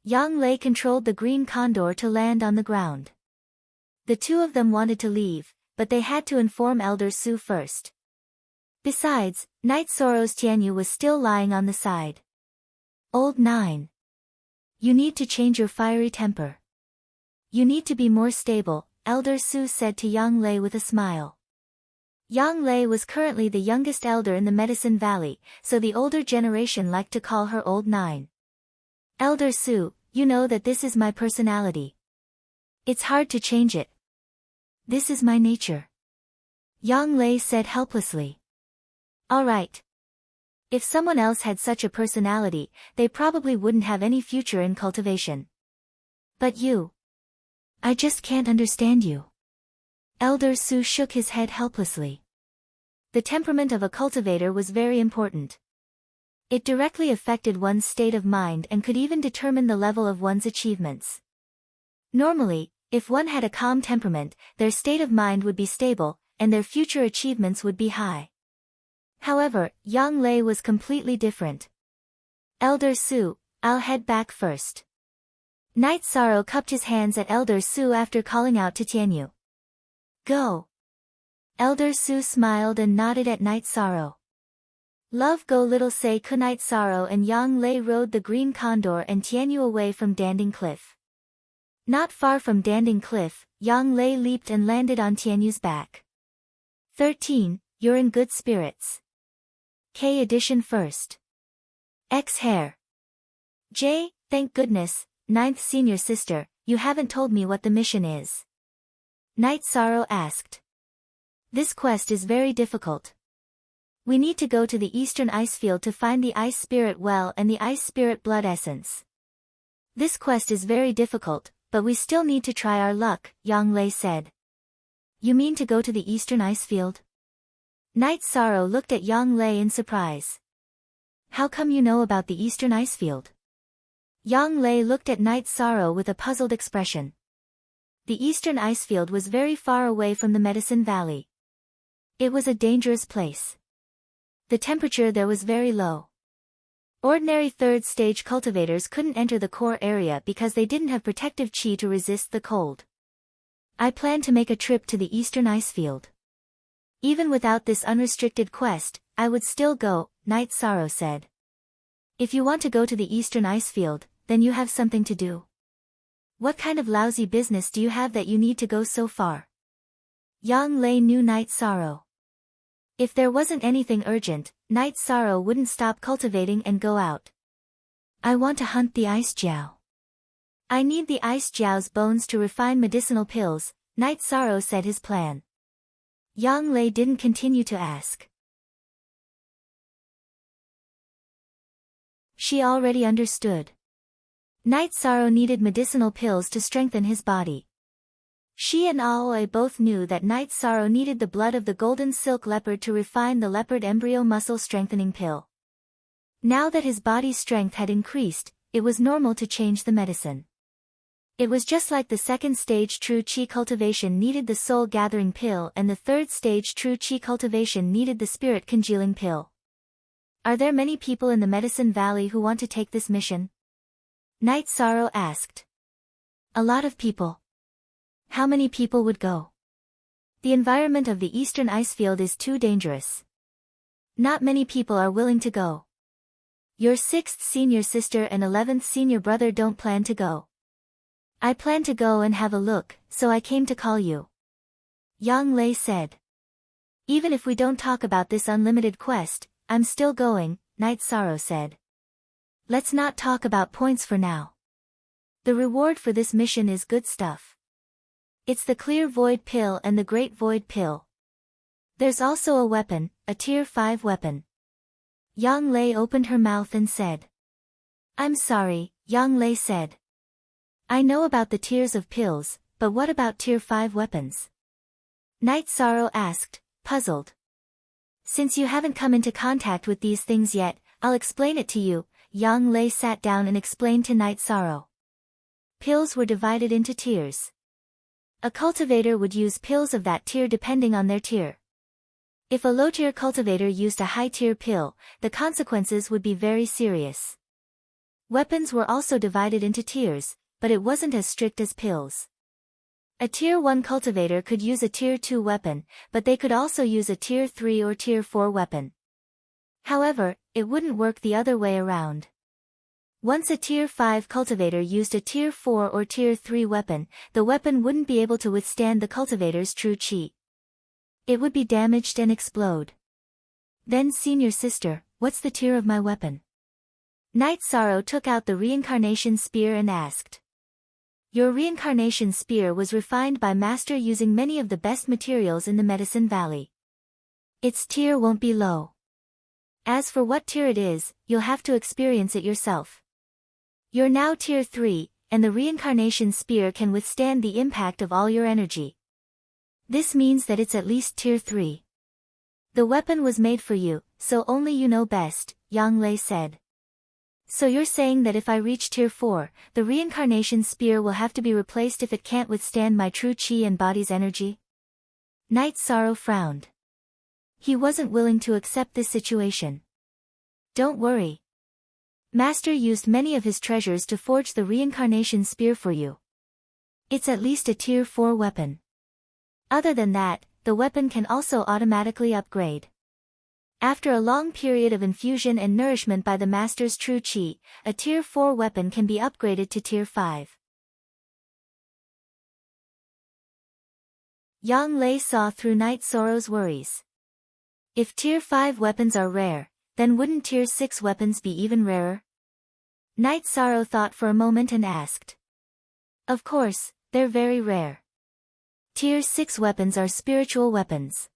Yang Lei controlled the green condor to land on the ground. The two of them wanted to leave, but they had to inform Elder Su first. Besides, Night Sorrow's Tianyu was still lying on the side. Old 9. You need to change your fiery temper. You need to be more stable, Elder Su said to Yang Lei with a smile. Yang Lei was currently the youngest elder in the Medicine Valley, so the older generation liked to call her Old 9. Elder Su, you know that this is my personality. It's hard to change it. This is my nature. Yang Lei said helplessly. All right. If someone else had such a personality, they probably wouldn't have any future in cultivation. But you. I just can't understand you. Elder Su shook his head helplessly. The temperament of a cultivator was very important. It directly affected one's state of mind and could even determine the level of one's achievements. Normally, if one had a calm temperament, their state of mind would be stable, and their future achievements would be high. However, Yang Lei was completely different. Elder Su, I'll head back first. Night Sorrow cupped his hands at Elder Su after calling out to Tianyu. Go. Elder Su smiled and nodded at Night Sorrow. Love go little say ku. Night Sorrow and Yang Lei rode the green condor and Tianyu away from Danding Cliff. Not far from Danding Cliff, Yang Lei leaped and landed on Tianyu's back. 13. You're in good spirits. K edition first. X hair. J, thank goodness, 9th senior sister, you haven't told me what the mission is. Night Sorrow asked. This quest is very difficult. We need to go to the Eastern Icefield to find the Ice Spirit Well and the Ice Spirit Blood Essence. This quest is very difficult, but we still need to try our luck, Yang Lei said. You mean to go to the Eastern Icefield? Night Sorrow looked at Yang Lei in surprise. How come you know about the Eastern Icefield? Yang Lei looked at Night Sorrow with a puzzled expression. The Eastern Icefield was very far away from the Medicine Valley. It was a dangerous place. The temperature there was very low. Ordinary third-stage cultivators couldn't enter the core area because they didn't have protective chi to resist the cold. I plan to make a trip to the Eastern Icefield. Even without this unrestricted quest, I would still go, Night Sorrow said. If you want to go to the Eastern Icefield, then you have something to do. What kind of lousy business do you have that you need to go so far? Yang Lei knew Night Sorrow. If there wasn't anything urgent, Night Sorrow wouldn't stop cultivating and go out. I want to hunt the ice jiao. I need the ice jiao's bones to refine medicinal pills, Night Sorrow said his plan. Yang Lei didn't continue to ask. She already understood. Night Sorrow needed medicinal pills to strengthen his body. She and Aoi both knew that Night Sorrow needed the blood of the golden silk leopard to refine the leopard embryo muscle strengthening pill. Now that his body's strength had increased, it was normal to change the medicine. It was just like the second stage true chi cultivation needed the soul gathering pill and the third stage true chi cultivation needed the spirit congealing pill. Are there many people in the Medicine Valley who want to take this mission? Night Sorrow asked. A lot of people. How many people would go? The environment of the Eastern Icefield is too dangerous. Not many people are willing to go. Your 6th senior sister and 11th senior brother don't plan to go. I plan to go and have a look, so I came to call you. Yang Lei said. Even if we don't talk about this unlimited quest, I'm still going, Night Sorrow said. Let's not talk about points for now. The reward for this mission is good stuff. It's the clear void pill and the great void pill. There's also a weapon, a tier 5 weapon. Yang Lei opened her mouth and said. I'm sorry, Yang Lei said. I know about the tiers of pills, but what about tier 5 weapons? Night Sorrow asked, puzzled. Since you haven't come into contact with these things yet, I'll explain it to you. Yang Lei sat down and explained to Night Sorrow. Pills were divided into tiers. A cultivator would use pills of that tier depending on their tier. If a low-tier cultivator used a high-tier pill, the consequences would be very serious. Weapons were also divided into tiers, but it wasn't as strict as pills. A tier 1 cultivator could use a tier 2 weapon, but they could also use a tier 3 or tier 4 weapon. However, it wouldn't work the other way around. Once a tier 5 cultivator used a tier 4 or tier 3 weapon, the weapon wouldn't be able to withstand the cultivator's true chi. It would be damaged and explode. Then senior sister, what's the tier of my weapon? Night Sorrow took out the reincarnation spear and asked. Your reincarnation spear was refined by Master using many of the best materials in the Medicine Valley. Its tier won't be low. As for what tier it is, you'll have to experience it yourself. You're now tier 3, and the reincarnation spear can withstand the impact of all your energy. This means that it's at least tier 3. The weapon was made for you, so only you know best, Yang Lei said. So you're saying that if I reach tier 4, the reincarnation spear will have to be replaced if it can't withstand my true chi and body's energy? Night Sorrow frowned. He wasn't willing to accept this situation. Don't worry. Master used many of his treasures to forge the reincarnation spear for you. It's at least a tier 4 weapon. Other than that, the weapon can also automatically upgrade. After a long period of infusion and nourishment by the Master's true chi, a tier 4 weapon can be upgraded to tier 5. Yang Lei saw through Night Sorrow's worries. If tier 5 weapons are rare, then wouldn't tier 6 weapons be even rarer? Night Sorrow thought for a moment and asked. Of course, they're very rare. Tier 6 weapons are spiritual weapons.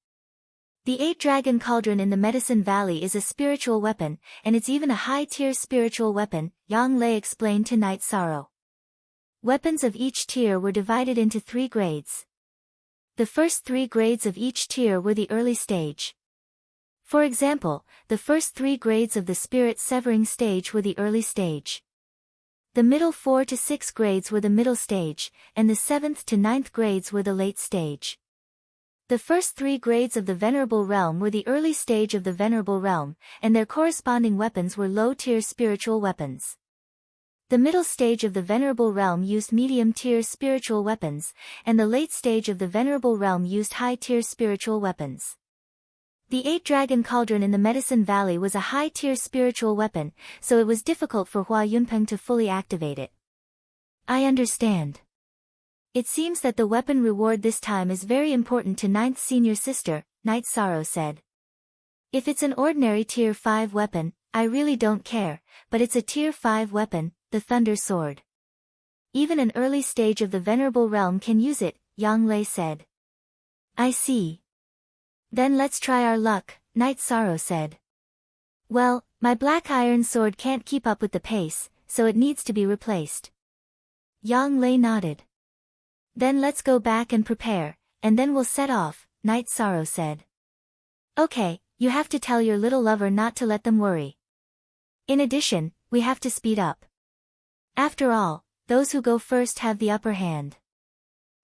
The 8-Dragon Cauldron in the Medicine Valley is a spiritual weapon, and it's even a high-tier spiritual weapon, Yang Lei explained to Night Sorrow. Weapons of each tier were divided into 3 grades. The first 3 grades of each tier were the early stage. For example, the first 3 grades of the Spirit Severing stage were the early stage. The middle 4 to 6 grades were the middle stage, and the 7th to 9th grades were the late stage. The first 3 grades of the Venerable Realm were the early stage of the Venerable Realm, and their corresponding weapons were low-tier spiritual weapons. The middle stage of the Venerable Realm used medium-tier spiritual weapons, and the late stage of the Venerable Realm used high-tier spiritual weapons. The 8-Dragon Cauldron in the Medicine Valley was a high-tier spiritual weapon, so it was difficult for Hua Yunpeng to fully activate it. I understand. It seems that the weapon reward this time is very important to 9th senior sister, Night Sorrow said. If it's an ordinary tier 5 weapon, I really don't care, but it's a tier 5 weapon, the Thunder Sword. Even an early stage of the Venerable Realm can use it, Yang Lei said. I see. Then let's try our luck, Night Sorrow said. Well, my black iron sword can't keep up with the pace, so it needs to be replaced. Yang Lei nodded. Then let's go back and prepare, and then we'll set off, Night Sorrow said. Okay, you have to tell your little lover not to let them worry. In addition, we have to speed up. After all, those who go first have the upper hand.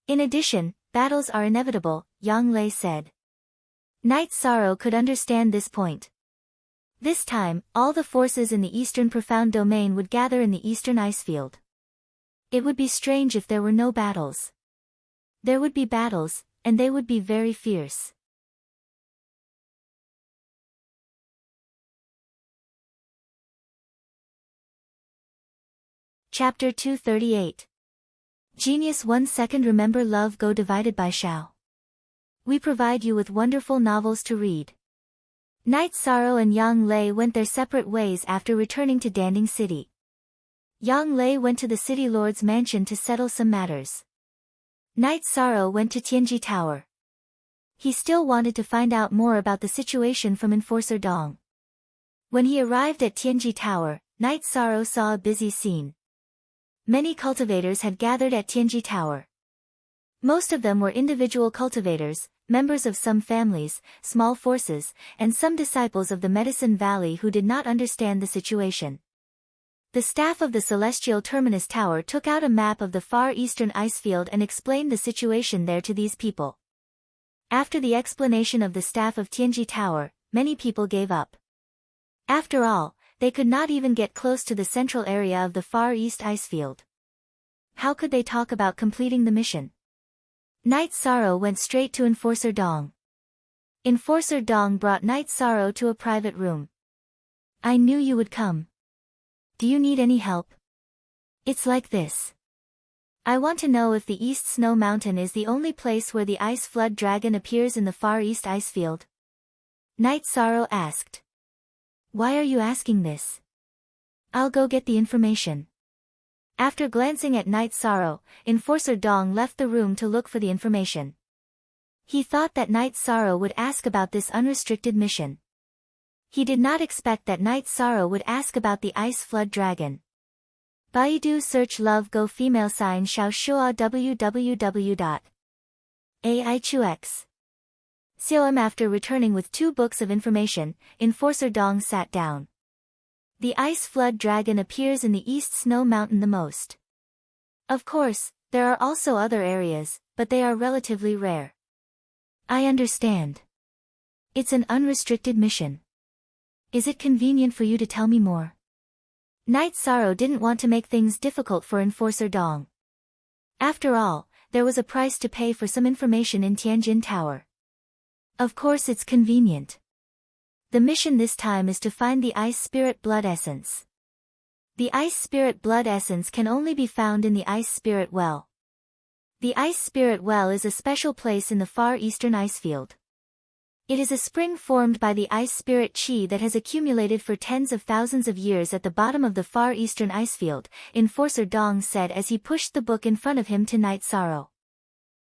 In addition, battles are inevitable, Yang Lei said. Night Sorrow could understand this point. This time, all the forces in the Eastern Profound Domain would gather in the Eastern Icefield. It would be strange if there were no battles. There would be battles, and they would be very fierce. Chapter 238. Genius 1 second. Remember love go divided by Shao. We provide you with wonderful novels to read. Night Sorrow and Yang Lei went their separate ways after returning to Danding City. Yang Lei went to the city lord's mansion to settle some matters. Night Sorrow went to Tianji Tower. He still wanted to find out more about the situation from Enforcer Dong. When he arrived at Tianji Tower, Night Sorrow saw a busy scene. Many cultivators had gathered at Tianji Tower. Most of them were individual cultivators, members of some families, small forces, and some disciples of the Medicine Valley who did not understand the situation. The staff of the Celestial Terminus Tower took out a map of the far eastern icefield and explained the situation there to these people. After the explanation of the staff of Tianji Tower, many people gave up. After all, they could not even get close to the central area of the Far East icefield. How could they talk about completing the mission? Night Sorrow went straight to Enforcer Dong. Enforcer Dong brought Night Sorrow to a private room. I knew you would come. Do you need any help? It's like this. I want to know if the East Snow Mountain is the only place where the Ice Flood Dragon appears in the Far East icefield. Night Sorrow asked. Why are you asking this? I'll go get the information. After glancing at Night Sorrow, Enforcer Dong left the room to look for the information. He thought that Night Sorrow would ask about this unrestricted mission. He did not expect that Night Sorrow would ask about the Ice Flood Dragon. Baidu search love go female sign xiao shua www.aichux. After returning with 2 books of information, Enforcer Dong sat down. The Ice Flood Dragon appears in the East Snow Mountain the most. Of course, there are also other areas, but they are relatively rare. I understand. It's an unrestricted mission. Is it convenient for you to tell me more? Night Sorrow didn't want to make things difficult for Enforcer Dong. After all, there was a price to pay for some information in Tianjin Tower. Of course it's convenient. The mission this time is to find the Ice Spirit Blood Essence. The Ice Spirit Blood Essence can only be found in the Ice Spirit Well. The Ice Spirit Well is a special place in the far eastern icefield. It is a spring formed by the Ice Spirit Chi that has accumulated for tens of thousands of years at the bottom of the far eastern icefield, Enforcer Dong said as he pushed the book in front of him to Night Sorrow.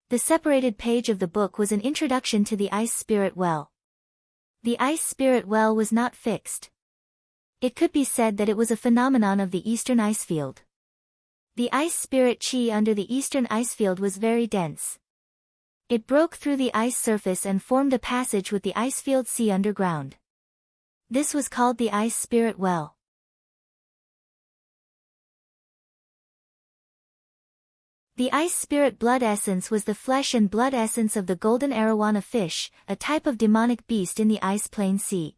The separated page of the book was an introduction to the Ice Spirit Well. The Ice Spirit Well was not fixed. It could be said that it was a phenomenon of the eastern icefield. The Ice Spirit Chi under the eastern icefield was very dense. It broke through the ice surface and formed a passage with the icefield sea underground. This was called the Ice Spirit Well. The Ice Spirit Blood Essence was the flesh and blood essence of the golden arowana fish, a type of demonic beast in the Ice Plain Sea.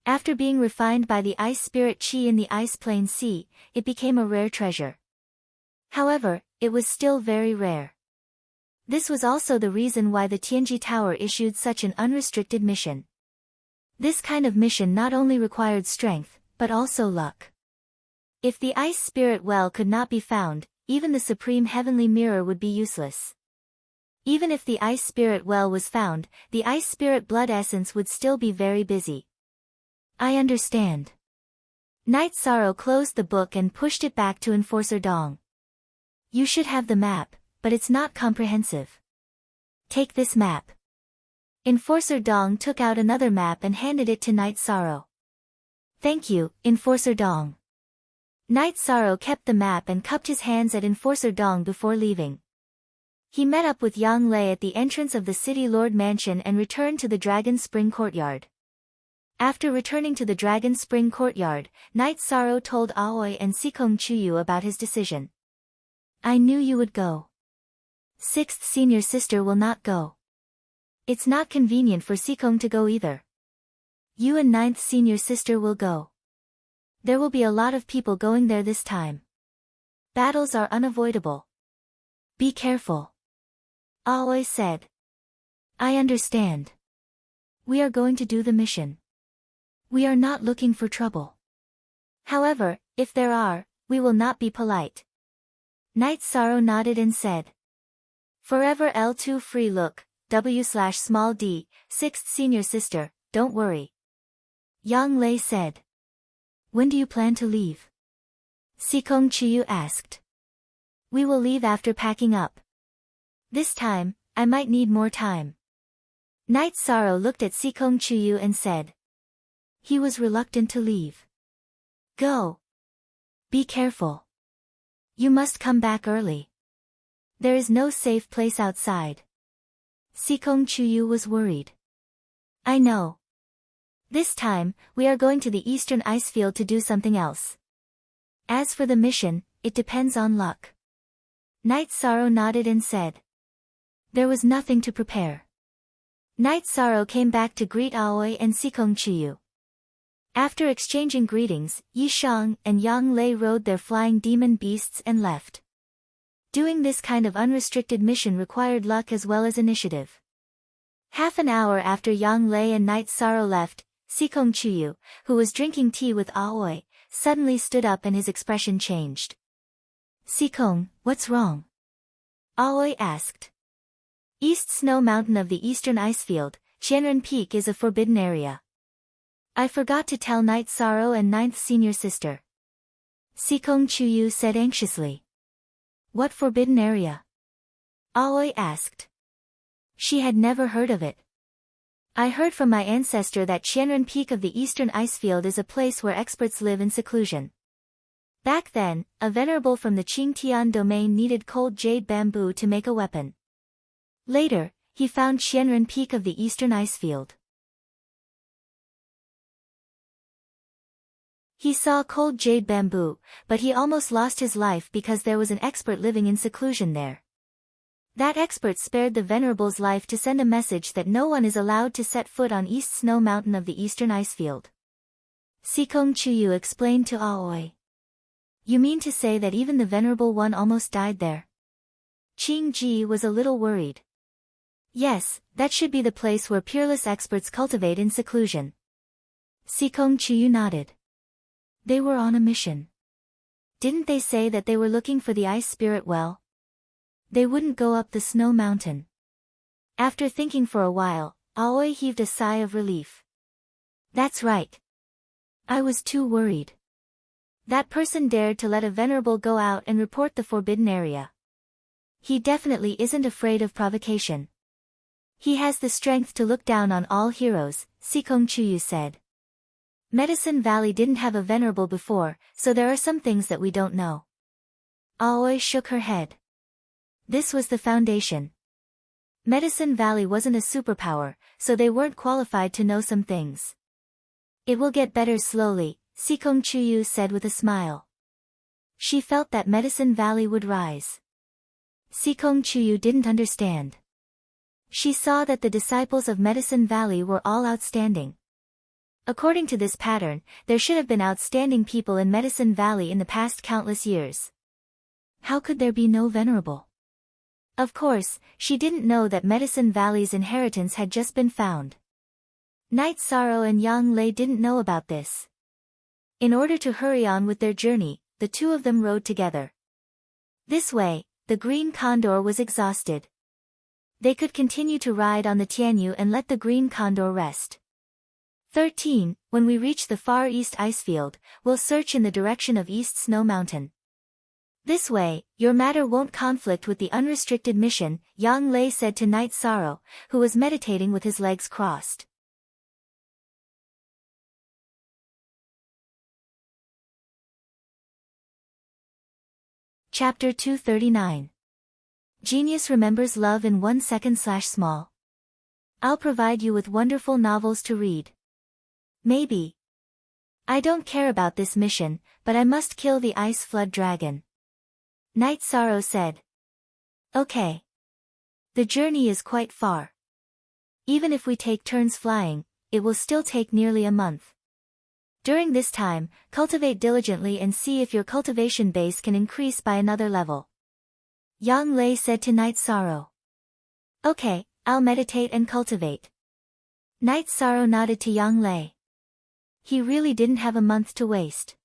After being refined by the Ice Spirit Chi in the Ice Plain Sea, it became a rare treasure. However, it was still very rare. This was also the reason why the Tianji Tower issued such an unrestricted mission. This kind of mission not only required strength, but also luck. If the Ice Spirit Well could not be found, even the Supreme Heavenly Mirror would be useless. Even if the Ice Spirit Well was found, the Ice Spirit Blood Essence would still be very busy. I understand. Night Sorrow closed the book and pushed it back to Enforcer Dong. You should have the map, but it's not comprehensive. Take this map. Enforcer Dong took out another map and handed it to Night Sorrow. Thank you, Enforcer Dong. Night Sorrow kept the map and cupped his hands at Enforcer Dong before leaving. He met up with Yang Lei at the entrance of the City Lord Mansion and returned to the Dragon Spring Courtyard. After returning to the Dragon Spring Courtyard, Night Sorrow told Aoi and Sikong Chuyu about his decision. I knew you would go. 6th senior sister will not go. It's not convenient for Sikong to go either. You and 9th senior sister will go. There will be a lot of people going there this time. Battles are unavoidable. Be careful. Aoi said. I understand. We are going to do the mission. We are not looking for trouble. However, if there are, we will not be polite. Night Sorrow nodded and said. Forever L2 free look, W/d, 6th senior sister, don't worry. Yang Lei said. When do you plan to leave? Sikong Chuyu asked. We will leave after packing up. This time, I might need more time. Night Sorrow looked at Sikong Chuyu and said. He was reluctant to leave. Go. Be careful. You must come back early. There is no safe place outside. Sikong Chuyu was worried. I know. This time, we are going to the eastern ice field to do something else. As for the mission, it depends on luck. Night Sorrow nodded and said. There was nothing to prepare. Night Sorrow came back to greet Aoi and Sikong Chuyu. After exchanging greetings, Yi Shang and Yang Lei rode their flying demon beasts and left. Doing this kind of unrestricted mission required luck as well as initiative. Half an hour after Yang Lei and Night Sorrow left, Sikong Chuyu, who was drinking tea with Aoi, suddenly stood up and his expression changed. Sikong, what's wrong? Aoi asked. East Snow Mountain of the Eastern Icefield, Qianren Peak is a forbidden area. I forgot to tell Night Sorrow and Ninth Senior Sister. Sikong Chuyu said anxiously. What forbidden area? Aoi asked. She had never heard of it. I heard from my ancestor that Qianren Peak of the Eastern Icefield is a place where experts live in seclusion. Back then, a venerable from the Qingtian domain needed cold jade bamboo to make a weapon. Later, he found Qianren Peak of the Eastern Icefield. He saw cold jade bamboo, but he almost lost his life because there was an expert living in seclusion there. That expert spared the venerable's life to send a message that no one is allowed to set foot on East Snow Mountain of the Eastern Icefield. Sikong Chuyu explained to Aoi. You mean to say that even the venerable one almost died there? Qing Ji was a little worried. Yes, that should be the place where peerless experts cultivate in seclusion. Sikong Chuyu nodded. They were on a mission. Didn't they say that they were looking for the ice spirit well? They wouldn't go up the snow mountain. After thinking for a while, Aoi heaved a sigh of relief. That's right. I was too worried. That person dared to let a venerable go out and report the forbidden area. He definitely isn't afraid of provocation. He has the strength to look down on all heroes, Sikong Chuyu said. Medicine Valley didn't have a venerable before, so there are some things that we don't know. Aoi shook her head. This was the foundation. Medicine Valley wasn't a superpower, so they weren't qualified to know some things. It will get better slowly, Sikong Chuyu said with a smile. She felt that Medicine Valley would rise. Sikong Chuyu didn't understand. She saw that the disciples of Medicine Valley were all outstanding. According to this pattern, there should have been outstanding people in Medicine Valley in the past countless years. How could there be no venerable? Of course, she didn't know that Medicine Valley's inheritance had just been found. Night Sorrow and Yang Lei didn't know about this. In order to hurry on with their journey, the two of them rode together. This way, the Green Condor was exhausted. They could continue to ride on the Tianyu and let the Green Condor rest. 13. When we reach the far east icefield, we'll search in the direction of East Snow Mountain. This way, your matter won't conflict with the unrestricted mission, Yang Lei said to Night Sorrow, who was meditating with his legs crossed. Chapter 239. Genius remembers love in 1 second/small. I'll provide you with wonderful novels to read. Maybe. I don't care about this mission, but I must kill the ice flood dragon. Night Sorrow said. Okay. The journey is quite far. Even if we take turns flying, it will still take nearly a month. During this time, cultivate diligently and see if your cultivation base can increase by another level. Yang Lei said to Night Sorrow. Okay, I'll meditate and cultivate. Night Sorrow nodded to Yang Lei. He really didn't have a month to waste.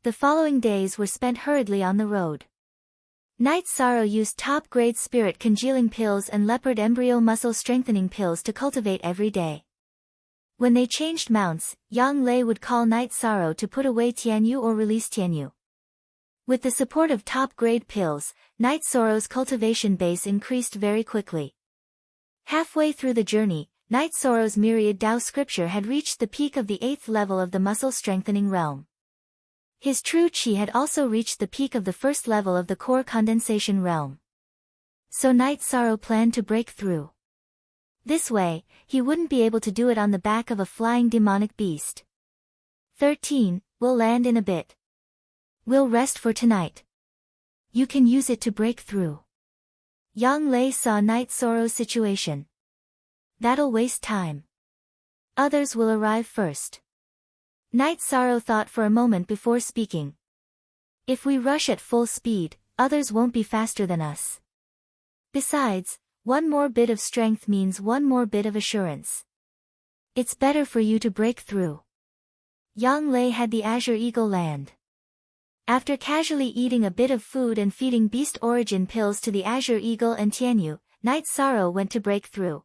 The following days were spent hurriedly on the road. Night Sorrow used top-grade spirit congealing pills and leopard embryo muscle strengthening pills to cultivate every day. When they changed mounts, Yang Lei would call Night Sorrow to put away Tianyu or release Tianyu. With the support of top-grade pills, Night Sorrow's cultivation base increased very quickly. Halfway through the journey, Night Sorrow's myriad Tao scripture had reached the peak of the 8th level of the muscle-strengthening realm. His true chi had also reached the peak of the 1st level of the core condensation realm. So Night Sorrow planned to break through. This way, he wouldn't be able to do it on the back of a flying demonic beast. 13. We'll land in a bit. We'll rest for tonight. You can use it to break through. Yang Lei saw Night Sorrow's situation. That'll waste time. Others will arrive first. Night Sorrow thought for a moment before speaking. If we rush at full speed, others won't be faster than us. Besides, one more bit of strength means one more bit of assurance. It's better for you to break through. Yang Lei had the Azure Eagle land. After casually eating a bit of food and feeding beast origin pills to the Azure Eagle and Tianyu, Night Sorrow went to break through.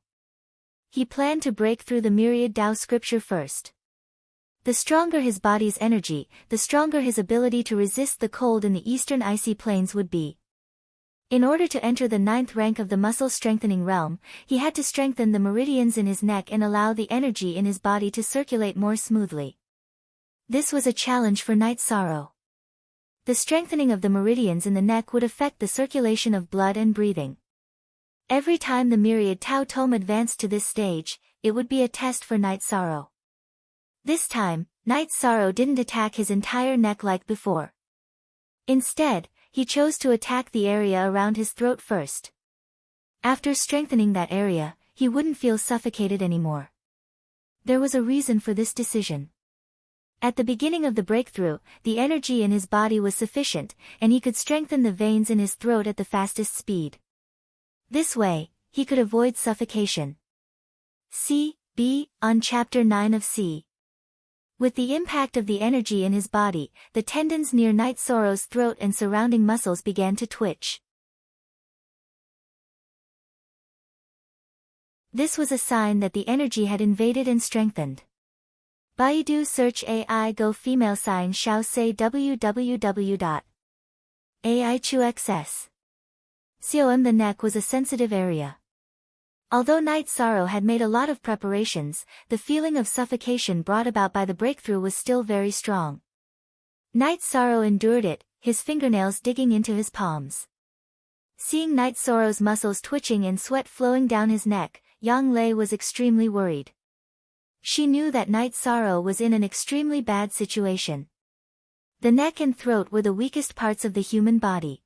He planned to break through the myriad Tao scripture first. The stronger his body's energy, the stronger his ability to resist the cold in the eastern icy plains would be. In order to enter the 9th rank of the muscle-strengthening realm, he had to strengthen the meridians in his neck and allow the energy in his body to circulate more smoothly. This was a challenge for Night Sorrow. The strengthening of the meridians in the neck would affect the circulation of blood and breathing. Every time the myriad Tao Tome advanced to this stage, it would be a test for Night Sorrow. This time, Night Sorrow didn't attack his entire neck like before. Instead, he chose to attack the area around his throat first. After strengthening that area, he wouldn't feel suffocated anymore. There was a reason for this decision. At the beginning of the breakthrough, the energy in his body was sufficient, and he could strengthen the veins in his throat at the fastest speed. This way, he could avoid suffocation. C.B. on Chapter 9 of C. With the impact of the energy in his body, the tendons near Night Sorrow's throat and surrounding muscles began to twitch. This was a sign that the energy had invaded and strengthened. Baidu search AI Go female sign Xiao say www.aichuxs. Com. The neck was a sensitive area. Although Night Sorrow had made a lot of preparations, the feeling of suffocation brought about by the breakthrough was still very strong. Night Sorrow endured it, his fingernails digging into his palms. Seeing Night Sorrow's muscles twitching and sweat flowing down his neck, Yang Lei was extremely worried. She knew that Night Sorrow was in an extremely bad situation. The neck and throat were the weakest parts of the human body.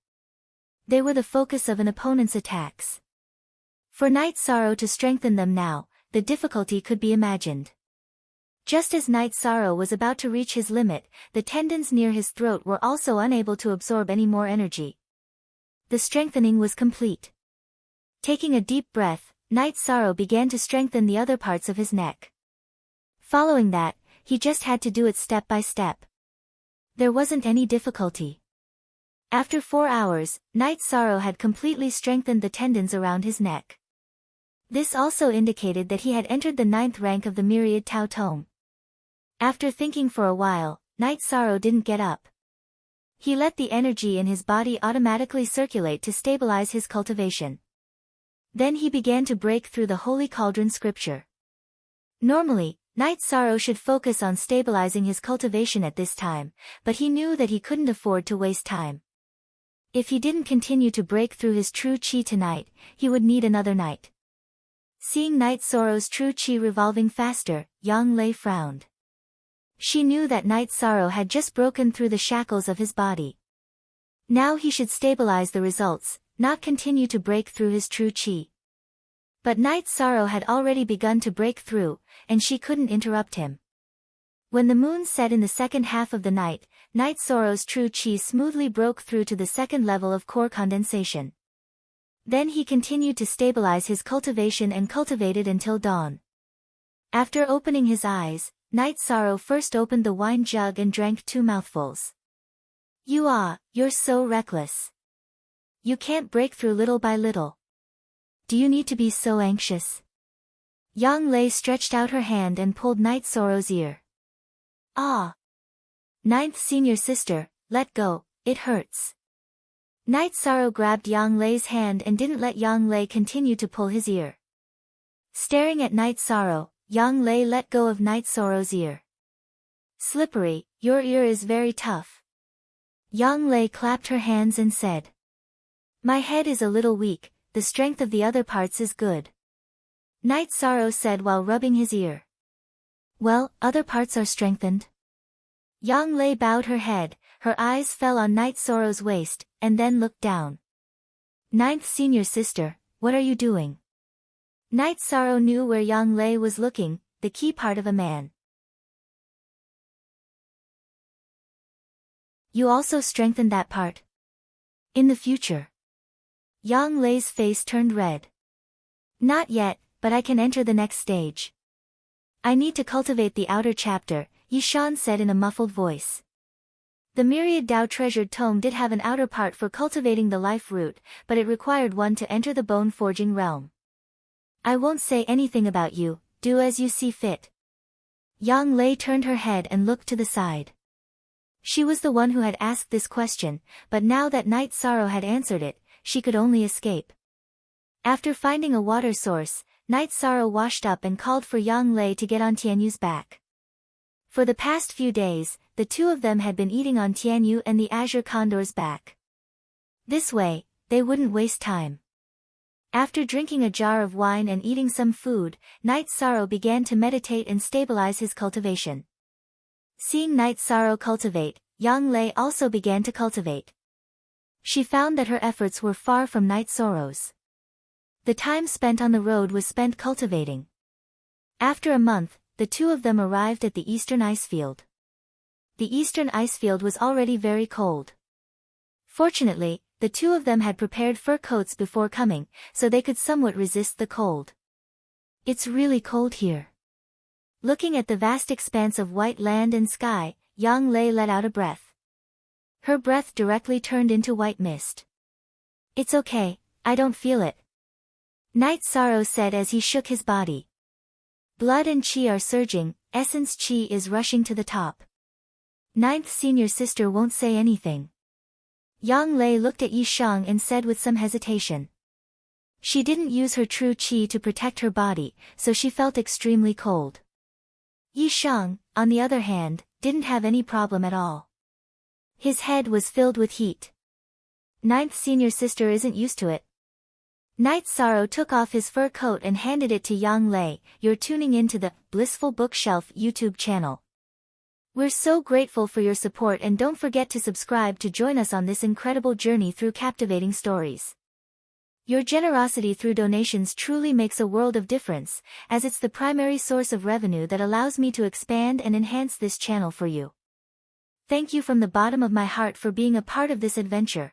They were the focus of an opponent's attacks. For Night Sorrow to strengthen them now, the difficulty could be imagined. Just as Night Sorrow was about to reach his limit, the tendons near his throat were also unable to absorb any more energy. The strengthening was complete. Taking a deep breath, Night Sorrow began to strengthen the other parts of his neck. Following that, he just had to do it step by step. There wasn't any difficulty. After 4 hours, Night Sorrow had completely strengthened the tendons around his neck. This also indicated that he had entered the 9th rank of the myriad Tao Tome. After thinking for a while, Night Sorrow didn't get up. He let the energy in his body automatically circulate to stabilize his cultivation. Then he began to break through the Holy Cauldron scripture. Normally, Night Sorrow should focus on stabilizing his cultivation at this time, but he knew that he couldn't afford to waste time. If he didn't continue to break through his true chi tonight, he would need another night. Seeing Night Sorrow's true chi revolving faster, Yang Lei frowned. She knew that Night Sorrow had just broken through the shackles of his body. Now he should stabilize the results, not continue to break through his true chi. But Night Sorrow had already begun to break through, and she couldn't interrupt him. When the moon set in the second half of the night, Night Sorrow's true chi smoothly broke through to the 2nd level of core condensation. Then he continued to stabilize his cultivation and cultivated until dawn. After opening his eyes, Night Sorrow first opened the wine jug and drank 2 mouthfuls. You're so reckless. You can't break through little by little. Do you need to be so anxious? Yang Lei stretched out her hand and pulled Night Sorrow's ear. Ah! 9th senior sister, let go, it hurts. Night Sorrow grabbed Yang Lei's hand and didn't let Yang Lei continue to pull his ear. Staring at Night Sorrow, Yang Lei let go of Night Sorrow's ear. Slippery, your ear is very tough. Yang Lei clapped her hands and said. My head is a little weak, the strength of the other parts is good. Night Sorrow said while rubbing his ear. Well, other parts are strengthened. Yang Lei bowed her head, her eyes fell on Night Sorrow's waist, and then looked down. Ninth senior sister, what are you doing? Night Sorrow knew where Yang Lei was looking, the key part of a man. You also strengthened that part? In the future. Yang Lei's face turned red. Not yet, but I can enter the next stage. I need to cultivate the outer chapter, Yishan said in a muffled voice. The myriad Dao treasured tome did have an outer part for cultivating the life root, but it required one to enter the bone forging realm. I won't say anything about you, do as you see fit. Yang Lei turned her head and looked to the side. She was the one who had asked this question, but now that Night Sorrow had answered it, she could only escape. After finding a water source, Night Sorrow washed up and called for Yang Lei to get on Tianyu's back. For the past few days, the two of them had been eating on Tianyu and the Azure Condor's back. This way, they wouldn't waste time. After drinking a jar of wine and eating some food, Night Sorrow began to meditate and stabilize his cultivation. Seeing Night Sorrow cultivate, Yang Lei also began to cultivate. She found that her efforts were far from Night Sorrow's. The time spent on the road was spent cultivating. After a month, the two of them arrived at the eastern ice field. The eastern ice field was already very cold. Fortunately, the two of them had prepared fur coats before coming, so they could somewhat resist the cold. It's really cold here. Looking at the vast expanse of white land and sky, Yang Lei let out a breath. Her breath directly turned into white mist. It's okay, I don't feel it. Night Sorrow said as he shook his body. Blood and chi are surging, essence chi is rushing to the top. Ninth senior sister won't say anything. Yang Lei looked at Yi Shang and said with some hesitation. She didn't use her true chi to protect her body, so she felt extremely cold. Yi Shang, on the other hand, didn't have any problem at all. His head was filled with heat. Ninth senior sister isn't used to it. Night Sorrow took off his fur coat and handed it to Yang Lei. You're tuning into the Blissful Bookshelf YouTube channel. We're so grateful for your support and don't forget to subscribe to join us on this incredible journey through captivating stories. Your generosity through donations truly makes a world of difference, as it's the primary source of revenue that allows me to expand and enhance this channel for you. Thank you from the bottom of my heart for being a part of this adventure.